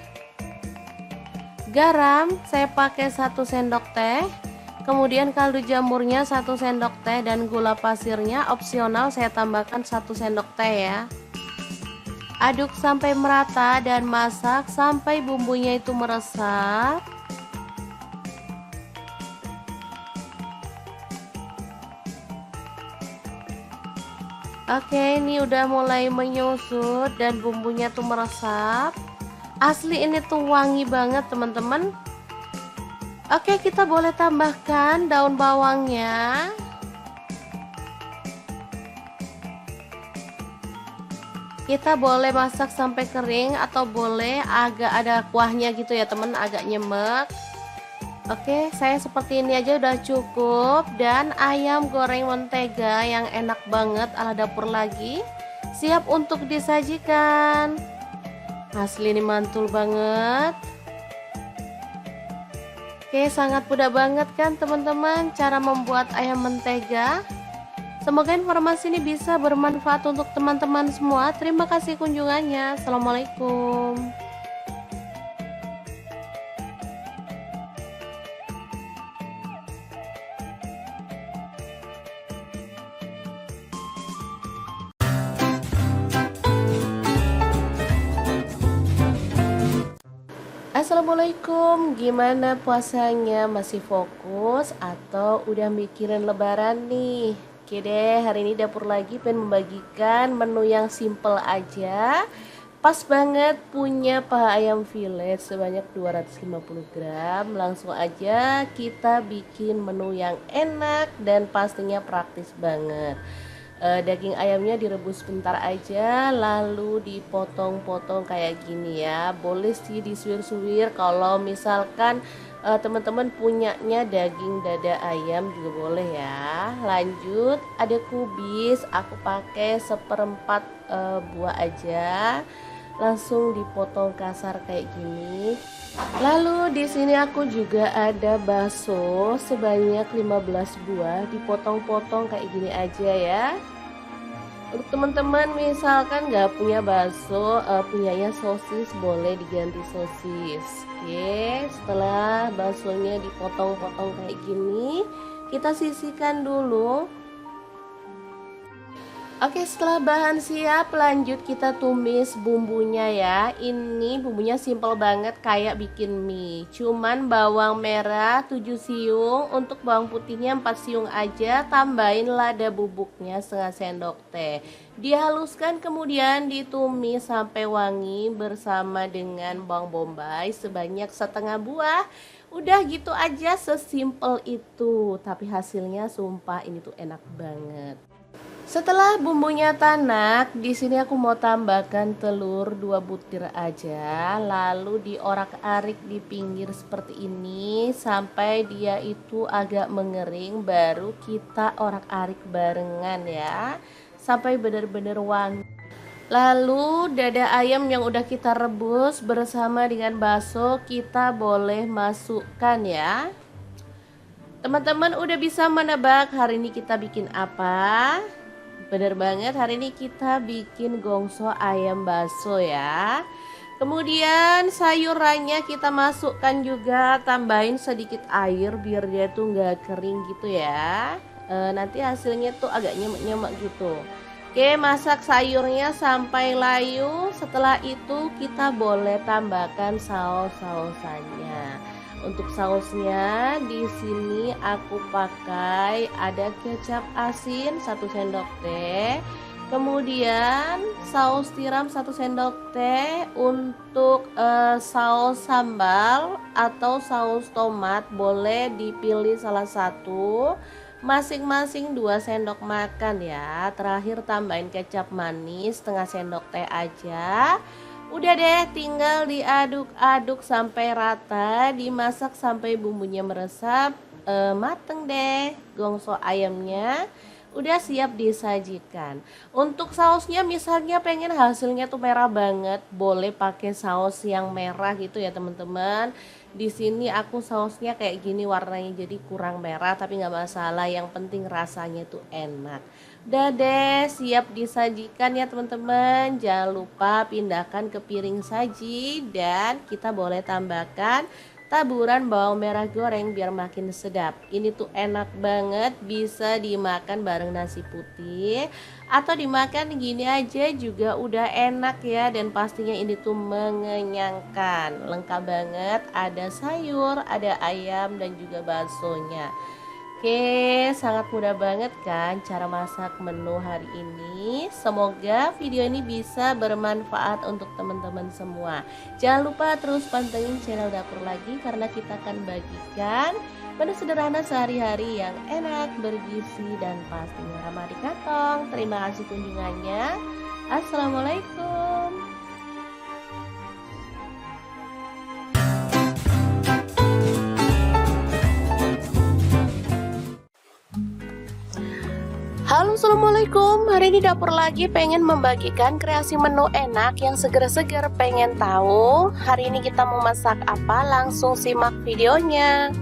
Garam saya pakai 1 sendok teh. Kemudian kaldu jamurnya 1 sendok teh dan gula pasirnya opsional, saya tambahkan 1 sendok teh ya. Aduk sampai merata dan masak sampai bumbunya itu meresap. Oke, ini udah mulai menyusut dan bumbunya tuh meresap. Asli ini tuh wangi banget teman-teman. Oke, kita boleh tambahkan daun bawangnya. Kita boleh masak sampai kering atau boleh agak ada kuahnya gitu ya teman, agak nyemek. Oke, saya seperti ini aja udah cukup. Dan ayam goreng mentega yang enak banget ala dapur lagi siap untuk disajikan. Asli ini mantul banget. Oke, sangat mudah banget kan teman-teman cara membuat ayam mentega. Semoga informasi ini bisa bermanfaat untuk teman-teman semua. Terima kasih kunjungannya. Assalamualaikum. Assalamualaikum, gimana puasanya? Masih fokus atau udah mikirin lebaran nih? Oke deh, hari ini dapur lagi pengen membagikan menu yang simple aja. Pas banget punya paha ayam fillet sebanyak 250 gram. Langsung aja kita bikin menu yang enak dan pastinya praktis banget. Daging ayamnya direbus sebentar aja, lalu dipotong-potong kayak gini ya. Boleh sih disuir-suir kalau misalkan teman-teman punyanya daging dada ayam juga boleh ya. Lanjut, ada kubis, aku pakai seperempat buah aja, langsung dipotong kasar kayak gini. Lalu di sini aku juga ada bakso sebanyak 15 buah, dipotong-potong kayak gini aja ya. Untuk teman-teman misalkan nggak punya bakso, punyanya sosis, boleh diganti sosis. Oke, setelah baksonya dipotong-potong kayak gini, kita sisihkan dulu. Oke, setelah bahan siap, lanjut kita tumis bumbunya ya. Ini bumbunya simple banget kayak bikin mie. Cuman bawang merah 7 siung, untuk bawang putihnya 4 siung aja. Tambahin lada bubuknya setengah sendok teh. Dihaluskan kemudian ditumis sampai wangi bersama dengan bawang bombay sebanyak setengah buah. Udah gitu aja, sesimpel itu. Tapi hasilnya sumpah ini tuh enak banget. Setelah bumbunya tanak, di sini aku mau tambahkan telur 2 butir aja, lalu diorak-arik di pinggir seperti ini sampai dia itu agak mengering, baru kita orak-arik barengan ya, sampai benar-benar wangi. Lalu dada ayam yang udah kita rebus bersama dengan bakso kita boleh masukkan ya. Teman-teman udah bisa menebak hari ini kita bikin apa? Bener banget, hari ini kita bikin gongso ayam bakso ya. Kemudian sayurannya kita masukkan juga, tambahin sedikit air biar dia tuh nggak kering gitu ya. Nanti hasilnya tuh agak nyemek-nyemek gitu. Oke, masak sayurnya sampai layu. Setelah itu kita boleh tambahkan saus-sausannya. Untuk sausnya di sini aku pakai ada kecap asin 1 sendok teh, kemudian saus tiram 1 sendok teh. Untuk saus sambal atau saus tomat boleh dipilih salah satu, masing-masing 2 sendok makan ya. Terakhir tambahin kecap manis setengah sendok teh aja. Udah deh, tinggal diaduk-aduk sampai rata, dimasak sampai bumbunya meresap. Mateng deh gongso ayamnya, udah siap disajikan. Untuk sausnya misalnya pengen hasilnya tuh merah banget, boleh pakai saus yang merah gitu ya teman-teman. Di sini aku sausnya kayak gini warnanya, jadi kurang merah tapi nggak masalah, yang penting rasanya tuh enak. Udah deh, siap disajikan ya teman-teman. Jangan lupa pindahkan ke piring saji dan kita boleh tambahkan taburan bawang merah goreng biar makin sedap. Ini tuh enak banget, bisa dimakan bareng nasi putih atau dimakan gini aja juga udah enak ya. Dan pastinya ini tuh mengenyangkan, lengkap banget, ada sayur, ada ayam dan juga baksonya. Oke, sangat mudah banget kan cara masak menu hari ini. Semoga video ini bisa bermanfaat untuk teman-teman semua. Jangan lupa terus pantengin channel Dapur Lagi karena kita akan bagikan menu sederhana sehari-hari yang enak, bergizi, dan pastinya ramah di kantong. Terima kasih kunjungannya. Assalamualaikum. Halo, assalamualaikum. Hari ini Dapur Lagi pengen membagikan kreasi menu enak yang seger-seger. Pengen tahu hari ini kita mau masak apa? Langsung simak videonya.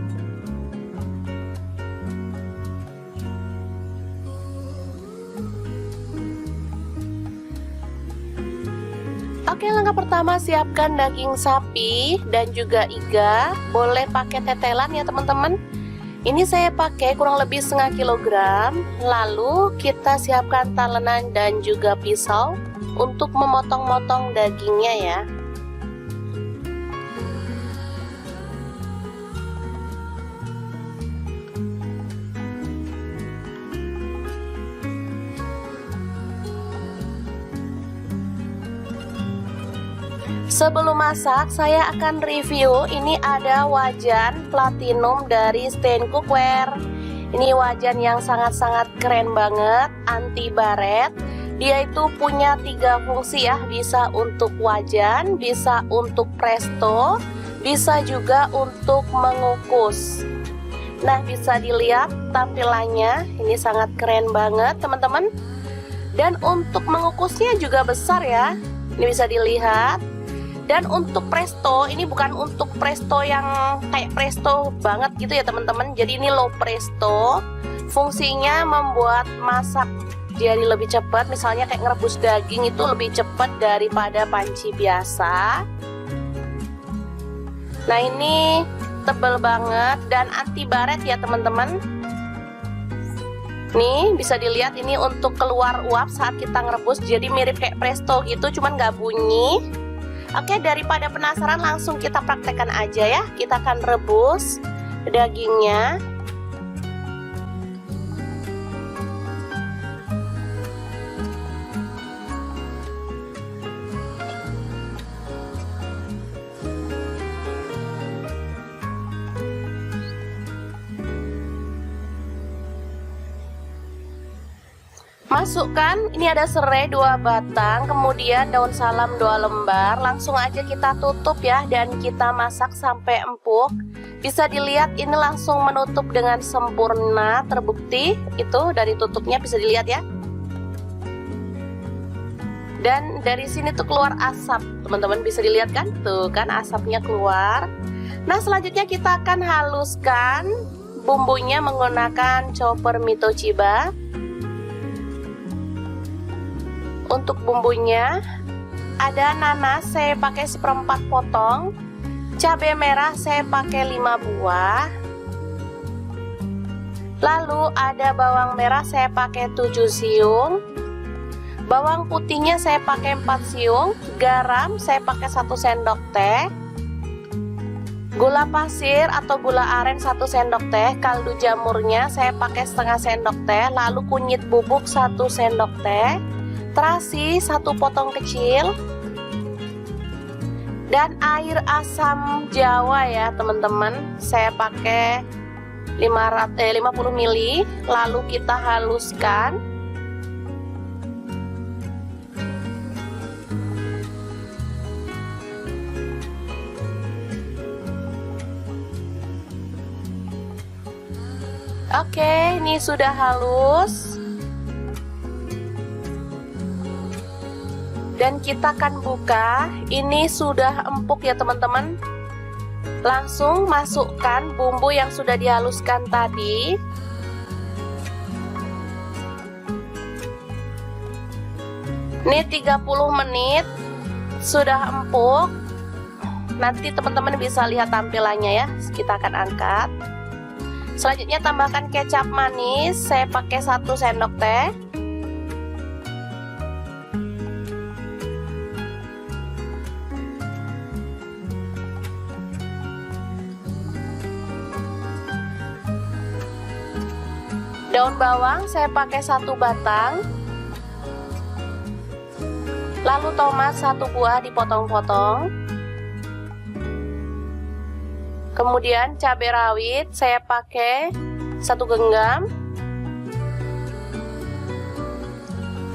Oke, langkah pertama siapkan daging sapi dan juga iga. Boleh pakai tetelan ya teman-teman. Ini saya pakai kurang lebih setengah kilogram. Lalu kita siapkan talenan dan juga pisau untuk memotong-motong dagingnya ya. Sebelum masak, saya akan review. Ini ada wajan platinum dari Stain Cookware. Ini wajan yang sangat-sangat keren banget, anti baret. Dia itu punya 3 fungsi ya, bisa untuk wajan, bisa untuk presto, bisa juga untuk mengukus. Nah, bisa dilihat tampilannya, ini sangat keren banget teman-teman. Dan untuk mengukusnya juga besar ya, ini bisa dilihat. Dan untuk presto, ini bukan untuk presto yang kayak presto banget gitu ya teman-teman. Jadi ini low presto, fungsinya membuat masak jadi lebih cepat. Misalnya kayak ngerebus daging itu lebih cepat daripada panci biasa. Nah, ini tebal banget dan anti baret ya teman-teman. Nih bisa dilihat, ini untuk keluar uap saat kita ngerebus, jadi mirip kayak presto gitu, cuman nggak bunyi. Oke, daripada penasaran langsung kita praktekkan aja ya. Kita akan rebus dagingnya. Masukkan, ini ada serai 2 batang, kemudian daun salam 2 lembar. Langsung aja kita tutup ya, dan kita masak sampai empuk. Bisa dilihat ini langsung menutup dengan sempurna, terbukti itu dari tutupnya bisa dilihat ya. Dan dari sini tuh keluar asap, teman-teman bisa dilihat kan? Tuh kan asapnya keluar. Nah, selanjutnya kita akan haluskan bumbunya menggunakan chopper Mito Chiba. Untuk bumbunya ada nanas saya pakai 1/4 potong, cabai merah saya pakai 5 buah, lalu ada bawang merah saya pakai 7 siung, bawang putihnya saya pakai 4 siung, garam saya pakai 1 sendok teh, gula pasir atau gula aren 1 sendok teh, kaldu jamurnya saya pakai setengah sendok teh, lalu kunyit bubuk 1 sendok teh, terasi 1 potong kecil, dan air asam jawa ya teman-teman, saya pakai 50 ml, lalu kita haluskan. Oke, ini sudah halus. Dan kita akan buka, ini sudah empuk ya teman-teman. Langsung masukkan bumbu yang sudah dihaluskan tadi. Ini 30 menit sudah empuk. Nanti teman-teman bisa lihat tampilannya ya. Kita akan angkat. Selanjutnya tambahkan kecap manis, saya pakai 1 sendok teh. Daun bawang saya pakai 1 batang. Lalu tomat 1 buah dipotong-potong. Kemudian cabai rawit saya pakai 1 genggam.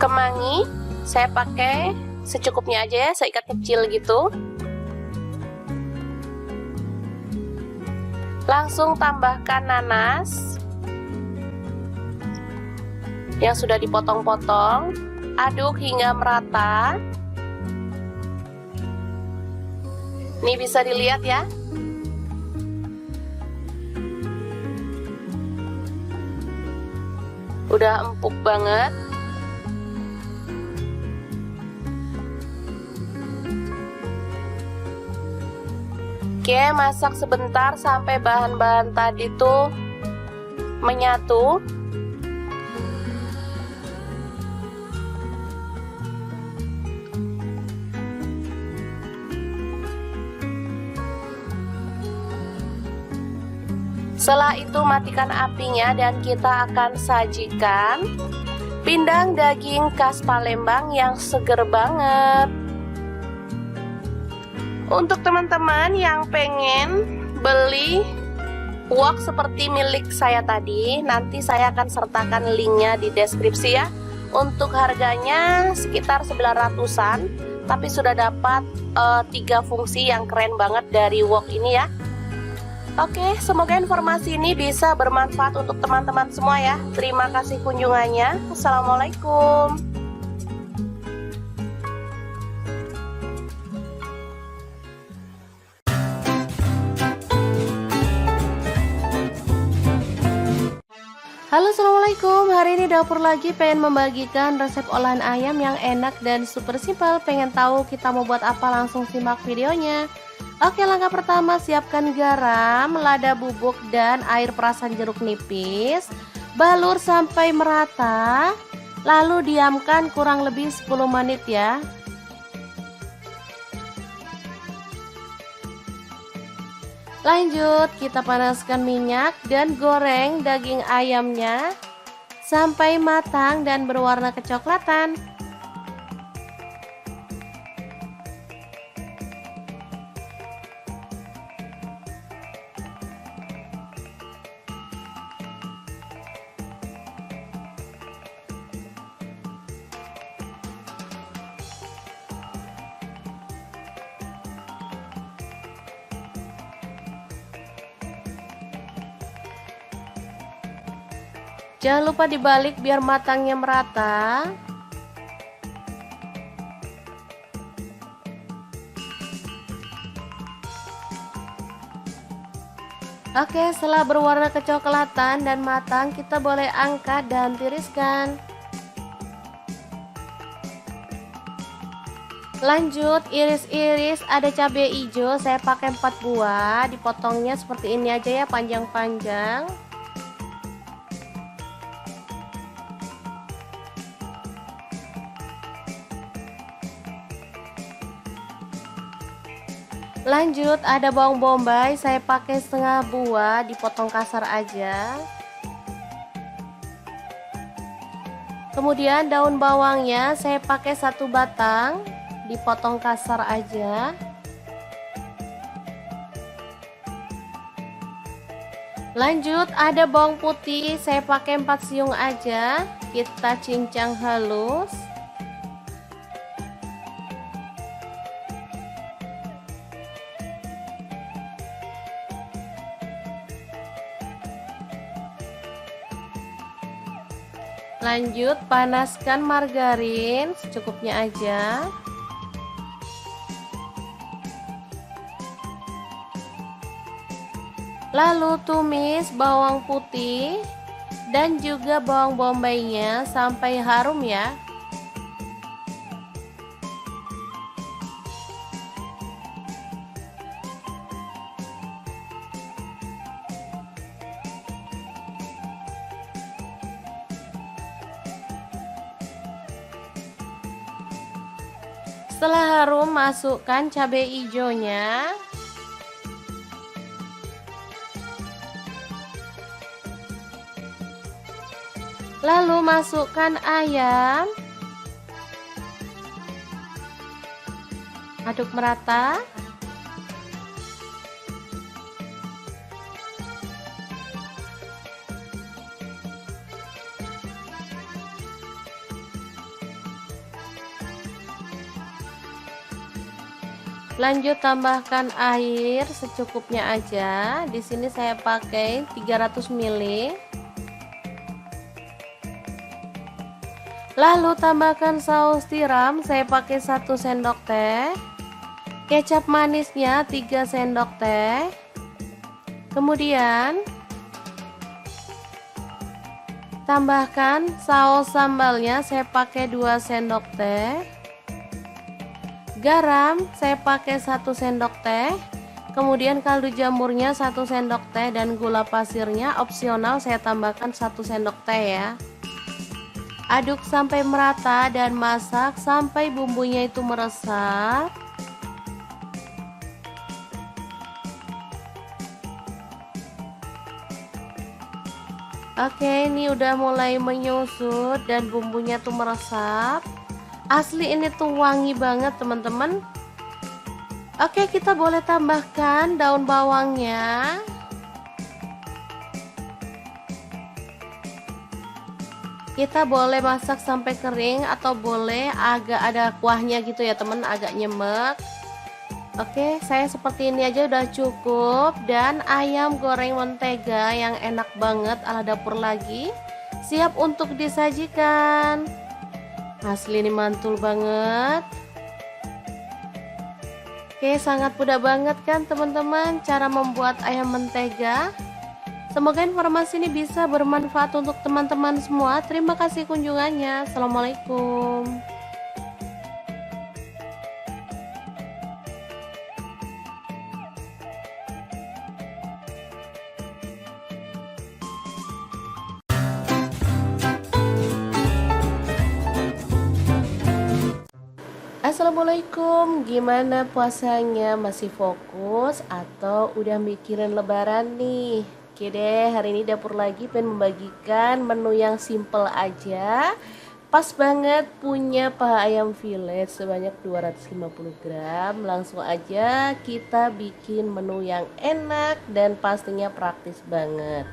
Kemangi saya pakai secukupnya aja ya, seikat kecil gitu. Langsung tambahkan nanas yang sudah dipotong-potong, aduk hingga merata. Ini bisa dilihat ya. Udah empuk banget. Oke, masak sebentar sampai bahan-bahan tadi tuh menyatu. Setelah itu matikan apinya dan kita akan sajikan pindang daging khas Palembang yang seger banget. Untuk teman-teman yang pengen beli wok seperti milik saya tadi, nanti saya akan sertakan linknya di deskripsi ya. Untuk harganya sekitar 900-an, tapi sudah dapat 3 fungsi yang keren banget dari wok ini ya. Oke, semoga informasi ini bisa bermanfaat untuk teman-teman semua ya. Terima kasih kunjungannya. Assalamualaikum. Halo, assalamualaikum. Hari ini dapur lagi pengen membagikan resep olahan ayam yang enak dan super simpel. Pengen tahu kita mau buat apa? Langsung simak videonya. Oke, langkah pertama siapkan garam, lada bubuk, dan air perasan jeruk nipis. Balur sampai merata, lalu diamkan kurang lebih 10 menit ya. Lanjut, kita panaskan minyak dan goreng daging ayamnya sampai matang dan berwarna kecoklatan. Jangan lupa dibalik biar matangnya merata. Oke, setelah berwarna kecoklatan dan matang, kita boleh angkat dan tiriskan. Lanjut, iris-iris ada cabai hijau, saya pakai 4 buah, dipotongnya seperti ini aja ya, panjang-panjang. Lanjut, ada bawang bombay, saya pakai setengah buah, dipotong kasar aja. Kemudian daun bawangnya saya pakai 1 batang, dipotong kasar aja. Lanjut, ada bawang putih, saya pakai 4 siung aja, kita cincang halus. Lanjut, panaskan margarin secukupnya aja. Lalu tumis bawang putih dan juga bawang bombaynya sampai harum ya. Setelah harum, masukkan cabai hijaunya. Lalu masukkan ayam. Aduk merata. Lanjut, tambahkan air secukupnya aja. Di sini saya pakai 300 ml. Lalu tambahkan saus tiram, saya pakai 1 sendok teh. Kecap manisnya 3 sendok teh. Kemudian tambahkan saus sambalnya, saya pakai 2 sendok teh. Garam saya pakai 1 sendok teh. Kemudian kaldu jamurnya 1 sendok teh dan gula pasirnya opsional, saya tambahkan 1 sendok teh ya. Aduk sampai merata dan masak sampai bumbunya itu meresap. Oke, ini udah mulai menyusut dan bumbunya tuh meresap. Asli ini tuh wangi banget teman-teman. Oke, kita boleh tambahkan daun bawangnya. Kita boleh masak sampai kering atau boleh agak ada kuahnya gitu ya teman, agak nyemek. Oke, saya seperti ini aja udah cukup. Dan ayam goreng mentega yang enak banget ala dapur lagi siap untuk disajikan. Asli ini mantul banget. Oke, sangat mudah banget kan teman-teman cara membuat ayam mentega. Semoga informasi ini bisa bermanfaat untuk teman-teman semua. Terima kasih kunjungannya. Assalamualaikum. Assalamualaikum, gimana puasanya? Masih fokus atau udah mikirin lebaran nih? Oke deh, hari ini dapur lagi pengen membagikan menu yang simple aja. Pas banget punya paha ayam fillet sebanyak 250 gram. Langsung aja kita bikin menu yang enak dan pastinya praktis banget.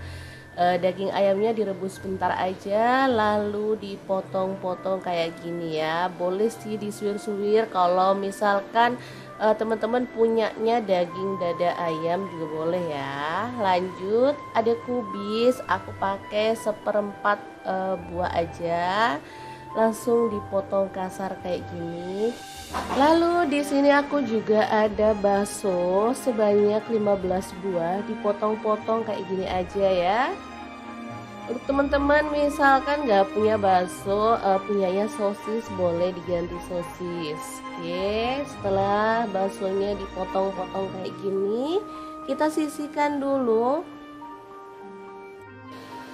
Daging ayamnya direbus sebentar aja, lalu dipotong-potong kayak gini ya. Boleh sih disuir-suir kalau misalkan teman-teman punyanya daging dada ayam juga boleh ya. Lanjut, ada kubis, aku pakai seperempat buah aja. Langsung dipotong kasar kayak gini. Lalu di sini aku juga ada bakso sebanyak 15 buah, dipotong-potong kayak gini aja ya. Untuk teman-teman misalkan nggak punya bakso, punyanya sosis, boleh diganti sosis. Oke, setelah baksonya dipotong-potong kayak gini, kita sisihkan dulu.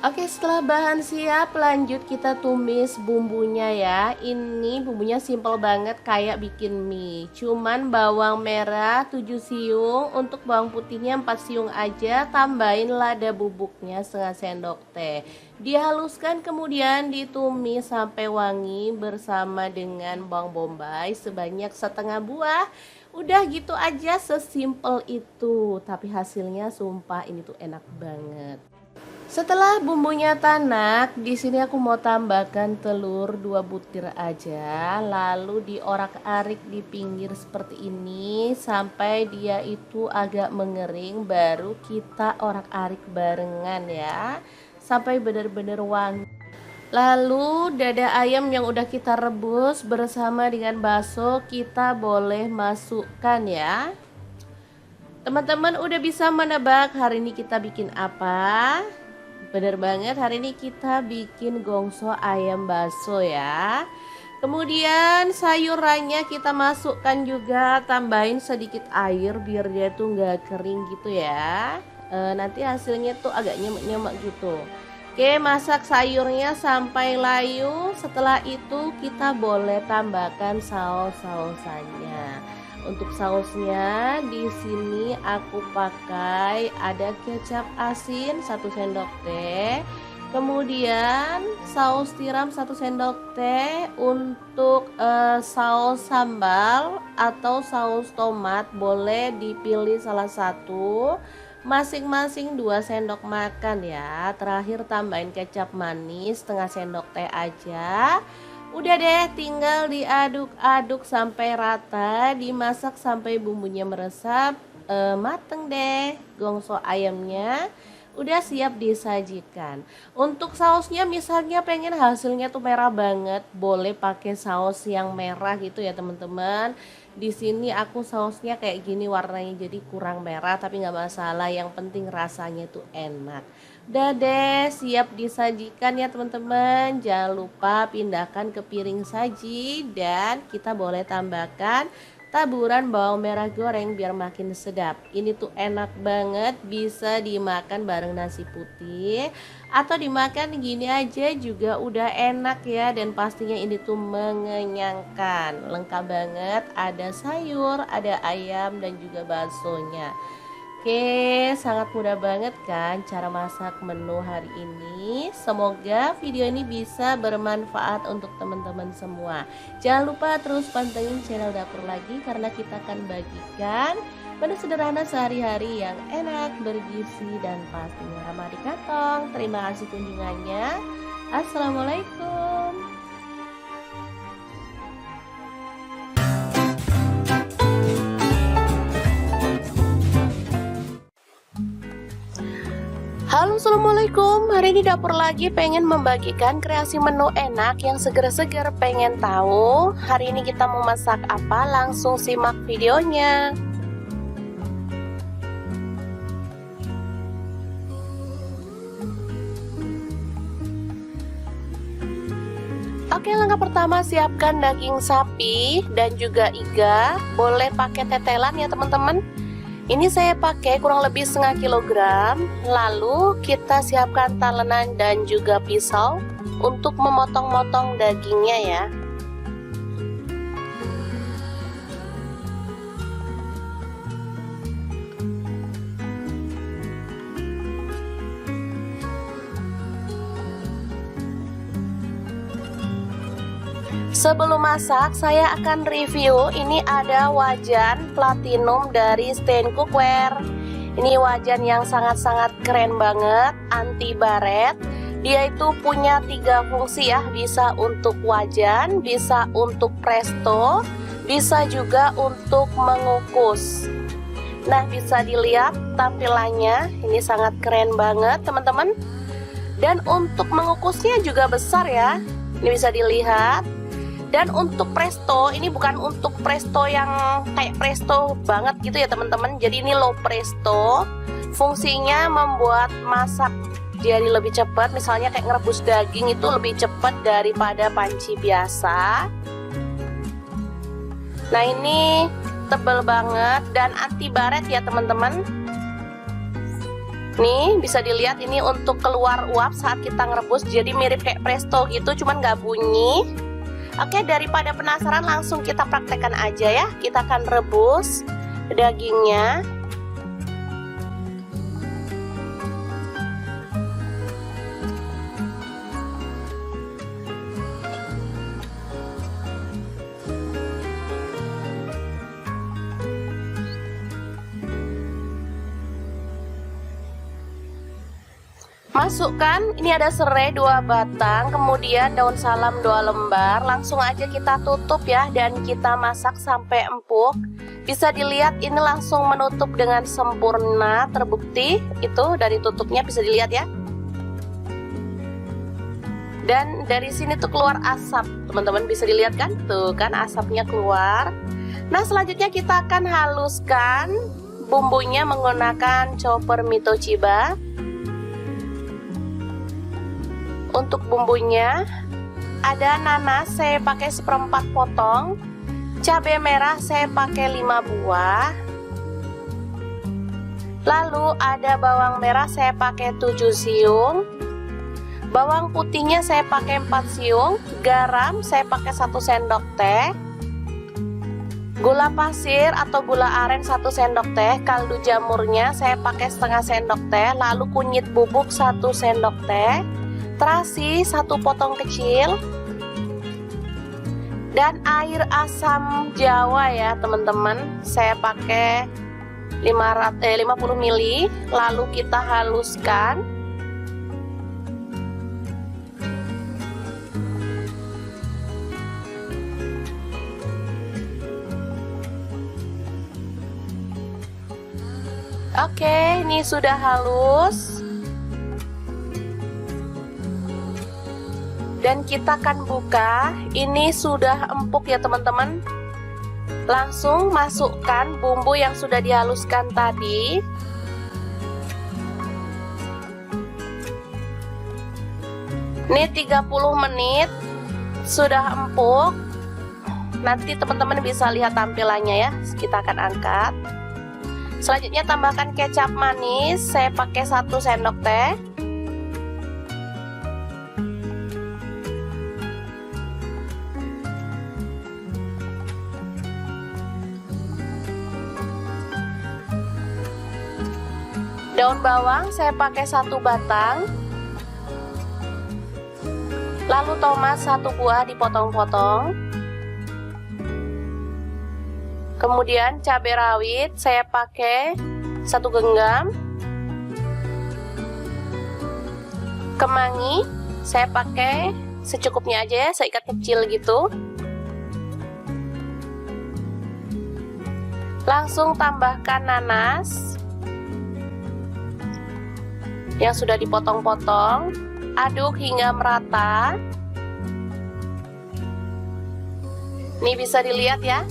Oke, setelah bahan siap, lanjut kita tumis bumbunya ya. Ini bumbunya simple banget kayak bikin mie. Cuman bawang merah 7 siung, untuk bawang putihnya 4 siung aja. Tambahin lada bubuknya setengah sendok teh. Dihaluskan kemudian ditumis sampai wangi bersama dengan bawang bombay sebanyak setengah buah. Udah gitu aja, sesimpel itu. Tapi hasilnya sumpah ini tuh enak banget. Setelah bumbunya tanak, di sini aku mau tambahkan telur 2 butir aja, lalu diorak-arik di pinggir seperti ini sampai dia itu agak mengering, baru kita orak-arik barengan ya, sampai benar-benar wangi. Lalu dada ayam yang udah kita rebus bersama dengan bakso kita boleh masukkan ya. Teman-teman udah bisa menebak hari ini kita bikin apa? Bener banget, hari ini kita bikin gongso ayam bakso ya. Kemudian sayurannya kita masukkan juga, tambahin sedikit air biar dia tuh nggak kering gitu ya. Nanti hasilnya tuh agak nyemek-nyemek gitu. Oke, masak sayurnya sampai layu. Setelah itu kita boleh tambahkan saus-sausannya. Untuk sausnya di sini aku pakai ada kecap asin 1 sendok teh. Kemudian saus tiram 1 sendok teh. Untuk saus sambal atau saus tomat boleh dipilih salah satu. Masing-masing 2 sendok makan ya. Terakhir tambahin kecap manis setengah sendok teh aja. Udah deh, tinggal diaduk-aduk sampai rata, dimasak sampai bumbunya meresap, mateng deh. Gongso ayamnya udah siap disajikan. Untuk sausnya misalnya pengen hasilnya tuh merah banget, boleh pakai saus yang merah gitu ya teman-teman. Di sini aku sausnya kayak gini warnanya, jadi kurang merah tapi nggak masalah, yang penting rasanya tuh enak. Udah deh, siap disajikan ya teman-teman. Jangan lupa pindahkan ke piring saji dan kita boleh tambahkan taburan bawang merah goreng biar makin sedap. Ini tuh enak banget, bisa dimakan bareng nasi putih atau dimakan gini aja juga udah enak ya. Dan pastinya ini tuh mengenyangkan, lengkap banget, ada sayur, ada ayam dan juga baksonya. Oke, sangat mudah banget kan cara masak menu hari ini. Semoga video ini bisa bermanfaat untuk teman-teman semua. Jangan lupa terus pantengin channel Dapur Lagi karena kita akan bagikan menu sederhana sehari-hari yang enak, bergizi, dan pastinya ramah di kantong. Terima kasih kunjungannya. Assalamualaikum. Halo, assalamualaikum. Hari ini Dapur Lagi pengen membagikan kreasi menu enak yang seger-seger. Pengen tahu hari ini kita mau masak apa? Langsung simak videonya. Oke, langkah pertama siapkan daging sapi dan juga iga. Boleh pakai tetelan ya teman-teman. Ini saya pakai kurang lebih setengah kilogram. Lalu kita siapkan talenan dan juga pisau untuk memotong-motong dagingnya ya. Sebelum masak, saya akan review. Ini ada wajan platinum dari Stain Cookware. Ini wajan yang sangat-sangat keren banget, anti baret. Dia itu punya 3 fungsi ya, bisa untuk wajan, bisa untuk presto, bisa juga untuk mengukus. Nah, bisa dilihat tampilannya, ini sangat keren banget teman-teman. Dan untuk mengukusnya juga besar ya, ini bisa dilihat. Dan untuk presto, ini bukan untuk presto yang kayak presto banget gitu ya teman-teman. Jadi ini low presto. Fungsinya membuat masak jadi lebih cepat. Misalnya kayak ngerebus daging itu lebih cepat daripada panci biasa. Nah, ini tebal banget dan anti baret ya teman-teman. Nih bisa dilihat, ini untuk keluar uap saat kita ngerebus. Jadi mirip kayak presto gitu, cuman nggak bunyi. Oke, daripada penasaran langsung kita praktekkan aja ya. Kita akan rebus dagingnya. Masukkan, ini ada serai 2 batang, kemudian daun salam 2 lembar. Langsung aja kita tutup ya, dan kita masak sampai empuk. Bisa dilihat ini langsung menutup dengan sempurna, terbukti itu dari tutupnya bisa dilihat ya. Dan dari sini tuh keluar asap, teman-teman bisa dilihat kan? Tuh kan asapnya keluar. Nah, selanjutnya kita akan haluskan bumbunya menggunakan chopper Mito Chiba. Untuk bumbunya ada nanas saya pakai 1/4 potong, cabai merah saya pakai 5 buah, lalu ada bawang merah saya pakai 7 siung, bawang putihnya saya pakai 4 siung, garam saya pakai 1 sendok teh, gula pasir atau gula aren 1 sendok teh, kaldu jamurnya saya pakai setengah sendok teh, lalu kunyit bubuk 1 sendok teh, terasi 1 potong kecil, dan air asam jawa ya teman-teman, saya pakai 50 ml. Lalu kita haluskan. Oke, ini sudah halus. Dan kita akan buka. Ini sudah empuk ya teman-teman. Langsung masukkan bumbu yang sudah dihaluskan tadi. Ini 30 menit sudah empuk. Nanti teman-teman bisa lihat tampilannya ya. Kita akan angkat. Selanjutnya tambahkan kecap manis. Saya pakai 1 sendok teh. Daun bawang saya pakai 1 batang. Lalu tomat 1 buah dipotong-potong. Kemudian cabai rawit saya pakai 1 genggam. Kemangi saya pakai secukupnya aja ya, seikat kecil gitu. Langsung tambahkan nanas yang sudah dipotong-potong, aduk hingga merata. Ini bisa dilihat ya.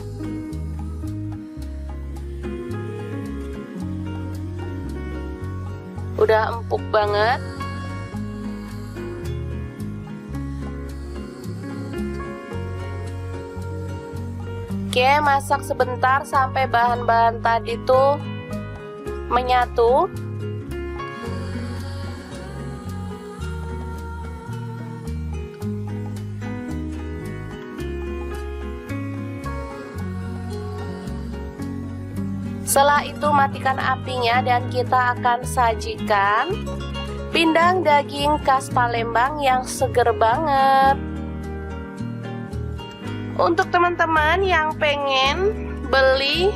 Udah empuk banget. Oke, masak sebentar sampai bahan-bahan tadi tuh menyatu. Setelah itu matikan apinya dan kita akan sajikan pindang daging khas Palembang yang seger banget. Untuk teman-teman yang pengen beli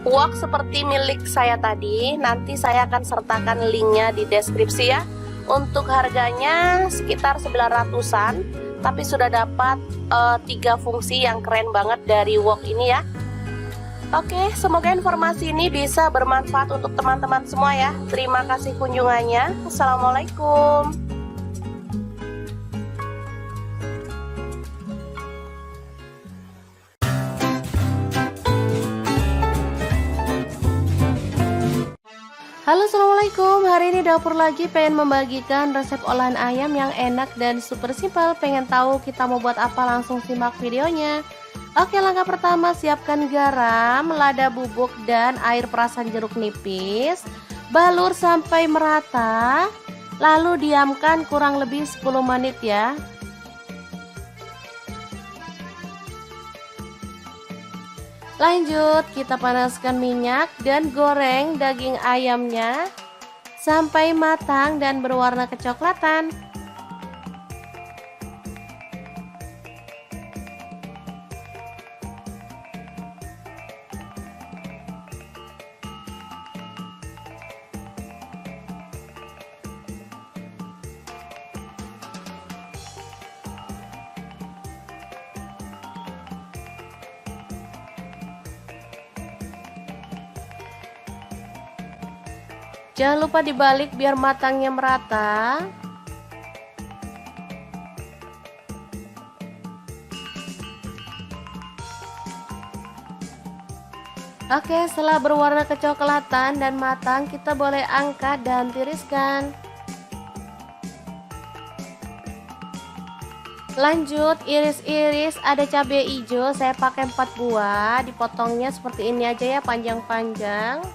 wok seperti milik saya tadi, nanti saya akan sertakan linknya di deskripsi ya. Untuk harganya sekitar 900-an, tapi sudah dapat 3 fungsi yang keren banget dari wok ini ya. Oke, semoga informasi ini bisa bermanfaat untuk teman-teman semua ya. Terima kasih kunjungannya. Assalamualaikum. Halo, assalamualaikum. Hari ini dapur lagi pengen membagikan resep olahan ayam yang enak dan super simpel. Pengen tahu kita mau buat apa? Langsung simak videonya. Oke, langkah pertama siapkan garam, lada bubuk, dan air perasan jeruk nipis. Balur sampai merata, lalu diamkan kurang lebih 10 menit ya. Lanjut, kita panaskan minyak dan goreng daging ayamnya sampai matang dan berwarna kecoklatan. Jangan lupa dibalik biar matangnya merata. Oke, setelah berwarna kecoklatan dan matang, kita boleh angkat dan tiriskan. Lanjut, iris-iris ada cabai hijau, saya pakai 4 buah, dipotongnya seperti ini aja ya, panjang-panjang.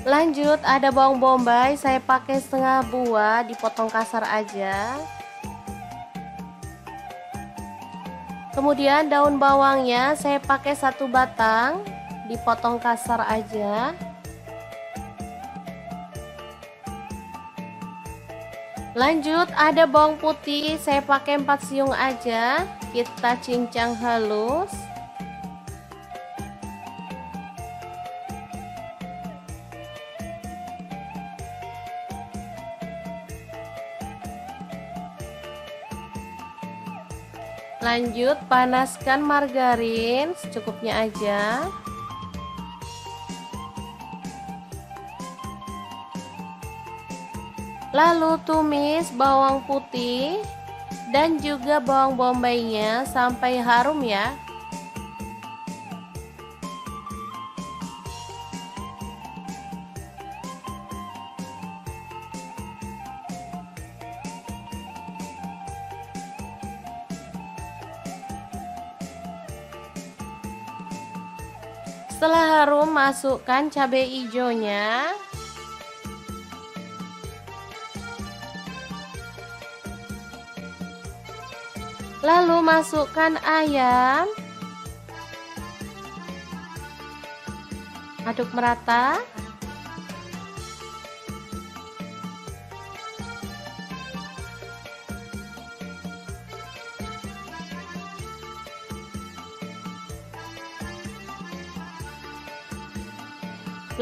Lanjut, ada bawang bombay, saya pakai setengah buah, dipotong kasar aja. Kemudian daun bawangnya saya pakai 1 batang, dipotong kasar aja. Lanjut, ada bawang putih, saya pakai 4 siung aja, kita cincang halus. Lanjut, panaskan margarin secukupnya aja. Lalu tumis bawang putih dan juga bawang bombaynya sampai harum ya. Setelah harum, masukkan cabai hijaunya. Lalu masukkan ayam. Aduk merata.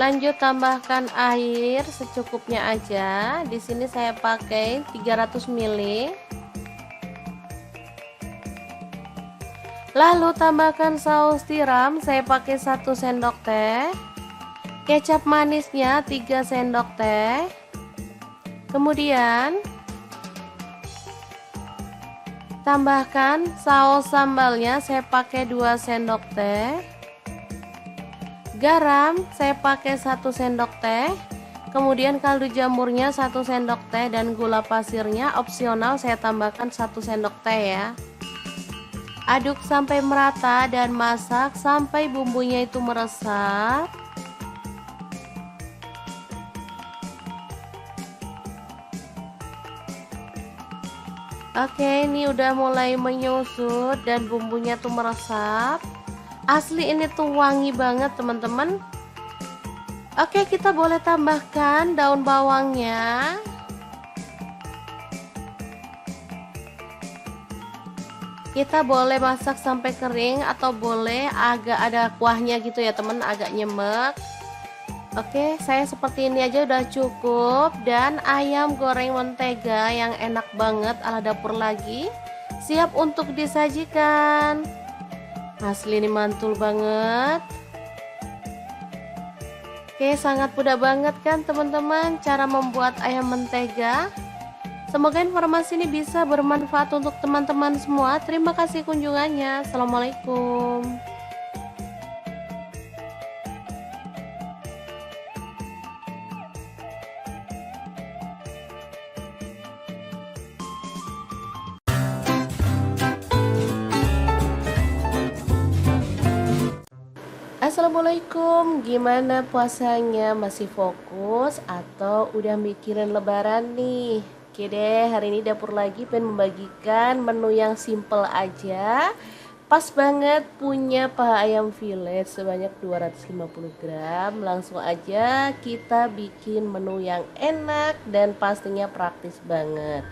Lanjut tambahkan air secukupnya aja. Di sini saya pakai 300 ml. Lalu tambahkan saus tiram, saya pakai 1 sendok teh. Kecap manisnya 3 sendok teh. Kemudian tambahkan saus sambalnya, saya pakai 2 sendok teh. Garam saya pakai 1 sendok teh. Kemudian kaldu jamurnya 1 sendok teh dan gula pasirnya opsional, saya tambahkan 1 sendok teh ya. Aduk sampai merata dan masak sampai bumbunya itu meresap. Oke, ini udah mulai menyusut dan bumbunya tuh meresap. Asli ini tuh wangi banget teman-teman. Oke, kita boleh tambahkan daun bawangnya. Kita boleh masak sampai kering atau boleh agak ada kuahnya gitu ya teman, agak nyemek. Oke, saya seperti ini aja udah cukup. Dan ayam goreng mentega yang enak banget ala dapur lagi siap untuk disajikan. Asli ini mantul banget. Oke, sangat mudah banget kan teman-teman cara membuat ayam mentega. Semoga informasi ini bisa bermanfaat untuk teman-teman semua. Terima kasih kunjungannya. Assalamualaikum. Assalamualaikum, gimana puasanya? Masih fokus atau udah mikirin lebaran nih? Oke deh, hari ini dapur lagi pengen membagikan menu yang simple aja. Pas banget punya paha ayam fillet sebanyak 250 gram. Langsung aja kita bikin menu yang enak dan pastinya praktis banget.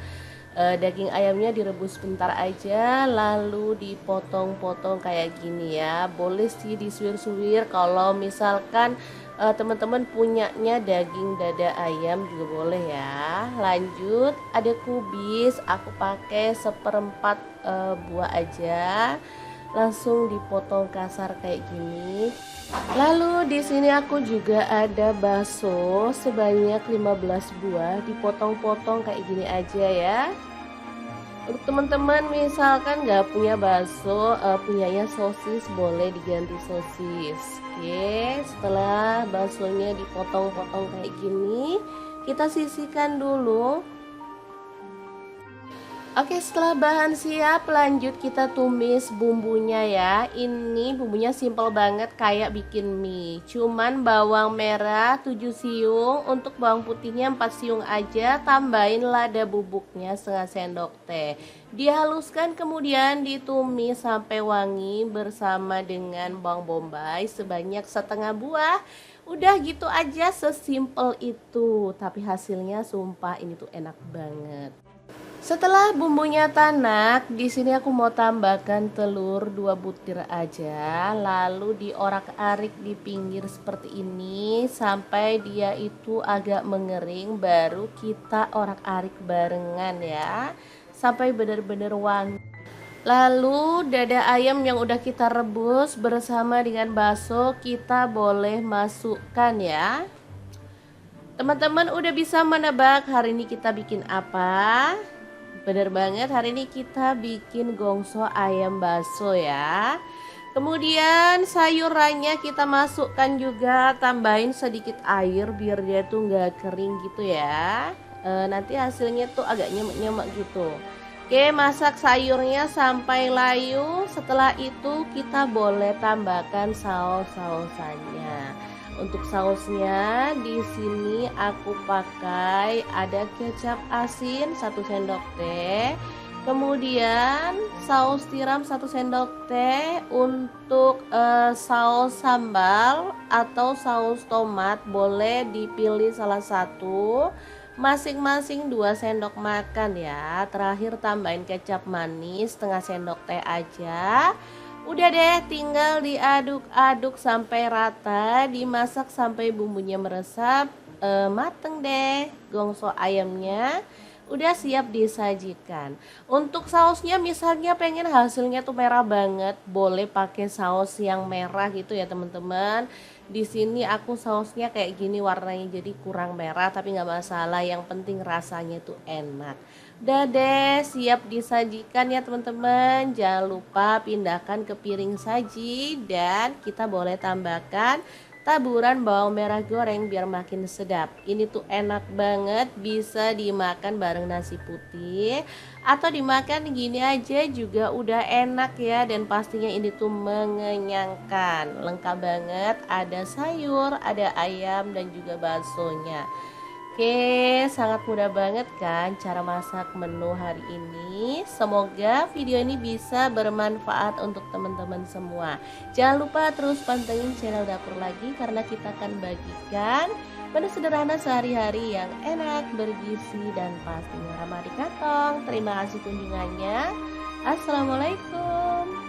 Daging ayamnya direbus sebentar aja, lalu dipotong-potong kayak gini ya. Boleh sih disuir-suir kalau misalkan teman-teman punyanya daging dada ayam juga boleh ya. Lanjut, ada kubis, aku pakai 1/4 buah aja. Langsung dipotong kasar kayak gini. Lalu di sini aku juga ada bakso sebanyak 15 buah, dipotong-potong kayak gini aja ya. Untuk teman-teman misalkan nggak punya bakso, punyanya sosis, boleh diganti sosis. Oke, setelah baksonya dipotong-potong kayak gini, kita sisihkan dulu. Oke, setelah bahan siap, lanjut kita tumis bumbunya ya. Ini bumbunya simple banget kayak bikin mie. Cuman bawang merah 7 siung, untuk bawang putihnya 4 siung aja. Tambahin lada bubuknya setengah sendok teh. Dihaluskan kemudian ditumis sampai wangi bersama dengan bawang bombay sebanyak setengah buah. Udah gitu aja, sesimpel itu. Tapi hasilnya sumpah ini tuh enak banget. Setelah bumbunya tanak, di sini aku mau tambahkan telur 2 butir aja, lalu diorak-arik di pinggir seperti ini sampai dia itu agak mengering, baru kita orak-arik barengan ya, sampai benar-benar wangi. Lalu dada ayam yang udah kita rebus bersama dengan bakso kita boleh masukkan ya. Teman-teman udah bisa menebak hari ini kita bikin apa? Bener banget, hari ini kita bikin gongso ayam bakso ya. Kemudian sayurannya kita masukkan juga, tambahin sedikit air biar dia tuh nggak kering gitu ya. Nanti hasilnya tuh agak nyemek-nyemek gitu. Oke, masak sayurnya sampai layu. Setelah itu kita boleh tambahkan saus-sausannya. Untuk sausnya di sini aku pakai ada kecap asin 1 sendok teh, Kemudian saus tiram 1 sendok teh. Untuk saus sambal atau saus tomat boleh dipilih salah satu, masing-masing 2 sendok makan ya. Terakhir tambahin kecap manis setengah sendok teh aja. Udah deh, tinggal diaduk-aduk sampai rata, dimasak sampai bumbunya meresap. Mateng deh gongso ayamnya, udah siap disajikan. Untuk sausnya misalnya pengen hasilnya tuh merah banget, boleh pakai saus yang merah gitu ya teman-teman. Di sini aku sausnya kayak gini warnanya, jadi kurang merah tapi nggak masalah, yang penting rasanya tuh enak. Udah deh, siap disajikan ya teman-teman. Jangan lupa pindahkan ke piring saji, dan kita boleh tambahkan taburan bawang merah goreng biar makin sedap. Ini tuh enak banget, bisa dimakan bareng nasi putih atau dimakan gini aja juga udah enak ya. Dan pastinya ini tuh mengenyangkan, lengkap banget, ada sayur, ada ayam dan juga baksonya. Oke, sangat mudah banget kan cara masak menu hari ini. Semoga video ini bisa bermanfaat untuk teman-teman semua. Jangan lupa terus pantengin channel Dapur Lagi, karena kita akan bagikan menu sederhana sehari-hari yang enak, bergizi, dan pastinya ramah di kantong. Terima kasih kunjungannya. Assalamualaikum.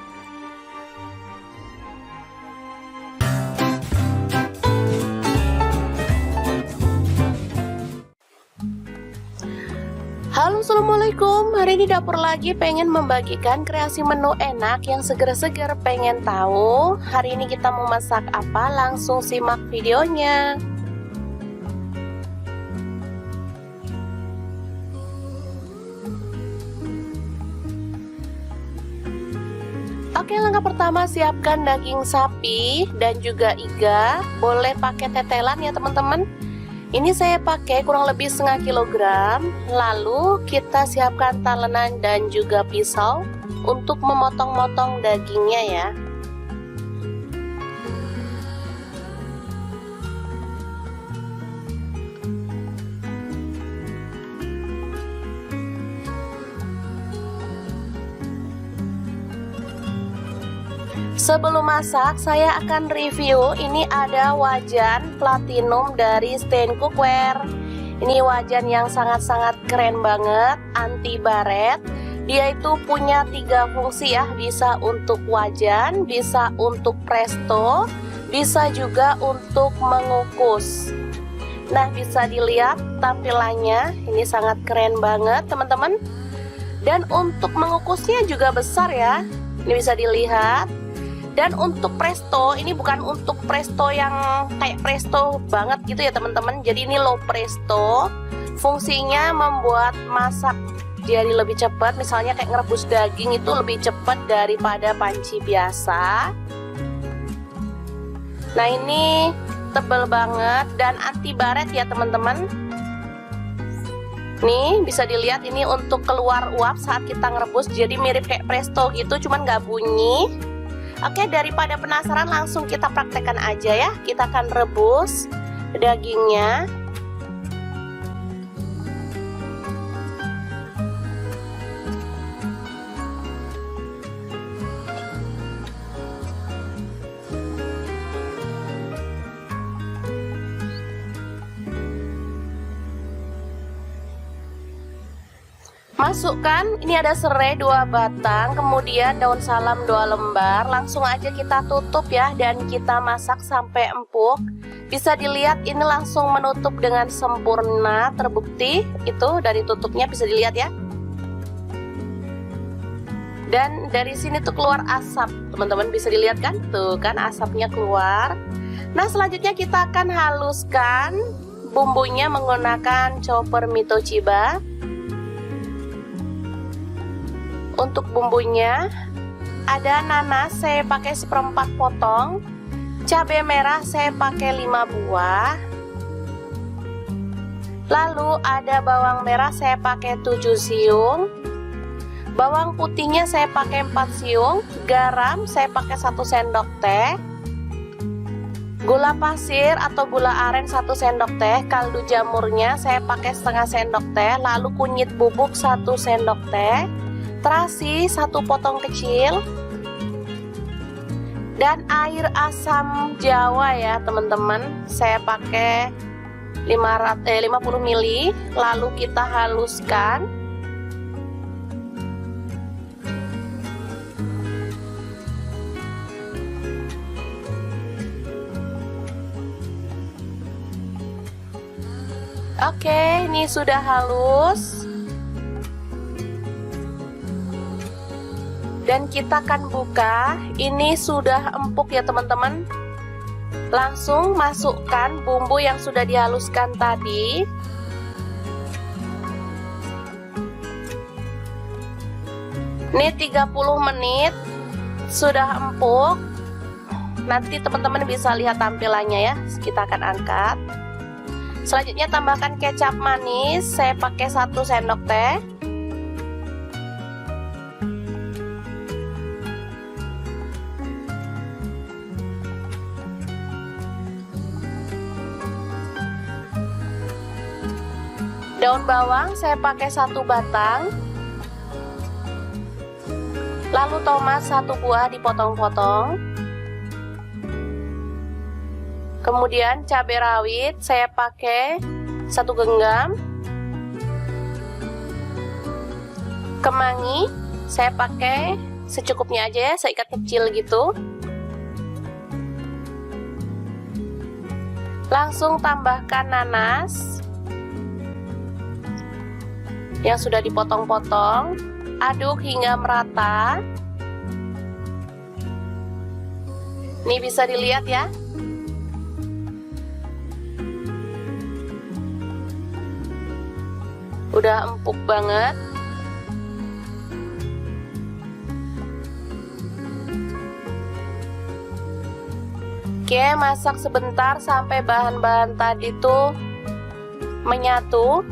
Halo, assalamualaikum. Hari ini Dapur Lagi pengen membagikan kreasi menu enak yang seger-seger. Pengen tahu hari ini kita mau masak apa? Langsung simak videonya. Oke, langkah pertama siapkan daging sapi dan juga iga. Boleh pakai tetelan ya teman-teman. Ini saya pakai kurang lebih setengah kilogram. Lalu kita siapkan talenan dan juga pisau untuk memotong-motong dagingnya ya. Sebelum masak, saya akan review. Ini ada wajan platinum dari Stain Cookware. Ini wajan yang sangat-sangat keren banget, anti baret. Dia itu punya 3 fungsi ya, bisa untuk wajan, bisa untuk presto, bisa juga untuk mengukus. Nah, bisa dilihat tampilannya, ini sangat keren banget teman-teman. Dan untuk mengukusnya juga besar ya, ini bisa dilihat. Dan untuk presto, ini bukan untuk presto yang kayak presto banget gitu ya teman-teman. Jadi ini low presto. Fungsinya membuat masak jadi lebih cepat. Misalnya kayak ngerebus daging itu lebih cepat daripada panci biasa. Nah, ini tebal banget dan anti baret ya teman-teman. Nih bisa dilihat, ini untuk keluar uap saat kita ngerebus, jadi mirip kayak presto gitu, cuman nggak bunyi. Oke, daripada penasaran langsung kita praktekkan aja ya. Kita akan rebus dagingnya. Masukkan, ini ada serai 2 batang, kemudian daun salam 2 lembar. Langsung aja kita tutup ya, dan kita masak sampai empuk. Bisa dilihat ini langsung menutup dengan sempurna, terbukti itu dari tutupnya bisa dilihat ya. Dan dari sini tuh keluar asap, teman-teman bisa dilihat kan? Tuh kan asapnya keluar. Nah, selanjutnya kita akan haluskan bumbunya menggunakan chopper Mitoshiba. Untuk bumbunya ada nanas saya pakai 1/4 potong, cabai merah saya pakai 5 buah, lalu ada bawang merah saya pakai 7 siung, bawang putihnya saya pakai 4 siung, garam saya pakai 1 sendok teh, gula pasir atau gula aren 1 sendok teh, kaldu jamurnya saya pakai setengah sendok teh, lalu kunyit bubuk 1 sendok teh, terasi 1 potong kecil, dan air asam jawa ya teman-teman, saya pakai 50 ml, lalu kita haluskan. Oke, ini sudah halus. Dan kita akan buka. Ini sudah empuk ya teman-teman. Langsung masukkan bumbu yang sudah dihaluskan tadi. Ini 30 menit sudah empuk. Nanti teman-teman bisa lihat tampilannya ya. Kita akan angkat. Selanjutnya tambahkan kecap manis, saya pakai 1 sendok teh. Daun bawang saya pakai 1 batang. Lalu tomat 1 buah dipotong-potong. Kemudian cabai rawit saya pakai 1 genggam. Kemangi saya pakai secukupnya aja ya, seikat kecil gitu. Langsung tambahkan nanas yang sudah dipotong-potong. Aduk hingga merata. Ini bisa dilihat ya. Udah empuk banget. Oke, masak sebentar sampai bahan-bahan tadi tuh menyatu.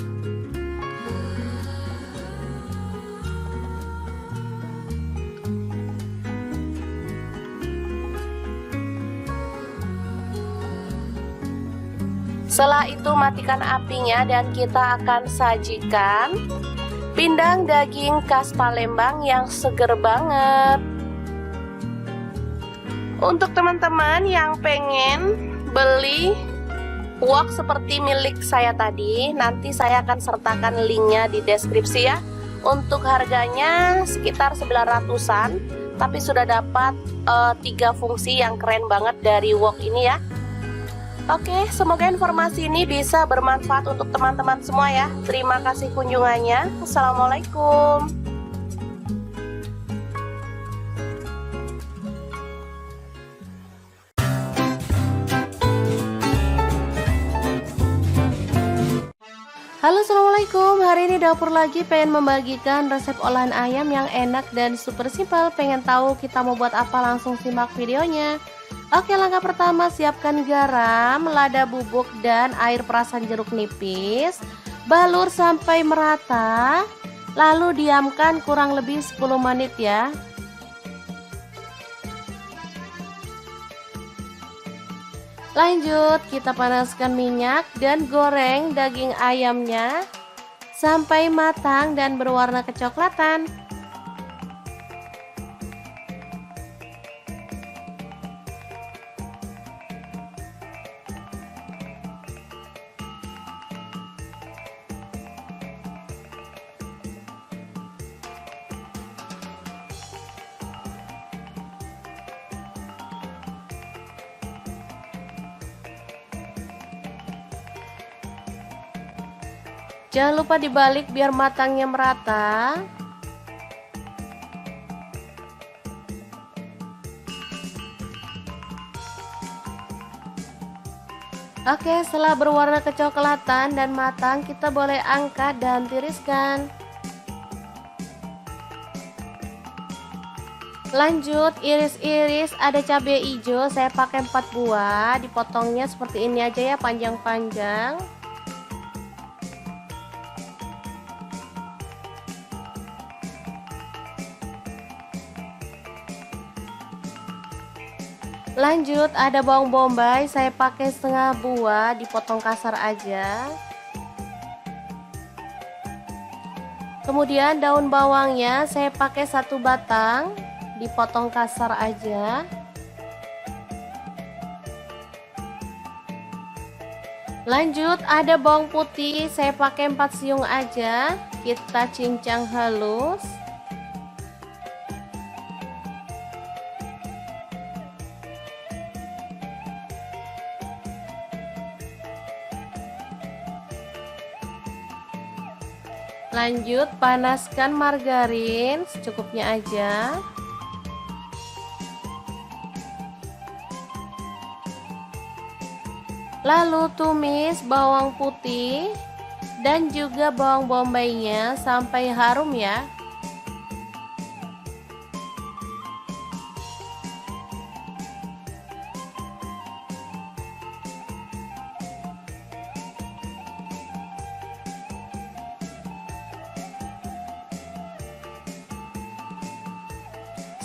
Setelah itu matikan apinya dan kita akan sajikan pindang daging khas Palembang yang seger banget. Untuk teman-teman yang pengen beli wok seperti milik saya tadi, nanti saya akan sertakan linknya di deskripsi ya. Untuk harganya sekitar 900-an, tapi sudah dapat 3 fungsi yang keren banget dari wok ini ya. Oke, semoga informasi ini bisa bermanfaat untuk teman-teman semua ya. Terima kasih kunjungannya. Assalamualaikum. Halo, assalamualaikum. Hari ini dapur lagi pengen membagikan resep olahan ayam yang enak dan super simpel. Pengen tahu kita mau buat apa? Langsung simak videonya. Oke, langkah pertama siapkan garam, lada bubuk, dan air perasan jeruk nipis. Balur sampai merata, lalu diamkan kurang lebih 10 menit ya. Lanjut, kita panaskan minyak dan goreng daging ayamnya sampai matang dan berwarna kecoklatan. Jangan lupa dibalik biar matangnya merata. Oke, setelah berwarna kecoklatan dan matang, kita boleh angkat dan tiriskan. Lanjut, iris-iris ada cabai hijau, saya pakai 4 buah, dipotongnya seperti ini aja ya, panjang-panjang. Lanjut, ada bawang bombay, saya pakai setengah buah, dipotong kasar aja. Kemudian daun bawangnya saya pakai 1 batang, dipotong kasar aja. Lanjut ada bawang putih, saya pakai 4 siung aja, kita cincang halus. Lanjut panaskan margarin secukupnya aja. Lalu tumis bawang putih dan juga bawang bombaynya sampai harum ya.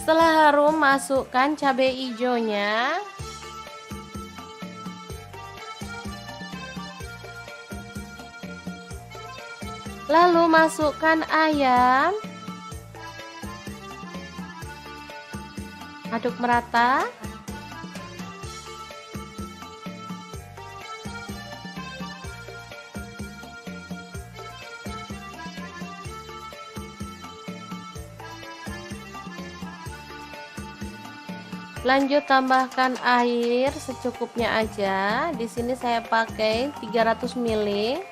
Setelah harum, masukkan cabai hijaunya. Lalu masukkan ayam. Aduk merata. Lanjut tambahkan air secukupnya aja. Di sini saya pakai 300 ml.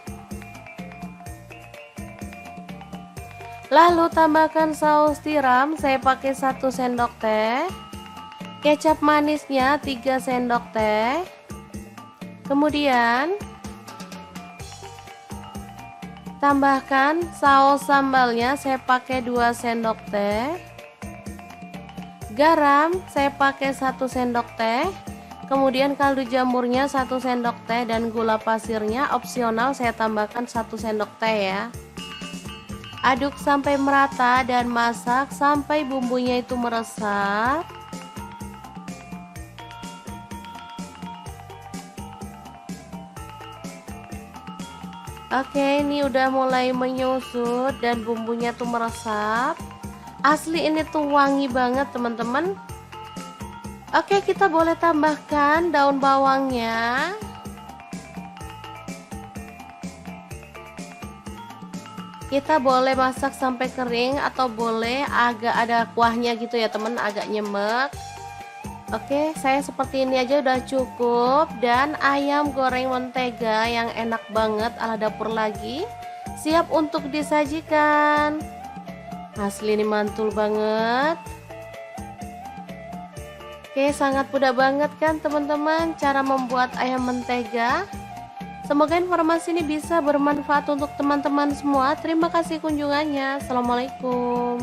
Lalu tambahkan saus tiram, saya pakai 1 sendok teh. Kecap manisnya 3 sendok teh. Kemudian tambahkan saus sambalnya, saya pakai 2 sendok teh. Garam saya pakai 1 sendok teh. Kemudian kaldu jamurnya 1 sendok teh dan gula pasirnya opsional, saya tambahkan 1 sendok teh ya. Aduk sampai merata dan masak sampai bumbunya itu meresap. Oke, ini udah mulai menyusut dan bumbunya tuh meresap. Asli ini tuh wangi banget teman-teman. Oke, kita boleh tambahkan daun bawangnya. Kita boleh masak sampai kering atau boleh agak ada kuahnya gitu ya teman, agak nyemek. Oke, saya seperti ini aja udah cukup. Dan ayam goreng mentega yang enak banget ala dapur lagi siap untuk disajikan. Asli ini mantul banget. Oke, sangat mudah banget kan teman-teman cara membuat ayam mentega. Semoga informasi ini bisa bermanfaat untuk teman-teman semua. Terima kasih kunjungannya. Assalamualaikum.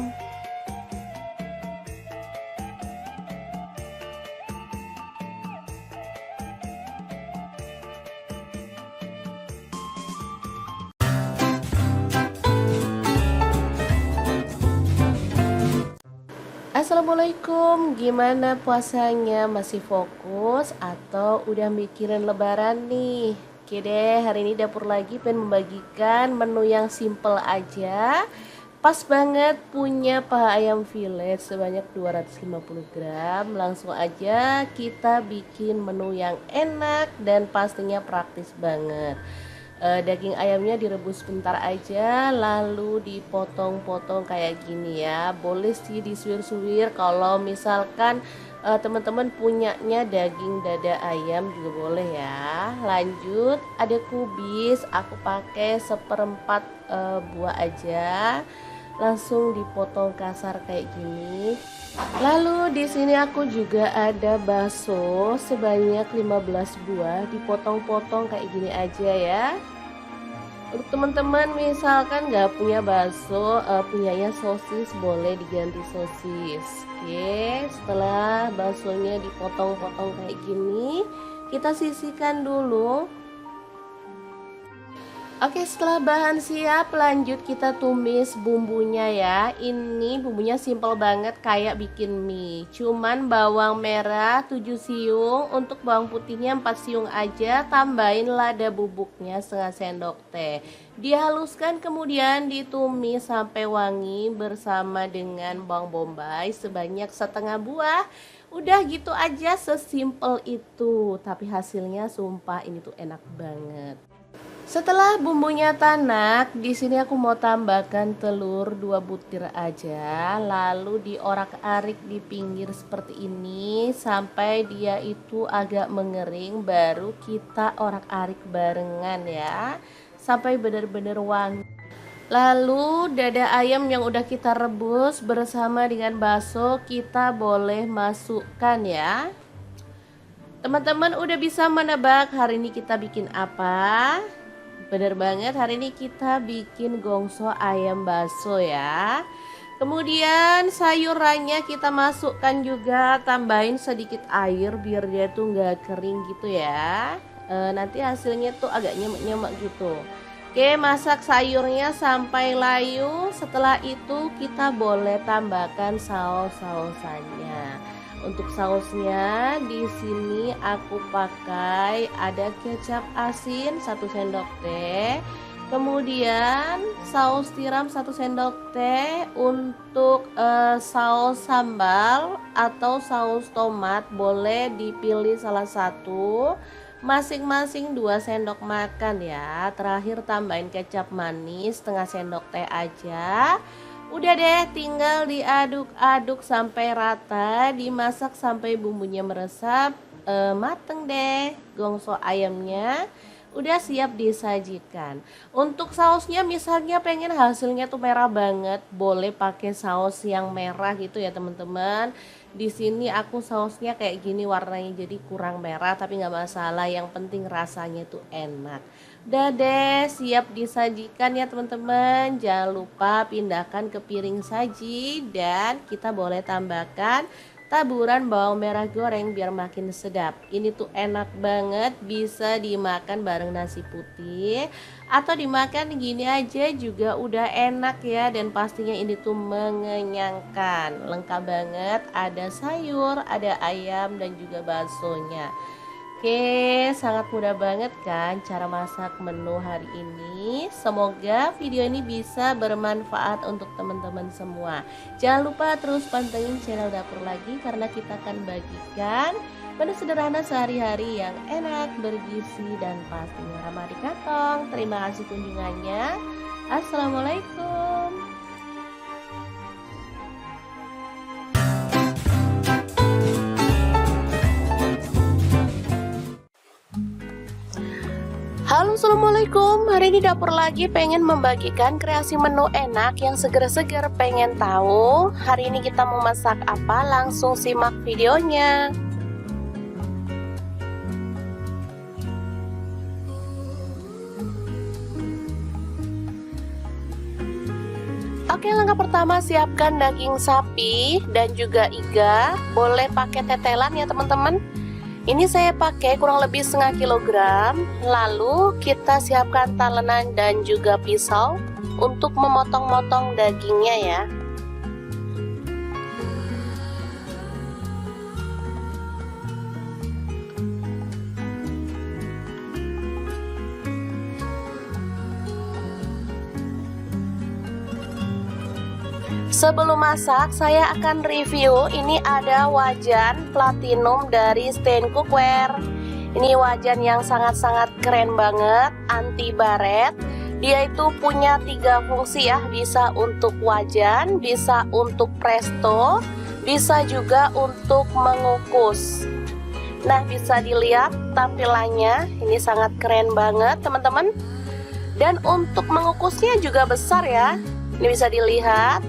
Assalamualaikum, gimana puasanya? Masih fokus atau udah mikirin lebaran nih? Oke deh, hari ini dapur lagi pengen membagikan menu yang simple aja. Pas banget punya paha ayam fillet sebanyak 250 gram. Langsung aja kita bikin menu yang enak dan pastinya praktis banget. Daging ayamnya direbus sebentar aja, lalu dipotong-potong kayak gini ya. Boleh sih disuir-suir kalau misalkan teman-teman punyanya daging dada ayam juga boleh ya. Lanjut ada kubis, aku pakai 1/4 buah aja, langsung dipotong kasar kayak gini. Lalu di sini aku juga ada bakso sebanyak 15 buah, dipotong-potong kayak gini aja ya. Untuk teman-teman misalkan nggak punya bakso, punyanya sosis, boleh diganti sosis. Oke, setelah baksonya dipotong-potong kayak gini, kita sisihkan dulu. Oke, setelah bahan siap, lanjut kita tumis bumbunya ya. Ini bumbunya simple banget kayak bikin mie. Cuman bawang merah 7 siung, untuk bawang putihnya 4 siung aja, tambahin lada bubuknya setengah sendok teh. Dihaluskan kemudian ditumis sampai wangi bersama dengan bawang bombay sebanyak setengah buah. Udah gitu aja, sesimpel itu. Tapi hasilnya sumpah ini tuh enak banget. Setelah bumbunya tanak, di sini aku mau tambahkan telur 2 butir aja, lalu diorak-arik di pinggir seperti ini sampai dia itu agak mengering, baru kita orak-arik barengan ya, sampai benar-benar wangi. Lalu dada ayam yang udah kita rebus bersama dengan bakso kita boleh masukkan ya. Teman-teman udah bisa menebak hari ini kita bikin apa? Bener banget, hari ini kita bikin gongso ayam bakso ya. Kemudian sayurannya kita masukkan juga, tambahin sedikit air biar dia tuh nggak kering gitu ya. Nanti hasilnya tuh agak nyemek-nyemek gitu. Oke, masak sayurnya sampai layu. Setelah itu kita boleh tambahkan saus-sausannya. Untuk sausnya di sini aku pakai ada kecap asin 1 sendok teh, kemudian saus tiram 1 sendok teh. Untuk saus sambal atau saus tomat boleh dipilih salah satu, masing-masing 2 sendok makan ya. Terakhir tambahin kecap manis setengah sendok teh aja. Udah deh, tinggal diaduk-aduk sampai rata, dimasak sampai bumbunya meresap, mateng deh. Gongso ayamnya udah siap disajikan. Untuk sausnya misalnya pengen hasilnya tuh merah banget, boleh pakai saus yang merah gitu ya teman-teman. Di sini aku sausnya kayak gini warnanya, jadi kurang merah tapi nggak masalah, yang penting rasanya tuh enak. Udah deh, siap disajikan ya teman-teman. Jangan lupa pindahkan ke piring saji dan kita boleh tambahkan taburan bawang merah goreng biar makin sedap. Ini tuh enak banget, bisa dimakan bareng nasi putih atau dimakan gini aja juga udah enak ya. Dan pastinya ini tuh mengenyangkan, lengkap banget, ada sayur, ada ayam dan juga baksonya. Oke, sangat mudah banget kan cara masak menu hari ini. Semoga video ini bisa bermanfaat untuk teman-teman semua. Jangan lupa terus pantengin channel Dapur Lagi, karena kita akan bagikan menu sederhana sehari-hari yang enak, bergizi, dan pastinya ramah di kantong. Terima kasih kunjungannya. Assalamualaikum. Halo, assalamualaikum. Hari ini Dapur Lagi pengen membagikan kreasi menu enak yang seger-seger. Pengen tahu hari ini kita mau masak apa? Langsung simak videonya. Oke, langkah pertama siapkan daging sapi dan juga iga. Boleh pakai tetelan ya teman-teman. Ini saya pakai kurang lebih setengah kilogram. Lalu kita siapkan talenan dan juga pisau untuk memotong-motong dagingnya ya. Sebelum masak, saya akan review. Ini ada wajan platinum dari Stain Cookware. Ini wajan yang sangat-sangat keren banget, anti baret. Dia itu punya 3 fungsi ya, bisa untuk wajan, bisa untuk presto, bisa juga untuk mengukus. Nah, bisa dilihat tampilannya, ini sangat keren banget teman-teman. Dan untuk mengukusnya juga besar ya, ini bisa dilihat.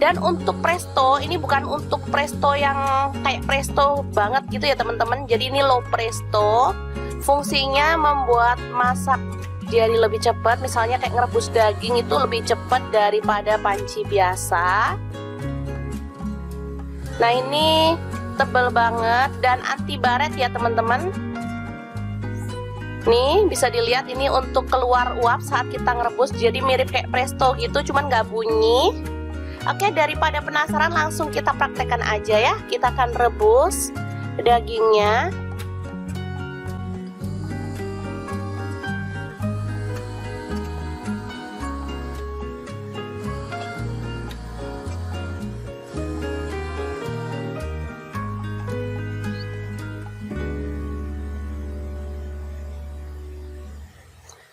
Dan untuk presto, ini bukan untuk presto yang kayak presto banget gitu ya teman-teman. Jadi ini low presto. Fungsinya membuat masak jadi lebih cepat. Misalnya kayak ngerebus daging itu lebih cepat daripada panci biasa. Nah, ini tebal banget dan anti baret ya teman-teman. Nih bisa dilihat ini untuk keluar uap saat kita ngerebus, jadi mirip kayak presto gitu, cuman nggak bunyi. Oke, daripada penasaran langsung kita praktekkan aja ya. Kita akan rebus dagingnya.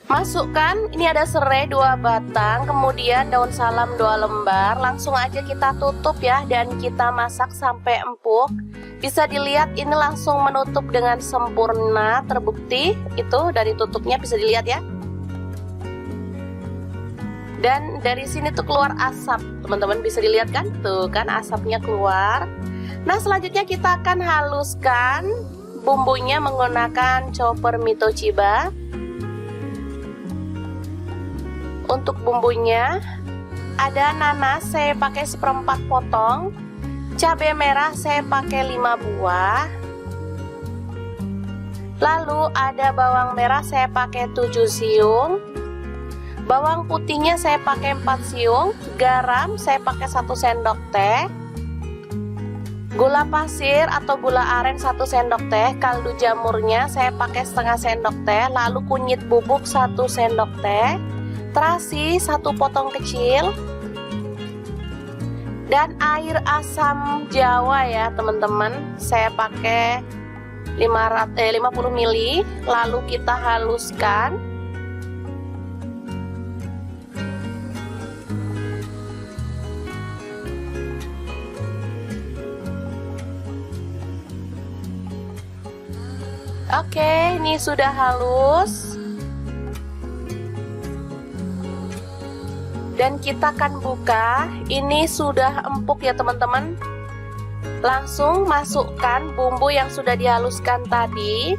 Masukkan, ini ada serai 2 batang, kemudian daun salam 2 lembar. Langsung aja kita tutup ya, dan kita masak sampai empuk. Bisa dilihat ini langsung menutup dengan sempurna, terbukti itu dari tutupnya bisa dilihat ya. Dan dari sini tuh keluar asap, teman-teman bisa dilihat kan? Tuh kan asapnya keluar. Nah, selanjutnya kita akan haluskan bumbunya menggunakan chopper Mito Chiba. Untuk bumbunya ada nanas saya pakai 1/4 potong, cabai merah saya pakai 5 buah, lalu ada bawang merah saya pakai 7 siung, bawang putihnya saya pakai 4 siung, garam saya pakai 1 sendok teh, gula pasir atau gula aren 1 sendok teh, kaldu jamurnya saya pakai setengah sendok teh, lalu kunyit bubuk 1 sendok teh, terasi 1 potong kecil, dan air asam jawa ya teman-teman, saya pakai 50 ml, lalu kita haluskan. Oke, ini sudah halus. Dan kita akan buka, ini sudah empuk ya teman-teman. Langsung masukkan bumbu yang sudah dihaluskan tadi.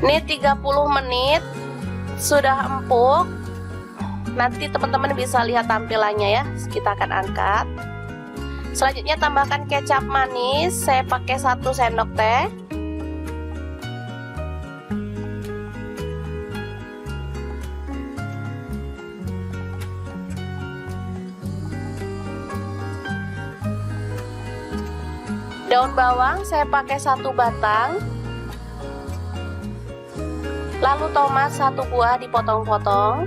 Ini 30 menit sudah empuk. Nanti teman-teman bisa lihat tampilannya ya. Kita akan angkat. Selanjutnya tambahkan kecap manis, saya pakai 1 sendok teh. Daun bawang saya pakai 1 batang. Lalu tomat 1 buah dipotong-potong.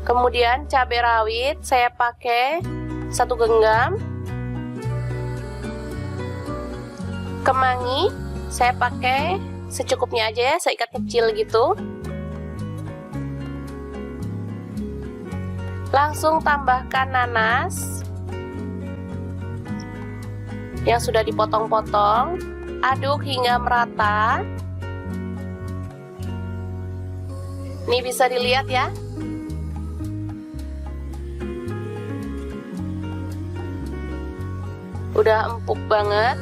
Kemudian cabai rawit saya pakai 1 genggam. Kemangi saya pakai secukupnya aja ya, seikat kecil gitu. Langsung tambahkan nanas yang sudah dipotong-potong, aduk hingga merata. Ini bisa dilihat ya. Udah empuk banget.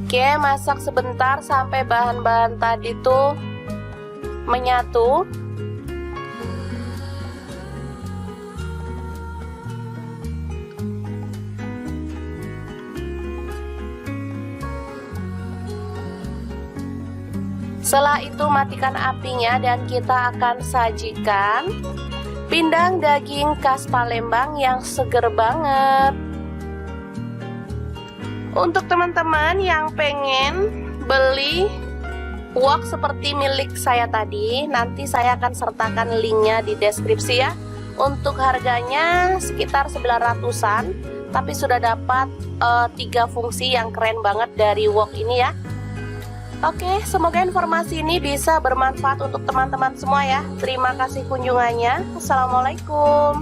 Oke, masak sebentar sampai bahan-bahan tadi tuh menyatu. Setelah itu matikan apinya dan kita akan sajikan pindang daging khas Palembang yang seger banget. Untuk teman-teman yang pengen beli wok seperti milik saya tadi, nanti saya akan sertakan linknya di deskripsi ya. Untuk harganya sekitar 900-an, tapi sudah dapat 3 fungsi yang keren banget dari wok ini ya. Oke, semoga informasi ini bisa bermanfaat untuk teman-teman semua ya. Terima kasih kunjungannya. Assalamualaikum.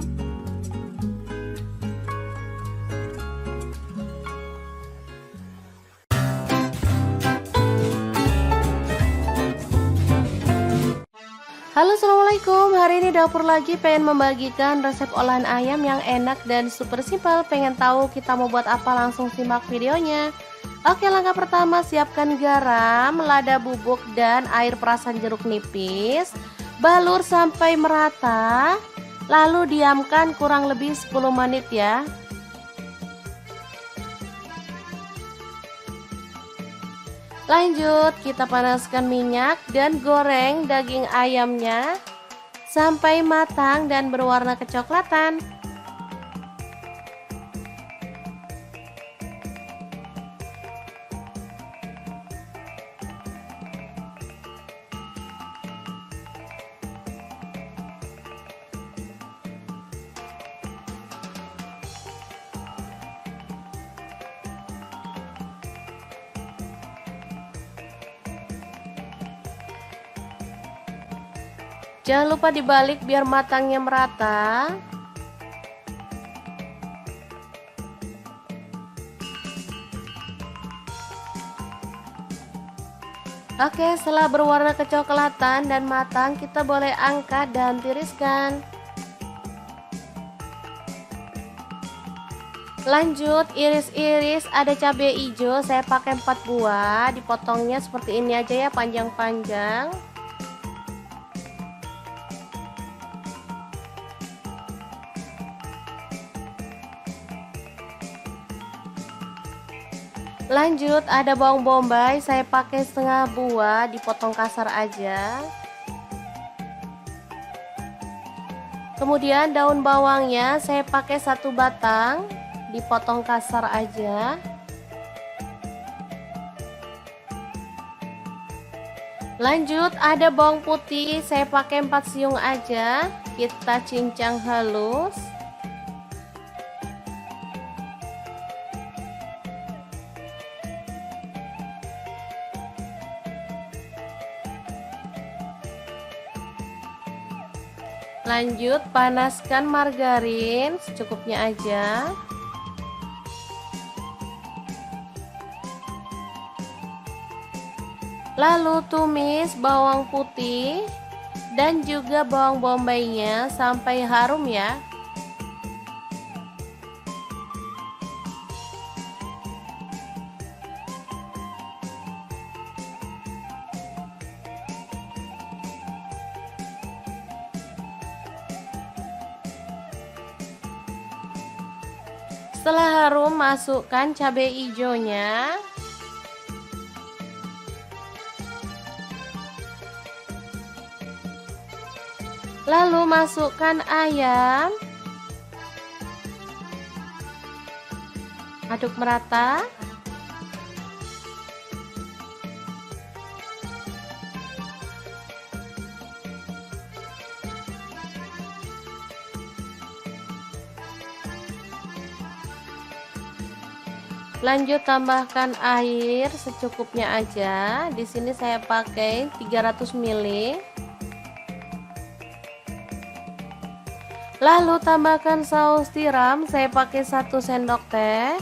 Halo, assalamualaikum. Hari ini dapur lagi pengen membagikan resep olahan ayam yang enak dan super simpel. Pengen tahu kita mau buat apa? Langsung simak videonya. Oke, langkah pertama siapkan garam, lada bubuk dan air perasan jeruk nipis. Balur sampai merata, lalu diamkan kurang lebih 10 menit ya. Lanjut, kita panaskan minyak dan goreng daging ayamnya sampai matang dan berwarna kecoklatan. Jangan lupa dibalik biar matangnya merata. Oke, setelah berwarna kecoklatan dan matang, kita boleh angkat dan tiriskan. Lanjut, iris-iris ada cabai hijau, saya pakai 4 buah, dipotongnya seperti ini aja ya, panjang-panjang. Lanjut, ada bawang bombay, saya pakai setengah buah, dipotong kasar aja. Kemudian daun bawangnya saya pakai 1 batang, dipotong kasar aja. Lanjut, ada bawang putih, saya pakai 4 siung aja, kita cincang halus. Lanjut, panaskan margarin secukupnya aja. Lalu tumis bawang putih dan juga bawang bombaynya sampai harum ya. Setelah harum, masukkan cabai hijaunya. Lalu masukkan ayam. Aduk merata. Lanjut, tambahkan air secukupnya aja. Di sini saya pakai 300 ml. Lalu tambahkan saus tiram, saya pakai 1 sendok teh.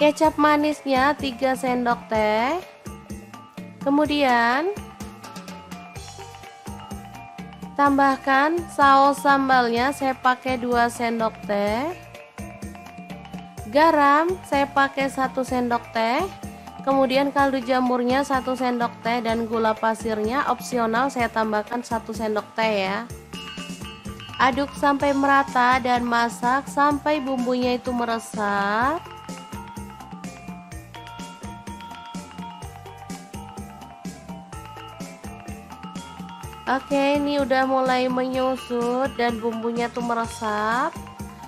Kecap manisnya 3 sendok teh. Kemudian tambahkan saus sambalnya, saya pakai 2 sendok teh. Garam saya pakai 1 sendok teh. Kemudian kaldu jamurnya 1 sendok teh dan gula pasirnya opsional, saya tambahkan 1 sendok teh ya. Aduk sampai merata dan masak sampai bumbunya itu meresap. Oke, ini udah mulai menyusut dan bumbunya tuh meresap.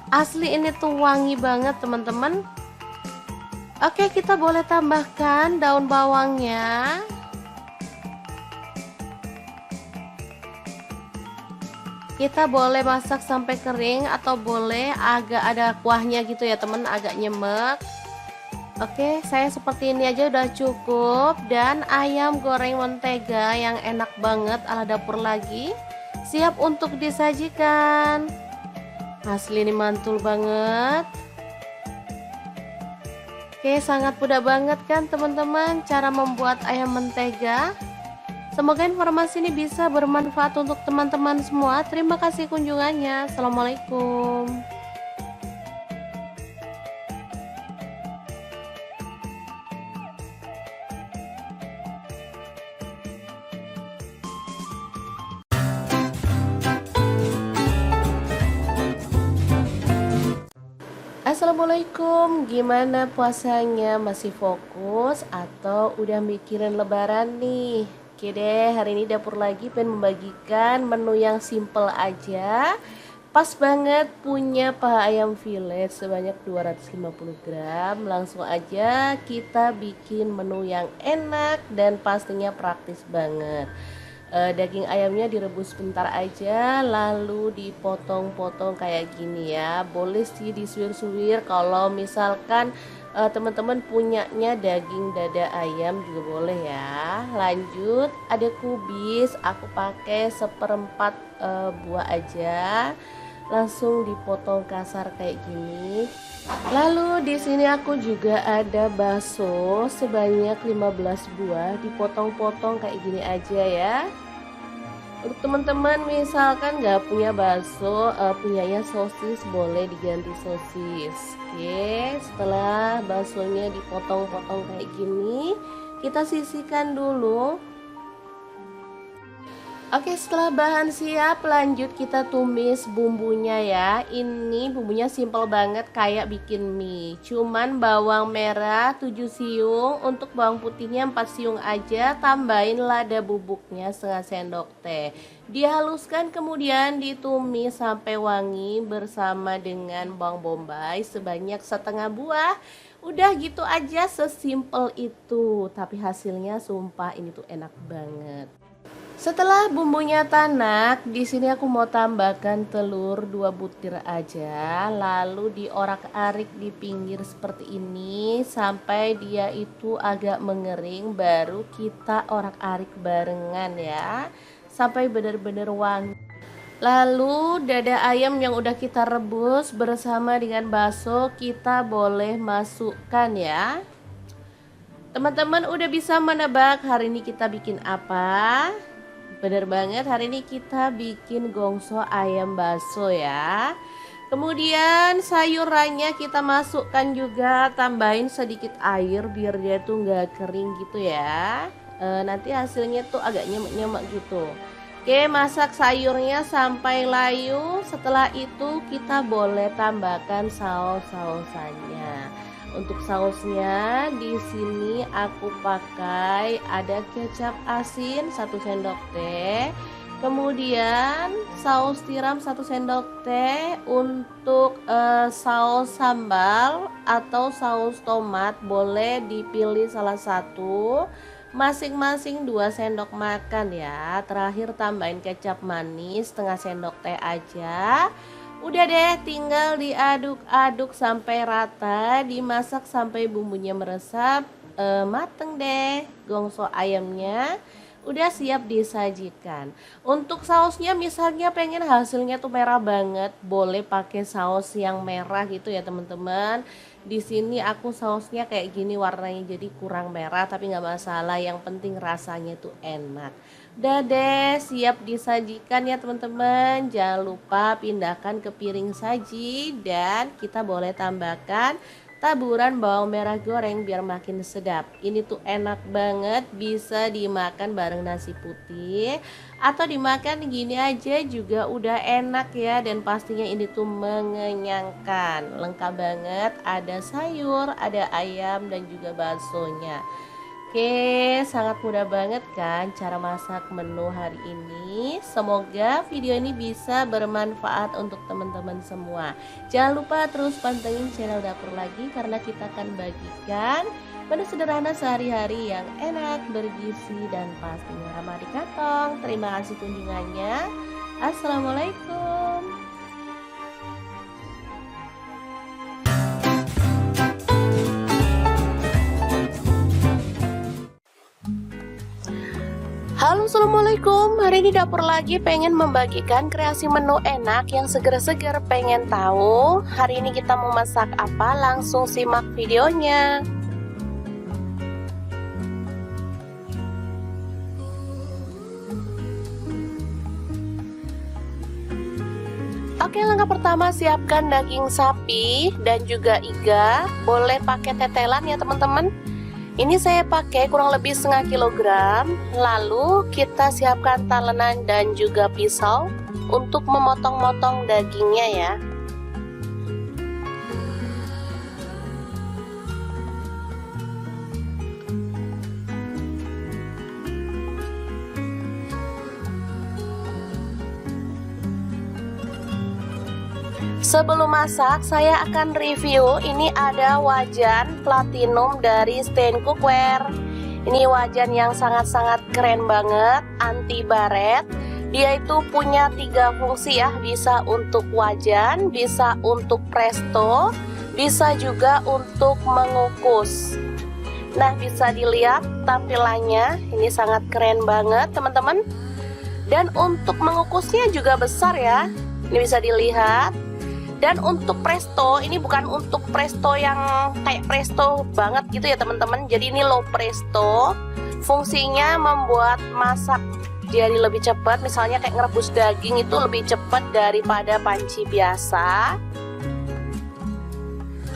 Asli ini tuh wangi banget teman-teman. Oke, kita boleh tambahkan daun bawangnya. Kita boleh masak sampai kering atau boleh agak ada kuahnya gitu ya teman, agak nyemek. Oke, saya seperti ini aja udah cukup. Dan ayam goreng mentega yang enak banget ala dapur lagi siap untuk disajikan. Asli ini mantul banget. Oke, sangat mudah banget kan teman-teman cara membuat ayam mentega. Semoga informasi ini bisa bermanfaat untuk teman-teman semua. Terima kasih kunjungannya. Assalamualaikum. Assalamualaikum, gimana puasanya? Masih fokus atau udah mikirin lebaran nih? Oke deh, hari ini dapur lagi pengen membagikan menu yang simple aja. Pas banget punya paha ayam fillet sebanyak 250 gram. Langsung aja kita bikin menu yang enak dan pastinya praktis banget. Daging ayamnya direbus sebentar aja, lalu dipotong-potong kayak gini ya. Boleh sih disuir-suir kalau misalkan teman-teman punyanya daging dada ayam juga boleh ya. Lanjut, ada kubis, aku pakai seperempat buah aja. Langsung dipotong kasar kayak gini. Lalu di sini aku juga ada bakso sebanyak 15 buah, dipotong-potong kayak gini aja ya. Untuk teman-teman misalkan nggak punya bakso, punyanya sosis, boleh diganti sosis. Oke, setelah baksonya dipotong-potong kayak gini, kita sisihkan dulu. Oke, setelah bahan siap, lanjut kita tumis bumbunya ya. Ini bumbunya simple banget kayak bikin mie. Cuman bawang merah 7 siung, untuk bawang putihnya 4 siung aja. Tambahin lada bubuknya setengah sendok teh. Dihaluskan kemudian ditumis sampai wangi bersama dengan bawang bombay sebanyak setengah buah. Udah gitu aja, sesimpel itu. Tapi hasilnya sumpah ini tuh enak banget. Setelah bumbunya tanak, di sini aku mau tambahkan telur 2 butir aja, lalu diorak-arik di pinggir seperti ini sampai dia itu agak mengering, baru kita orak-arik barengan ya, sampai benar-benar wangi. Lalu dada ayam yang udah kita rebus bersama dengan bakso kita boleh masukkan ya. Teman-teman udah bisa menebak hari ini kita bikin apa? Bener banget, hari ini kita bikin gongso ayam bakso ya. Kemudian sayurannya kita masukkan juga, tambahin sedikit air biar dia tuh nggak kering gitu ya. Nanti hasilnya tuh agak nyemek-nyemek gitu. Oke, masak sayurnya sampai layu. Setelah itu kita boleh tambahkan saus-sausannya. Untuk sausnya di sini aku pakai ada kecap asin 1 sendok teh, kemudian saus tiram 1 sendok teh. Untuk saus sambal atau saus tomat boleh dipilih salah satu, masing-masing 2 sendok makan ya. Terakhir tambahin kecap manis setengah sendok teh aja. Udah deh, tinggal diaduk-aduk sampai rata, dimasak sampai bumbunya meresap, mateng deh. Gongso ayamnya udah siap disajikan. Untuk sausnya misalnya pengen hasilnya tuh merah banget, boleh pakai saus yang merah gitu ya teman-teman. Di sini aku sausnya kayak gini warnanya, jadi kurang merah tapi nggak masalah, yang penting rasanya tuh enak. Udah deh, siap disajikan ya teman-teman. Jangan lupa pindahkan ke piring saji dan kita boleh tambahkan taburan bawang merah goreng biar makin sedap. Ini tuh enak banget, bisa dimakan bareng nasi putih atau dimakan gini aja juga udah enak ya. Dan pastinya ini tuh mengenyangkan, lengkap banget, ada sayur, ada ayam dan juga baksonya. Oke, sangat mudah banget kan cara masak menu hari ini. Semoga video ini bisa bermanfaat untuk teman-teman semua. Jangan lupa terus pantengin channel Dapur Lagi karena kita akan bagikan menu sederhana sehari-hari yang enak, bergizi, dan pastinya ramah di kantong. Terima kasih kunjungannya. Assalamualaikum. Halo, assalamualaikum. Hari ini Dapur Lagi pengen membagikan kreasi menu enak yang seger-seger. Pengen tahu hari ini kita mau masak apa? Langsung simak videonya. Oke, langkah pertama siapkan daging sapi dan juga iga. Boleh pakai tetelan ya teman-teman. Ini saya pakai kurang lebih setengah kilogram. Lalu kita siapkan talenan dan juga pisau untuk memotong-motong dagingnya ya. Sebelum masak, saya akan review. Ini ada wajan platinum dari Stain Cookware. Ini wajan yang sangat-sangat keren banget, anti baret. Dia itu punya 3 fungsi ya, bisa untuk wajan, bisa untuk presto, bisa juga untuk mengukus. Nah, bisa dilihat tampilannya, ini sangat keren banget teman-teman. Dan untuk mengukusnya juga besar ya, ini bisa dilihat. Dan untuk presto, ini bukan untuk presto yang kayak presto banget gitu ya teman-teman. Jadi ini low presto, fungsinya membuat masak jadi lebih cepat. Misalnya kayak ngerebus daging itu lebih cepat daripada panci biasa.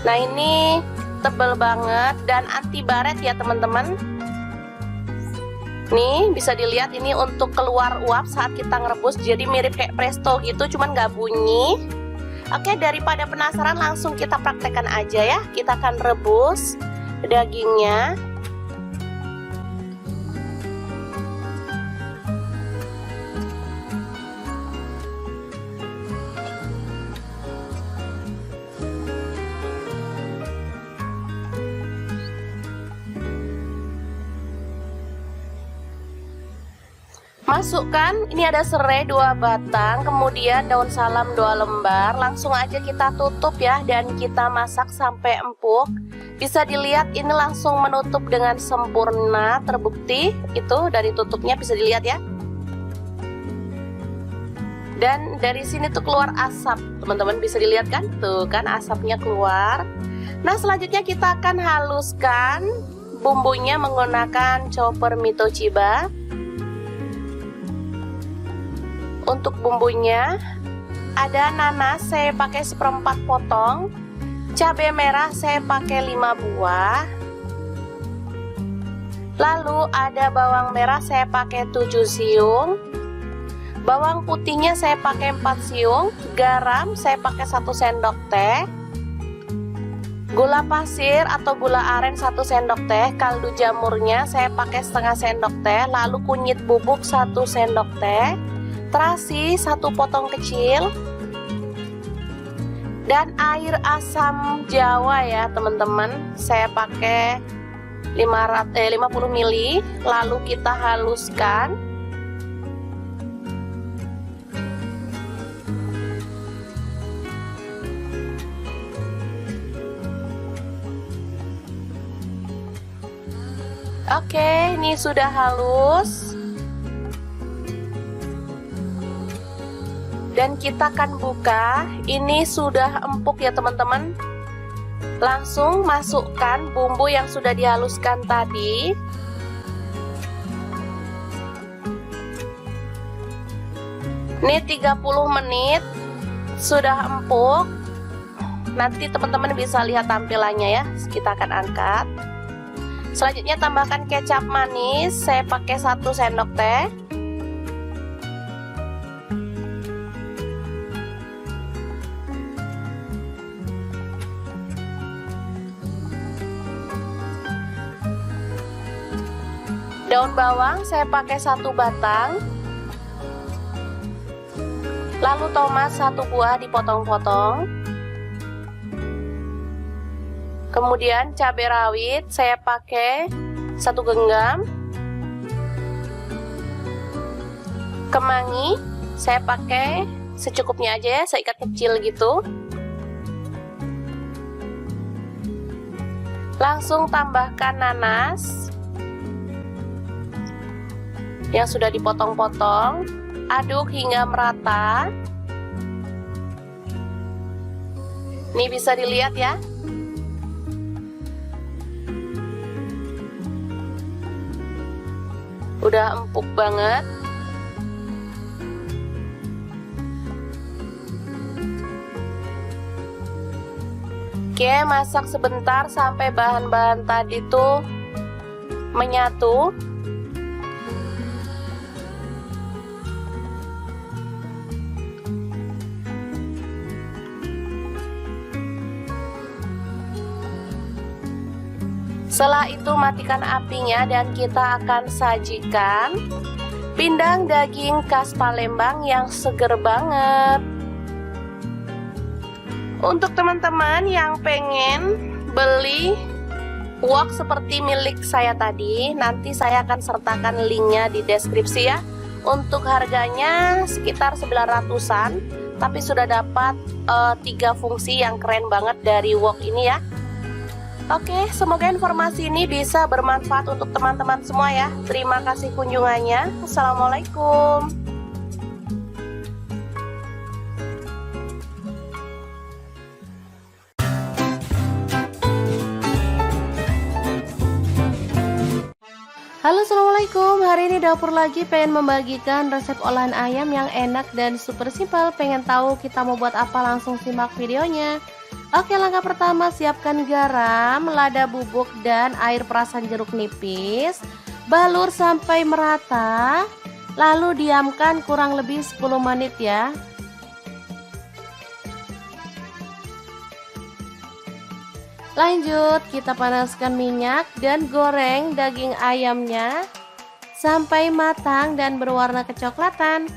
Nah, ini tebal banget dan anti baret ya teman-teman. Nih bisa dilihat, ini untuk keluar uap saat kita ngerebus, jadi mirip kayak presto gitu, cuman nggak bunyi. Oke, daripada penasaran langsung kita praktekkan aja ya. Kita akan rebus dagingnya. Masukkan, ini ada serai 2 batang, kemudian daun salam 2 lembar. Langsung aja kita tutup ya, dan kita masak sampai empuk. Bisa dilihat ini langsung menutup dengan sempurna, terbukti itu dari tutupnya bisa dilihat ya. Dan dari sini tuh keluar asap, teman-teman bisa dilihat kan? Tuh kan asapnya keluar. Nah, selanjutnya kita akan haluskan bumbunya menggunakan chopper Mitoshiba. Untuk bumbunya ada nanas saya pakai 1/4 potong, cabai merah saya pakai 5 buah, lalu ada bawang merah saya pakai 7 siung, bawang putihnya saya pakai 4 siung, garam saya pakai 1 sendok teh, gula pasir atau gula aren 1 sendok teh, kaldu jamurnya saya pakai setengah sendok teh, lalu kunyit bubuk 1 sendok teh, terasi 1 potong kecil, dan air asam jawa ya teman-teman, saya pakai 50 ml, lalu kita haluskan. Oke, ini sudah halus. Dan kita akan buka, ini sudah empuk ya teman-teman. Langsung masukkan bumbu yang sudah dihaluskan tadi. Ini 30 menit sudah empuk. Nanti teman-teman bisa lihat tampilannya ya. Kita akan angkat. Selanjutnya tambahkan kecap manis, saya pakai 1 sendok teh. Daun bawang saya pakai 1 batang. Lalu tomat 1 buah dipotong-potong. Kemudian cabai rawit saya pakai 1 genggam. Kemangi saya pakai secukupnya aja ya, seikat kecil gitu. Langsung tambahkan nanas yang sudah dipotong-potong, aduk hingga merata. Ini bisa dilihat ya. Udah empuk banget. Oke, masak sebentar sampai bahan-bahan tadi tuh menyatu. Setelah itu matikan apinya dan kita akan sajikan pindang daging khas Palembang yang seger banget. Untuk teman-teman yang pengen beli wok seperti milik saya tadi, nanti saya akan sertakan linknya di deskripsi ya. Untuk harganya sekitar 900-an, tapi sudah dapat 3 fungsi yang keren banget dari wok ini ya. Oke, semoga informasi ini bisa bermanfaat untuk teman-teman semua ya. Terima kasih kunjungannya. Assalamualaikum. Halo, assalamualaikum. Hari ini dapur lagi pengen membagikan resep olahan ayam yang enak dan super simpel. Pengen tahu kita mau buat apa? Langsung simak videonya. Oke, langkah pertama siapkan garam, lada bubuk dan air perasan jeruk nipis. Balur sampai merata, lalu diamkan kurang lebih 10 menit ya. Lanjut, kita panaskan minyak dan goreng daging ayamnya sampai matang dan berwarna kecoklatan.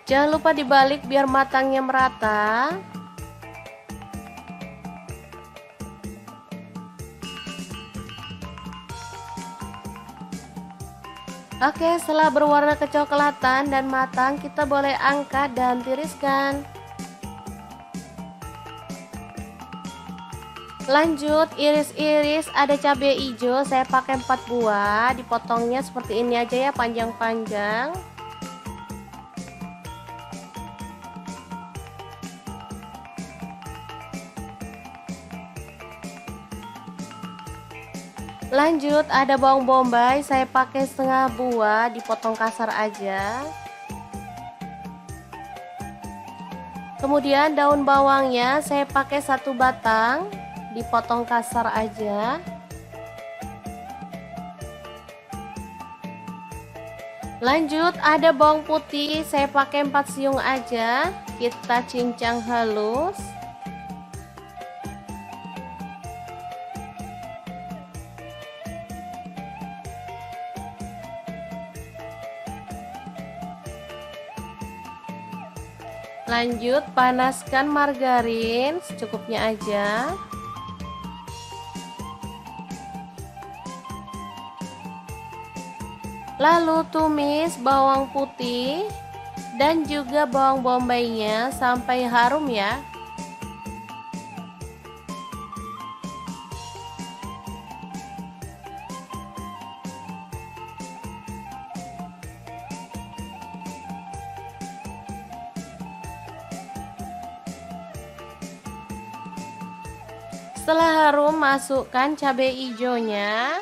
Jangan lupa dibalik biar matangnya merata. Oke, setelah berwarna kecoklatan dan matang, kita boleh angkat dan tiriskan. Lanjut, iris-iris ada cabai hijau, saya pakai 4 buah, dipotongnya seperti ini aja ya, panjang-panjang. Lanjut, ada bawang bombay, saya pakai setengah buah, dipotong kasar aja. Kemudian daun bawangnya saya pakai 1 batang, dipotong kasar aja. Lanjut, ada bawang putih, saya pakai 4 siung aja, kita cincang halus. Lanjut, panaskan margarin secukupnya aja. Lalu tumis bawang putih dan juga bawang bombaynya sampai harum ya. Setelah harum, masukkan cabai hijaunya.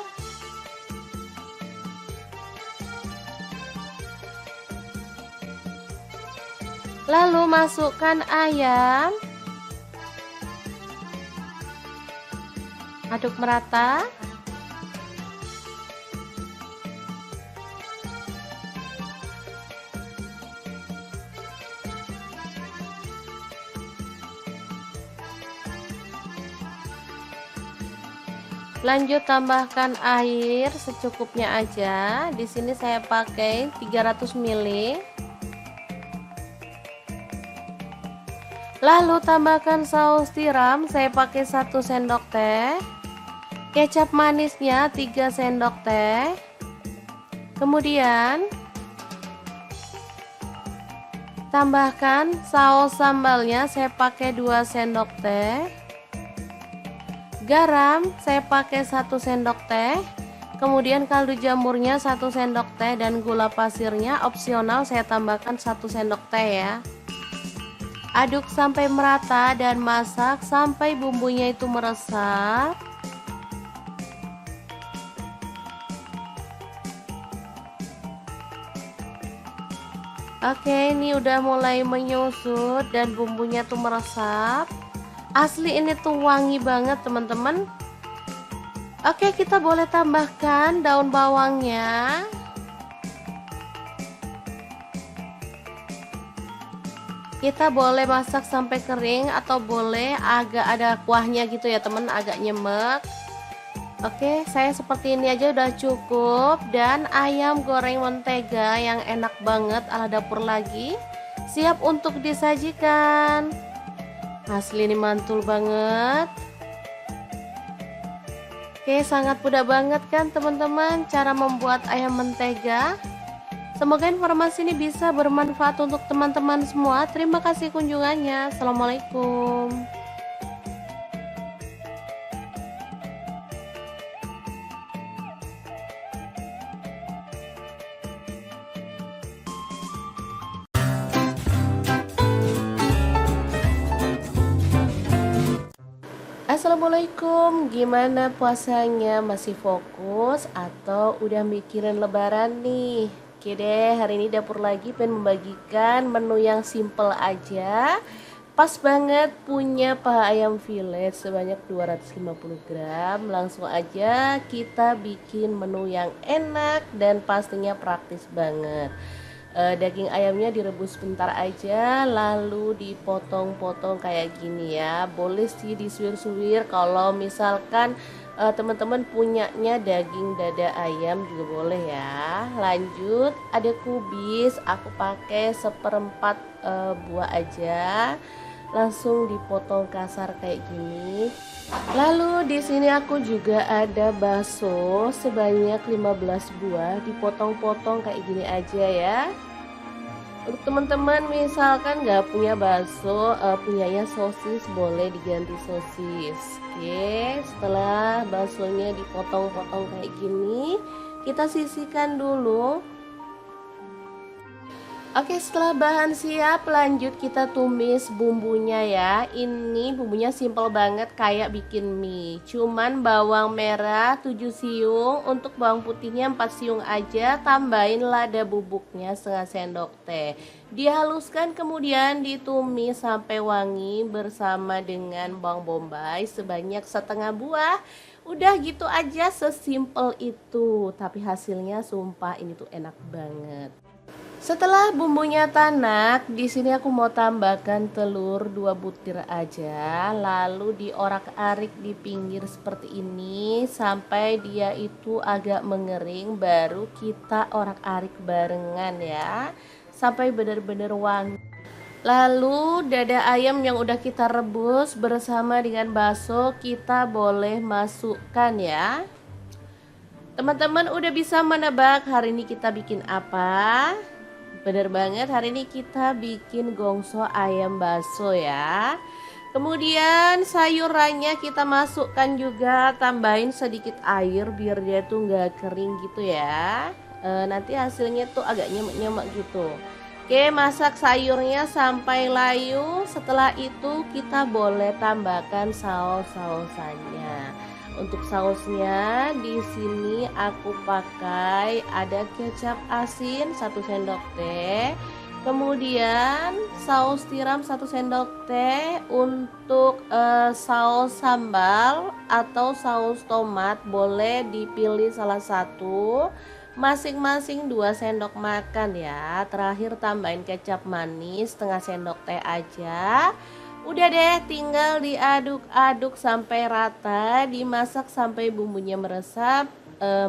Lalu masukkan ayam. Aduk merata. Lanjut, tambahkan air secukupnya aja. Di sini saya pakai 300 ml. Lalu tambahkan saus tiram, saya pakai 1 sendok teh. Kecap manisnya 3 sendok teh. Kemudian tambahkan saus sambalnya, saya pakai 2 sendok teh. Garam saya pakai 1 sendok teh. Kemudian kaldu jamurnya 1 sendok teh dan gula pasirnya opsional, saya tambahkan 1 sendok teh ya. Aduk sampai merata dan masak sampai bumbunya itu meresap. Oke, ini udah mulai menyusut dan bumbunya tuh meresap. Asli ini tuh wangi banget teman-teman. Oke, kita boleh tambahkan daun bawangnya. Kita boleh masak sampai kering atau boleh agak ada kuahnya gitu ya teman, agak nyemek. Oke, saya seperti ini aja udah cukup. Dan ayam goreng mentega yang enak banget ala dapur lagi siap untuk disajikan. Asli ini mantul banget. Oke, sangat mudah banget kan teman-teman cara membuat ayam mentega. Semoga informasi ini bisa bermanfaat untuk teman-teman semua. Terima kasih kunjungannya. Assalamualaikum. Assalamualaikum, gimana puasanya? Masih fokus atau udah mikirin lebaran nih? Oke deh, hari ini dapur lagi pengen membagikan menu yang simple aja. Pas banget punya paha ayam fillet sebanyak 250 gram. Langsung aja kita bikin menu yang enak dan pastinya praktis banget. Daging ayamnya direbus sebentar aja lalu dipotong-potong kayak gini ya. Boleh sih disuir-suir kalau misalkan teman-teman punyanya daging dada ayam juga boleh ya. Lanjut, ada kubis, aku pakai seperempat buah aja. Langsung dipotong kasar kayak gini. Lalu di sini aku juga ada bakso sebanyak 15 buah, dipotong-potong kayak gini aja ya. Untuk teman-teman misalkan nggak punya bakso, punyanya sosis, boleh diganti sosis. Oke, setelah baksonya dipotong-potong kayak gini, kita sisihkan dulu. Oke, setelah bahan siap, lanjut kita tumis bumbunya ya. Ini bumbunya simple banget kayak bikin mie. Cuman bawang merah 7 siung, untuk bawang putihnya 4 siung aja. Tambahin lada bubuknya setengah sendok teh. Dihaluskan kemudian ditumis sampai wangi bersama dengan bawang bombay sebanyak setengah buah. Udah gitu aja, sesimpel itu. Tapi hasilnya sumpah ini tuh enak banget. Setelah bumbunya tanak, di sini aku mau tambahkan telur 2 butir aja, lalu diorak-arik di pinggir seperti ini sampai dia itu agak mengering, baru kita orak-arik barengan ya, sampai benar-benar wangi. Lalu dada ayam yang udah kita rebus bersama dengan bakso kita boleh masukkan ya. Teman-teman udah bisa menebak hari ini kita bikin apa? Bener banget, hari ini kita bikin gongso ayam bakso ya. Kemudian sayurannya kita masukkan juga, tambahin sedikit air biar dia tuh nggak kering gitu ya. Nanti hasilnya tuh agak nyemek-nyemek gitu. Oke, masak sayurnya sampai layu. Setelah itu kita boleh tambahkan saus-sausannya. Untuk sausnya di sini aku pakai ada kecap asin 1 sendok teh. Kemudian saus tiram 1 sendok teh. Untuk saus sambal atau saus tomat boleh dipilih salah satu. Masing-masing 2 sendok makan ya. Terakhir tambahin kecap manis setengah sendok teh aja. Udah deh, tinggal diaduk-aduk sampai rata, dimasak sampai bumbunya meresap.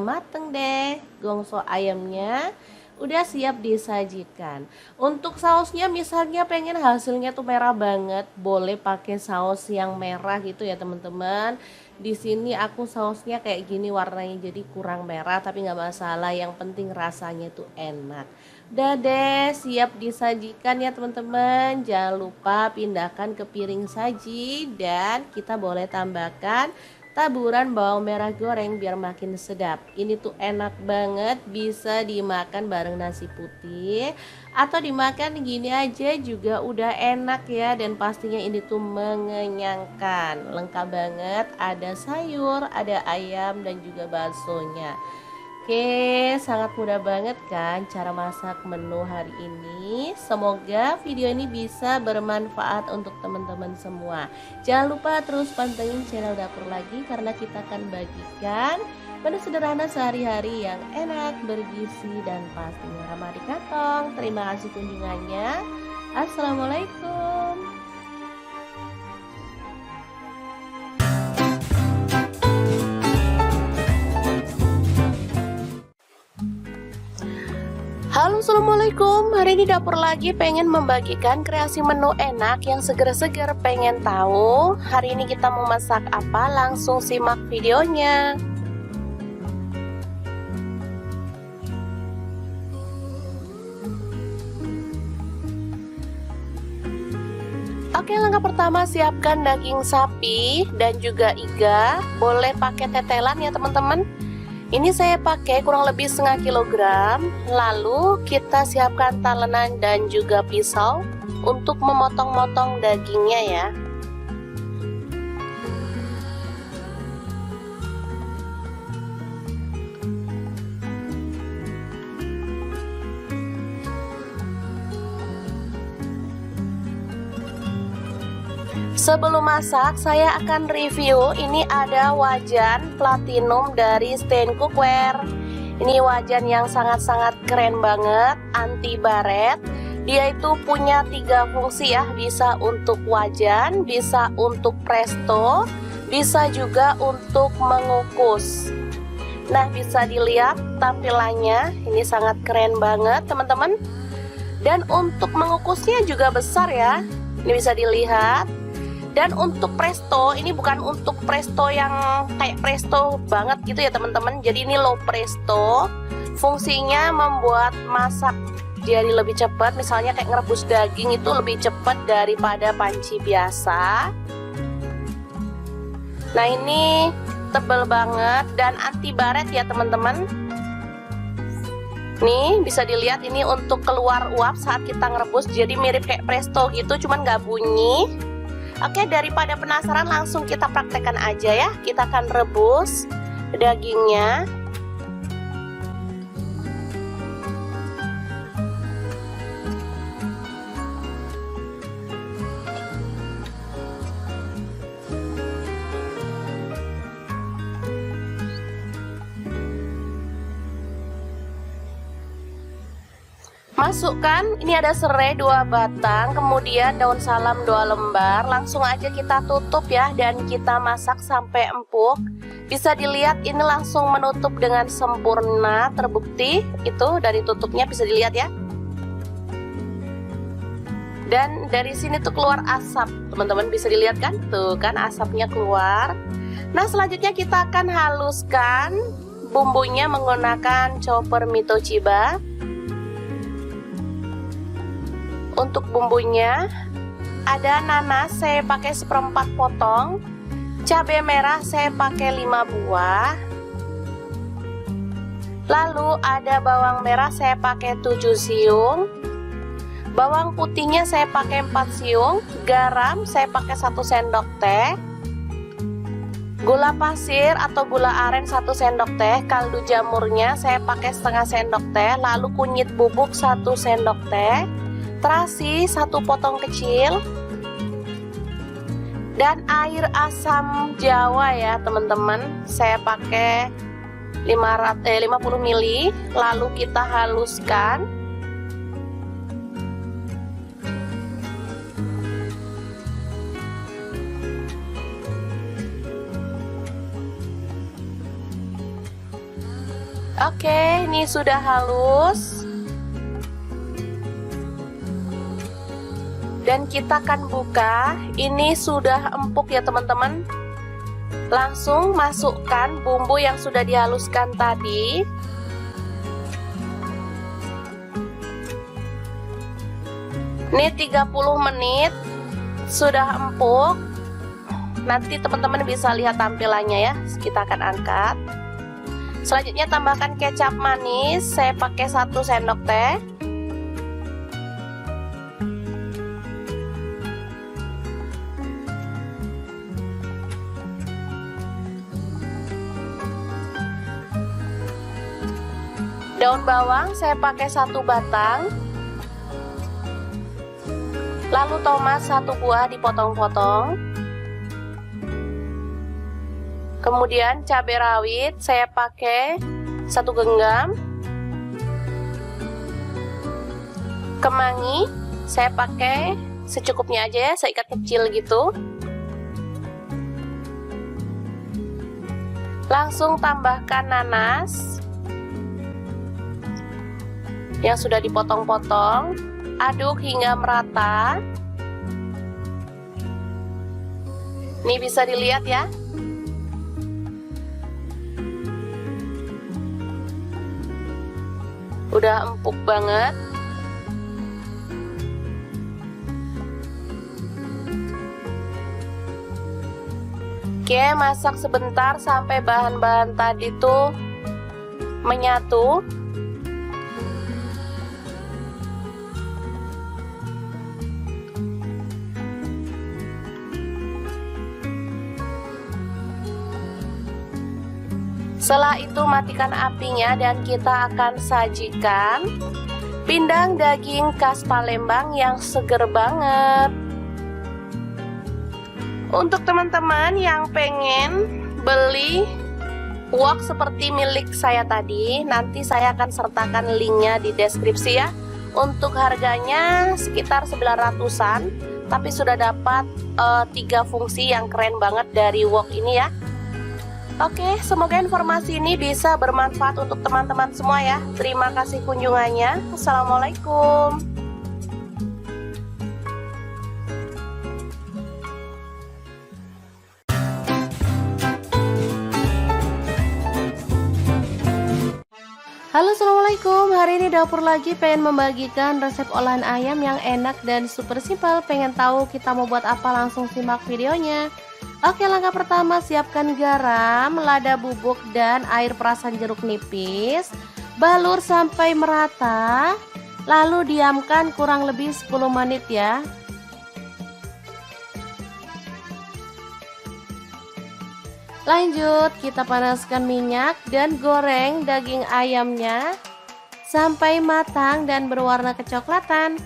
Mateng deh gongso ayamnya. Udah siap disajikan. Untuk sausnya misalnya pengen hasilnya tuh merah banget, boleh pakai saus yang merah gitu ya teman-teman. Di sini aku sausnya kayak gini warnanya, jadi kurang merah tapi nggak masalah, yang penting rasanya tuh enak. Udah deh, siap disajikan ya teman-teman. Jangan lupa pindahkan ke piring saji dan kita boleh tambahkan taburan bawang merah goreng biar makin sedap. Ini tuh enak banget, bisa dimakan bareng nasi putih atau dimakan gini aja juga udah enak ya. Dan pastinya ini tuh mengenyangkan, lengkap banget, ada sayur, ada ayam dan juga baksonya. Oke, sangat mudah banget kan cara masak menu hari ini. Semoga video ini bisa bermanfaat untuk teman-teman semua. Jangan lupa terus pantengin channel Dapur Lagi karena kita akan bagikan menu sederhana sehari-hari yang enak, bergizi, dan pastinya ramah di kantong. Terima kasih kunjungannya. Assalamualaikum. Halo, assalamualaikum. Hari ini Dapur Lagi pengen membagikan kreasi menu enak yang seger-seger. Pengen tahu hari ini kita mau masak apa? Langsung simak videonya. Oke, langkah pertama siapkan daging sapi dan juga iga. Boleh pakai tetelan ya teman-teman. Ini saya pakai kurang lebih setengah kilogram. Lalu kita siapkan talenan dan juga pisau untuk memotong-motong dagingnya ya. Sebelum masak, saya akan review. Ini ada wajan platinum dari Stain Cookware. Ini wajan yang sangat-sangat keren banget, anti baret. Dia itu punya 3 fungsi ya, bisa untuk wajan, bisa untuk presto, bisa juga untuk mengukus. Nah, bisa dilihat tampilannya, ini sangat keren banget teman-teman. Dan untuk mengukusnya juga besar ya, ini bisa dilihat. Dan untuk presto, ini bukan untuk presto yang kayak presto banget gitu ya teman-teman. Jadi ini low presto. Fungsinya membuat masak jadi lebih cepat. Misalnya kayak ngerebus daging itu lebih cepat daripada panci biasa. Nah, ini tebal banget dan anti baret ya teman-teman. Nih bisa dilihat ini untuk keluar uap saat kita ngerebus. Jadi mirip kayak presto gitu, cuman nggak bunyi. Oke, daripada penasaran langsung kita praktekkan aja ya. Kita akan rebus dagingnya. Masukkan, ini ada serai 2 batang, kemudian daun salam 2 lembar. Langsung aja kita tutup ya, dan kita masak sampai empuk. Bisa dilihat ini langsung menutup dengan sempurna, terbukti itu dari tutupnya bisa dilihat ya. Dan dari sini tuh keluar asap, teman-teman bisa dilihat kan? Tuh kan asapnya keluar. Nah, selanjutnya kita akan haluskan bumbunya menggunakan chopper Mitochiba. Untuk bumbunya ada nanas saya pakai 1/4 potong, cabai merah saya pakai 5 buah, lalu ada bawang merah saya pakai 7 siung, bawang putihnya saya pakai 4 siung, garam saya pakai 1 sendok teh, gula pasir atau gula aren 1 sendok teh, kaldu jamurnya saya pakai setengah sendok teh, lalu kunyit bubuk 1 sendok teh, terasi 1 potong kecil, dan air asam jawa ya teman-teman, saya pakai 50 ml. Lalu kita haluskan. Oke, ini sudah halus. Dan kita akan buka. Ini sudah empuk ya teman-teman. Langsung masukkan bumbu yang sudah dihaluskan tadi. Ini 30 menit sudah empuk. Nanti teman-teman bisa lihat tampilannya ya. Kita akan angkat. Selanjutnya tambahkan kecap manis. Saya pakai 1 sendok teh. Daun bawang saya pakai 1 batang. Lalu tomat 1 buah dipotong-potong. Kemudian cabai rawit saya pakai 1 genggam. Kemangi saya pakai secukupnya aja ya, seikat kecil gitu. Langsung tambahkan nanas yang sudah dipotong-potong. Aduk hingga merata. Ini bisa dilihat ya. Udah empuk banget. Oke, masak sebentar sampai bahan-bahan tadi tuh menyatu. Setelah itu matikan apinya dan kita akan sajikan pindang daging khas Palembang yang seger banget. Untuk teman-teman yang pengen beli wok seperti milik saya tadi, nanti saya akan sertakan linknya di deskripsi ya. Untuk harganya sekitar 900-an, tapi sudah dapat 3 fungsi yang keren banget dari wok ini ya. Oke, semoga informasi ini bisa bermanfaat untuk teman-teman semua ya. Terima kasih kunjungannya. Assalamualaikum. Halo, assalamualaikum. Hari ini dapur lagi pengen membagikan resep olahan ayam yang enak dan super simpel. Pengen tahu kita mau buat apa? Langsung simak videonya. Oke, langkah pertama siapkan garam, lada bubuk dan air perasan jeruk nipis. Balur sampai merata. Lalu diamkan kurang lebih 10 menit ya. Lanjut, kita panaskan minyak dan goreng daging ayamnya sampai matang dan berwarna kecoklatan.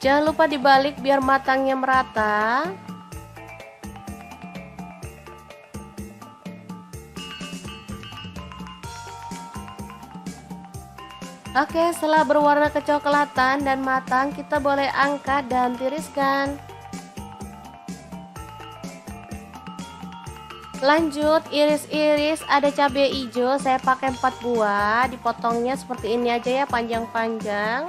Jangan lupa dibalik biar matangnya merata. Oke, setelah berwarna kecoklatan dan matang, kita boleh angkat dan tiriskan. Lanjut, iris-iris ada cabai hijau, saya pakai 4 buah, dipotongnya seperti ini aja ya, panjang-panjang.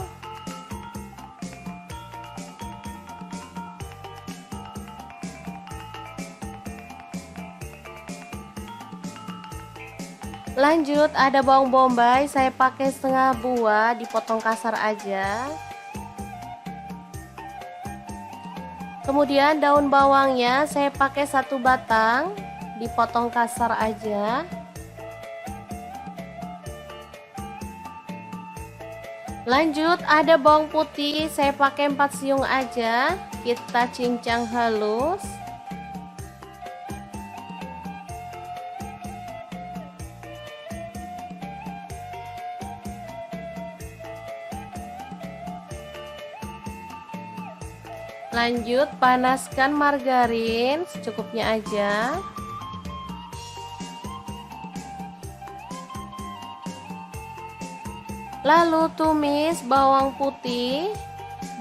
Lanjut, ada bawang bombay, saya pakai setengah buah, dipotong kasar aja. Kemudian daun bawangnya saya pakai 1 batang, dipotong kasar aja. Lanjut, ada bawang putih, saya pakai 4 siung aja, kita cincang halus. Lanjut, panaskan margarin secukupnya aja. Lalu tumis bawang putih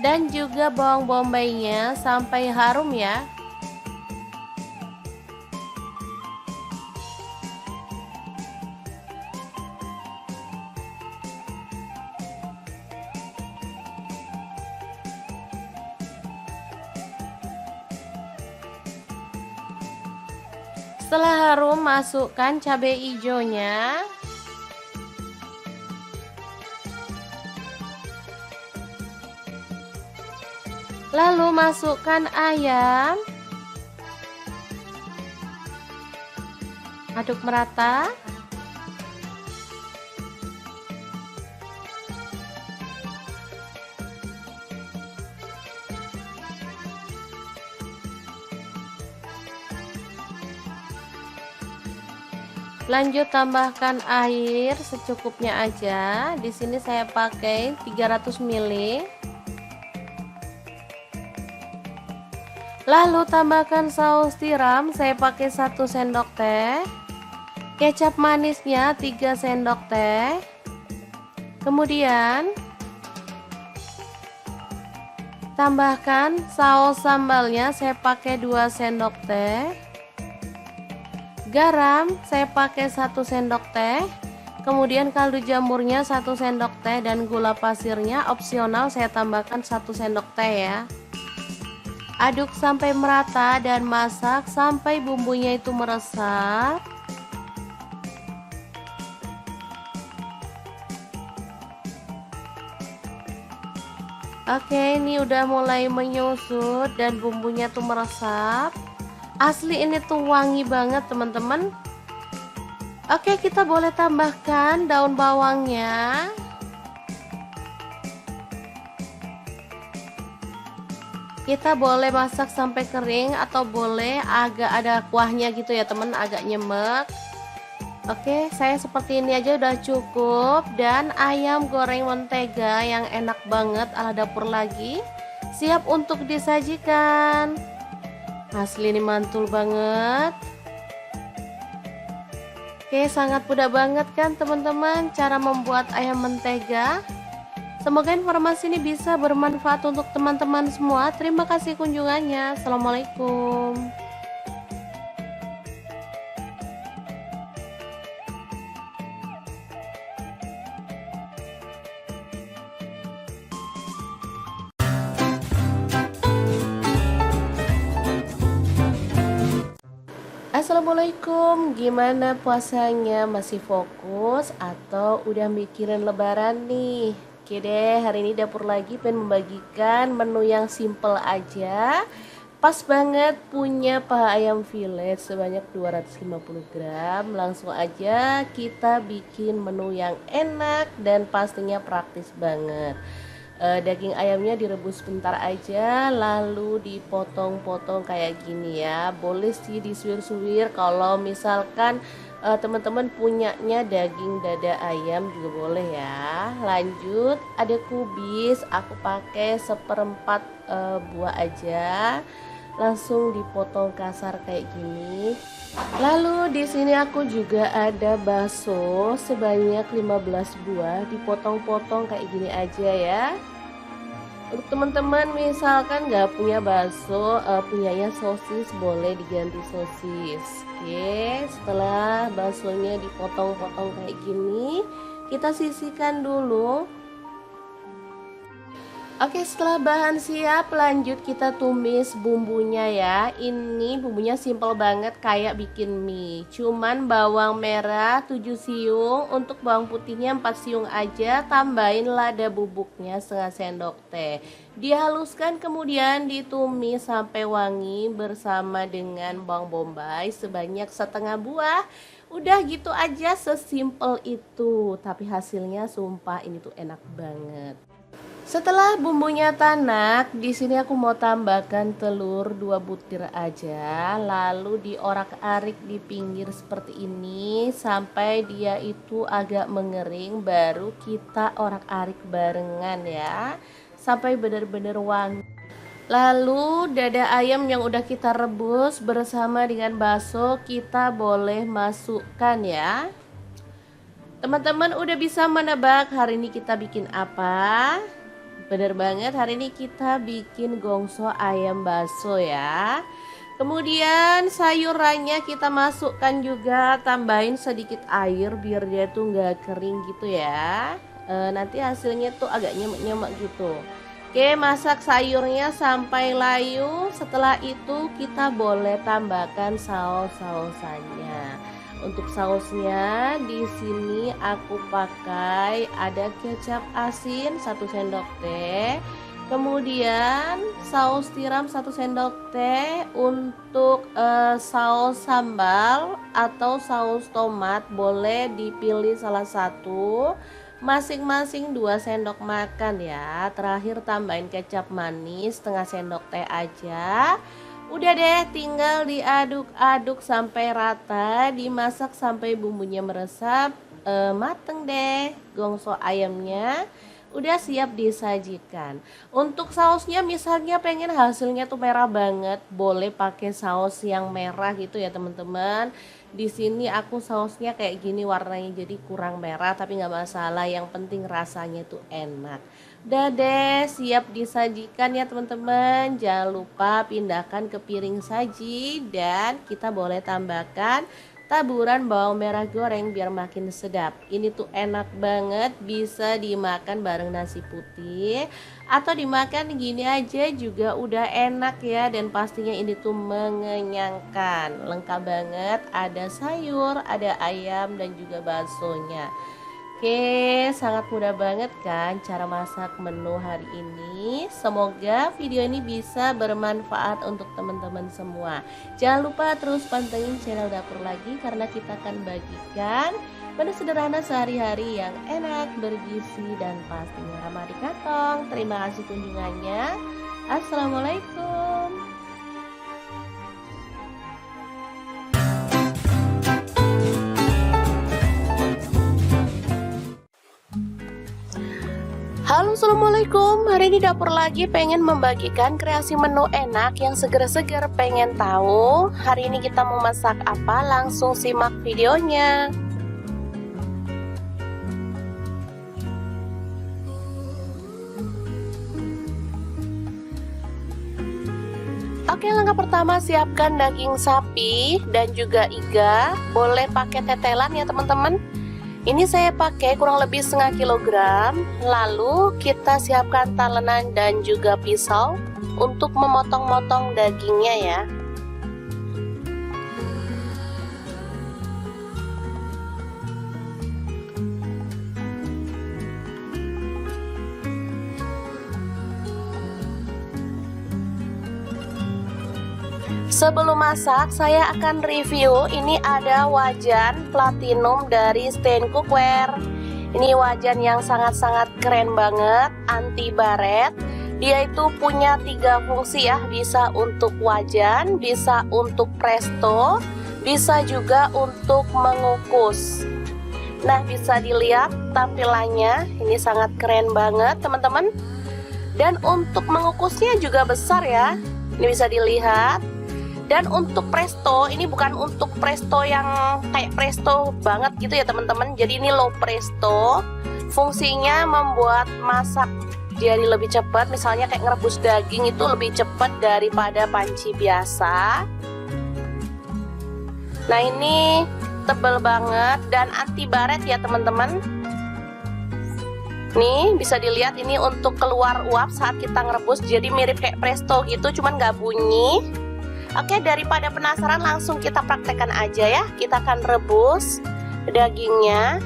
dan juga bawang bombaynya sampai harum ya. Setelah harum, masukkan cabai hijaunya. Lalu masukkan ayam. Aduk merata. Lanjut tambahkan air secukupnya aja. Di sini saya pakai 300 ml. Lalu tambahkan saus tiram, saya pakai 1 sendok teh. Kecap manisnya 3 sendok teh. Kemudian tambahkan saus sambalnya, saya pakai 2 sendok teh. Garam saya pakai 1 sendok teh. Kemudian kaldu jamurnya 1 sendok teh dan gula pasirnya opsional, saya tambahkan 1 sendok teh ya. Aduk sampai merata dan masak sampai bumbunya itu meresap. Oke, ini udah mulai menyusut dan bumbunya tuh meresap. Asli ini tuh wangi banget teman-teman. Oke, kita boleh tambahkan daun bawangnya. Kita boleh masak sampai kering atau boleh agak ada kuahnya gitu ya teman, agak nyemek. Oke, saya seperti ini aja udah cukup. Dan ayam goreng mentega yang enak banget ala dapur lagi siap untuk disajikan. Asli ini mantul banget. Oke, sangat mudah banget kan teman-teman cara membuat ayam mentega. Semoga informasi ini bisa bermanfaat untuk teman-teman semua. Terima kasih kunjungannya. Assalamualaikum. Assalamualaikum, gimana puasanya? Masih fokus atau udah mikirin lebaran nih? Oke deh, hari ini dapur lagi pengen membagikan menu yang simple aja. Pas banget punya paha ayam fillet sebanyak 250 gram. Langsung aja kita bikin menu yang enak dan pastinya praktis banget. Daging ayamnya direbus sebentar aja, lalu dipotong-potong kayak gini ya. Boleh sih disuir-suir kalau misalkan teman-teman punyanya daging dada ayam juga boleh ya. Lanjut, ada kubis, aku pakai 1/4 buah aja. Langsung dipotong kasar kayak gini. Lalu di sini aku juga ada bakso sebanyak 15 buah, dipotong-potong kayak gini aja ya. Untuk teman-teman misalkan nggak punya bakso, punyanya sosis, boleh diganti sosis. Oke, setelah baksonya dipotong-potong kayak gini, kita sisihkan dulu. Oke, setelah bahan siap, lanjut kita tumis bumbunya ya. Ini bumbunya simple banget kayak bikin mie. Cuman bawang merah 7 siung, untuk bawang putihnya 4 siung aja. Tambahin lada bubuknya setengah sendok teh. Dihaluskan kemudian ditumis sampai wangi bersama dengan bawang bombay sebanyak setengah buah. Udah gitu aja, sesimpel itu. Tapi hasilnya sumpah ini tuh enak banget. Setelah bumbunya tanak, di sini aku mau tambahkan telur 2 butir aja, lalu diorak-arik di pinggir seperti ini sampai dia itu agak mengering, baru kita orak-arik barengan ya, sampai benar-benar wangi. Lalu dada ayam yang udah kita rebus bersama dengan bakso kita boleh masukkan ya. Teman-teman udah bisa menebak hari ini kita bikin apa? Bener banget, hari ini kita bikin gongso ayam bakso ya. Kemudian sayurannya kita masukkan juga, tambahin sedikit air biar dia tuh nggak kering gitu ya. Nanti hasilnya tuh agak nyemek-nyemek gitu. Oke, masak sayurnya sampai layu. Setelah itu kita boleh tambahkan saus-sausannya. Untuk sausnya di sini aku pakai ada kecap asin 1 sendok teh. Kemudian saus tiram 1 sendok teh. Untuk saus sambal atau saus tomat boleh dipilih salah satu, masing-masing 2 sendok makan ya. Terakhir tambahin kecap manis setengah sendok teh aja. Udah deh, tinggal diaduk-aduk sampai rata, dimasak sampai bumbunya meresap. Mateng deh gongso ayamnya, udah siap disajikan. Untuk sausnya misalnya pengen hasilnya tuh merah banget, boleh pakai saus yang merah gitu ya teman-teman. Di sini aku sausnya kayak gini warnanya, jadi kurang merah tapi nggak masalah, yang penting rasanya tuh enak. Udah deh, siap disajikan ya teman-teman. Jangan lupa pindahkan ke piring saji, dan kita boleh tambahkan taburan bawang merah goreng biar makin sedap. Ini tuh enak banget, bisa dimakan bareng nasi putih atau dimakan gini aja juga udah enak ya. Dan pastinya ini tuh mengenyangkan, lengkap banget, ada sayur, ada ayam dan juga baksonya. Oke, sangat mudah banget kan cara masak menu hari ini. Semoga video ini bisa bermanfaat untuk teman-teman semua. Jangan lupa terus pantengin channel Dapur Lagi, karena kita akan bagikan menu sederhana sehari-hari yang enak, bergizi, dan pastinya ramah di kantong. Terima kasih kunjungannya. Assalamualaikum. Halo, assalamualaikum. Hari ini Dapur Lagi pengen membagikan kreasi menu enak yang seger-seger. Pengen tahu hari ini kita mau masak apa? Langsung simak videonya. Oke, langkah pertama siapkan daging sapi dan juga iga. Boleh pakai tetelan ya teman-teman. Ini saya pakai kurang lebih setengah kilogram. Lalu kita siapkan talenan dan juga pisau untuk memotong-motong dagingnya ya. Sebelum masak, saya akan review. Ini ada wajan platinum dari Stain Cookware. Ini wajan yang sangat-sangat keren banget, anti baret. Dia itu punya 3 fungsi ya, bisa untuk wajan, bisa untuk presto, bisa juga untuk mengukus. Nah, bisa dilihat tampilannya, ini sangat keren banget teman-teman. Dan untuk mengukusnya juga besar ya, ini bisa dilihat. Dan untuk presto, ini bukan untuk presto yang kayak presto banget gitu ya teman-teman. Jadi ini low presto. Fungsinya membuat masak jadi lebih cepat. Misalnya kayak ngerebus daging itu lebih cepat daripada panci biasa. Nah, ini tebal banget dan anti baret ya teman-teman. Nih bisa dilihat, ini untuk keluar uap saat kita ngerebus. Jadi mirip kayak presto gitu, cuman nggak bunyi. Oke, daripada penasaran langsung kita praktekkan aja ya. Kita akan rebus dagingnya.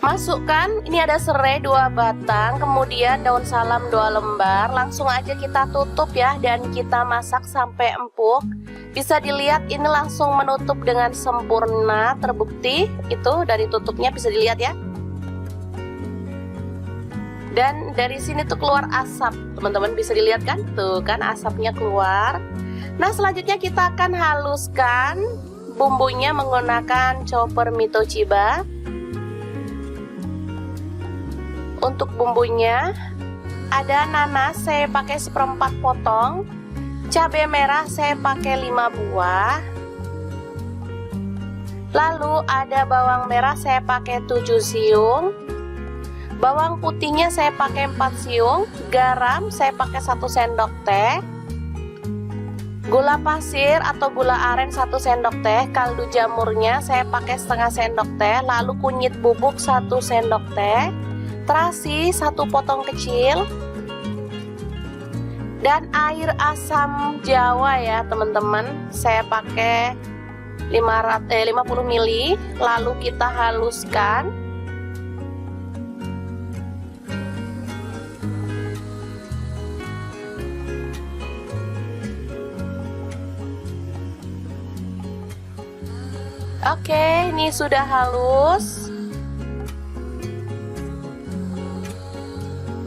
Masukkan, ini ada serai 2 batang, kemudian daun salam 2 lembar. Langsung aja kita tutup ya, dan kita masak sampai empuk. Bisa dilihat ini langsung menutup dengan sempurna, terbukti itu dari tutupnya bisa dilihat ya. Dan dari sini tuh keluar asap, teman-teman bisa dilihat kan? Tuh kan asapnya keluar. Nah, selanjutnya kita akan haluskan bumbunya menggunakan chopper Mito Chiba. Untuk bumbunya ada nanas saya pakai 1/4 potong, cabai merah saya pakai 5 buah, lalu ada bawang merah saya pakai 7 siung, bawang putihnya saya pakai 4 siung, garam saya pakai 1 sendok teh, gula pasir atau gula aren 1 sendok teh, kaldu jamurnya saya pakai setengah sendok teh, lalu kunyit bubuk 1 sendok teh, terasi 1 potong kecil, dan air asam jawa ya teman-teman. Saya pakai 50 ml, lalu kita haluskan. Oke, ini sudah halus.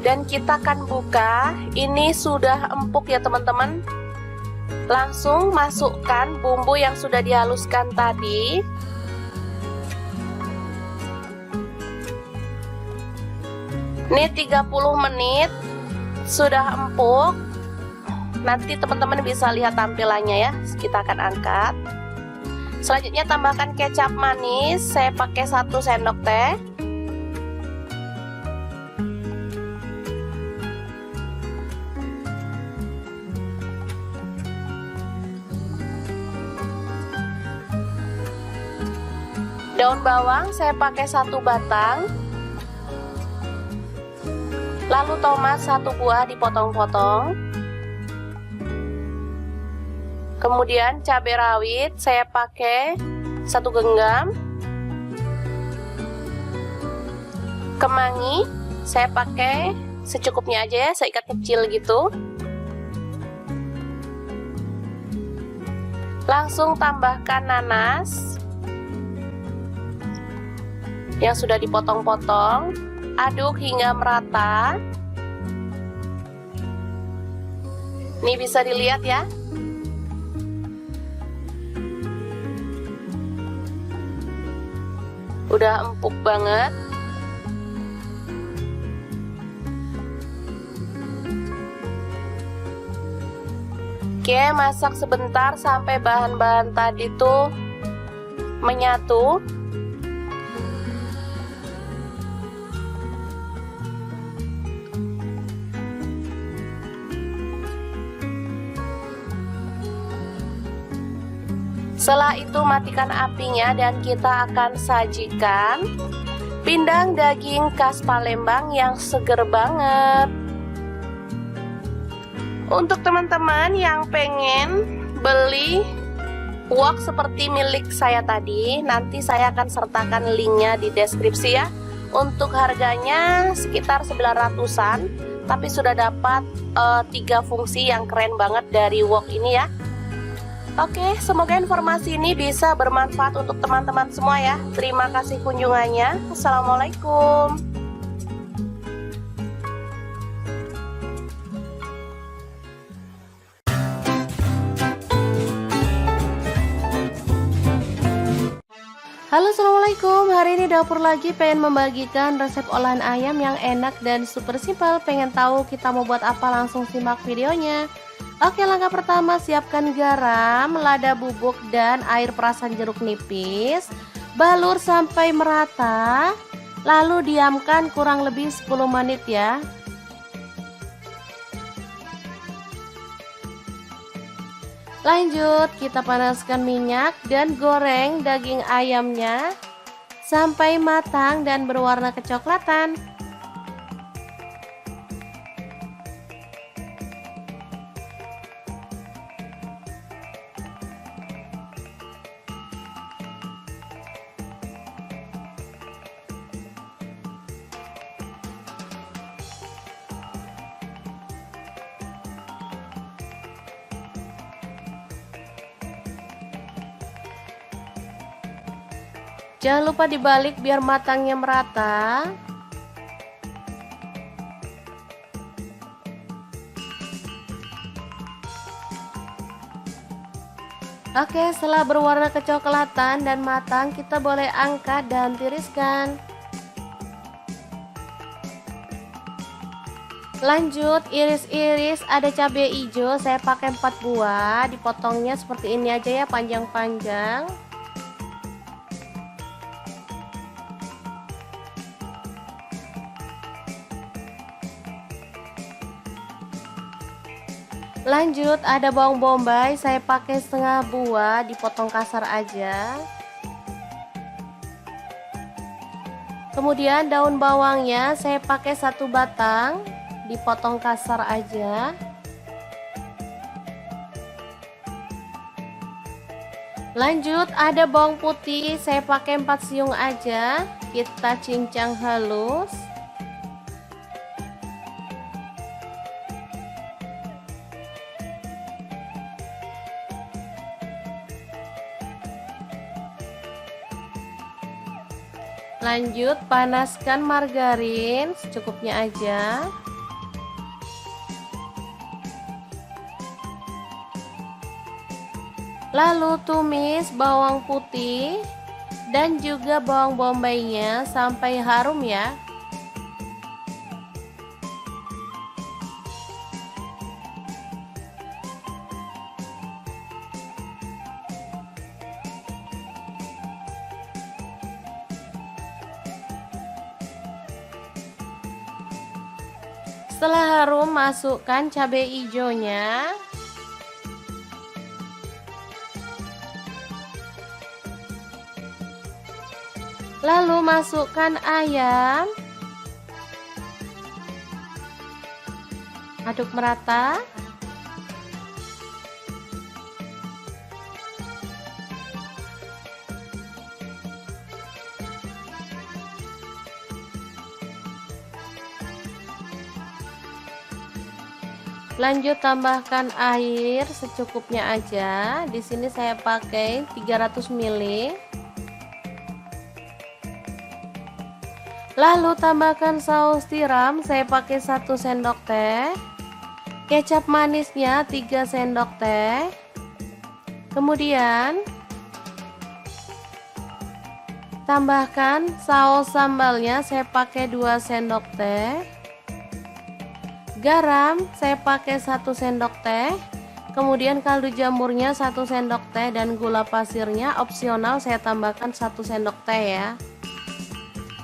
Dan kita akan buka. Ini sudah empuk ya teman-teman. Langsung masukkan bumbu yang sudah dihaluskan tadi. Ini 30 menit sudah empuk. Nanti teman-teman bisa lihat tampilannya ya. Kita akan angkat. Selanjutnya tambahkan kecap manis, saya pakai 1 sendok teh. Daun bawang saya pakai 1 batang. Lalu tomat 1 buah dipotong-potong. Kemudian cabai rawit saya pakai 1 genggam. Kemangi saya pakai secukupnya aja ya, seikat kecil gitu. Langsung tambahkan nanas yang sudah dipotong-potong. Aduk hingga merata. Ini bisa dilihat ya. Udah empuk banget. Oke, masak sebentar sampai bahan-bahan tadi tuh menyatu. Setelah itu matikan apinya dan kita akan sajikan pindang daging khas Palembang yang seger banget. Untuk teman-teman yang pengen beli wok seperti milik saya tadi, nanti saya akan sertakan linknya di deskripsi ya. Untuk harganya sekitar 900-an, tapi sudah dapat 3 fungsi yang keren banget dari wok ini ya. Oke, semoga informasi ini bisa bermanfaat untuk teman-teman semua ya. Terima kasih kunjungannya. Assalamualaikum. Halo, assalamualaikum. Hari ini dapur lagi pengen membagikan resep olahan ayam yang enak dan super simpel. Pengen tahu kita mau buat apa? Langsung simak videonya. Oke, langkah pertama siapkan garam, lada bubuk, dan air perasan jeruk nipis. Balur sampai merata, lalu diamkan kurang lebih 10 menit ya. Lanjut, kita panaskan minyak dan goreng daging ayamnya sampai matang dan berwarna kecoklatan. Jangan lupa dibalik biar matangnya merata. Oke, setelah berwarna kecoklatan dan matang, kita boleh angkat dan tiriskan. Lanjut, iris-iris ada cabai hijau, saya pakai 4 buah, dipotongnya seperti ini aja ya, panjang-panjang. Lanjut, ada bawang bombay, saya pakai setengah buah, dipotong kasar aja. Kemudian daun bawangnya saya pakai 1 batang, dipotong kasar aja. Lanjut ada bawang putih, saya pakai 4 siung aja, kita cincang halus. Lanjut panaskan margarin secukupnya aja. Lalu tumis bawang putih dan juga bawang bombaynya sampai harum ya. Setelah harum, masukkan cabai hijaunya. Lalu masukkan ayam. Aduk merata. Lanjut tambahkan air secukupnya aja. Di sini saya pakai 300 ml. Lalu tambahkan saus tiram, saya pakai 1 sendok teh. Kecap manisnya 3 sendok teh. Kemudian tambahkan saus sambalnya, saya pakai 2 sendok teh. Garam saya pakai 1 sendok teh. Kemudian kaldu jamurnya 1 sendok teh dan gula pasirnya opsional, saya tambahkan 1 sendok teh ya.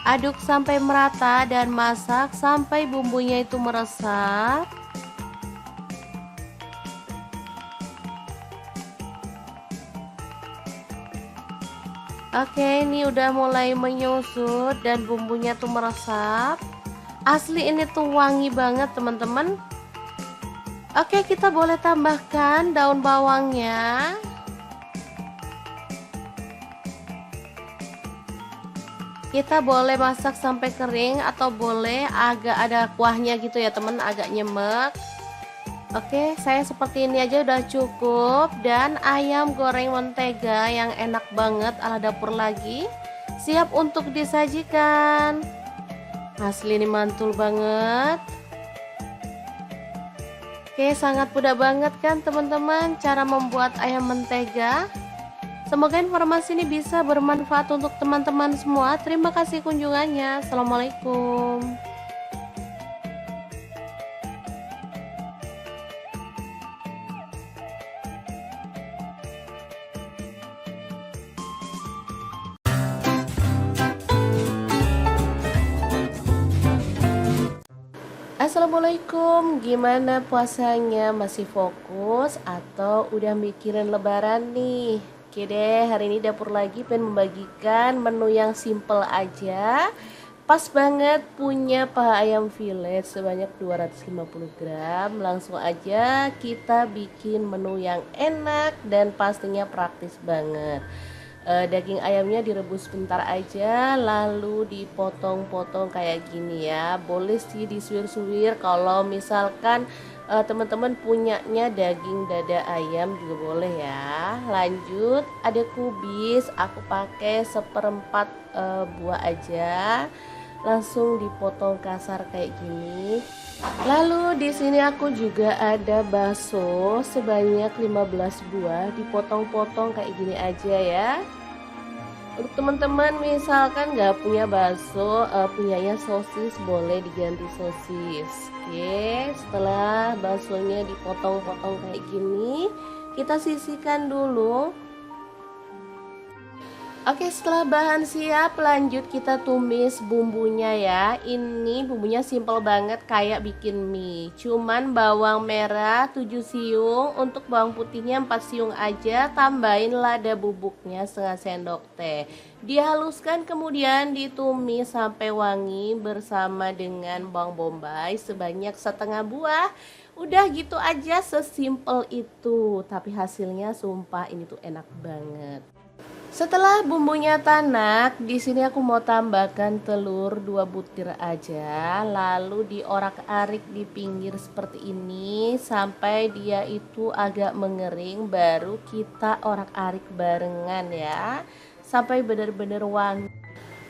Aduk sampai merata dan masak sampai bumbunya itu meresap. Oke, ini udah mulai menyusut dan bumbunya tuh meresap. Asli ini tuh wangi banget teman-teman. Oke, kita boleh tambahkan daun bawangnya. Kita boleh masak sampai kering atau boleh agak ada kuahnya gitu ya teman, agak nyemek. Oke, saya seperti ini aja udah cukup. Dan ayam goreng mentega yang enak banget ala dapur lagi siap untuk disajikan. Asli ini mantul banget. Oke, sangat mudah banget kan teman-teman cara membuat ayam mentega. Semoga informasi ini bisa bermanfaat untuk teman-teman semua. Terima kasih kunjungannya. Assalamualaikum. Assalamualaikum, gimana puasanya? Masih fokus atau udah mikirin lebaran nih? Oke deh, hari ini dapur lagi pengen membagikan menu yang simple aja. Pas banget punya paha ayam fillet sebanyak 250 gram. Langsung aja kita bikin menu yang enak dan pastinya praktis banget. Daging ayamnya direbus sebentar aja, lalu dipotong-potong kayak gini ya. Boleh sih disuir-suir kalau misalkan teman-teman punyanya daging dada ayam juga boleh ya. Lanjut ada kubis, aku pakai 1/4 buah aja, langsung dipotong kasar kayak gini. Lalu di sini aku juga ada bakso sebanyak 15 buah, dipotong-potong kayak gini aja ya. Untuk teman-teman misalkan nggak punya bakso, punyanya sosis, boleh diganti sosis. Oke, setelah baksonya dipotong-potong kayak gini, kita sisihkan dulu. Oke, setelah bahan siap, lanjut kita tumis bumbunya ya. Ini bumbunya simple banget kayak bikin mie. Cuman bawang merah 7 siung, untuk bawang putihnya 4 siung aja, tambahin lada bubuknya setengah sendok teh. Dihaluskan kemudian ditumis sampai wangi bersama dengan bawang bombay sebanyak setengah buah. Udah gitu aja, sesimpel itu. Tapi hasilnya sumpah ini tuh enak banget. Setelah bumbunya tanak, di sini aku mau tambahkan telur 2 butir aja, lalu diorak-arik di pinggir seperti ini sampai dia itu agak mengering, baru kita orak-arik barengan ya, sampai benar-benar wangi.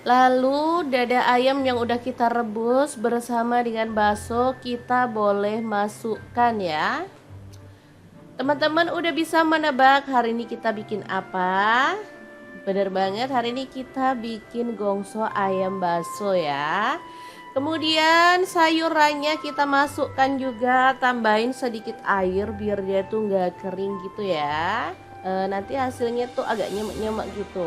Lalu dada ayam yang udah kita rebus bersama dengan bakso kita boleh masukkan ya. Teman-teman udah bisa menebak hari ini kita bikin apa? Bener banget, hari ini kita bikin gongso ayam bakso ya. Kemudian sayurannya kita masukkan juga, tambahin sedikit air biar dia tuh nggak kering gitu ya. Nanti hasilnya tuh agak nyemek-nyemek gitu.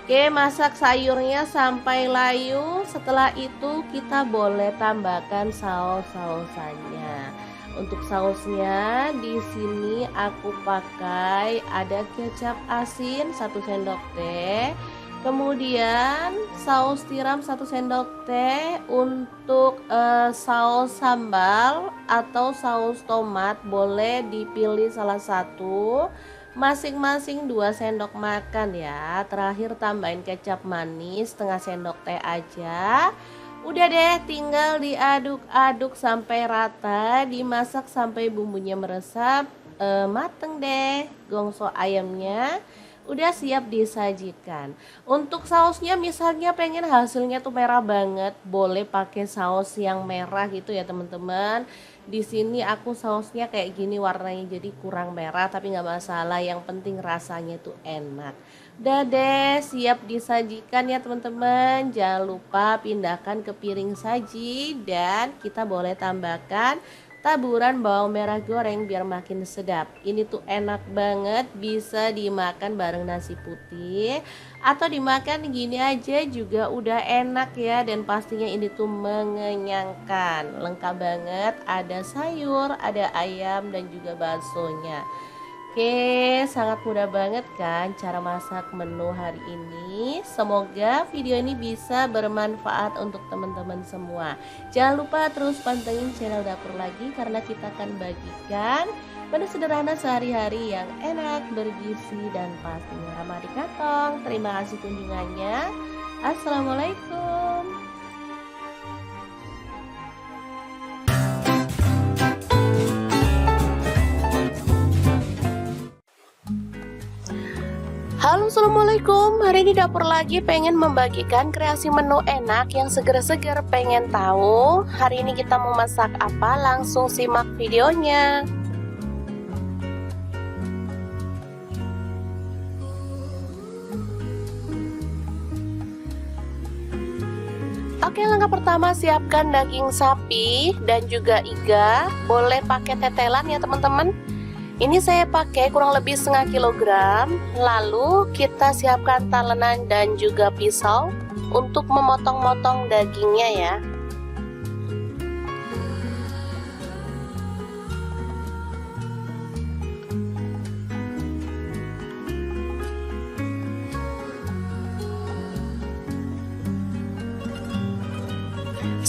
Oke, masak sayurnya sampai layu. Setelah itu kita boleh tambahkan saus-sausannya. Untuk sausnya di sini aku pakai ada kecap asin 1 sendok teh, kemudian saus tiram 1 sendok teh. Untuk saus sambal atau saus tomat boleh dipilih salah satu, masing-masing 2 sendok makan ya. Terakhir tambahin kecap manis setengah sendok teh aja. Udah deh, tinggal diaduk-aduk sampai rata, dimasak sampai bumbunya meresap, mateng deh. Gongso ayamnya udah siap disajikan. Untuk sausnya misalnya pengen hasilnya tuh merah banget, boleh pakai saus yang merah gitu ya teman-teman. Di sini aku sausnya kayak gini warnanya, jadi kurang merah tapi nggak masalah, yang penting rasanya tuh enak. Udah deh, siap disajikan ya teman-teman. Jangan lupa pindahkan ke piring saji dan kita boleh tambahkan taburan bawang merah goreng biar makin sedap. Ini tuh enak banget, bisa dimakan bareng nasi putih atau dimakan gini aja juga udah enak ya. Dan pastinya ini tuh mengenyangkan, lengkap banget, ada sayur, ada ayam dan juga baksonya. Oke, sangat mudah banget kan cara masak menu hari ini. Semoga video ini bisa bermanfaat untuk teman-teman semua. Jangan lupa terus pantengin channel Dapur Lagi karena kita akan bagikan menu sederhana sehari-hari yang enak, bergizi, dan pastinya ramah di kantong. Terima kasih kunjungannya. Assalamualaikum. Halo, assalamualaikum. Hari ini Dapur Lagi pengen membagikan kreasi menu enak yang seger-seger. Pengen tahu hari ini kita mau masak apa? Langsung simak videonya. Oke, langkah pertama siapkan daging sapi dan juga iga. Boleh pakai tetelan ya teman-teman. Ini saya pakai kurang lebih setengah kilogram. Lalu kita siapkan talenan dan juga pisau untuk memotong-motong dagingnya ya.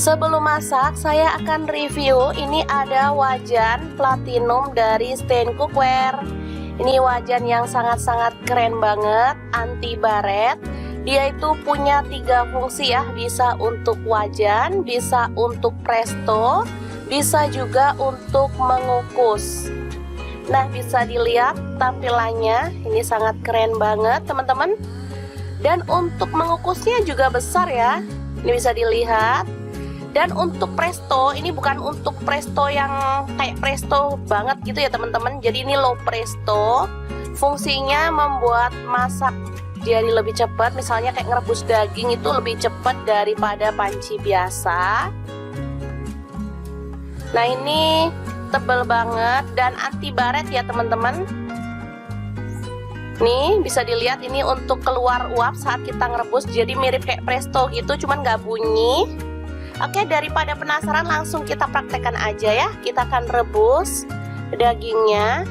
Sebelum masak, saya akan review. Ini ada wajan platinum dari Stain Cookware. Ini wajan yang sangat-sangat keren banget, anti baret. Dia itu punya 3 fungsi ya, bisa untuk wajan, bisa untuk presto, bisa juga untuk mengukus. Nah, bisa dilihat tampilannya, ini sangat keren banget teman-teman. Dan untuk mengukusnya juga besar ya, ini bisa dilihat. Dan untuk presto, ini bukan untuk presto yang kayak presto banget gitu ya teman-teman. Jadi ini low presto. Fungsinya membuat masak jadi lebih cepat. Misalnya kayak ngerebus daging itu lebih cepat daripada panci biasa. Nah, ini tebal banget dan anti baret ya teman-teman. Nih bisa dilihat ini untuk keluar uap saat kita ngerebus, jadi mirip kayak presto gitu, cuman nggak bunyi. Oke, daripada penasaran langsung kita praktekkan aja ya. Kita akan rebus dagingnya.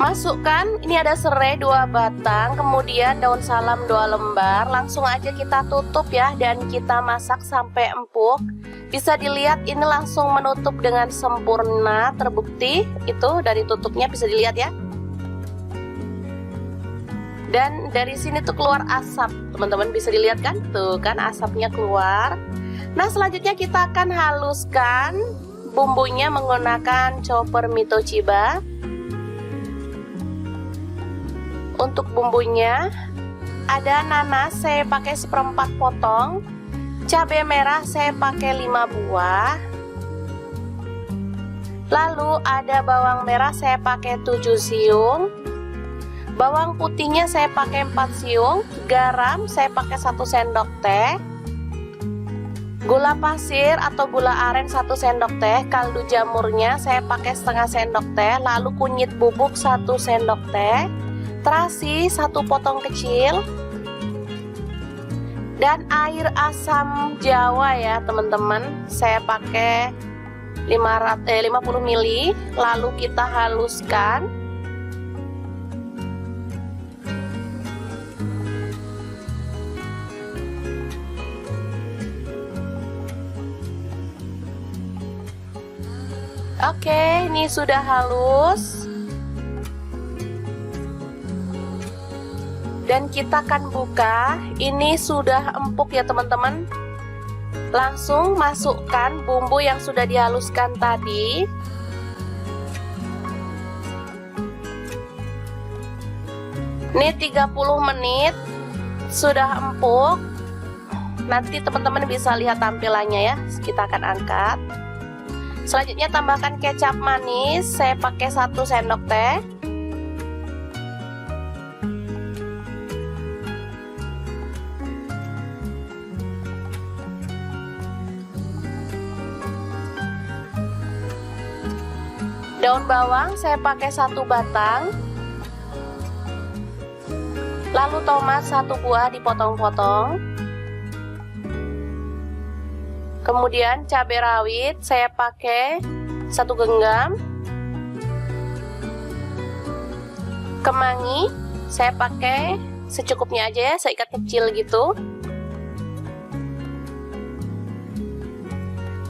Masukkan, ini ada serai 2 batang, kemudian daun salam 2 lembar. Langsung aja kita tutup ya, dan kita masak sampai empuk. Bisa dilihat ini langsung menutup dengan sempurna, terbukti itu dari tutupnya bisa dilihat ya. Dan dari sini tuh keluar asap, teman-teman bisa dilihat kan? Tuh kan asapnya keluar. Nah, selanjutnya kita akan haluskan bumbunya menggunakan chopper Mitochiba. Untuk bumbunya ada nanas saya pakai 1/4 potong, cabai merah saya pakai 5 buah, lalu ada bawang merah saya pakai 7 siung, bawang putihnya saya pakai 4 siung, garam saya pakai 1 sendok teh, gula pasir atau gula aren 1 sendok teh, kaldu jamurnya saya pakai setengah sendok teh, lalu kunyit bubuk 1 sendok teh, terasi 1 potong kecil, dan air asam jawa ya teman-teman, saya pakai 50 ml, lalu kita haluskan. Oke, ini sudah halus. Dan kita akan buka, ini sudah empuk ya teman-teman. Langsung masukkan bumbu yang sudah dihaluskan tadi. Ini 30 menit sudah empuk. Nanti teman-teman bisa lihat tampilannya ya. Kita akan angkat. Selanjutnya tambahkan kecap manis, saya pakai 1 sendok teh. Daun bawang saya pakai 1 batang. Lalu tomat 1 buah dipotong-potong. Kemudian cabai rawit saya pakai 1 genggam. Kemangi saya pakai secukupnya aja ya, seikat kecil gitu.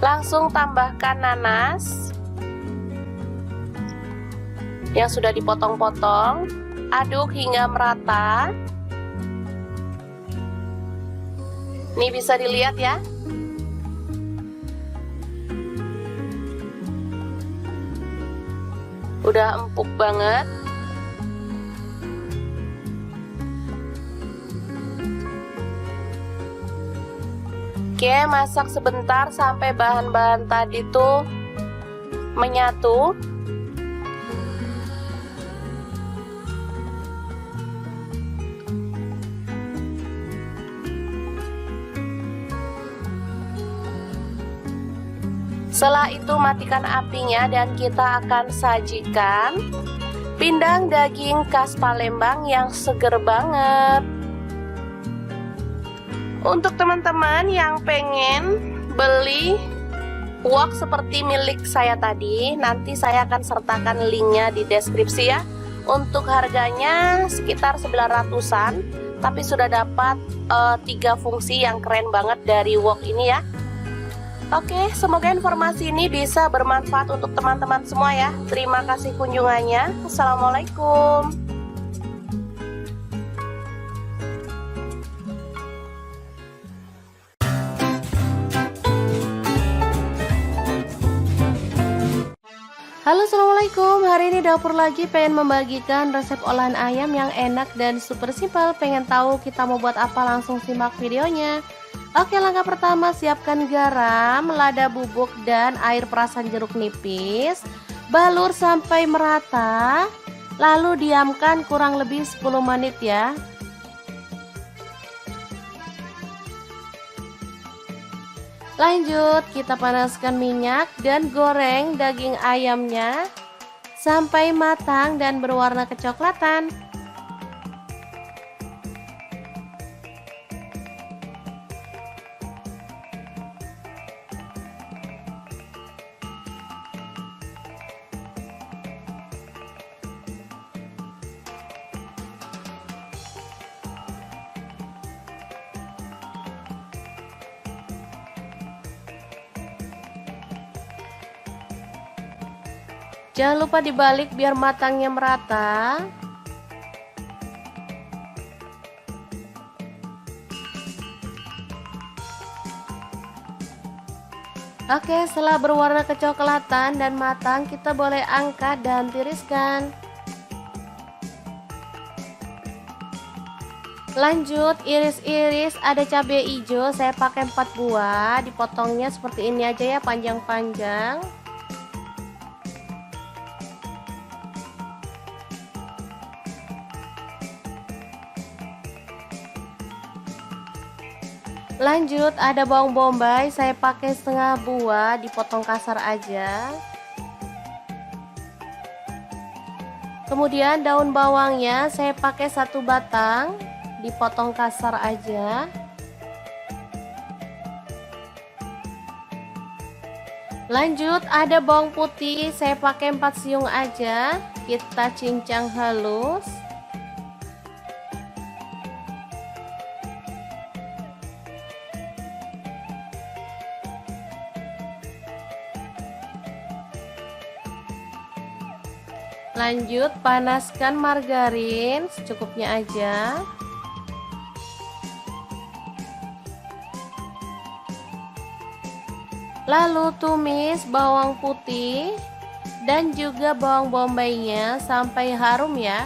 Langsung tambahkan nanas yang sudah dipotong-potong, aduk hingga merata. Ini bisa dilihat ya. Udah empuk banget. Oke, masak sebentar sampai bahan-bahan tadi tuh menyatu. Setelah itu matikan apinya dan kita akan sajikan pindang daging khas Palembang yang seger banget. Untuk teman-teman yang pengen beli wok seperti milik saya tadi, nanti saya akan sertakan linknya di deskripsi ya. Untuk harganya sekitar 900-an, tapi sudah dapat 3 fungsi yang keren banget dari wok ini ya. Oke, semoga informasi ini bisa bermanfaat untuk teman-teman semua ya. Terima kasih kunjungannya. Assalamualaikum. Halo, assalamualaikum. Hari ini dapur lagi pengen membagikan resep olahan ayam yang enak dan super simpel. Pengen tahu kita mau buat apa? Langsung simak videonya. Oke, langkah pertama siapkan garam, lada bubuk, dan air perasan jeruk nipis. Balur sampai merata, lalu diamkan kurang lebih 10 menit ya. Lanjut, kita panaskan minyak dan goreng daging ayamnya sampai matang dan berwarna kecoklatan. Jangan lupa dibalik biar matangnya merata. Oke, setelah berwarna kecoklatan dan matang, kita boleh angkat dan tiriskan. Lanjut, iris-iris ada cabai hijau, saya pakai 4 buah, dipotongnya seperti ini aja ya, panjang-panjang. Lanjut, ada bawang bombay, saya pakai setengah buah, dipotong kasar aja. Kemudian daun bawangnya saya pakai 1 batang, dipotong kasar aja. Lanjut, ada bawang putih, saya pakai 4 siung aja, kita cincang halus. Lanjut, panaskan margarin secukupnya aja. Lalu tumis bawang putih dan juga bawang bombaynya sampai harum ya.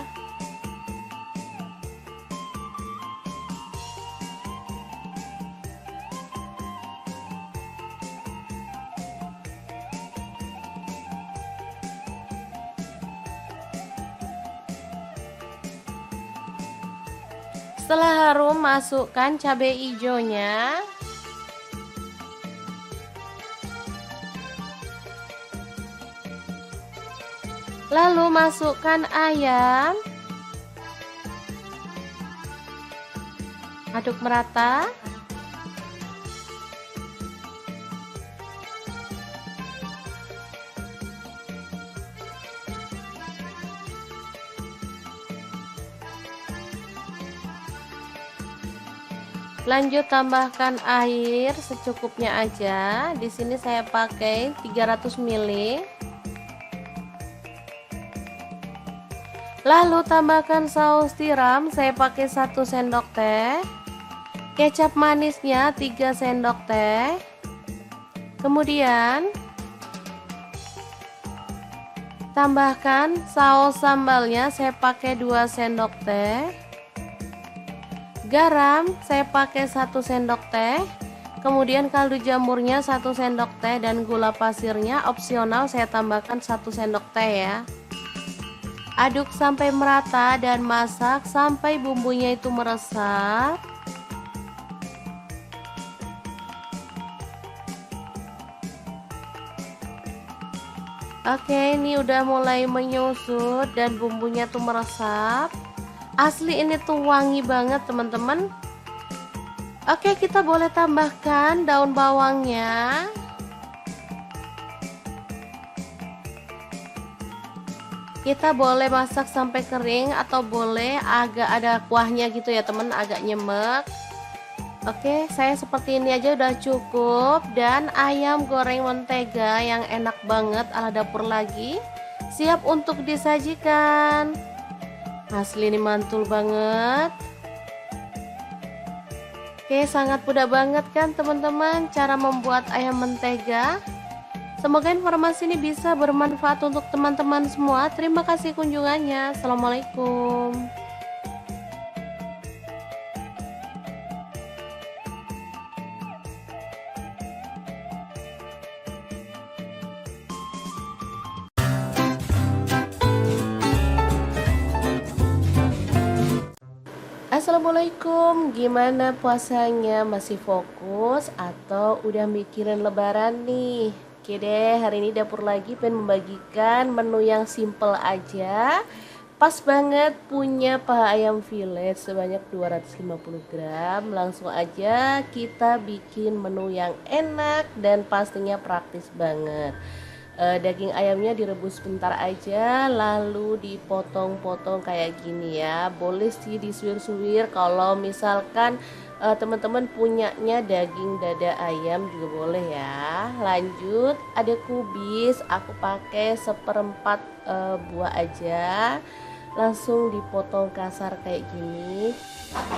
Setelah harum, masukkan cabai hijaunya. Lalu masukkan ayam. Aduk merata. Lanjut, tambahkan air secukupnya aja. Di sini saya pakai 300 ml. Lalu tambahkan saus tiram, saya pakai 1 sendok teh. Kecap manisnya 3 sendok teh. Kemudian tambahkan saus sambalnya, saya pakai 2 sendok teh. Garam saya pakai 1 sendok teh. Kemudian kaldu jamurnya 1 sendok teh dan gula pasirnya opsional, saya tambahkan 1 sendok teh ya. Aduk sampai merata dan masak sampai bumbunya itu meresap. Oke, ini udah mulai menyusut dan bumbunya tuh meresap. Asli ini tuh wangi banget teman-teman. Oke, kita boleh tambahkan daun bawangnya. Kita boleh masak sampai kering atau boleh agak ada kuahnya gitu ya teman, agak nyemek. Oke, saya seperti ini aja udah cukup. Dan ayam goreng mentega yang enak banget ala dapur lagi siap untuk disajikan. Asli ini mantul banget. Oke, sangat mudah banget kan teman-teman cara membuat ayam mentega. Semoga informasi ini bisa bermanfaat untuk teman-teman semua. Terima kasih kunjungannya. Assalamualaikum. Assalamualaikum, gimana puasanya? Masih fokus atau udah mikirin lebaran nih? Oke deh, hari ini dapur lagi pengen membagikan menu yang simple aja. Pas banget punya paha ayam fillet sebanyak 250 gram. Langsung aja kita bikin menu yang enak dan pastinya praktis banget. Daging ayamnya direbus sebentar aja lalu dipotong-potong kayak gini ya. Boleh sih disuir-suir kalau misalkan teman-teman punyanya daging dada ayam juga boleh ya. Lanjut, ada kubis, aku pakai seperempat buah aja, langsung dipotong kasar kayak gini.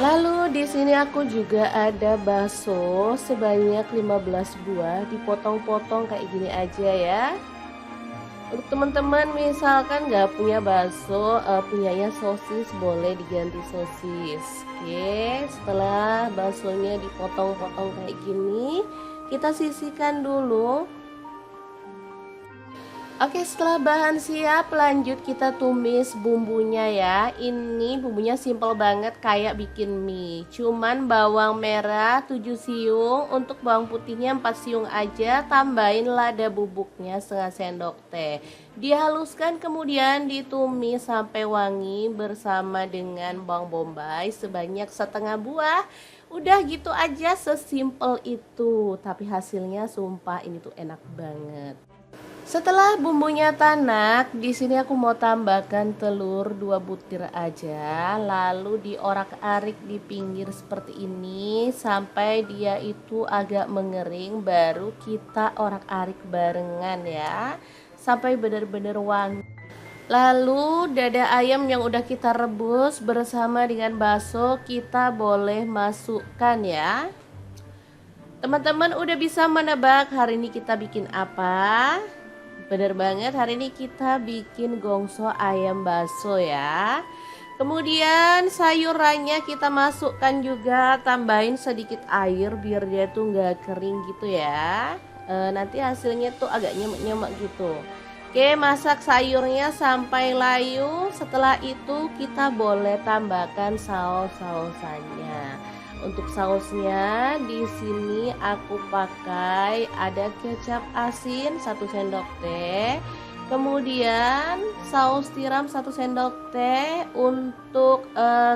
Lalu di sini aku juga ada bakso sebanyak 15 buah, dipotong-potong kayak gini aja ya. Untuk teman-teman misalkan nggak punya bakso, punyanya sosis, boleh diganti sosis. Oke, setelah baksonya dipotong-potong kayak gini, kita sisihkan dulu. Oke, setelah bahan siap, lanjut kita tumis bumbunya ya. Ini bumbunya simple banget kayak bikin mie. Cuman bawang merah 7 siung, untuk bawang putihnya 4 siung aja. Tambahin lada bubuknya setengah sendok teh. Dihaluskan kemudian ditumis sampai wangi bersama dengan bawang bombay sebanyak setengah buah. Udah gitu aja, sesimpel itu. Tapi hasilnya sumpah ini tuh enak banget. Setelah bumbunya tanak, di sini aku mau tambahkan telur 2 butir aja, lalu diorak-arik di pinggir seperti ini sampai dia itu agak mengering, baru kita orak-arik barengan ya, sampai benar-benar wangi. Lalu dada ayam yang udah kita rebus bersama dengan bakso kita boleh masukkan ya. Teman-teman udah bisa menebak hari ini kita bikin apa? Bener banget, hari ini kita bikin gongso ayam bakso ya. Kemudian sayurannya kita masukkan juga, tambahin sedikit air biar dia tuh nggak kering gitu ya. Nanti hasilnya tuh agak nyemek-nyemek gitu. Oke, masak sayurnya sampai layu. Setelah itu kita boleh tambahkan saus-sausannya. Untuk sausnya di sini aku pakai ada kecap asin 1 sendok teh, kemudian saus tiram 1 sendok teh. Untuk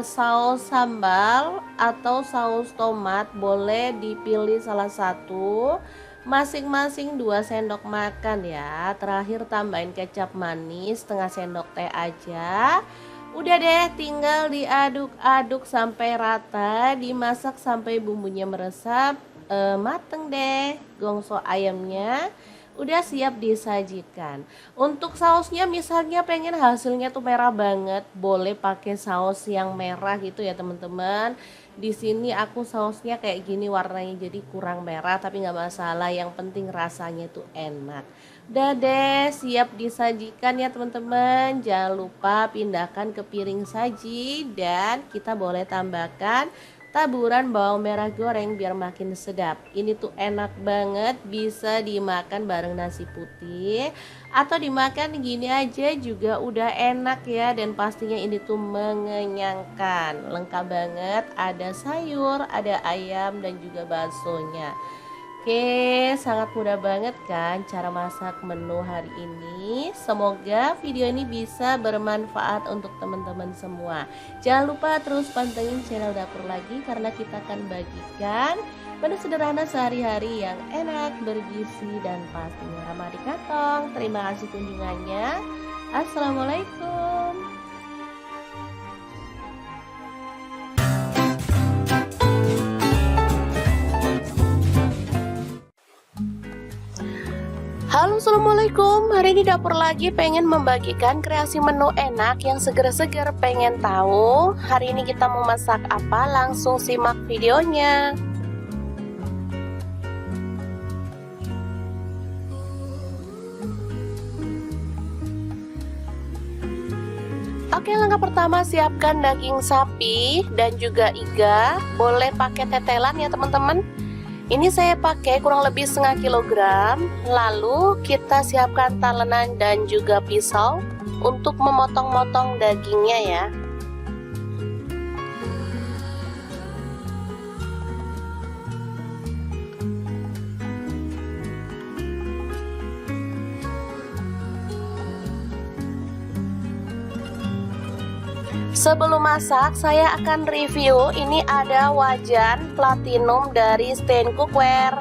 saus sambal atau saus tomat boleh dipilih salah satu, masing-masing 2 sendok makan ya. Terakhir tambahin kecap manis setengah sendok teh aja. Udah deh, tinggal diaduk-aduk sampai rata, dimasak sampai bumbunya meresap, mateng deh. Gongso ayamnya udah siap disajikan. Untuk sausnya misalnya pengen hasilnya tuh merah banget, boleh pakai saus yang merah gitu ya teman-teman. Di sini aku sausnya kayak gini warnanya, jadi kurang merah tapi nggak masalah, yang penting rasanya tuh enak. Udah deh, siap disajikan ya teman-teman. Jangan lupa pindahkan ke piring saji dan kita boleh tambahkan taburan bawang merah goreng biar makin sedap. Ini tuh enak banget, bisa dimakan bareng nasi putih atau dimakan gini aja juga udah enak ya. Dan pastinya ini tuh mengenyangkan, lengkap banget, ada sayur, ada ayam dan juga baksonya. Oke, sangat mudah banget kan cara masak menu hari ini. Semoga video ini bisa bermanfaat untuk teman-teman semua. Jangan lupa terus pantengin channel Dapur Lagi karena kita akan bagikan menu sederhana sehari-hari yang enak, bergizi, dan pastinya ramah di kantong. Terima kasih kunjungannya. Assalamualaikum. Halo, assalamualaikum. Hari ini Dapur Lagi pengen membagikan kreasi menu enak yang seger-seger. Pengen tahu hari ini kita mau masak apa? Langsung simak videonya. Oke, langkah pertama siapkan daging sapi dan juga iga. Boleh pakai tetelan ya teman-teman. Ini saya pakai kurang lebih setengah kilogram. Lalu kita siapkan talenan dan juga pisau untuk memotong-motong dagingnya ya. Sebelum masak, saya akan review. Ini ada wajan platinum dari Stain Cookware.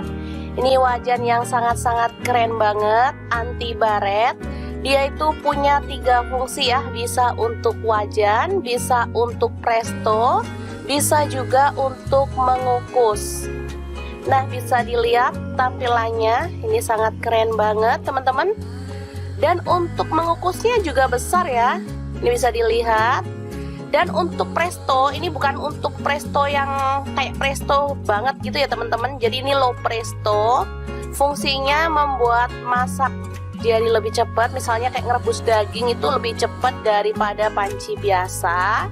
Ini wajan yang sangat-sangat keren banget, anti baret. Dia itu punya 3 fungsi ya, bisa untuk wajan, bisa untuk presto, bisa juga untuk mengukus. Nah, bisa dilihat tampilannya, ini sangat keren banget teman-teman. Dan untuk mengukusnya juga besar ya, ini bisa dilihat. Dan untuk presto, ini bukan untuk presto yang kayak presto banget gitu ya teman-teman. Jadi ini low presto, fungsinya membuat masak jadi lebih cepat. Misalnya kayak ngerebus daging itu lebih cepat daripada panci biasa.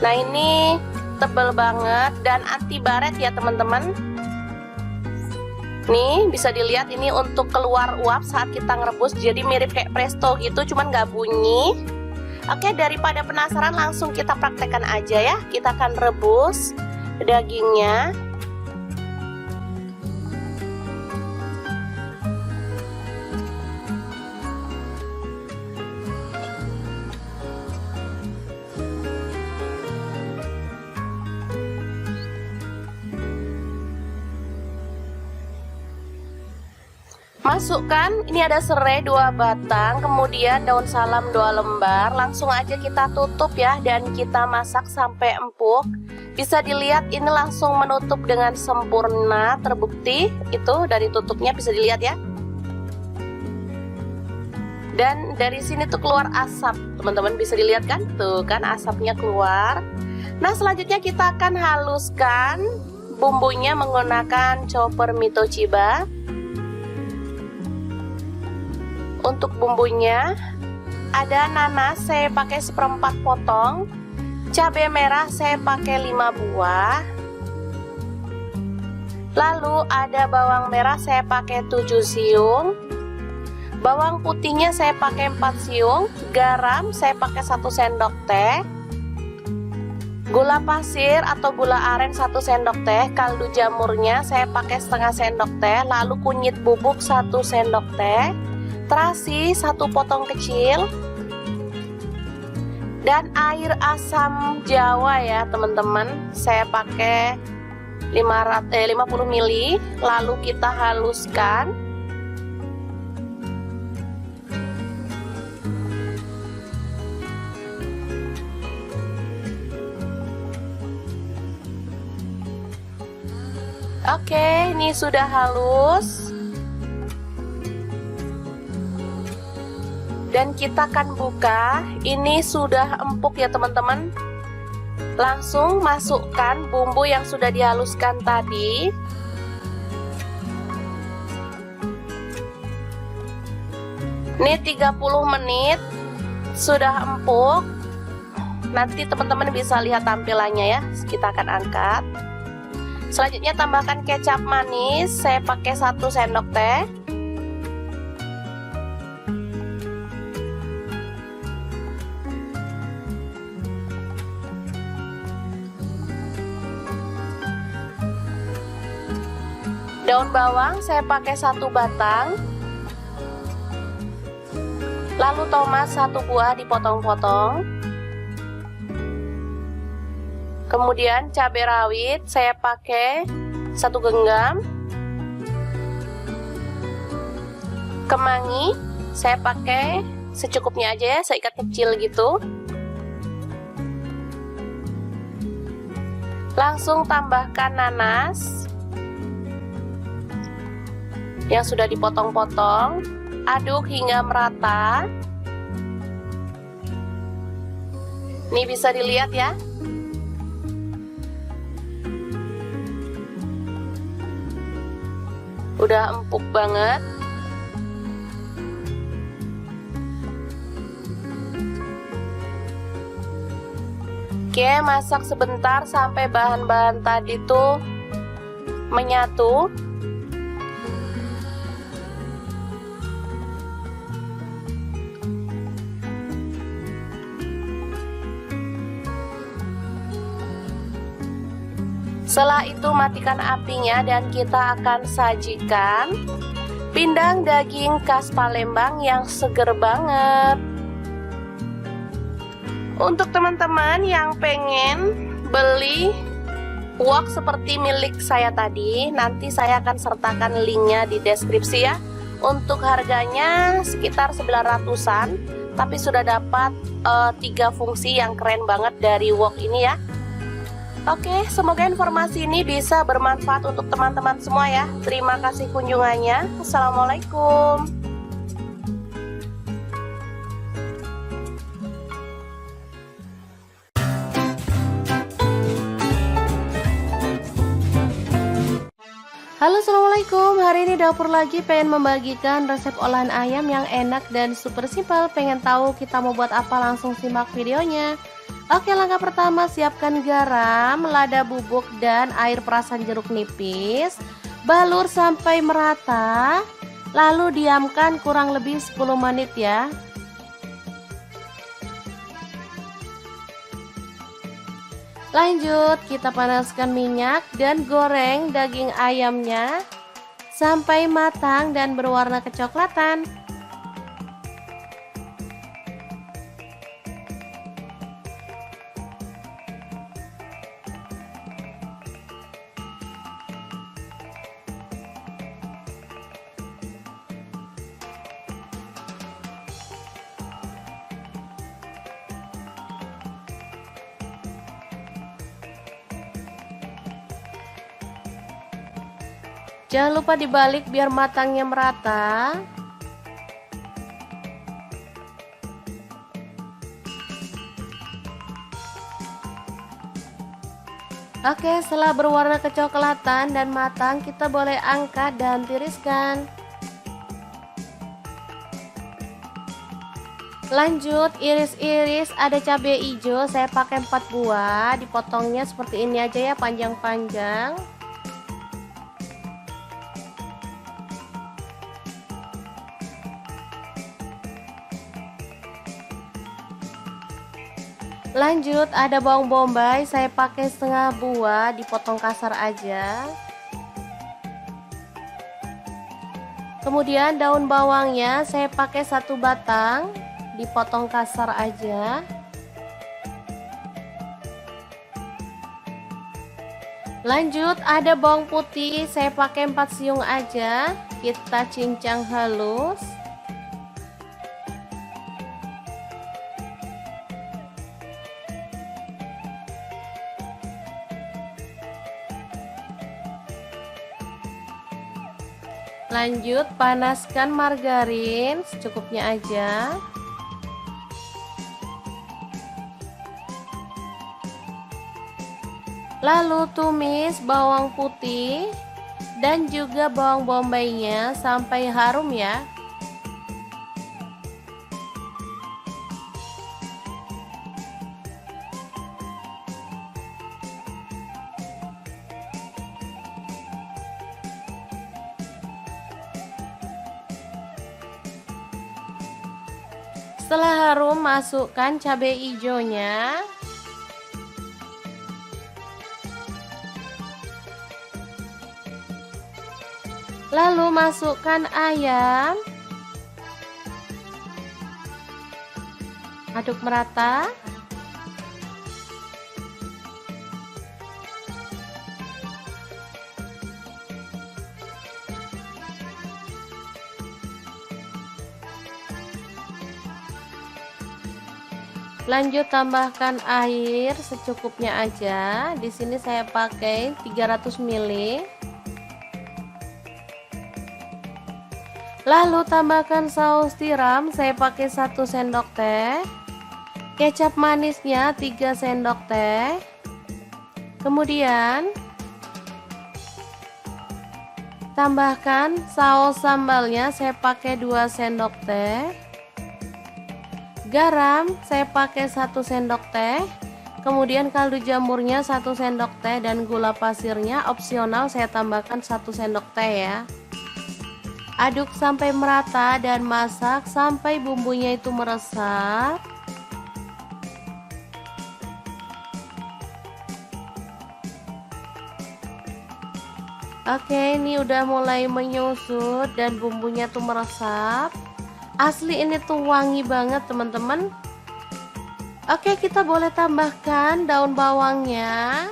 Nah, ini tebal banget dan anti baret ya teman-teman. Nih bisa dilihat, ini untuk keluar uap saat kita ngerebus, jadi mirip kayak presto gitu, cuman nggak bunyi. Oke, daripada penasaran langsung kita praktekkan aja ya. Kita akan rebus dagingnya. Masukkan, ini ada serai 2 batang, kemudian daun salam 2 lembar. Langsung aja kita tutup ya, dan kita masak sampai empuk. Bisa dilihat ini langsung menutup dengan sempurna, terbukti itu dari tutupnya bisa dilihat ya. Dan dari sini tuh keluar asap, teman-teman bisa dilihat kan? Tuh kan asapnya keluar. Nah, selanjutnya kita akan haluskan bumbunya menggunakan chopper Mito Chiba. Untuk bumbunya ada nanas saya pakai 1/4 potong, cabai merah saya pakai 5 buah, lalu ada bawang merah saya pakai 7 siung, bawang putihnya saya pakai 4 siung, garam saya pakai 1 sendok teh, gula pasir atau gula aren 1 sendok teh, kaldu jamurnya saya pakai setengah sendok teh, lalu kunyit bubuk 1 sendok teh, terasi 1 potong kecil, dan air asam jawa ya teman-teman, saya pakai 50 ml. Lalu kita haluskan. Oke, ini sudah halus. Dan kita akan buka. Ini sudah empuk ya teman-teman. Langsung masukkan bumbu yang sudah dihaluskan tadi. Ini 30 menit sudah empuk. Nanti teman-teman bisa lihat tampilannya ya. Kita akan angkat. Selanjutnya tambahkan kecap manis. Saya pakai 1 sendok teh. Daun bawang saya pakai 1 batang. Lalu tomat 1 buah dipotong-potong. Kemudian cabai rawit saya pakai 1 genggam. Kemangi saya pakai secukupnya aja ya, seikat kecil gitu. Langsung tambahkan nanas yang sudah dipotong-potong, aduk hingga merata. Ini bisa dilihat ya. Udah empuk banget. Oke, masak sebentar sampai bahan-bahan tadi tuh menyatu. Setelah itu matikan apinya dan kita akan sajikan pindang daging khas Palembang yang seger banget. Untuk teman-teman yang pengen beli wok seperti milik saya tadi, nanti saya akan sertakan linknya di deskripsi ya. Untuk harganya sekitar 900-an, tapi sudah dapat 3 fungsi yang keren banget dari wok ini ya. Oke, semoga informasi ini bisa bermanfaat untuk teman-teman semua ya. Terima kasih kunjungannya. Assalamualaikum. Halo, assalamualaikum. Hari ini dapur lagi pengen membagikan resep olahan ayam yang enak dan super simpel. Pengen tahu kita mau buat apa? Langsung simak videonya. Oke, langkah pertama siapkan garam, lada bubuk, dan air perasan jeruk nipis. Balur sampai merata, lalu diamkan kurang lebih 10 menit ya. Lanjut, kita panaskan minyak dan goreng daging ayamnya sampai matang dan berwarna kecoklatan. Jangan lupa dibalik biar matangnya merata. Oke, setelah berwarna kecoklatan dan matang, kita boleh angkat dan tiriskan. Lanjut, iris-iris ada cabai hijau, saya pakai 4 buah, dipotongnya seperti ini aja ya, panjang-panjang. Lanjut, ada bawang bombay, saya pakai setengah buah, dipotong kasar aja. Kemudian daun bawangnya saya pakai 1 batang, dipotong kasar aja. Lanjut, ada bawang putih, saya pakai 4 siung aja, kita cincang halus. Lanjut, panaskan margarin secukupnya aja. Lalu tumis bawang putih dan juga bawang bombaynya sampai harum ya. Setelah harum, masukkan cabai hijaunya. Lalu masukkan ayam. Aduk merata. Lanjut, tambahkan air secukupnya aja. Di sini saya pakai 300 ml. Lalu tambahkan saus tiram, saya pakai 1 sendok teh. Kecap manisnya 3 sendok teh. Kemudian tambahkan saus sambalnya, saya pakai 2 sendok teh. Garam saya pakai 1 sendok teh. Kemudian kaldu jamurnya 1 sendok teh dan gula pasirnya opsional, saya tambahkan 1 sendok teh ya. Aduk sampai merata dan masak sampai bumbunya itu meresap. Oke, ini udah mulai menyusut dan bumbunya tuh meresap. Asli ini tuh wangi banget teman-teman. Oke, kita boleh tambahkan daun bawangnya.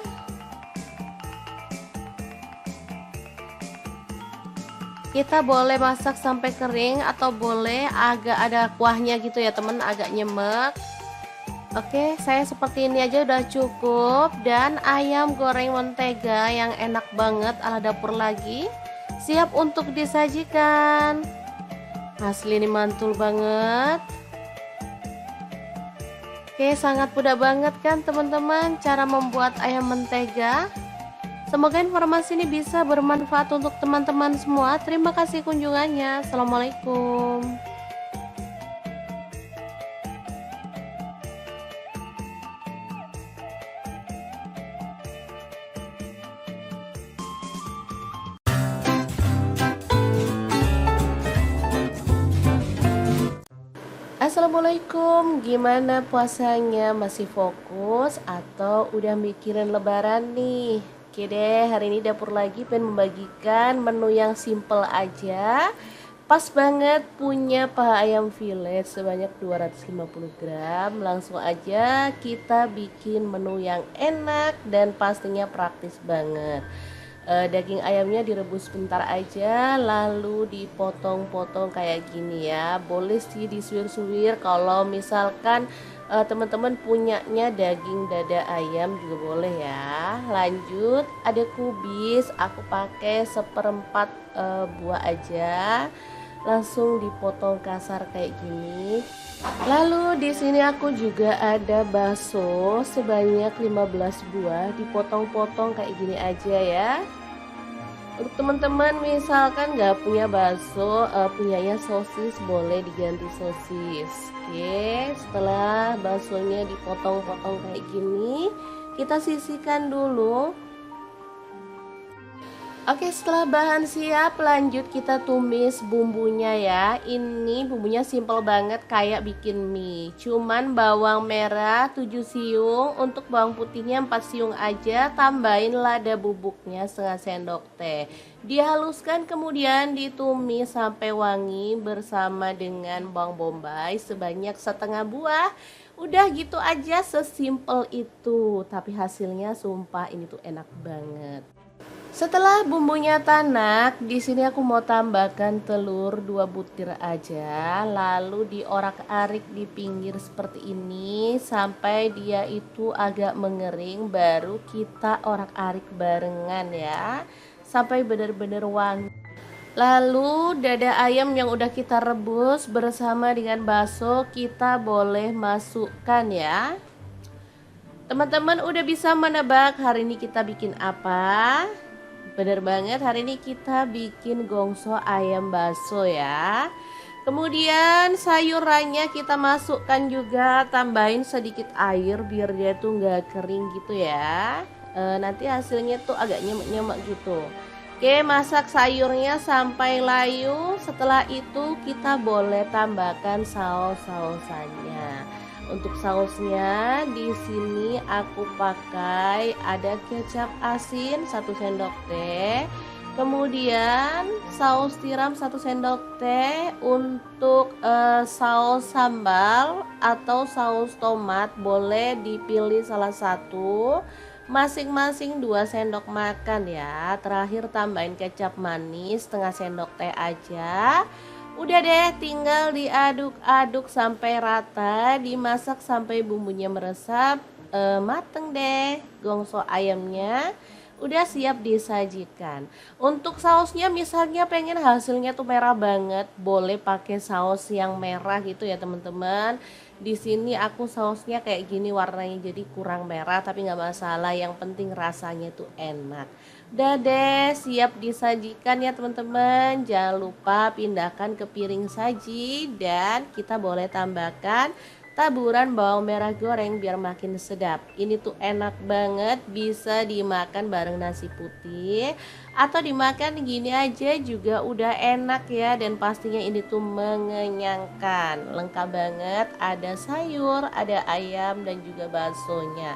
Kita boleh masak sampai kering atau boleh agak ada kuahnya gitu ya temen, agak nyemek. Oke, saya seperti ini aja udah cukup. Dan ayam goreng mentega yang enak banget ala dapur lagi siap untuk disajikan. Asli ini mantul banget. Oke, sangat mudah banget kan teman-teman cara membuat ayam mentega. Semoga informasi ini bisa bermanfaat untuk teman-teman semua. Terima kasih kunjungannya. Assalamualaikum. Assalamualaikum, gimana puasanya? Masih fokus atau udah mikirin lebaran nih? Oke deh, hari ini dapur lagi pengen membagikan menu yang simple aja. Pas banget punya paha ayam fillet sebanyak 250 gram. Langsung aja kita bikin menu yang enak dan pastinya praktis banget. Daging ayamnya direbus sebentar aja, lalu dipotong-potong kayak gini ya. Boleh sih disuir-suir kalau misalkan teman-teman punyanya daging dada ayam juga boleh ya. Lanjut, ada kubis, aku pakai seperempat buah aja. Langsung dipotong kasar kayak gini. Lalu di sini aku juga ada bakso sebanyak 15 buah, dipotong-potong kayak gini aja ya. Untuk teman-teman misalkan nggak punya bakso, punyanya sosis, boleh diganti sosis. Oke, setelah baksonya dipotong-potong kayak gini, kita sisihkan dulu. Oke, setelah bahan siap, lanjut kita tumis bumbunya ya. Ini bumbunya simple banget kayak bikin mie. Cuman bawang merah 7 siung, untuk bawang putihnya 4 siung aja. Tambahin lada bubuknya setengah sendok teh. Dihaluskan kemudian ditumis sampai wangi bersama dengan bawang bombay sebanyak setengah buah. Udah gitu aja, sesimpel itu. Tapi hasilnya sumpah ini tuh enak banget. Setelah bumbunya tanak, di sini aku mau tambahkan telur 2 butir aja, lalu diorak-arik di pinggir seperti ini sampai dia itu agak mengering, baru kita orak-arik barengan ya, sampai benar-benar wangi. Lalu dada ayam yang udah kita rebus bersama dengan bakso kita boleh masukkan ya. Teman-teman udah bisa menebak hari ini kita bikin apa? Bener banget, hari ini kita bikin gongso ayam bakso ya. Kemudian sayurannya kita masukkan juga, tambahin sedikit air biar dia tuh nggak kering gitu ya. Nanti hasilnya tuh agak nyemek-nyemek gitu. Oke, masak sayurnya sampai layu. Setelah itu kita boleh tambahkan saus-sausannya. Untuk sausnya di sini aku pakai ada kecap asin 1 sendok teh, kemudian saus tiram 1 sendok teh. Untuk saus sambal atau saus tomat boleh dipilih salah satu, masing-masing 2 sendok makan ya. Terakhir tambahin kecap manis setengah sendok teh aja. Udah deh, tinggal diaduk-aduk sampai rata, dimasak sampai bumbunya meresap, mateng deh. Gongso ayamnya udah siap disajikan. Untuk sausnya misalnya pengen hasilnya tuh merah banget, boleh pakai saus yang merah gitu ya teman-teman. Di sini aku sausnya kayak gini warnanya, jadi kurang merah tapi nggak masalah, yang penting rasanya tuh enak. Udah deh, siap disajikan ya teman-teman. Jangan lupa pindahkan ke piring saji dan kita boleh tambahkan taburan bawang merah goreng biar makin sedap. Ini tuh enak banget, bisa dimakan bareng nasi putih atau dimakan gini aja juga udah enak ya. Dan pastinya ini tuh mengenyangkan, lengkap banget, ada sayur, ada ayam dan juga baksonya.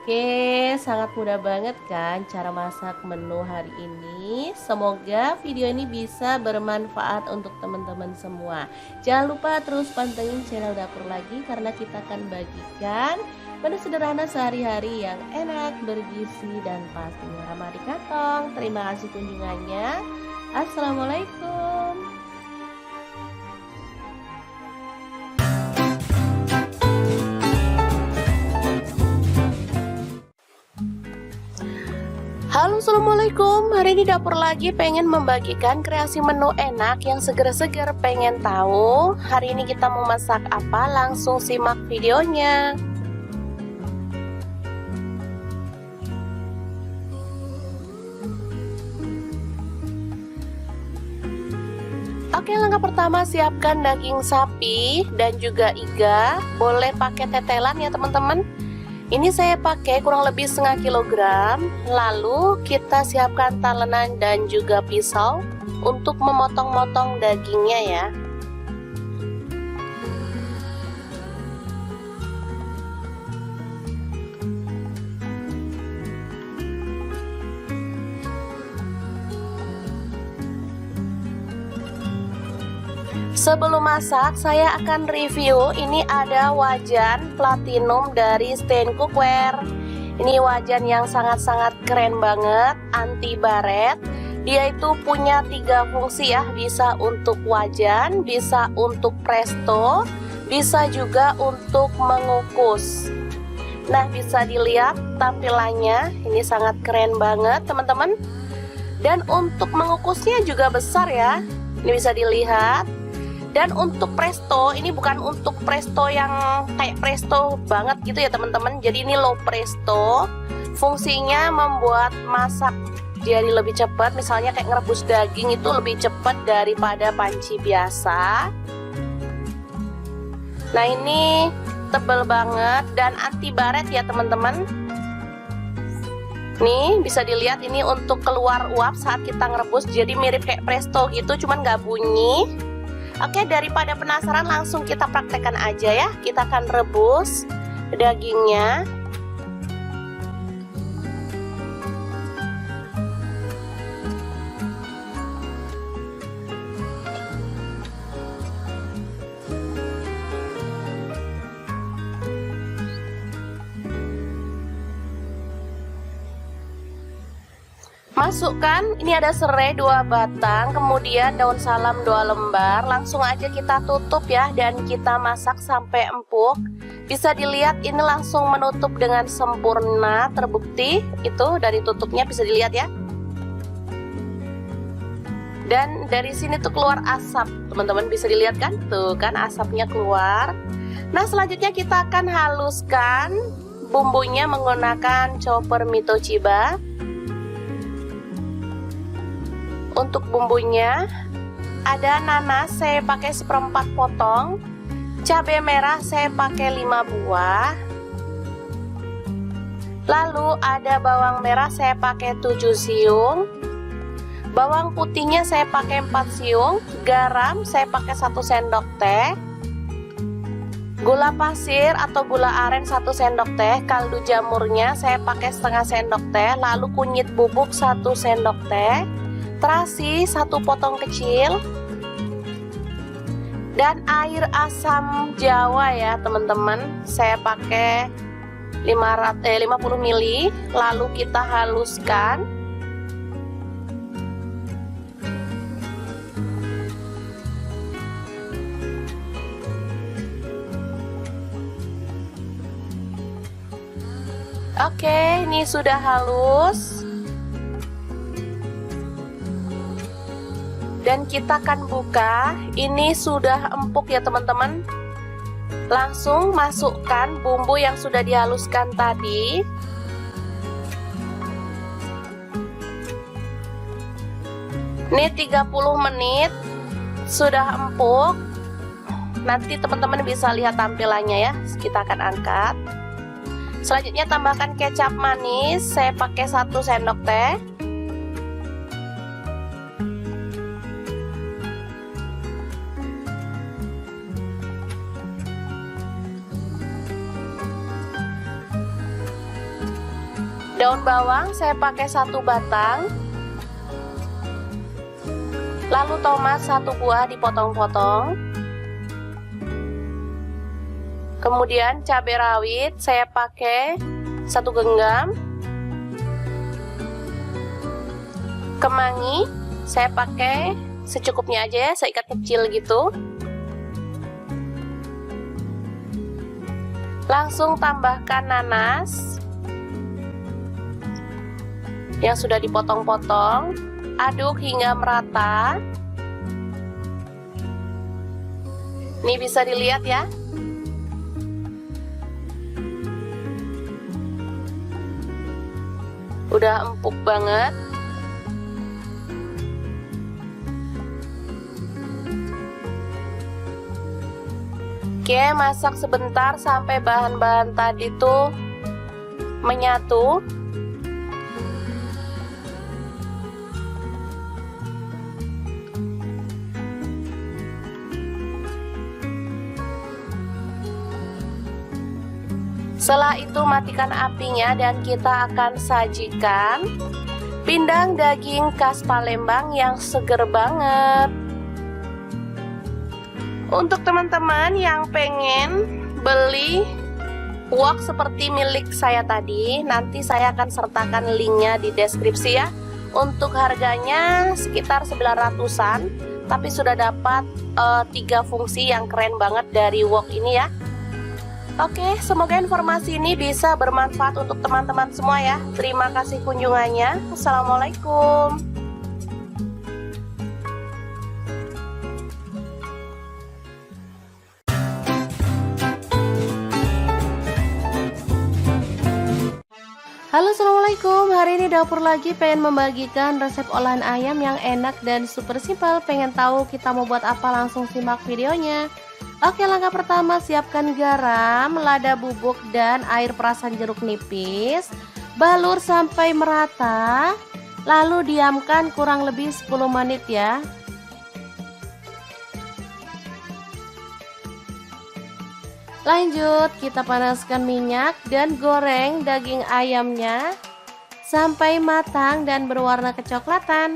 Oke, sangat mudah banget kan cara masak menu hari ini. Semoga video ini bisa bermanfaat untuk teman-teman semua. Jangan lupa terus pantengin channel Dapur Lagi karena kita akan bagikan menu sederhana sehari-hari yang enak, bergizi, dan pastinya ramah di kantong. Terima kasih kunjungannya. Assalamualaikum. Halo, assalamualaikum. Hari ini Dapur Lagi pengen membagikan kreasi menu enak yang seger-seger. Pengen tahu hari ini kita mau masak apa? Langsung simak videonya. Oke, langkah pertama siapkan daging sapi dan juga iga. Boleh pakai tetelan ya teman-teman. Ini saya pakai kurang lebih setengah kilogram. Lalu kita siapkan talenan dan juga pisau untuk memotong-motong dagingnya ya. Sebelum masak, saya akan review. Ini ada wajan platinum dari Stain Cookware. Ini wajan yang sangat-sangat keren banget, anti baret. Dia itu punya 3 fungsi ya, bisa untuk wajan, bisa untuk presto, bisa juga untuk mengukus. Nah, bisa dilihat tampilannya, ini sangat keren banget teman-teman. Dan untuk mengukusnya juga besar ya, ini bisa dilihat. Dan untuk presto, ini bukan untuk presto yang kayak presto banget gitu ya teman-teman. Jadi ini low presto. Fungsinya membuat masak jadi lebih cepat. Misalnya kayak ngerebus daging itu lebih cepat daripada panci biasa. Nah, ini tebal banget dan anti baret ya teman-teman. Nih bisa dilihat, ini untuk keluar uap saat kita ngerebus. Jadi mirip kayak presto gitu, cuman nggak bunyi. Oke, daripada penasaran langsung kita praktekkan aja ya. Kita akan rebus dagingnya. Masukkan, ini ada serai 2 batang, kemudian daun salam 2 lembar. Langsung aja kita tutup ya, dan kita masak sampai empuk. Bisa dilihat ini langsung menutup dengan sempurna, terbukti itu dari tutupnya bisa dilihat ya. Dan dari sini tuh keluar asap, teman-teman bisa dilihat kan? Tuh kan asapnya keluar. Nah, selanjutnya kita akan haluskan bumbunya menggunakan chopper Mitochiba. Untuk bumbunya ada nanas saya pakai 1/4 potong, cabai merah saya pakai 5 buah, lalu ada bawang merah saya pakai 7 siung, bawang putihnya saya pakai 4 siung, garam saya pakai 1 sendok teh, gula pasir atau gula aren 1 sendok teh, kaldu jamurnya saya pakai setengah sendok teh, lalu kunyit bubuk 1 sendok teh, terasi 1 potong kecil, dan air asam jawa ya teman-teman, saya pakai 50 ml. Lalu kita haluskan. Oke, ini sudah halus. Dan kita akan buka. Ini sudah empuk ya teman-teman. Langsung masukkan bumbu yang sudah dihaluskan tadi. Ini 30 menit sudah empuk. Nanti teman-teman bisa lihat tampilannya ya. Kita akan angkat. Selanjutnya tambahkan kecap manis. Saya pakai 1 sendok teh. Daun bawang saya pakai 1 batang. Lalu tomat 1 buah dipotong-potong. Kemudian cabai rawit saya pakai 1 genggam. Kemangi saya pakai secukupnya aja ya, seikat kecil gitu. Langsung tambahkan nanas yang sudah dipotong-potong. Aduk hingga merata. Ini bisa dilihat ya. Udah empuk banget. Oke, masak sebentar sampai bahan-bahan tadi tuh menyatu. Setelah itu matikan apinya dan kita akan sajikan pindang daging khas Palembang yang seger banget. Untuk teman-teman yang pengen beli wok seperti milik saya tadi, nanti saya akan sertakan linknya di deskripsi ya. Untuk harganya sekitar 900-an, tapi sudah dapat 3 fungsi yang keren banget dari wok ini ya. Oke, semoga informasi ini bisa bermanfaat untuk teman-teman semua ya. Terima kasih kunjungannya. Assalamualaikum. Halo, assalamualaikum. Hari ini dapur lagi pengen membagikan resep olahan ayam yang enak dan super simpel. Pengen tahu kita mau buat apa? Langsung simak videonya. Oke, langkah pertama siapkan garam, lada bubuk dan air perasan jeruk nipis. Balur sampai merata. Lalu diamkan kurang lebih 10 menit ya. Lanjut, kita panaskan minyak dan goreng daging ayamnya sampai matang dan berwarna kecoklatan.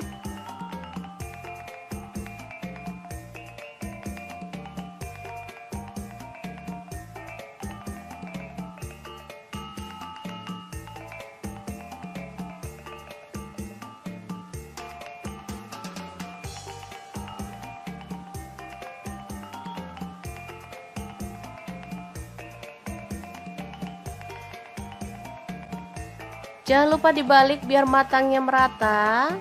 Jangan lupa dibalik biar matangnya merata.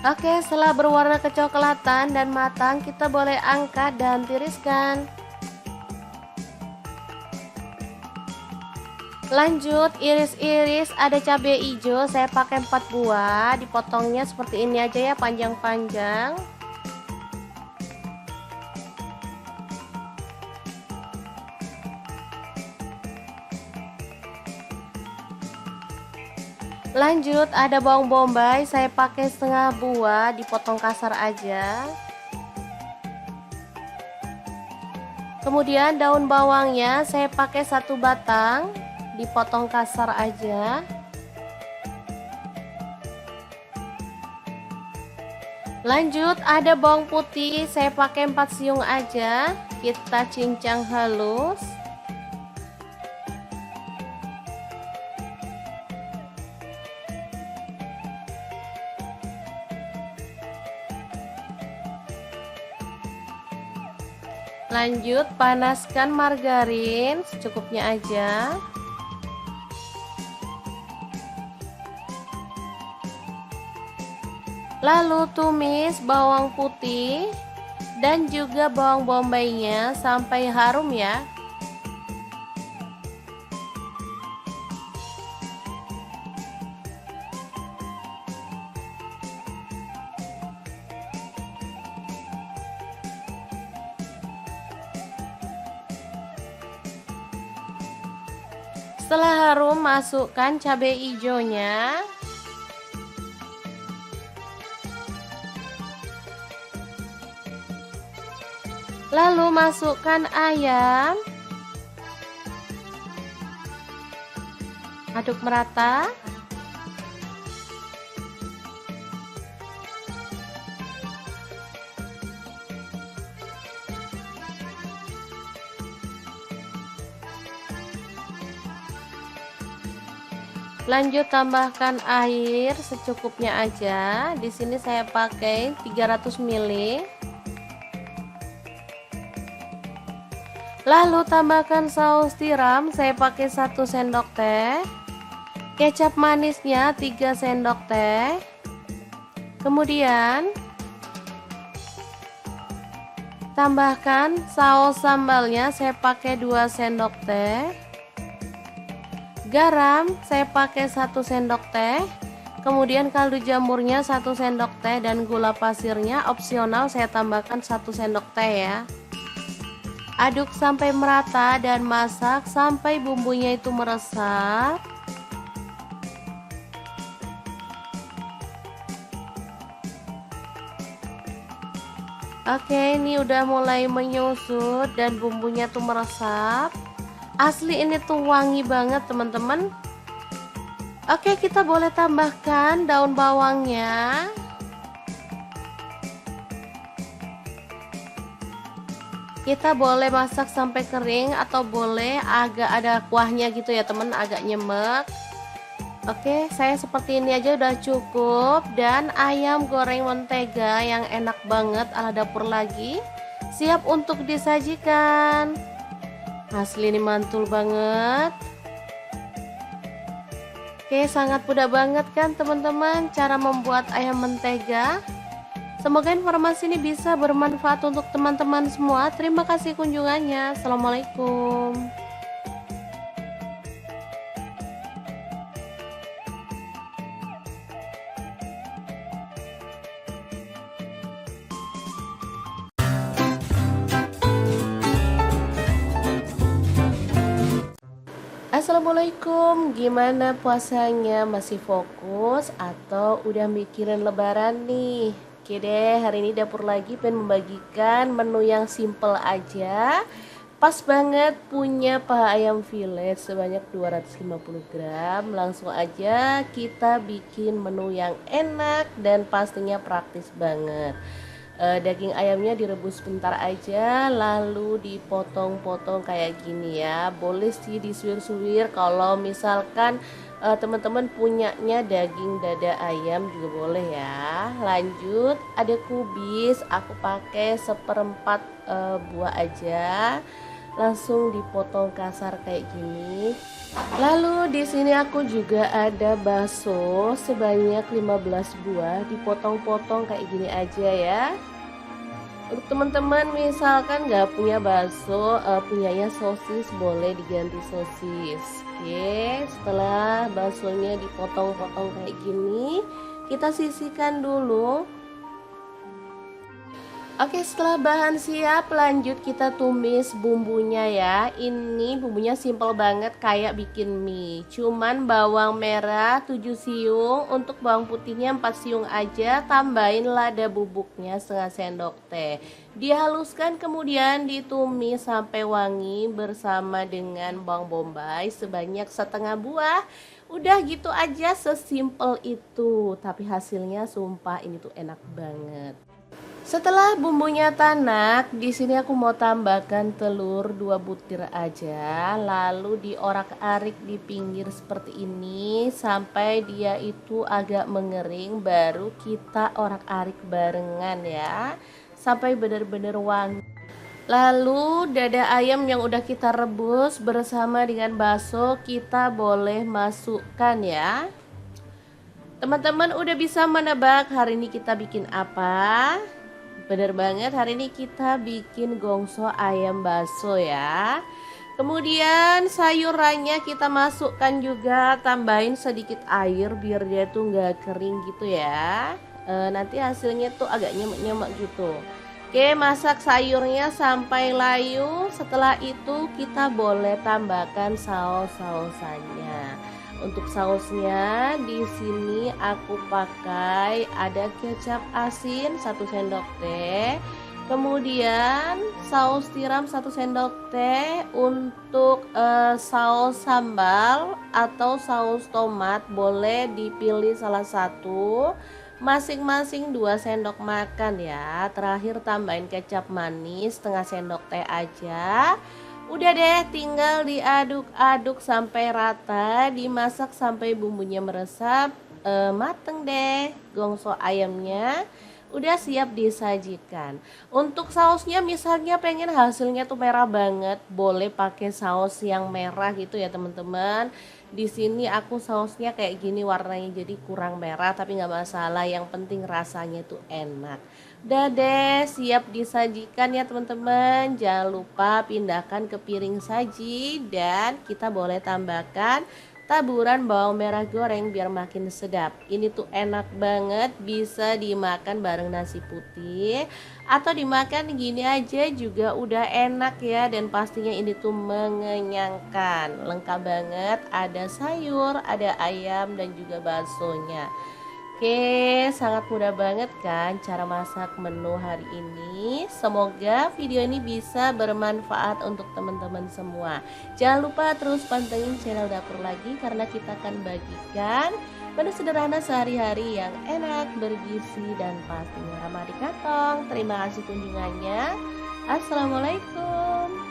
Oke, setelah berwarna kecoklatan dan matang, kita boleh angkat dan tiriskan. Lanjut, iris-iris ada cabai hijau, saya pakai 4 buah, dipotongnya seperti ini aja ya, panjang-panjang. Lanjut, ada bawang bombay, saya pakai setengah buah, dipotong kasar aja. Kemudian daun bawangnya saya pakai 1 batang, dipotong kasar aja. Lanjut, ada bawang putih, saya pakai 4 siung aja, kita cincang halus. Lanjut, panaskan margarin secukupnya aja. Lalu tumis bawang putih dan juga bawang bombaynya sampai harum ya. Setelah harum, masukkan cabai hijaunya. Lalu masukkan ayam, aduk merata. Lanjut tambahkan air secukupnya aja. Di sini saya pakai 300 ml. Lalu tambahkan saus tiram, saya pakai 1 sendok teh. Kecap manisnya 3 sendok teh. Kemudian tambahkan saus sambalnya, saya pakai 2 sendok teh. Garam saya pakai 1 sendok teh. Kemudian kaldu jamurnya 1 sendok teh dan gula pasirnya opsional, saya tambahkan 1 sendok teh ya. Aduk sampai merata dan masak sampai bumbunya itu meresap. Oke, ini udah mulai menyusut dan bumbunya tuh meresap. Asli ini tuh wangi banget teman-teman. Oke, kita boleh tambahkan daun bawangnya. Kita boleh masak sampai kering atau boleh agak ada kuahnya gitu ya teman, agak nyemek. Oke, saya seperti ini aja udah cukup. Dan ayam goreng mentega yang enak banget ala dapur lagi siap untuk disajikan. Asli ini mantul banget. Oke, sangat mudah banget kan teman-teman cara membuat ayam mentega. Semoga informasi ini bisa bermanfaat untuk teman-teman semua. Terima kasih kunjungannya. Assalamualaikum. Assalamualaikum, gimana puasanya? Masih fokus atau udah mikirin lebaran nih? Oke deh, hari ini dapur lagi pengen membagikan menu yang simple aja. Pas banget punya paha ayam filet sebanyak 250 gram. Langsung aja kita bikin menu yang enak dan pastinya praktis banget. Daging ayamnya direbus sebentar aja, lalu dipotong-potong kayak gini ya. Boleh sih disuir-suir kalau misalkan teman-teman punyanya daging dada ayam juga boleh ya. Lanjut, ada kubis, aku pakai 1/4 buah aja. Langsung dipotong kasar kayak gini. Lalu di sini aku juga ada bakso sebanyak 15 buah, dipotong-potong kayak gini aja ya. Untuk teman-teman misalkan nggak punya bakso, punyanya sosis, boleh diganti sosis. Oke, setelah baksonya dipotong-potong kayak gini, kita sisihkan dulu. Oke, setelah bahan siap, lanjut kita tumis bumbunya ya. Ini bumbunya simple banget kayak bikin mie. Cuman bawang merah 7 siung, untuk bawang putihnya 4 siung aja. Tambahin lada bubuknya setengah sendok teh. Dihaluskan kemudian ditumis sampai wangi bersama dengan bawang bombay sebanyak setengah buah. Udah gitu aja, sesimpel itu. Tapi hasilnya sumpah ini tuh enak banget. Setelah bumbunya tanak, di sini aku mau tambahkan telur 2 butir aja, lalu diorak-arik di pinggir seperti ini sampai dia itu agak mengering, baru kita orak-arik barengan ya, sampai benar-benar wangi. Lalu dada ayam yang udah kita rebus bersama dengan bakso kita boleh masukkan ya. Teman-teman udah bisa menebak hari ini kita bikin apa? Bener banget, hari ini kita bikin gongso ayam bakso ya. Kemudian sayurannya kita masukkan juga, tambahin sedikit air biar dia tuh nggak kering gitu ya. Nanti hasilnya tuh agak nyemek-nyemek gitu. Oke, masak sayurnya sampai layu. Setelah itu kita boleh tambahkan saus-sausannya. Untuk sausnya di sini aku pakai ada kecap asin 1 sendok teh, Kemudian saus tiram 1 sendok teh. Untuk saus sambal atau saus tomat boleh dipilih salah satu, masing-masing 2 sendok makan ya. Terakhir tambahin kecap manis setengah sendok teh aja. Udah deh, tinggal diaduk-aduk sampai rata, dimasak sampai bumbunya meresap. Mateng deh gongso ayamnya, udah siap disajikan. Untuk sausnya misalnya pengen hasilnya tuh merah banget, boleh pakai saus yang merah gitu ya teman-teman. Di sini aku sausnya kayak gini warnanya, jadi kurang merah tapi nggak masalah, yang penting rasanya tuh enak. Udah deh, siap disajikan ya teman-teman. Jangan lupa pindahkan ke piring saji dan kita boleh tambahkan taburan bawang merah goreng biar makin sedap. Ini tuh enak banget, bisa dimakan bareng nasi putih atau dimakan gini aja juga udah enak ya. Dan pastinya ini tuh mengenyangkan, lengkap banget, ada sayur, ada ayam dan juga baksonya. Oke, sangat mudah banget kan cara masak menu hari ini. Semoga video ini bisa bermanfaat untuk teman-teman semua. Jangan lupa terus pantengin channel Dapur Lagi, karena kita akan bagikan menu sederhana sehari-hari yang enak, bergizi, dan pastinya ramah di kantong. Terima kasih kunjungannya. Assalamualaikum.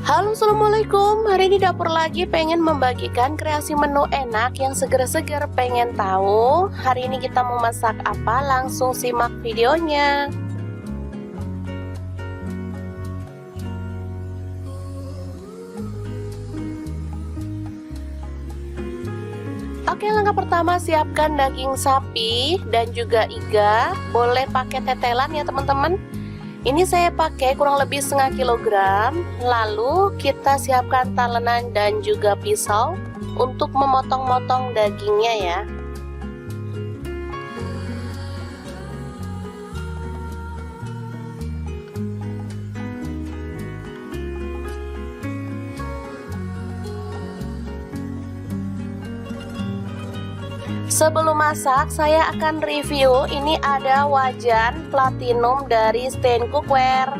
Halo, assalamualaikum. Hari ini Dapur Lagi pengen membagikan kreasi menu enak yang seger-seger. Pengen tahu hari ini kita mau masak apa? Langsung simak videonya. Oke, langkah pertama siapkan daging sapi dan juga iga. Boleh pakai tetelan ya teman-teman. Ini saya pakai kurang lebih setengah kilogram. Lalu kita siapkan talenan dan juga pisau untuk memotong-motong dagingnya ya. Sebelum masak, saya akan review. Ini ada wajan platinum dari Stain Cookware.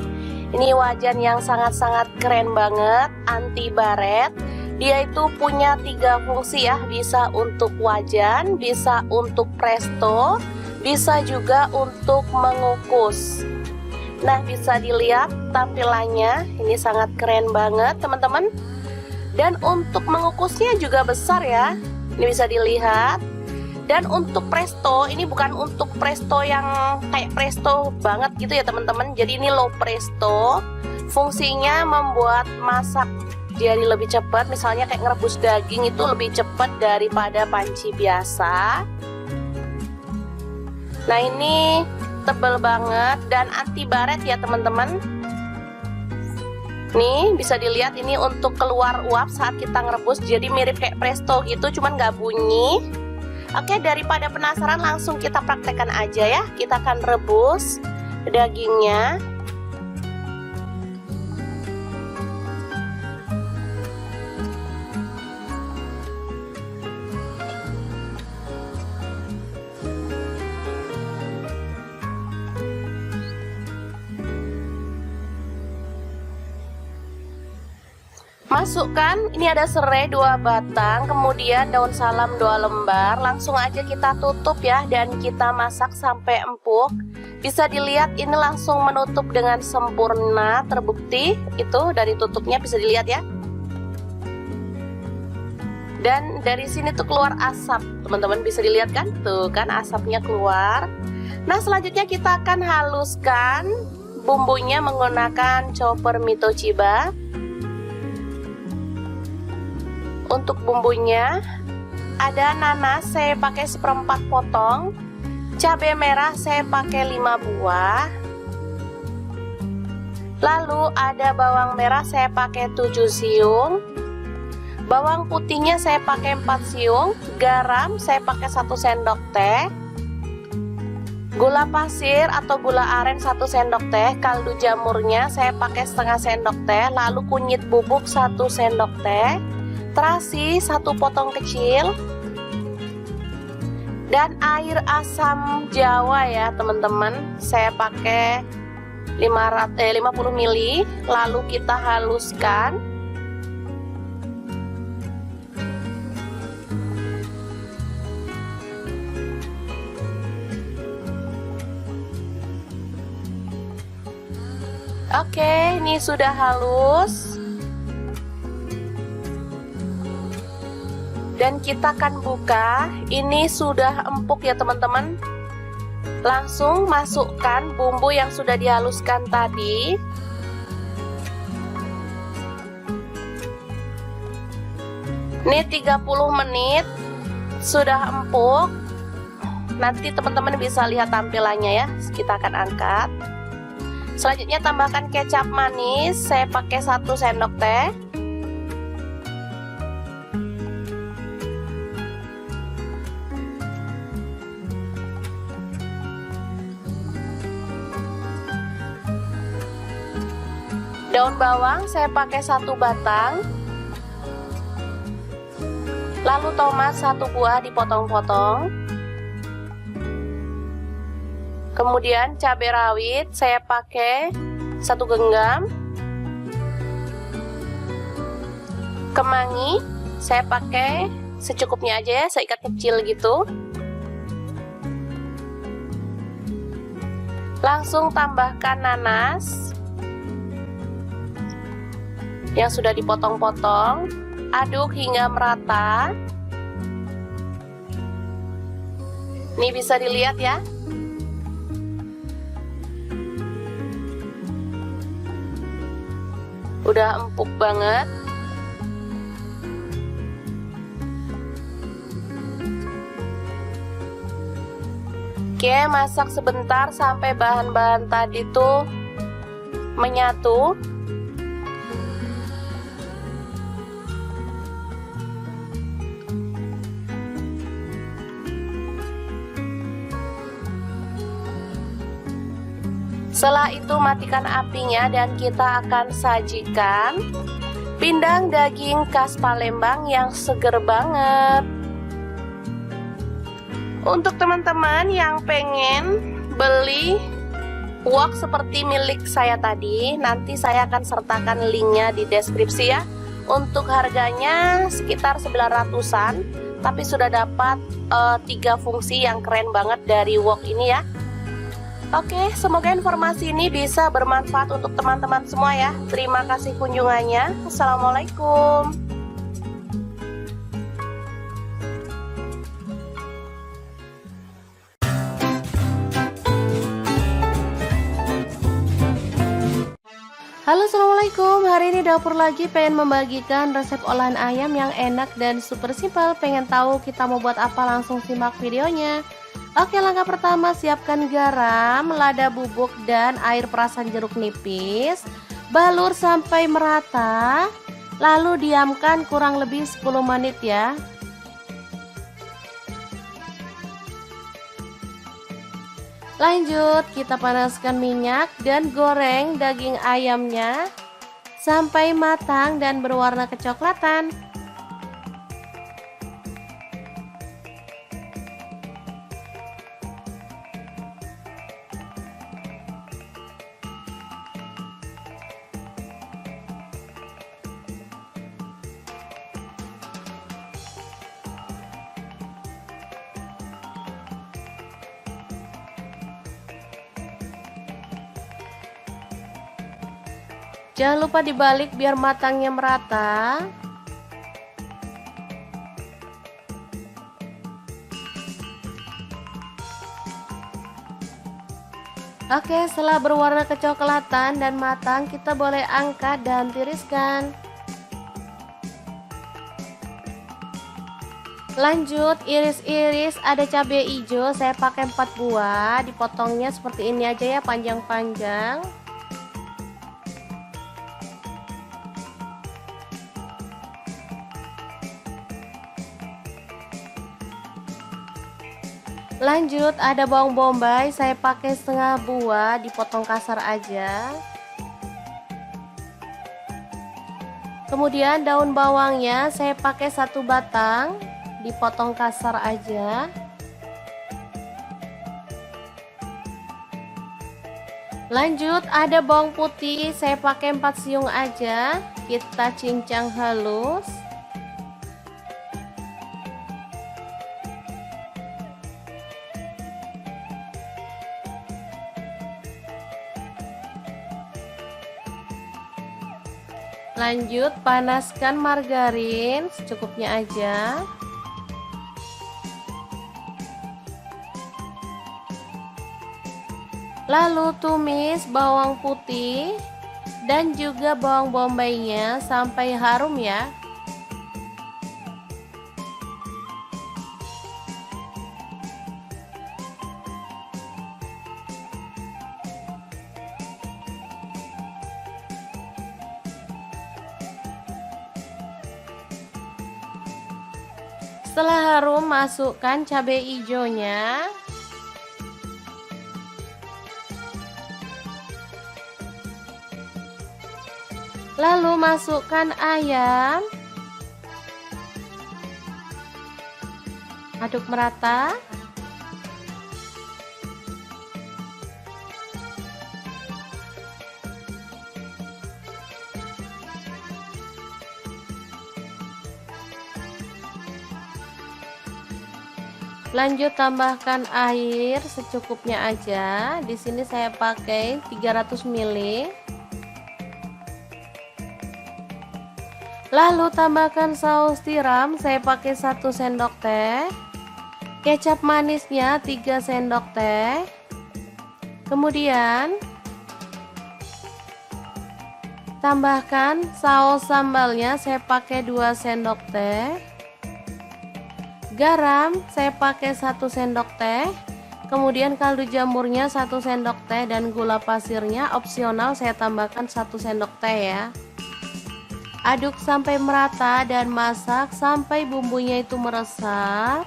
Ini wajan yang sangat-sangat keren banget, anti baret. Dia itu punya 3 fungsi ya, bisa untuk wajan, bisa untuk presto, bisa juga untuk mengukus. Nah, bisa dilihat tampilannya, ini sangat keren banget teman-teman. Dan untuk mengukusnya juga besar ya, ini bisa dilihat. Dan untuk presto, ini bukan untuk presto yang kayak presto banget gitu ya teman-teman. Jadi ini low presto. Fungsinya membuat masak jadi lebih cepat. Misalnya kayak ngerebus daging itu lebih cepat daripada panci biasa. Nah, ini tebal banget dan anti baret ya teman-teman. Nih bisa dilihat, ini untuk keluar uap saat kita ngerebus. Jadi mirip kayak presto gitu, cuman nggak bunyi. Oke, daripada penasaran langsung kita praktekkan aja ya. Kita akan rebus dagingnya. Masukkan, ini ada serai 2 batang, kemudian daun salam 2 lembar. Langsung aja kita tutup ya, dan kita masak sampai empuk. Bisa dilihat ini langsung menutup dengan sempurna, terbukti itu dari tutupnya bisa dilihat ya. Dan dari sini tuh keluar asap, teman-teman bisa dilihat kan? Tuh kan asapnya keluar. Nah, selanjutnya kita akan haluskan bumbunya menggunakan chopper Mitoshiba. Untuk bumbunya ada nanas saya pakai 1/4 potong, cabai merah saya pakai 5 buah, lalu ada bawang merah saya pakai 7 siung, bawang putihnya saya pakai 4 siung, garam saya pakai 1 sendok teh, gula pasir atau gula aren 1 sendok teh, kaldu jamurnya saya pakai setengah sendok teh, lalu kunyit bubuk 1 sendok teh, terasi 1 potong kecil, dan air asam jawa ya teman-teman, saya pakai 50 ml, lalu kita haluskan. Oke, ini sudah halus. Dan kita akan buka. Ini sudah empuk ya teman-teman. Langsung masukkan bumbu yang sudah dihaluskan tadi. Ini 30 menit sudah empuk. Nanti teman-teman bisa lihat tampilannya ya. Kita akan angkat. Selanjutnya tambahkan kecap manis, saya pakai 1 sendok teh. Daun bawang saya pakai 1 batang. Lalu tomat 1 buah dipotong-potong. Kemudian cabai rawit saya pakai 1 genggam. Kemangi saya pakai secukupnya aja ya, seikat kecil gitu. Langsung tambahkan nanas yang sudah dipotong-potong. Aduk hingga merata. Ini bisa dilihat ya. Udah empuk banget. Oke, masak sebentar sampai bahan-bahan tadi tuh menyatu. Setelah itu matikan apinya dan kita akan sajikan pindang daging khas Palembang yang seger banget. Untuk teman-teman yang pengen beli wok seperti milik saya tadi, nanti saya akan sertakan linknya di deskripsi ya. Untuk harganya sekitar 900-an, tapi sudah dapat 3 fungsi yang keren banget dari wok ini ya. Oke, semoga informasi ini bisa bermanfaat untuk teman-teman semua ya. Terima kasih kunjungannya. Assalamualaikum. Halo, assalamualaikum. Hari ini dapur lagi pengen membagikan resep olahan ayam yang enak dan super simpel. Pengen tahu kita mau buat apa? Langsung simak videonya. Oke, langkah pertama siapkan garam, lada bubuk, dan air perasan jeruk nipis. Balur sampai merata, lalu diamkan kurang lebih 10 menit ya. Lanjut, kita panaskan minyak dan goreng daging ayamnya sampai matang dan berwarna kecoklatan. Jangan lupa dibalik biar matangnya merata. Oke, setelah berwarna kecoklatan dan matang, kita boleh angkat dan tiriskan. Lanjut, iris-iris ada cabai hijau, saya pakai 4 buah, dipotongnya seperti ini aja ya, panjang-panjang. Lanjut, ada bawang bombay, saya pakai setengah buah, dipotong kasar aja. Kemudian daun bawangnya saya pakai 1 batang, dipotong kasar aja. Lanjut ada bawang putih, saya pakai 4 siung aja, kita cincang halus. Lanjut panaskan margarin secukupnya aja. Lalu tumis bawang putih dan juga bawang bombaynya sampai harum ya. Setelah harum, masukkan cabai hijaunya. Lalu masukkan ayam. Aduk merata. Lanjut tambahkan air secukupnya aja. Di sini saya pakai 300 ml. Lalu tambahkan saus tiram, saya pakai 1 sendok teh. Kecap manisnya 3 sendok teh. Kemudian tambahkan saus sambalnya, saya pakai 2 sendok teh. Garam saya pakai 1 sendok teh. Kemudian kaldu jamurnya 1 sendok teh dan gula pasirnya opsional, saya tambahkan 1 sendok teh ya. Aduk sampai merata dan masak sampai bumbunya itu meresap.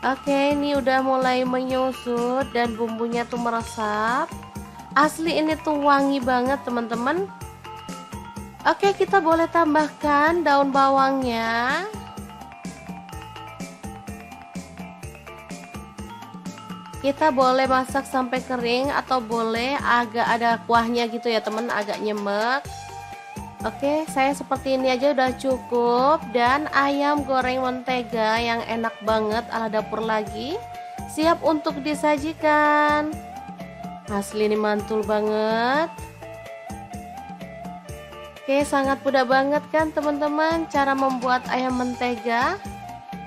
Oke, ini udah mulai menyusut dan bumbunya tuh meresap. Asli ini tuh wangi banget teman-teman. Oke, kita boleh tambahkan daun bawangnya. Kita boleh masak sampai kering atau boleh agak ada kuahnya gitu ya teman, agak nyemek. Oke, saya seperti ini aja udah cukup. Dan ayam goreng mentega yang enak banget ala dapur lagi siap untuk disajikan. Asli ini mantul banget. Oke, sangat mudah banget kan teman-teman cara membuat ayam mentega.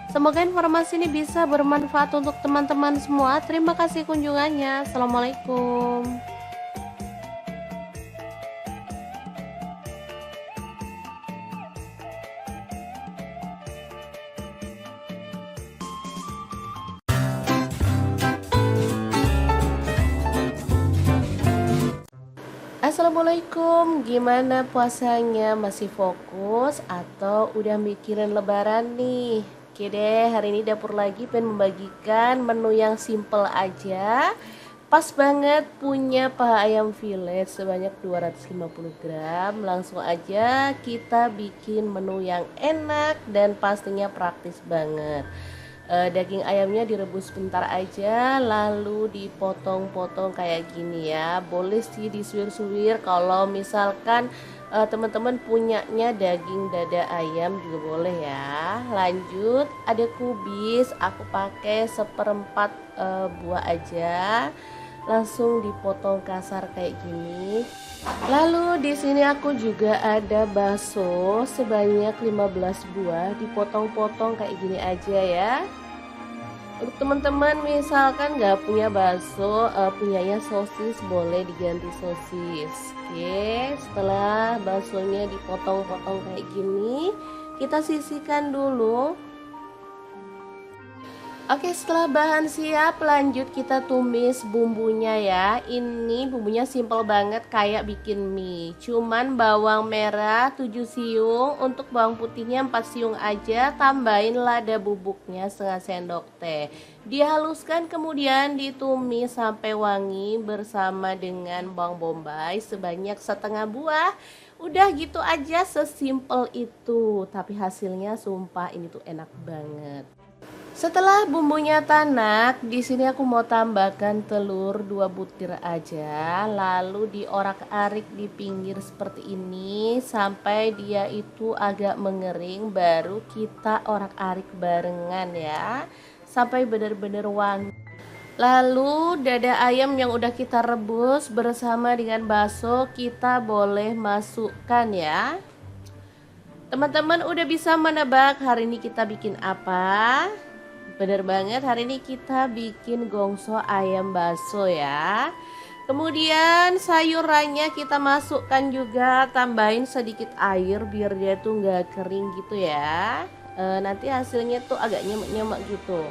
Semoga informasi ini bisa bermanfaat untuk teman-teman semua. Terima kasih kunjungannya. Assalamualaikum. Assalamualaikum, gimana puasanya? Masih fokus atau udah mikirin lebaran nih? Oke deh, hari ini dapur lagi pengen membagikan menu yang simple aja. Pas banget punya paha ayam fillet sebanyak 250 gram. Langsung aja kita bikin menu yang enak dan pastinya praktis banget. Daging ayamnya direbus sebentar aja, lalu dipotong-potong kayak gini ya. Boleh sih disuir-suir kalau misalkan teman-teman punyanya daging dada ayam juga boleh ya. Lanjut ada kubis, aku pakai 1/4 buah aja. Langsung dipotong kasar kayak gini. Lalu di sini aku juga ada bakso sebanyak 15 buah, dipotong-potong kayak gini aja ya. Untuk teman-teman misalkan nggak punya bakso, punyanya sosis, boleh diganti sosis. Oke, setelah baksonya dipotong-potong kayak gini, kita sisihkan dulu. Oke, setelah bahan siap, lanjut kita tumis bumbunya ya. Ini bumbunya simple banget kayak bikin mie. Cuman bawang merah 7 siung, untuk bawang putihnya 4 siung aja. Tambahin lada bubuknya setengah sendok teh. Dihaluskan kemudian ditumis sampai wangi bersama dengan bawang bombay sebanyak setengah buah. Udah gitu aja, sesimpel itu. Tapi hasilnya sumpah ini tuh enak banget. Setelah bumbunya tanak, di sini aku mau tambahkan telur 2 butir aja, lalu diorak-arik di pinggir seperti ini sampai dia itu agak mengering, baru kita orak-arik barengan ya, sampai benar-benar wangi. Lalu dada ayam yang udah kita rebus bersama dengan bakso kita boleh masukkan ya. Teman-teman udah bisa menebak hari ini kita bikin apa? Bener banget, hari ini kita bikin gongso ayam bakso ya. Kemudian sayurannya kita masukkan juga, tambahin sedikit air biar dia tuh nggak kering gitu ya. Nanti hasilnya tuh agak nyemek-nyemek gitu.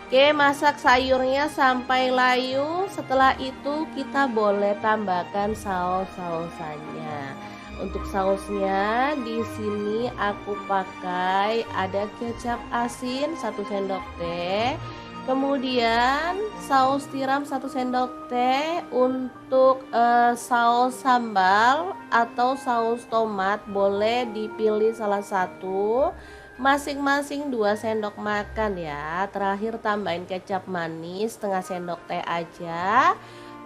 Oke, masak sayurnya sampai layu. Setelah itu kita boleh tambahkan saus-sausannya. Untuk sausnya di sini aku pakai ada kecap asin 1 sendok teh, kemudian saus tiram 1 sendok teh. Untuk saus sambal atau saus tomat boleh dipilih salah satu, masing-masing 2 sendok makan ya. Terakhir tambahin kecap manis setengah sendok teh aja.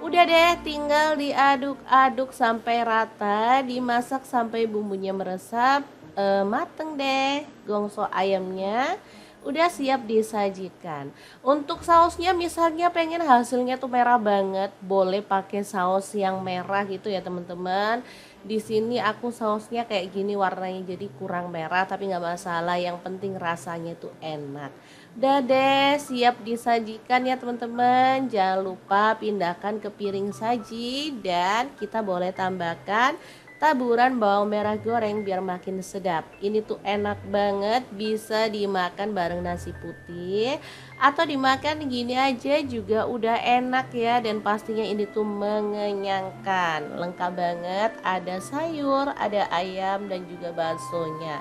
Udah deh, tinggal diaduk-aduk sampai rata, dimasak sampai bumbunya meresap, mateng deh. Gongso ayamnya udah siap disajikan. Untuk sausnya misalnya pengen hasilnya tuh merah banget, boleh pakai saus yang merah gitu ya teman-teman. Di sini aku sausnya kayak gini warnanya, jadi kurang merah tapi nggak masalah, yang penting rasanya tuh enak. Udah deh, siap disajikan ya teman-teman. Jangan lupa pindahkan ke piring saji dan kita boleh tambahkan taburan bawang merah goreng biar makin sedap. Ini tuh enak banget, bisa dimakan bareng nasi putih atau dimakan gini aja juga udah enak ya. Dan pastinya ini tuh mengenyangkan, lengkap banget, ada sayur, ada ayam dan juga baksonya.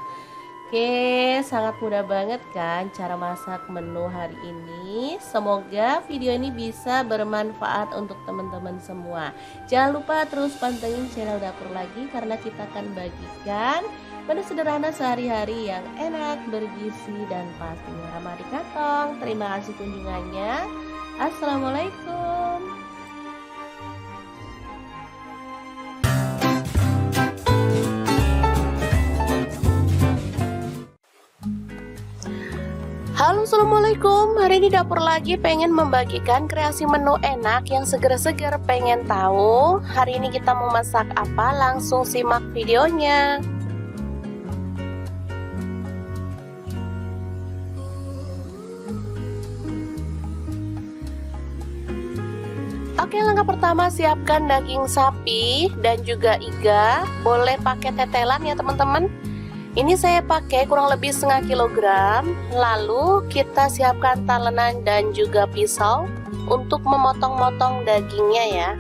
Oke, sangat mudah banget kan cara masak menu hari ini. Semoga video ini bisa bermanfaat untuk teman-teman semua. Jangan lupa terus pantengin channel Dapur Lagi karena kita akan bagikan menu sederhana sehari-hari yang enak, bergizi, dan pastinya ramah di kantong. Terima kasih kunjungannya. Assalamualaikum. Halo, assalamualaikum. Hari ini Dapur Lagi pengen membagikan kreasi menu enak yang seger-seger. Pengen tahu hari ini kita mau masak apa? Langsung simak videonya. Oke, langkah pertama siapkan daging sapi dan juga iga. Boleh pakai tetelan ya teman-teman. Ini saya pakai kurang lebih setengah kilogram. Lalu kita siapkan talenan dan juga pisau untuk memotong-motong dagingnya ya.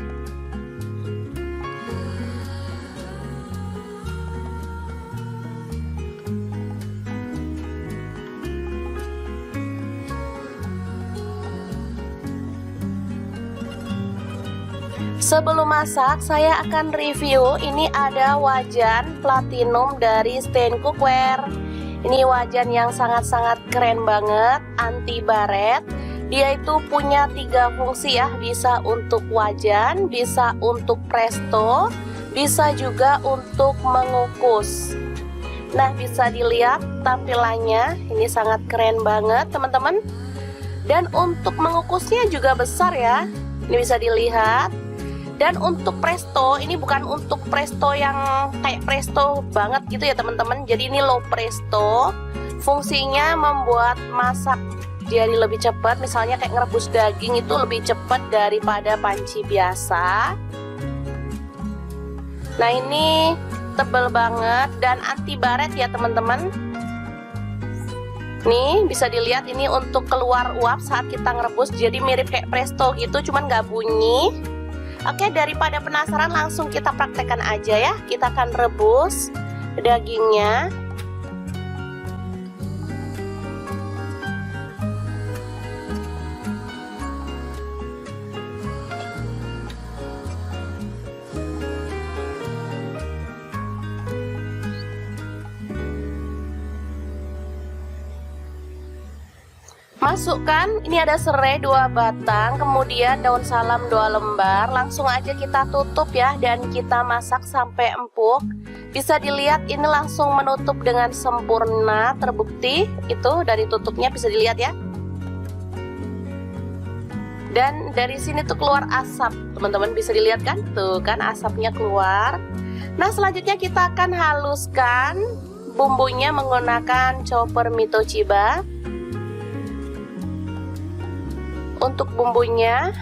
Sebelum masak, saya akan review. Ini ada wajan platinum dari Stain Cookware. Ini wajan yang sangat-sangat keren banget, anti baret. Dia itu punya 3 fungsi ya, bisa untuk wajan, bisa untuk presto, bisa juga untuk mengukus. Nah, bisa dilihat tampilannya, ini sangat keren banget teman-teman. Dan untuk mengukusnya juga besar ya, ini bisa dilihat. Dan untuk presto, ini bukan untuk presto yang kayak presto banget gitu ya teman-teman. Jadi ini low presto, fungsinya membuat masak jadi lebih cepat. Misalnya kayak ngerebus daging itu lebih cepat daripada panci biasa. Nah, ini tebal banget dan anti baret ya teman-teman. Nih bisa dilihat, ini untuk keluar uap saat kita ngerebus, jadi mirip kayak presto gitu, cuman nggak bunyi. Oke, daripada penasaran langsung kita praktekkan aja ya. Kita akan rebus dagingnya. Masukkan, ini ada serai 2 batang, kemudian daun salam 2 lembar. Langsung aja kita tutup ya, dan kita masak sampai empuk. Bisa dilihat ini langsung menutup dengan sempurna, terbukti itu dari tutupnya bisa dilihat ya. Dan dari sini tuh keluar asap, teman-teman bisa dilihat kan? Tuh kan asapnya keluar. Nah, selanjutnya kita akan haluskan bumbunya menggunakan chopper Mito Chiba. Untuk bumbunya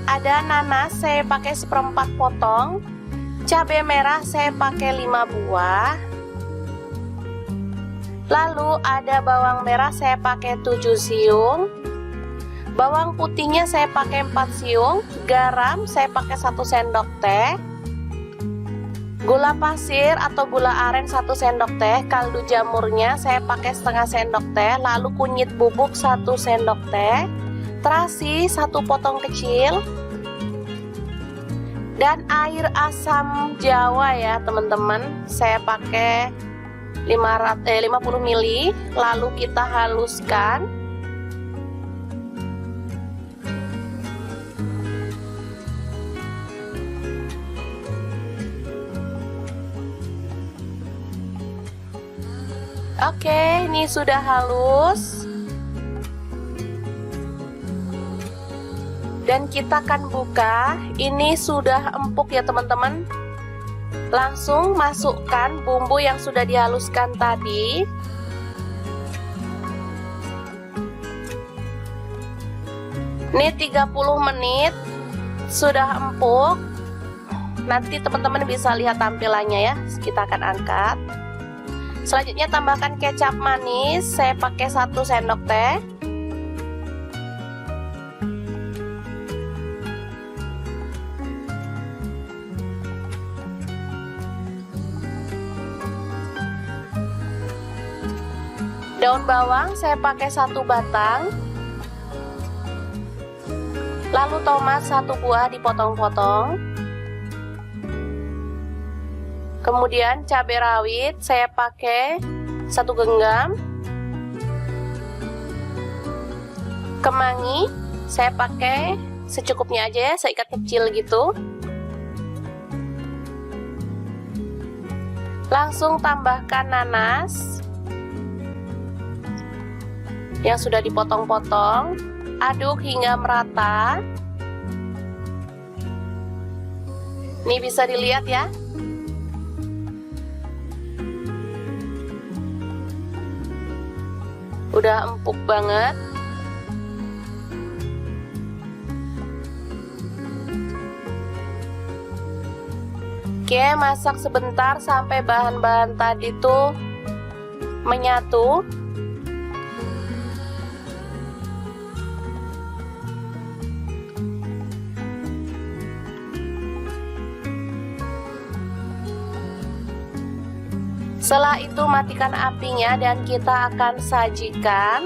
ada nanas saya pakai 1/4 potong, cabai merah saya pakai 5 buah, lalu ada bawang merah saya pakai 7 siung, bawang putihnya saya pakai 4 siung, garam saya pakai 1 sendok teh, gula pasir atau gula aren 1 sendok teh, kaldu jamurnya saya pakai setengah sendok teh, lalu kunyit bubuk 1 sendok teh, terasi 1 potong kecil, dan air asam jawa ya teman-teman, saya pakai 50 ml, lalu kita haluskan. Oke, ini sudah halus. Dan kita akan buka, ini sudah empuk ya teman-teman. Langsung masukkan bumbu yang sudah dihaluskan tadi. Ini 30 menit sudah empuk. Nanti teman-teman bisa lihat tampilannya ya. Kita akan angkat. Selanjutnya tambahkan kecap manis, saya pakai 1 sendok teh. Daun bawang saya pakai 1 batang. Lalu tomat 1 buah dipotong-potong. Kemudian cabai rawit saya pakai 1 genggam. Kemangi saya pakai secukupnya aja ya, seikat kecil gitu. Langsung tambahkan nanas yang sudah dipotong-potong, aduk hingga merata. Ini bisa dilihat ya. Udah empuk banget. Oke, masak sebentar sampai bahan-bahan tadi tuh menyatu. Setelah itu matikan apinya dan kita akan sajikan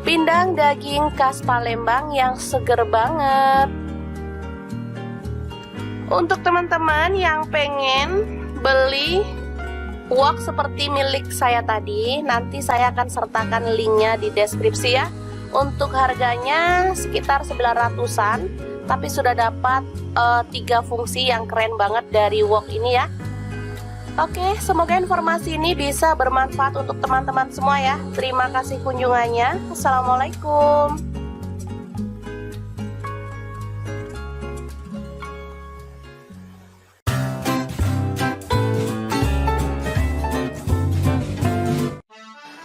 pindang daging khas Palembang yang seger banget. Untuk teman-teman yang pengen beli wok seperti milik saya tadi, nanti saya akan sertakan linknya di deskripsi ya. Untuk harganya sekitar 900-an, tapi sudah dapat 3 fungsi yang keren banget dari wok ini ya. Oke, semoga informasi ini bisa bermanfaat untuk teman-teman semua ya. Terima kasih kunjungannya. Assalamualaikum.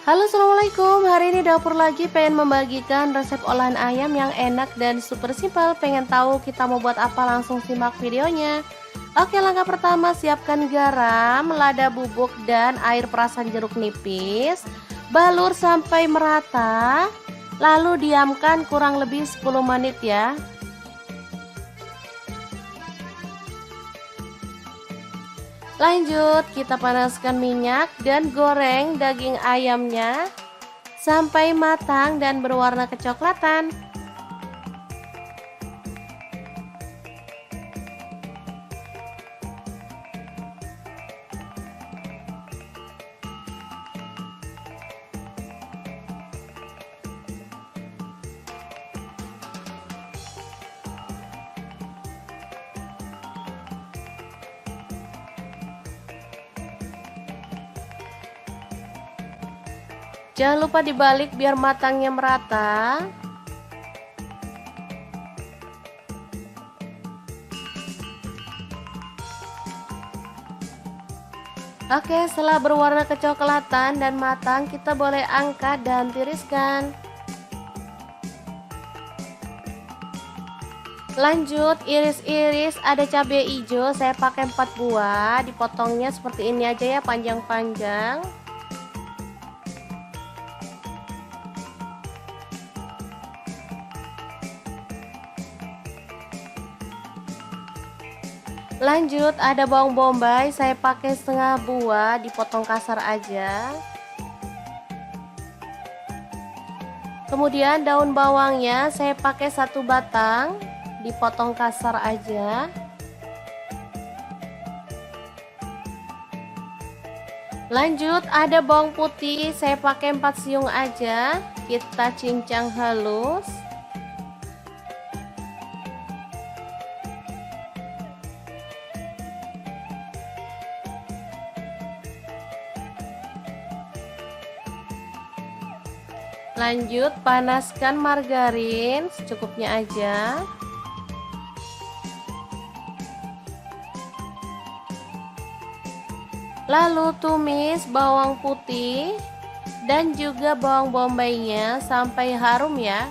Halo, assalamualaikum. Hari ini dapur lagi pengen membagikan resep olahan ayam yang enak dan super simpel. Pengen tahu kita mau buat apa? Langsung simak videonya. Oke, langkah pertama siapkan garam, lada bubuk, dan air perasan jeruk nipis. Balur sampai merata, lalu diamkan kurang lebih 10 menit ya. Lanjut, kita panaskan minyak dan goreng daging ayamnya sampai matang dan berwarna kecoklatan. Jangan lupa dibalik biar matangnya merata. Oke, setelah berwarna kecoklatan dan matang, kita boleh angkat dan tiriskan. Lanjut, iris-iris ada cabai hijau, saya pakai 4 buah, dipotongnya seperti ini aja ya, panjang-panjang. Lanjut, ada bawang bombay, saya pakai setengah buah, dipotong kasar aja. Kemudian daun bawangnya saya pakai 1 batang, dipotong kasar aja. Lanjut, ada bawang putih, saya pakai 4 siung aja, kita cincang halus. Lanjut, panaskan margarin secukupnya aja. Lalu tumis bawang putih dan juga bawang bombaynya sampai harum ya.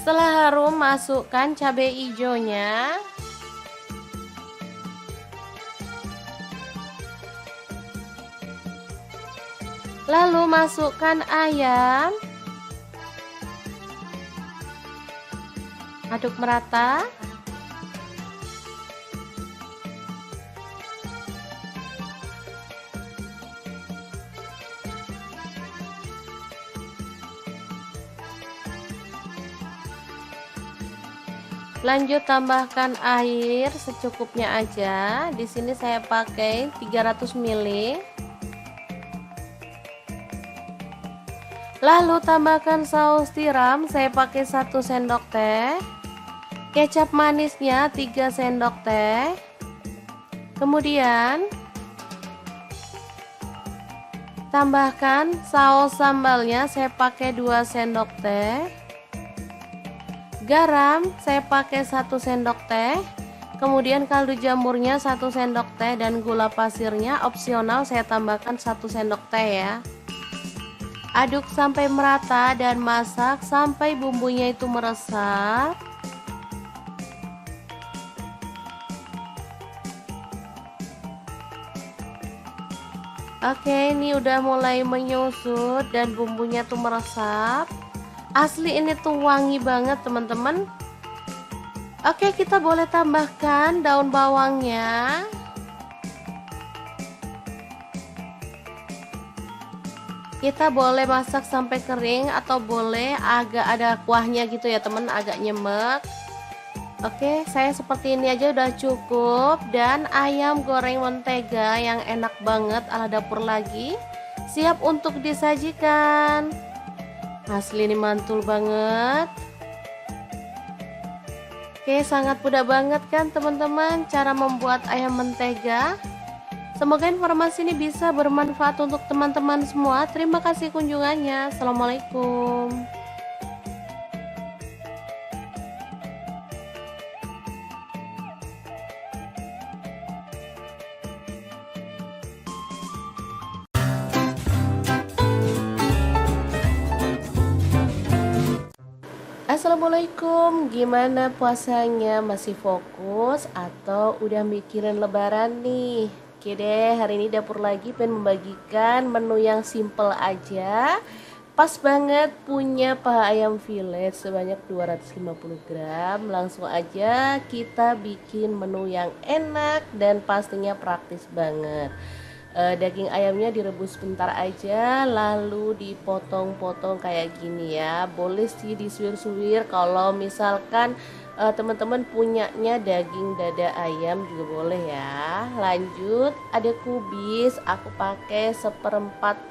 Setelah harum, masukkan cabai hijaunya. Lalu masukkan ayam. Aduk merata. Lanjut, tambahkan air secukupnya aja. Di sini saya pakai 300 ml. Lalu tambahkan saus tiram, saya pakai 1 sendok teh. Kecap manisnya 3 sendok teh. Kemudian tambahkan saus sambalnya, saya pakai 2 sendok teh. Garam saya pakai 1 sendok teh. Kemudian kaldu jamurnya 1 sendok teh dan gula pasirnya opsional, saya tambahkan 1 sendok teh ya. Aduk sampai merata dan masak sampai bumbunya itu meresap. Oke, ini udah mulai menyusut dan bumbunya tuh meresap. Asli ini tuh wangi banget teman-teman. Oke, kita boleh tambahkan daun bawangnya. Kita boleh masak sampai kering atau boleh agak ada kuahnya gitu ya teman, agak nyemek. Oke, saya seperti ini aja udah cukup. Dan ayam goreng mentega yang enak banget ala dapur lagi siap untuk disajikan. Asli ini mantul banget. Oke, sangat mudah banget kan teman-teman cara membuat ayam mentega. Semoga informasi ini bisa bermanfaat untuk teman-teman semua. Terima kasih kunjungannya. Assalamualaikum. Assalamualaikum, gimana puasanya? Masih fokus atau udah mikirin lebaran nih? Oke deh, hari ini dapur lagi pengen membagikan menu yang simple aja. Pas banget, punya paha ayam fillet sebanyak 250 gram. Langsung aja kita bikin menu yang enak dan pastinya praktis banget. Daging ayamnya direbus sebentar aja, lalu dipotong-potong kayak gini ya. Boleh sih disuir-suir kalau misalkan teman-teman punyanya daging dada ayam juga boleh ya. Lanjut, ada kubis, aku pakai seperempat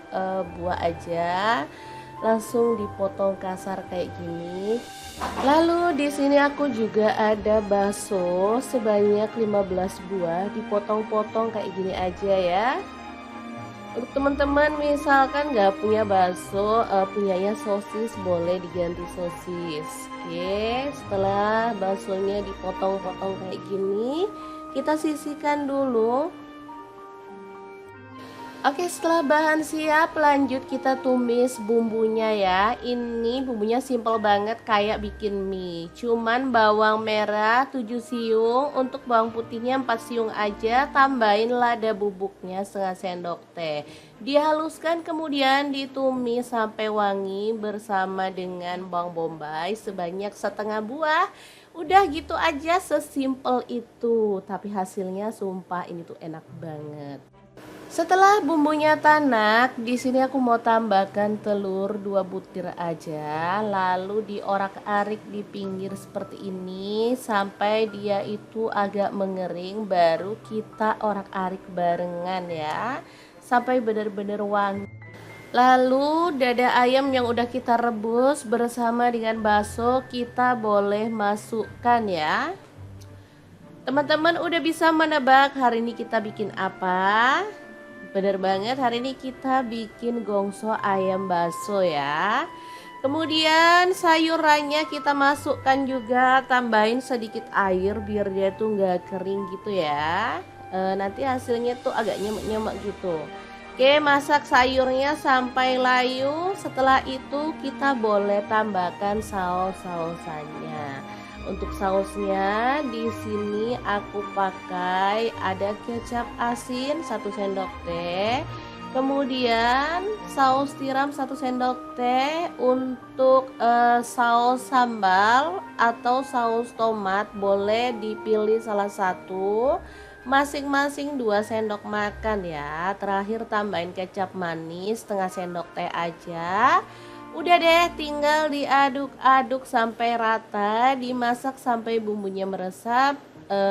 buah aja, langsung dipotong kasar kayak gini. Lalu di sini aku juga ada bakso sebanyak 15 buah, dipotong-potong kayak gini aja ya. Untuk teman-teman misalkan nggak punya bakso, punyanya sosis, boleh diganti sosis. Oke, setelah baksonya dipotong-potong kayak gini, kita sisihkan dulu. Oke, setelah bahan siap, lanjut kita tumis bumbunya ya. Ini bumbunya simple banget kayak bikin mie. Cuman bawang merah 7 siung, untuk bawang putihnya 4 siung aja, tambahin lada bubuknya setengah sendok teh. Dihaluskan kemudian ditumis sampai wangi bersama dengan bawang bombay sebanyak setengah buah. Udah gitu aja, sesimpel itu. Tapi hasilnya sumpah ini tuh enak banget. Setelah bumbunya tanak, di sini aku mau tambahkan telur 2 butir aja, lalu diorak-arik di pinggir seperti ini sampai dia itu agak mengering, baru kita orak-arik barengan ya, sampai benar-benar wangi. Lalu dada ayam yang udah kita rebus bersama dengan bakso kita boleh masukkan ya. Teman-teman udah bisa menebak hari ini kita bikin apa? Bener banget, hari ini kita bikin gongso ayam bakso ya. Kemudian sayurannya kita masukkan juga, tambahin sedikit air biar dia tuh nggak kering gitu ya. Nanti hasilnya tuh agak nyemek-nyemek gitu. Oke, masak sayurnya sampai layu. Setelah itu kita boleh tambahkan saus-sausannya. Untuk sausnya di sini aku pakai ada kecap asin 1 sendok teh, kemudian saus tiram 1 sendok teh. Untuk saus sambal atau saus tomat boleh dipilih salah satu, masing-masing 2 sendok makan ya. Terakhir tambahin kecap manis setengah sendok teh aja. Udah deh, tinggal diaduk-aduk sampai rata, dimasak sampai bumbunya meresap,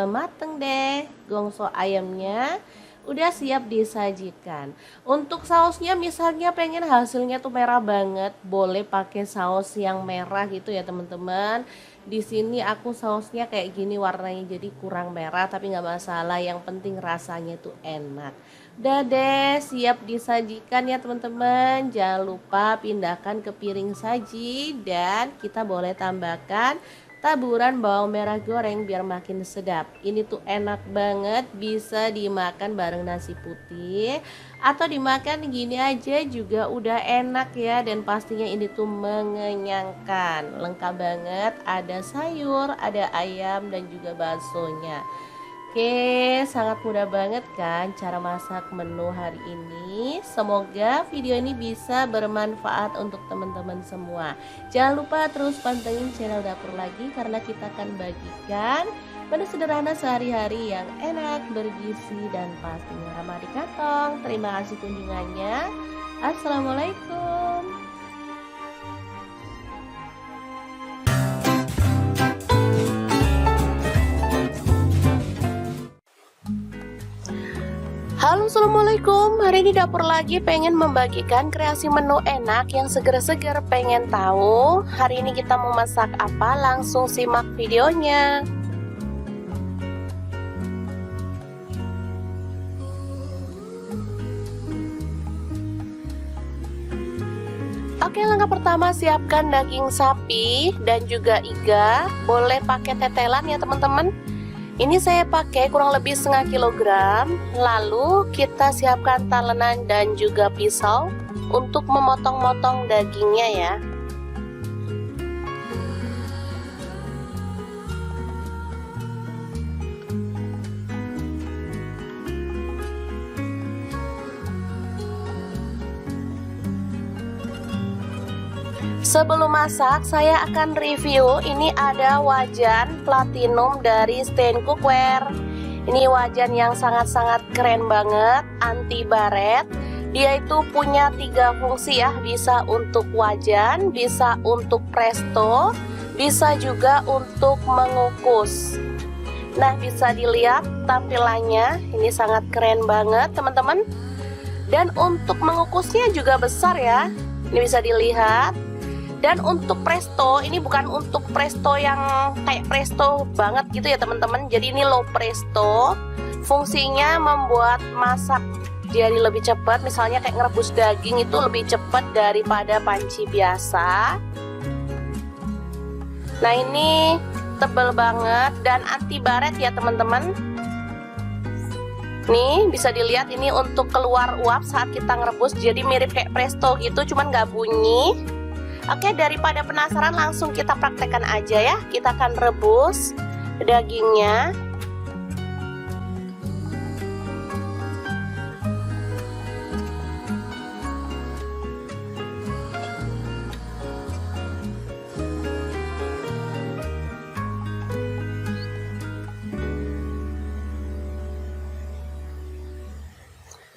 mateng deh. Gongso ayamnya udah siap disajikan. Untuk sausnya misalnya pengen hasilnya tuh merah banget, boleh pakai saus yang merah gitu ya teman-teman. Di sini aku sausnya kayak gini warnanya, jadi kurang merah tapi nggak masalah, yang penting rasanya tuh enak. Udah deh, siap disajikan ya teman-teman. Jangan lupa pindahkan ke piring saji dan kita boleh tambahkan taburan bawang merah goreng biar makin sedap. Ini tuh enak banget, bisa dimakan bareng nasi putih atau dimakan gini aja juga udah enak ya. Dan pastinya ini tuh mengenyangkan, lengkap banget, ada sayur, ada ayam dan juga baksonya. Oke, sangat mudah banget kan cara masak menu hari ini. Semoga video ini bisa bermanfaat untuk teman-teman semua. Jangan lupa terus pantengin channel Dapur Lagi, karena kita akan bagikan menu sederhana sehari-hari yang enak, bergizi, dan pastinya ramah di kantong. Terima kasih kunjungannya. Assalamualaikum. Halo, assalamualaikum. Hari ini Dapur Lagi pengen membagikan kreasi menu enak yang seger-seger. Pengen tahu hari ini kita mau masak apa? Langsung simak videonya. Oke, langkah pertama siapkan daging sapi dan juga iga. Boleh pakai tetelan ya teman-teman. Ini saya pakai kurang lebih setengah kilogram. Lalu kita siapkan talenan dan juga pisau untuk memotong-motong dagingnya ya. Sebelum masak, saya akan review. Ini ada wajan platinum dari Stain Cookware. Ini wajan yang sangat-sangat keren banget, anti baret. Dia itu punya 3 fungsi ya, bisa untuk wajan, bisa untuk presto, bisa juga untuk mengukus. Nah, bisa dilihat tampilannya, ini sangat keren banget teman-teman. Dan untuk mengukusnya juga besar ya, ini bisa dilihat. Dan untuk presto, ini bukan untuk presto yang kayak presto banget gitu ya teman-teman. Jadi ini low presto, fungsinya membuat masak jadi lebih cepat. Misalnya kayak ngerebus daging itu lebih cepat daripada panci biasa. Nah, ini tebal banget dan anti baret ya teman-teman. Nih bisa dilihat ini untuk keluar uap saat kita ngerebus, jadi mirip kayak presto gitu, cuman nggak bunyi. Oke, daripada penasaran langsung kita praktekkan aja ya. Kita akan rebus dagingnya.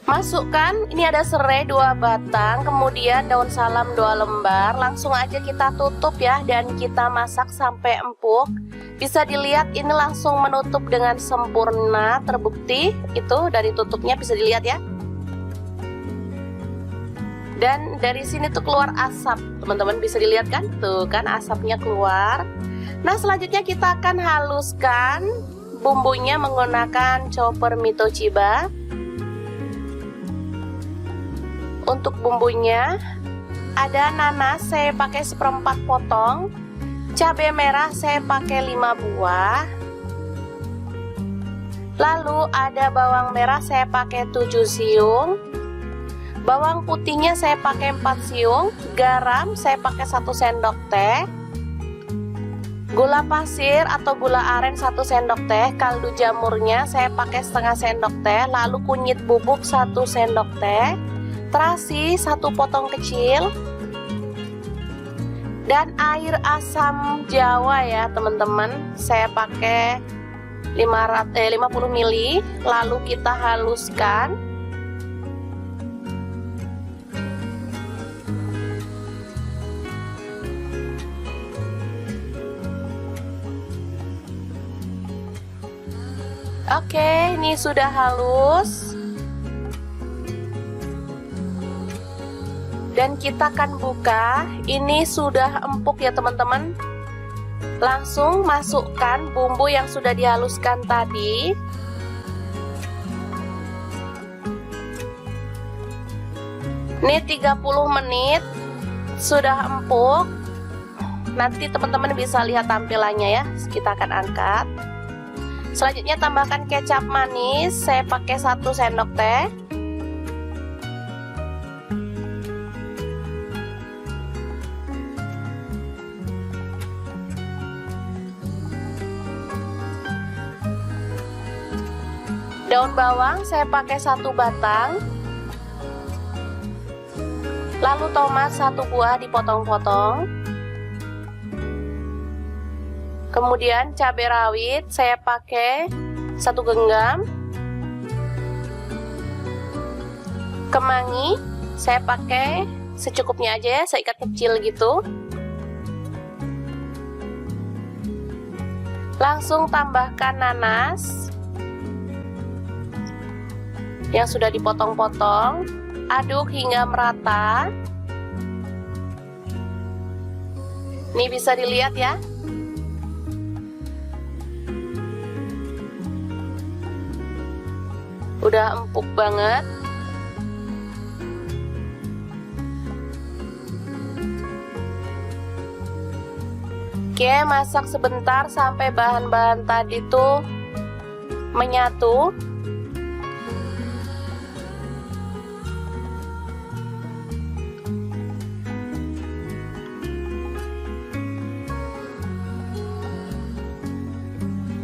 Masukkan, ini ada serai 2 batang, kemudian daun salam 2 lembar. Langsung aja kita tutup ya, dan kita masak sampai empuk. Bisa dilihat ini langsung menutup dengan sempurna, terbukti itu dari tutupnya bisa dilihat ya. Dan dari sini tuh keluar asap, teman-teman bisa dilihat kan? Tuh kan asapnya keluar. Nah, selanjutnya kita akan haluskan bumbunya menggunakan chopper Mito Chiba. Untuk bumbunya ada nanas saya pakai 1/4 potong, cabai merah saya pakai 5 buah, lalu ada bawang merah saya pakai 7 siung, bawang putihnya saya pakai 4 siung, garam saya pakai 1 sendok teh, gula pasir atau gula aren 1 sendok teh, kaldu jamurnya saya pakai setengah sendok teh, lalu kunyit bubuk 1 sendok teh, terasi 1 potong kecil, dan air asam jawa ya teman-teman, saya pakai 50 ml, lalu kita haluskan. Oke, ini sudah halus. Dan kita akan buka, ini sudah empuk ya teman-teman. Langsung masukkan bumbu yang sudah dihaluskan tadi. Ini 30 menit sudah empuk. Nanti teman-teman bisa lihat tampilannya ya. Kita akan angkat. Selanjutnya tambahkan kecap manis, saya pakai 1 sendok teh. Daun bawang saya pakai 1 batang. Lalu tomat 1 buah dipotong-potong. Kemudian cabai rawit saya pakai 1 genggam. Kemangi saya pakai secukupnya aja ya, seikat kecil gitu. Langsung tambahkan nanas yang sudah dipotong-potong, aduk hingga merata. Ini bisa dilihat ya. Udah empuk banget. Oke, masak sebentar sampai bahan-bahan tadi tuh menyatu.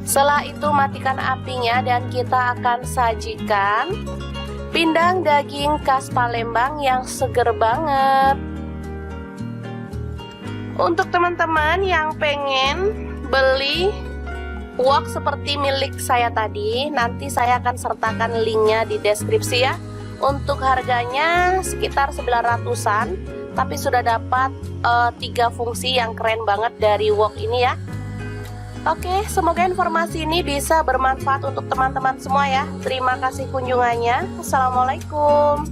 Setelah itu matikan apinya dan kita akan sajikan pindang daging khas Palembang yang seger banget. Untuk teman-teman yang pengen beli wok seperti milik saya tadi, nanti saya akan sertakan linknya di deskripsi ya. Untuk harganya sekitar 900-an. tapi sudah dapat 3 fungsi yang keren banget dari wok ini ya. Oke, semoga informasi ini bisa bermanfaat untuk teman-teman semua ya. Terima kasih kunjungannya. Assalamualaikum.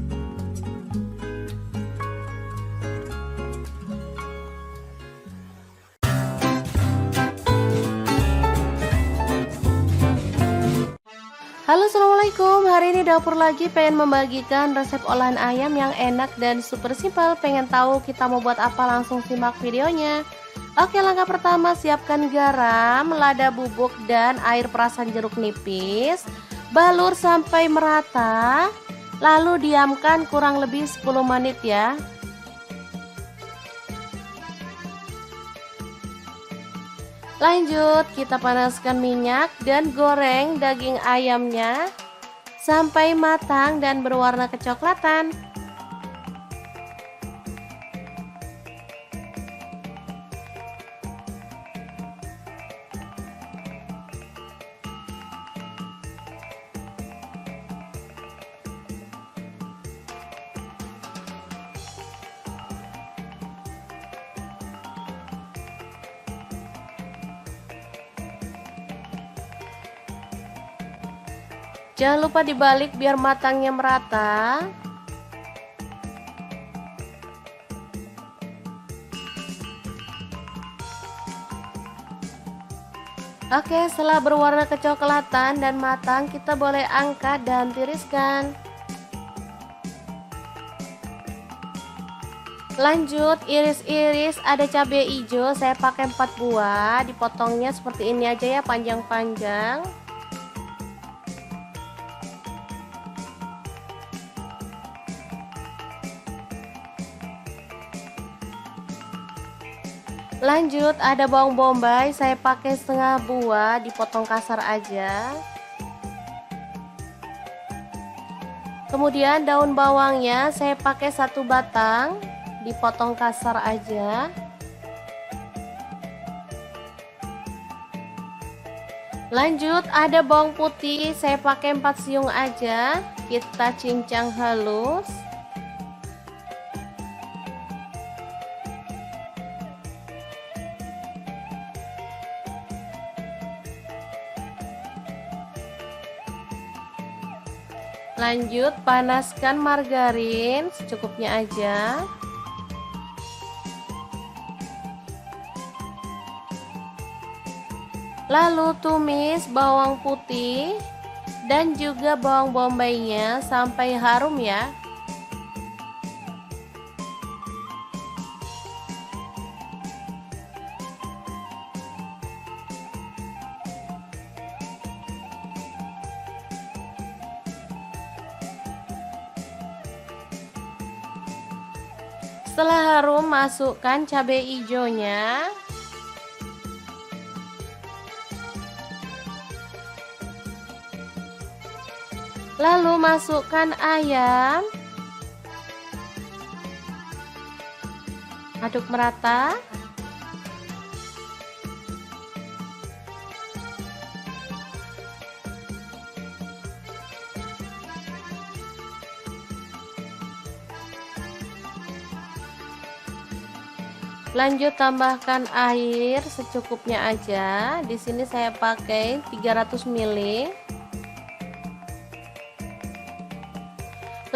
Halo, assalamualaikum. Hari ini dapur lagi pengen membagikan resep olahan ayam yang enak dan super simpel. Pengen tahu kita mau buat apa? Langsung simak videonya. Oke, langkah pertama siapkan garam, lada bubuk, dan air perasan jeruk nipis. Balur sampai merata, lalu diamkan kurang lebih 10 menit ya. Lanjut, kita panaskan minyak dan goreng daging ayamnya sampai matang dan berwarna kecoklatan. Jangan lupa dibalik biar matangnya merata. Oke, setelah berwarna kecoklatan dan matang, kita boleh angkat dan tiriskan. Lanjut, iris-iris ada cabai hijau, saya pakai 4 buah, dipotongnya seperti ini aja ya, panjang-panjang. Lanjut, ada bawang bombay, saya pakai setengah buah, dipotong kasar aja. Kemudian daun bawangnya saya pakai 1 batang, dipotong kasar aja. Lanjut, ada bawang putih, saya pakai 4 siung aja, kita cincang halus. Lanjut, panaskan margarin secukupnya aja. Lalu tumis bawang putih dan juga bawang bombaynya sampai harum ya. Setelah harum, masukkan cabai hijaunya. Lalu masukkan ayam. Aduk merata. Lanjut, tambahkan air secukupnya aja. Di sini saya pakai 300 ml.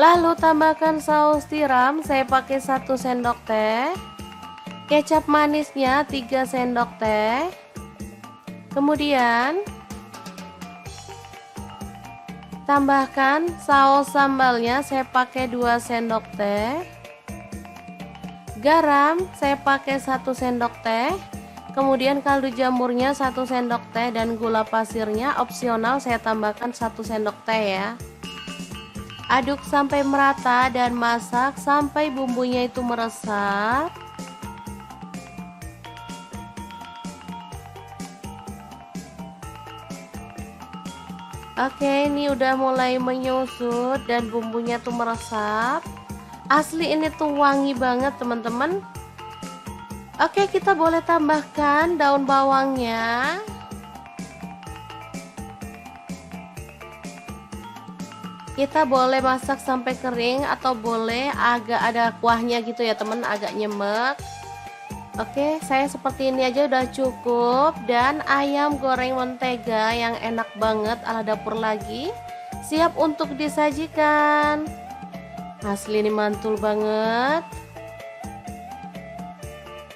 Lalu tambahkan saus tiram, saya pakai 1 sendok teh. Kecap manisnya 3 sendok teh. Kemudian tambahkan saus sambalnya, saya pakai 2 sendok teh. Garam saya pakai 1 sendok teh. Kemudian kaldu jamurnya 1 sendok teh dan gula pasirnya opsional, saya tambahkan 1 sendok teh ya. Aduk sampai merata dan masak sampai bumbunya itu meresap. Oke, ini udah mulai menyusut dan bumbunya tuh meresap. Asli ini tuh wangi banget teman-teman. Oke, kita boleh tambahkan daun bawangnya. Kita boleh masak sampai kering atau boleh agak ada kuahnya gitu ya teman, agak nyemek. Oke, saya seperti ini aja udah cukup. Dan ayam goreng mentega yang enak banget ala dapur lagi siap untuk disajikan. Asli ini mantul banget.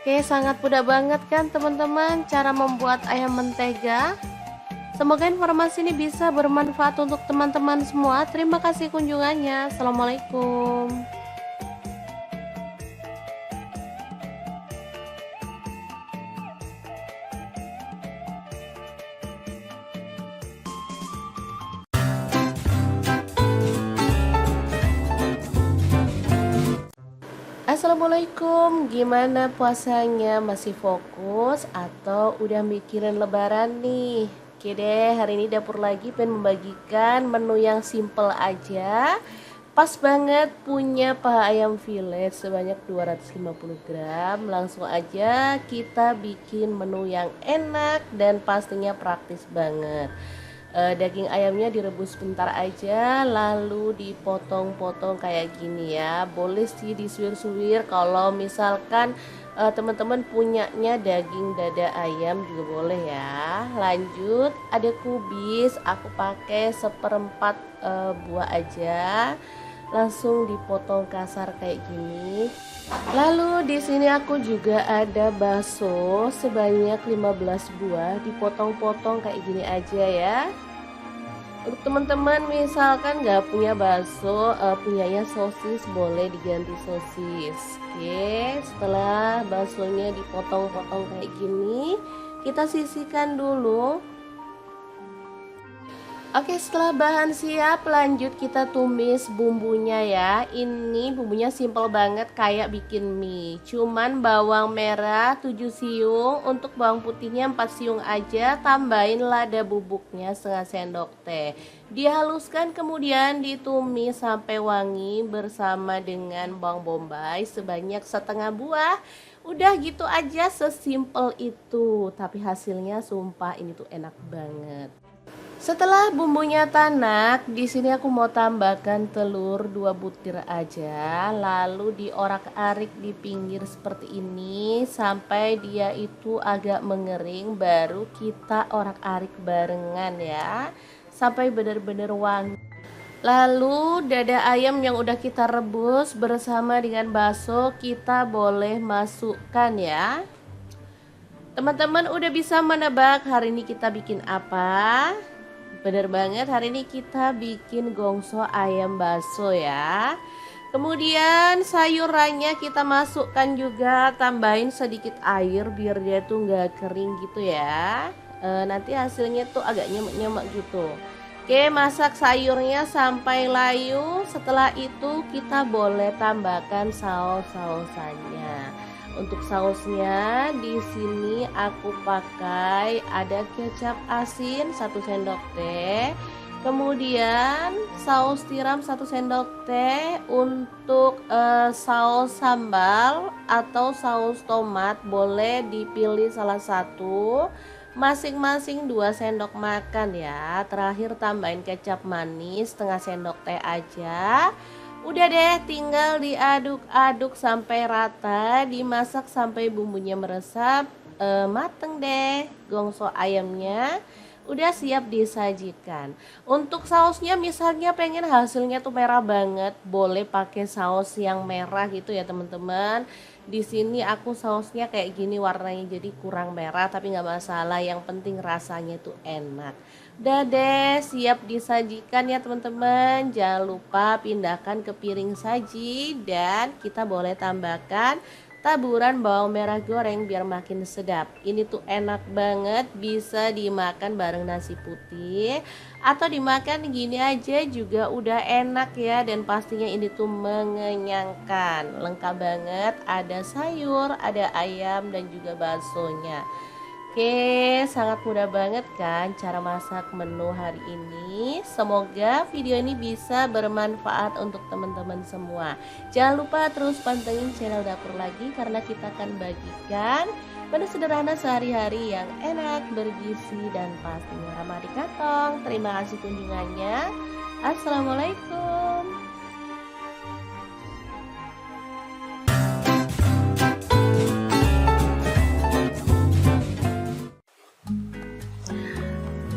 Oke, sangat mudah banget kan teman-teman cara membuat ayam mentega. Semoga informasi ini bisa bermanfaat untuk teman-teman semua. Terima kasih kunjungannya. Assalamualaikum. Assalamualaikum, gimana puasanya? Masih fokus atau udah mikirin lebaran nih? Oke deh, hari ini dapur lagi pengen membagikan menu yang simple aja. Pas banget punya paha ayam fillet sebanyak 250 gram. Langsung aja kita bikin menu yang enak dan pastinya praktis banget. Daging ayamnya direbus sebentar aja, lalu dipotong-potong kayak gini ya. Boleh sih disuir-suir kalau misalkan teman-teman punyanya daging dada ayam juga boleh ya. Lanjut, ada kubis, aku pakai 1/4 buah aja. Langsung dipotong kasar kayak gini. Lalu di sini aku juga ada bakso sebanyak 15 buah, dipotong-potong kayak gini aja ya. Untuk teman-teman misalkan nggak punya bakso, punyanya sosis, boleh diganti sosis. Oke, setelah baksonya dipotong-potong kayak gini, kita sisihkan dulu. Oke, setelah bahan siap, lanjut kita tumis bumbunya ya. Ini bumbunya simple banget kayak bikin mie. Cuman bawang merah 7 siung, untuk bawang putihnya 4 siung aja. Tambahin lada bubuknya setengah sendok teh. Dihaluskan kemudian ditumis sampai wangi bersama dengan bawang bombay sebanyak setengah buah. Udah gitu aja, sesimpel itu. Tapi hasilnya sumpah ini tuh enak banget. Setelah bumbunya tanak, di sini aku mau tambahkan telur 2 butir aja, lalu diorak-arik di pinggir seperti ini sampai dia itu agak mengering, baru kita orak-arik barengan ya, sampai benar-benar wangi. Lalu dada ayam yang udah kita rebus bersama dengan bakso kita boleh masukkan ya. Teman-teman udah bisa menebak hari ini kita bikin apa? Bener banget, hari ini kita bikin gongso ayam bakso ya. Kemudian sayurannya kita masukkan juga, tambahin sedikit air biar dia tuh nggak kering gitu ya. Nanti hasilnya tuh agak nyemek-nyemek gitu. Oke, masak sayurnya sampai layu. Setelah itu kita boleh tambahkan saus-sausannya. Untuk sausnya di sini aku pakai ada kecap asin 1 sendok teh, kemudian saus tiram 1 sendok teh. Untuk saus sambal atau saus tomat boleh dipilih salah satu, masing-masing 2 sendok makan ya. Terakhir tambahin kecap manis setengah sendok teh aja. Udah deh, tinggal diaduk-aduk sampai rata, dimasak sampai bumbunya meresap, mateng deh. Gongso ayamnya udah siap disajikan. Untuk sausnya misalnya pengen hasilnya tuh merah banget, boleh pakai saus yang merah gitu ya teman-teman. Di sini aku sausnya kayak gini warnanya, jadi kurang merah tapi nggak masalah, yang penting rasanya tuh enak. Udah deh, siap disajikan ya teman-teman. Jangan lupa pindahkan ke piring saji dan kita boleh tambahkan taburan bawang merah goreng biar makin sedap. Ini tuh enak banget, bisa dimakan bareng nasi putih atau dimakan gini aja juga udah enak ya. Dan pastinya ini tuh mengenyangkan, lengkap banget, ada sayur, ada ayam dan juga baksonya. Oke, sangat mudah banget kan cara masak menu hari ini. Semoga video ini bisa bermanfaat untuk teman-teman semua. Jangan lupa terus pantengin channel dapur lagi karena kita akan bagikan menu sederhana sehari-hari yang enak, bergizi dan pastinya ramah di kantong. Terima kasih kunjungannya. Assalamualaikum.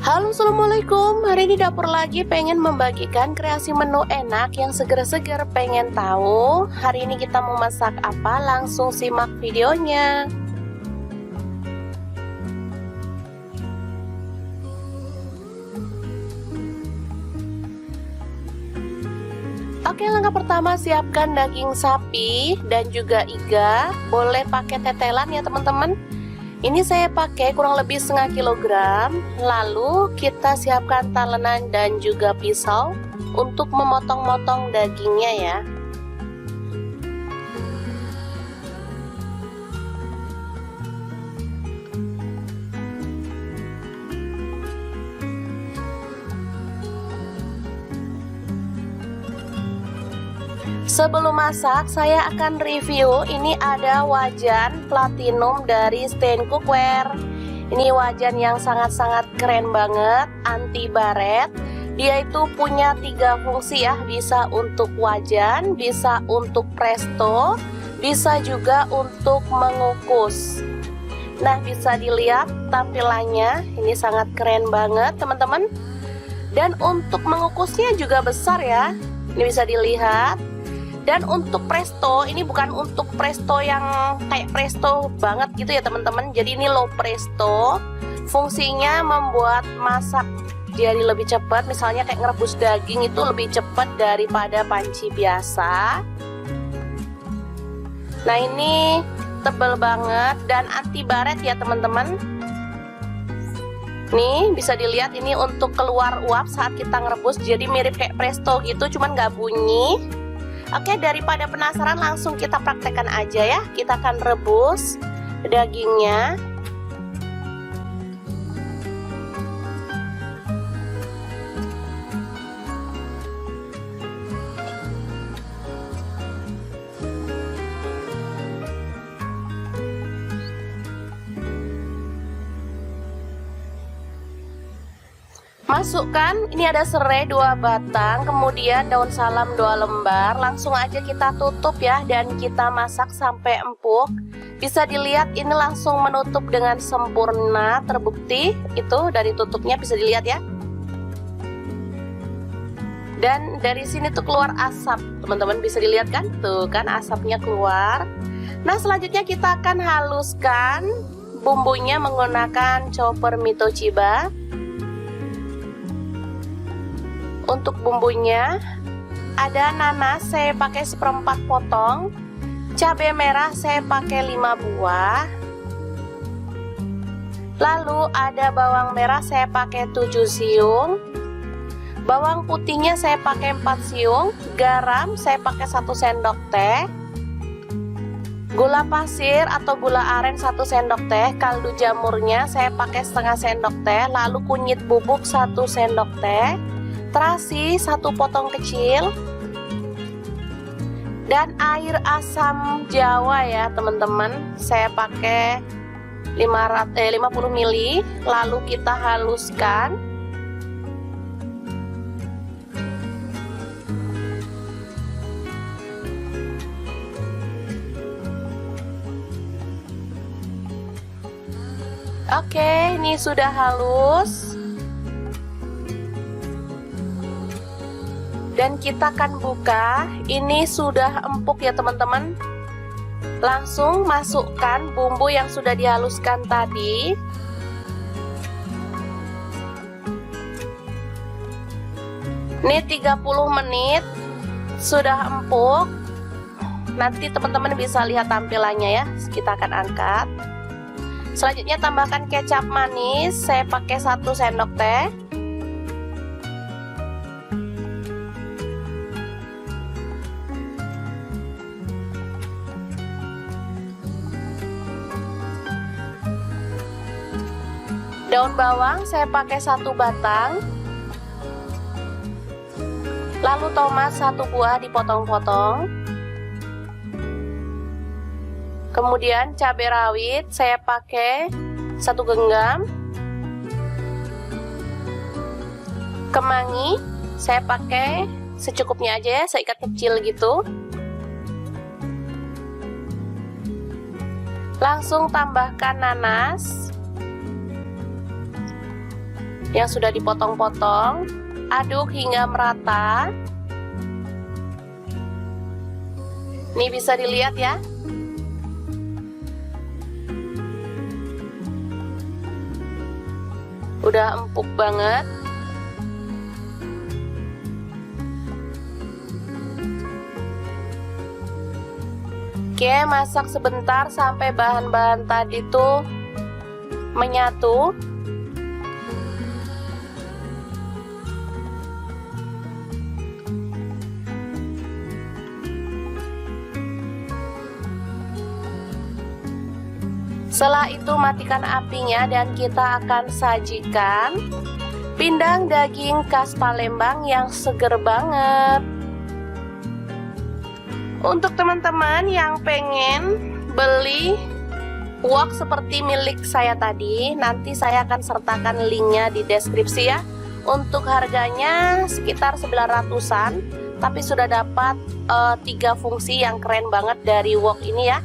Halo, assalamualaikum. Hari ini dapur lagi pengen membagikan kreasi menu enak yang seger-seger. Pengen tahu hari ini kita mau masak apa? Langsung simak videonya. Oke, langkah pertama siapkan daging sapi dan juga iga. Boleh pakai tetelan ya teman-teman. Ini saya pakai kurang lebih setengah kilogram. Lalu kita siapkan talenan dan juga pisau untuk memotong-motong dagingnya ya. Sebelum masak, saya akan review. Ini ada wajan platinum dari Stain Cookware. Ini wajan yang sangat-sangat keren banget, anti baret. Dia itu punya 3 fungsi ya, bisa untuk wajan, bisa untuk presto, bisa juga untuk mengukus. Nah, bisa dilihat tampilannya, ini sangat keren banget teman-teman. Dan untuk mengukusnya juga besar ya, ini bisa dilihat. Dan untuk presto, ini bukan untuk presto yang kayak presto banget gitu ya teman-teman. Jadi ini low presto. Fungsinya membuat masak jadi lebih cepat. Misalnya kayak ngerebus daging itu lebih cepat daripada panci biasa. Nah, ini tebal banget dan anti baret ya teman-teman. Nih bisa dilihat, ini untuk keluar uap saat kita ngerebus. Jadi mirip kayak presto gitu, cuman nggak bunyi. Oke, daripada penasaran langsung kita praktekkan aja ya. Kita akan rebus dagingnya. Masukkan, ini ada serai 2 batang, kemudian daun salam 2 lembar. Langsung aja kita tutup ya, dan kita masak sampai empuk. Bisa dilihat ini langsung menutup dengan sempurna, terbukti itu dari tutupnya bisa dilihat ya. Dan dari sini tuh keluar asap, teman-teman bisa dilihat kan? Tuh kan asapnya keluar. Nah, selanjutnya kita akan haluskan bumbunya menggunakan chopper Mito Chiba. Untuk bumbunya ada nanas saya pakai 1/4 potong, cabai merah saya pakai 5 buah, lalu ada bawang merah saya pakai 7 siung, bawang putihnya saya pakai 4 siung, garam saya pakai 1 sendok teh, gula pasir atau gula aren 1 sendok teh, kaldu jamurnya saya pakai setengah sendok teh, lalu kunyit bubuk 1 sendok teh, terasi 1 potong kecil, dan air asam jawa ya teman-teman, saya pakai 50 ml. Lalu kita haluskan. Oke, ini sudah halus. Dan kita akan buka. Ini sudah empuk ya teman-teman. Langsung masukkan bumbu yang sudah dihaluskan tadi. Ini 30 menit sudah empuk. Nanti teman-teman bisa lihat tampilannya ya. Kita akan angkat. Selanjutnya tambahkan kecap manis. Saya pakai 1 sendok teh. Daun bawang saya pakai 1 batang. Lalu tomat 1 buah dipotong-potong. Kemudian cabai rawit saya pakai 1 genggam. Kemangi Saya pakai secukupnya aja ya, seikat kecil gitu. Langsung tambahkan nanas yang sudah dipotong-potong. Aduk hingga merata. Ini bisa dilihat ya. Udah empuk banget. Oke, masak sebentar sampai bahan-bahan tadi tuh menyatu. Setelah itu matikan apinya dan kita akan sajikan pindang daging khas Palembang yang seger banget. Untuk teman-teman yang pengen beli wok seperti milik saya tadi, nanti saya akan sertakan linknya di deskripsi ya. Untuk harganya sekitar 900-an, tapi sudah dapat 3 fungsi yang keren banget dari wok ini ya.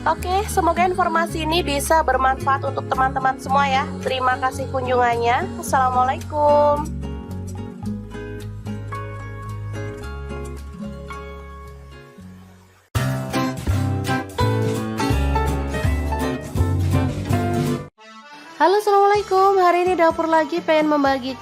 Oke, semoga informasi ini bisa bermanfaat untuk teman-teman semua ya. Terima kasih kunjungannya. Assalamualaikum. Halo, assalamualaikum. Hari ini dapur lagi pengen membagi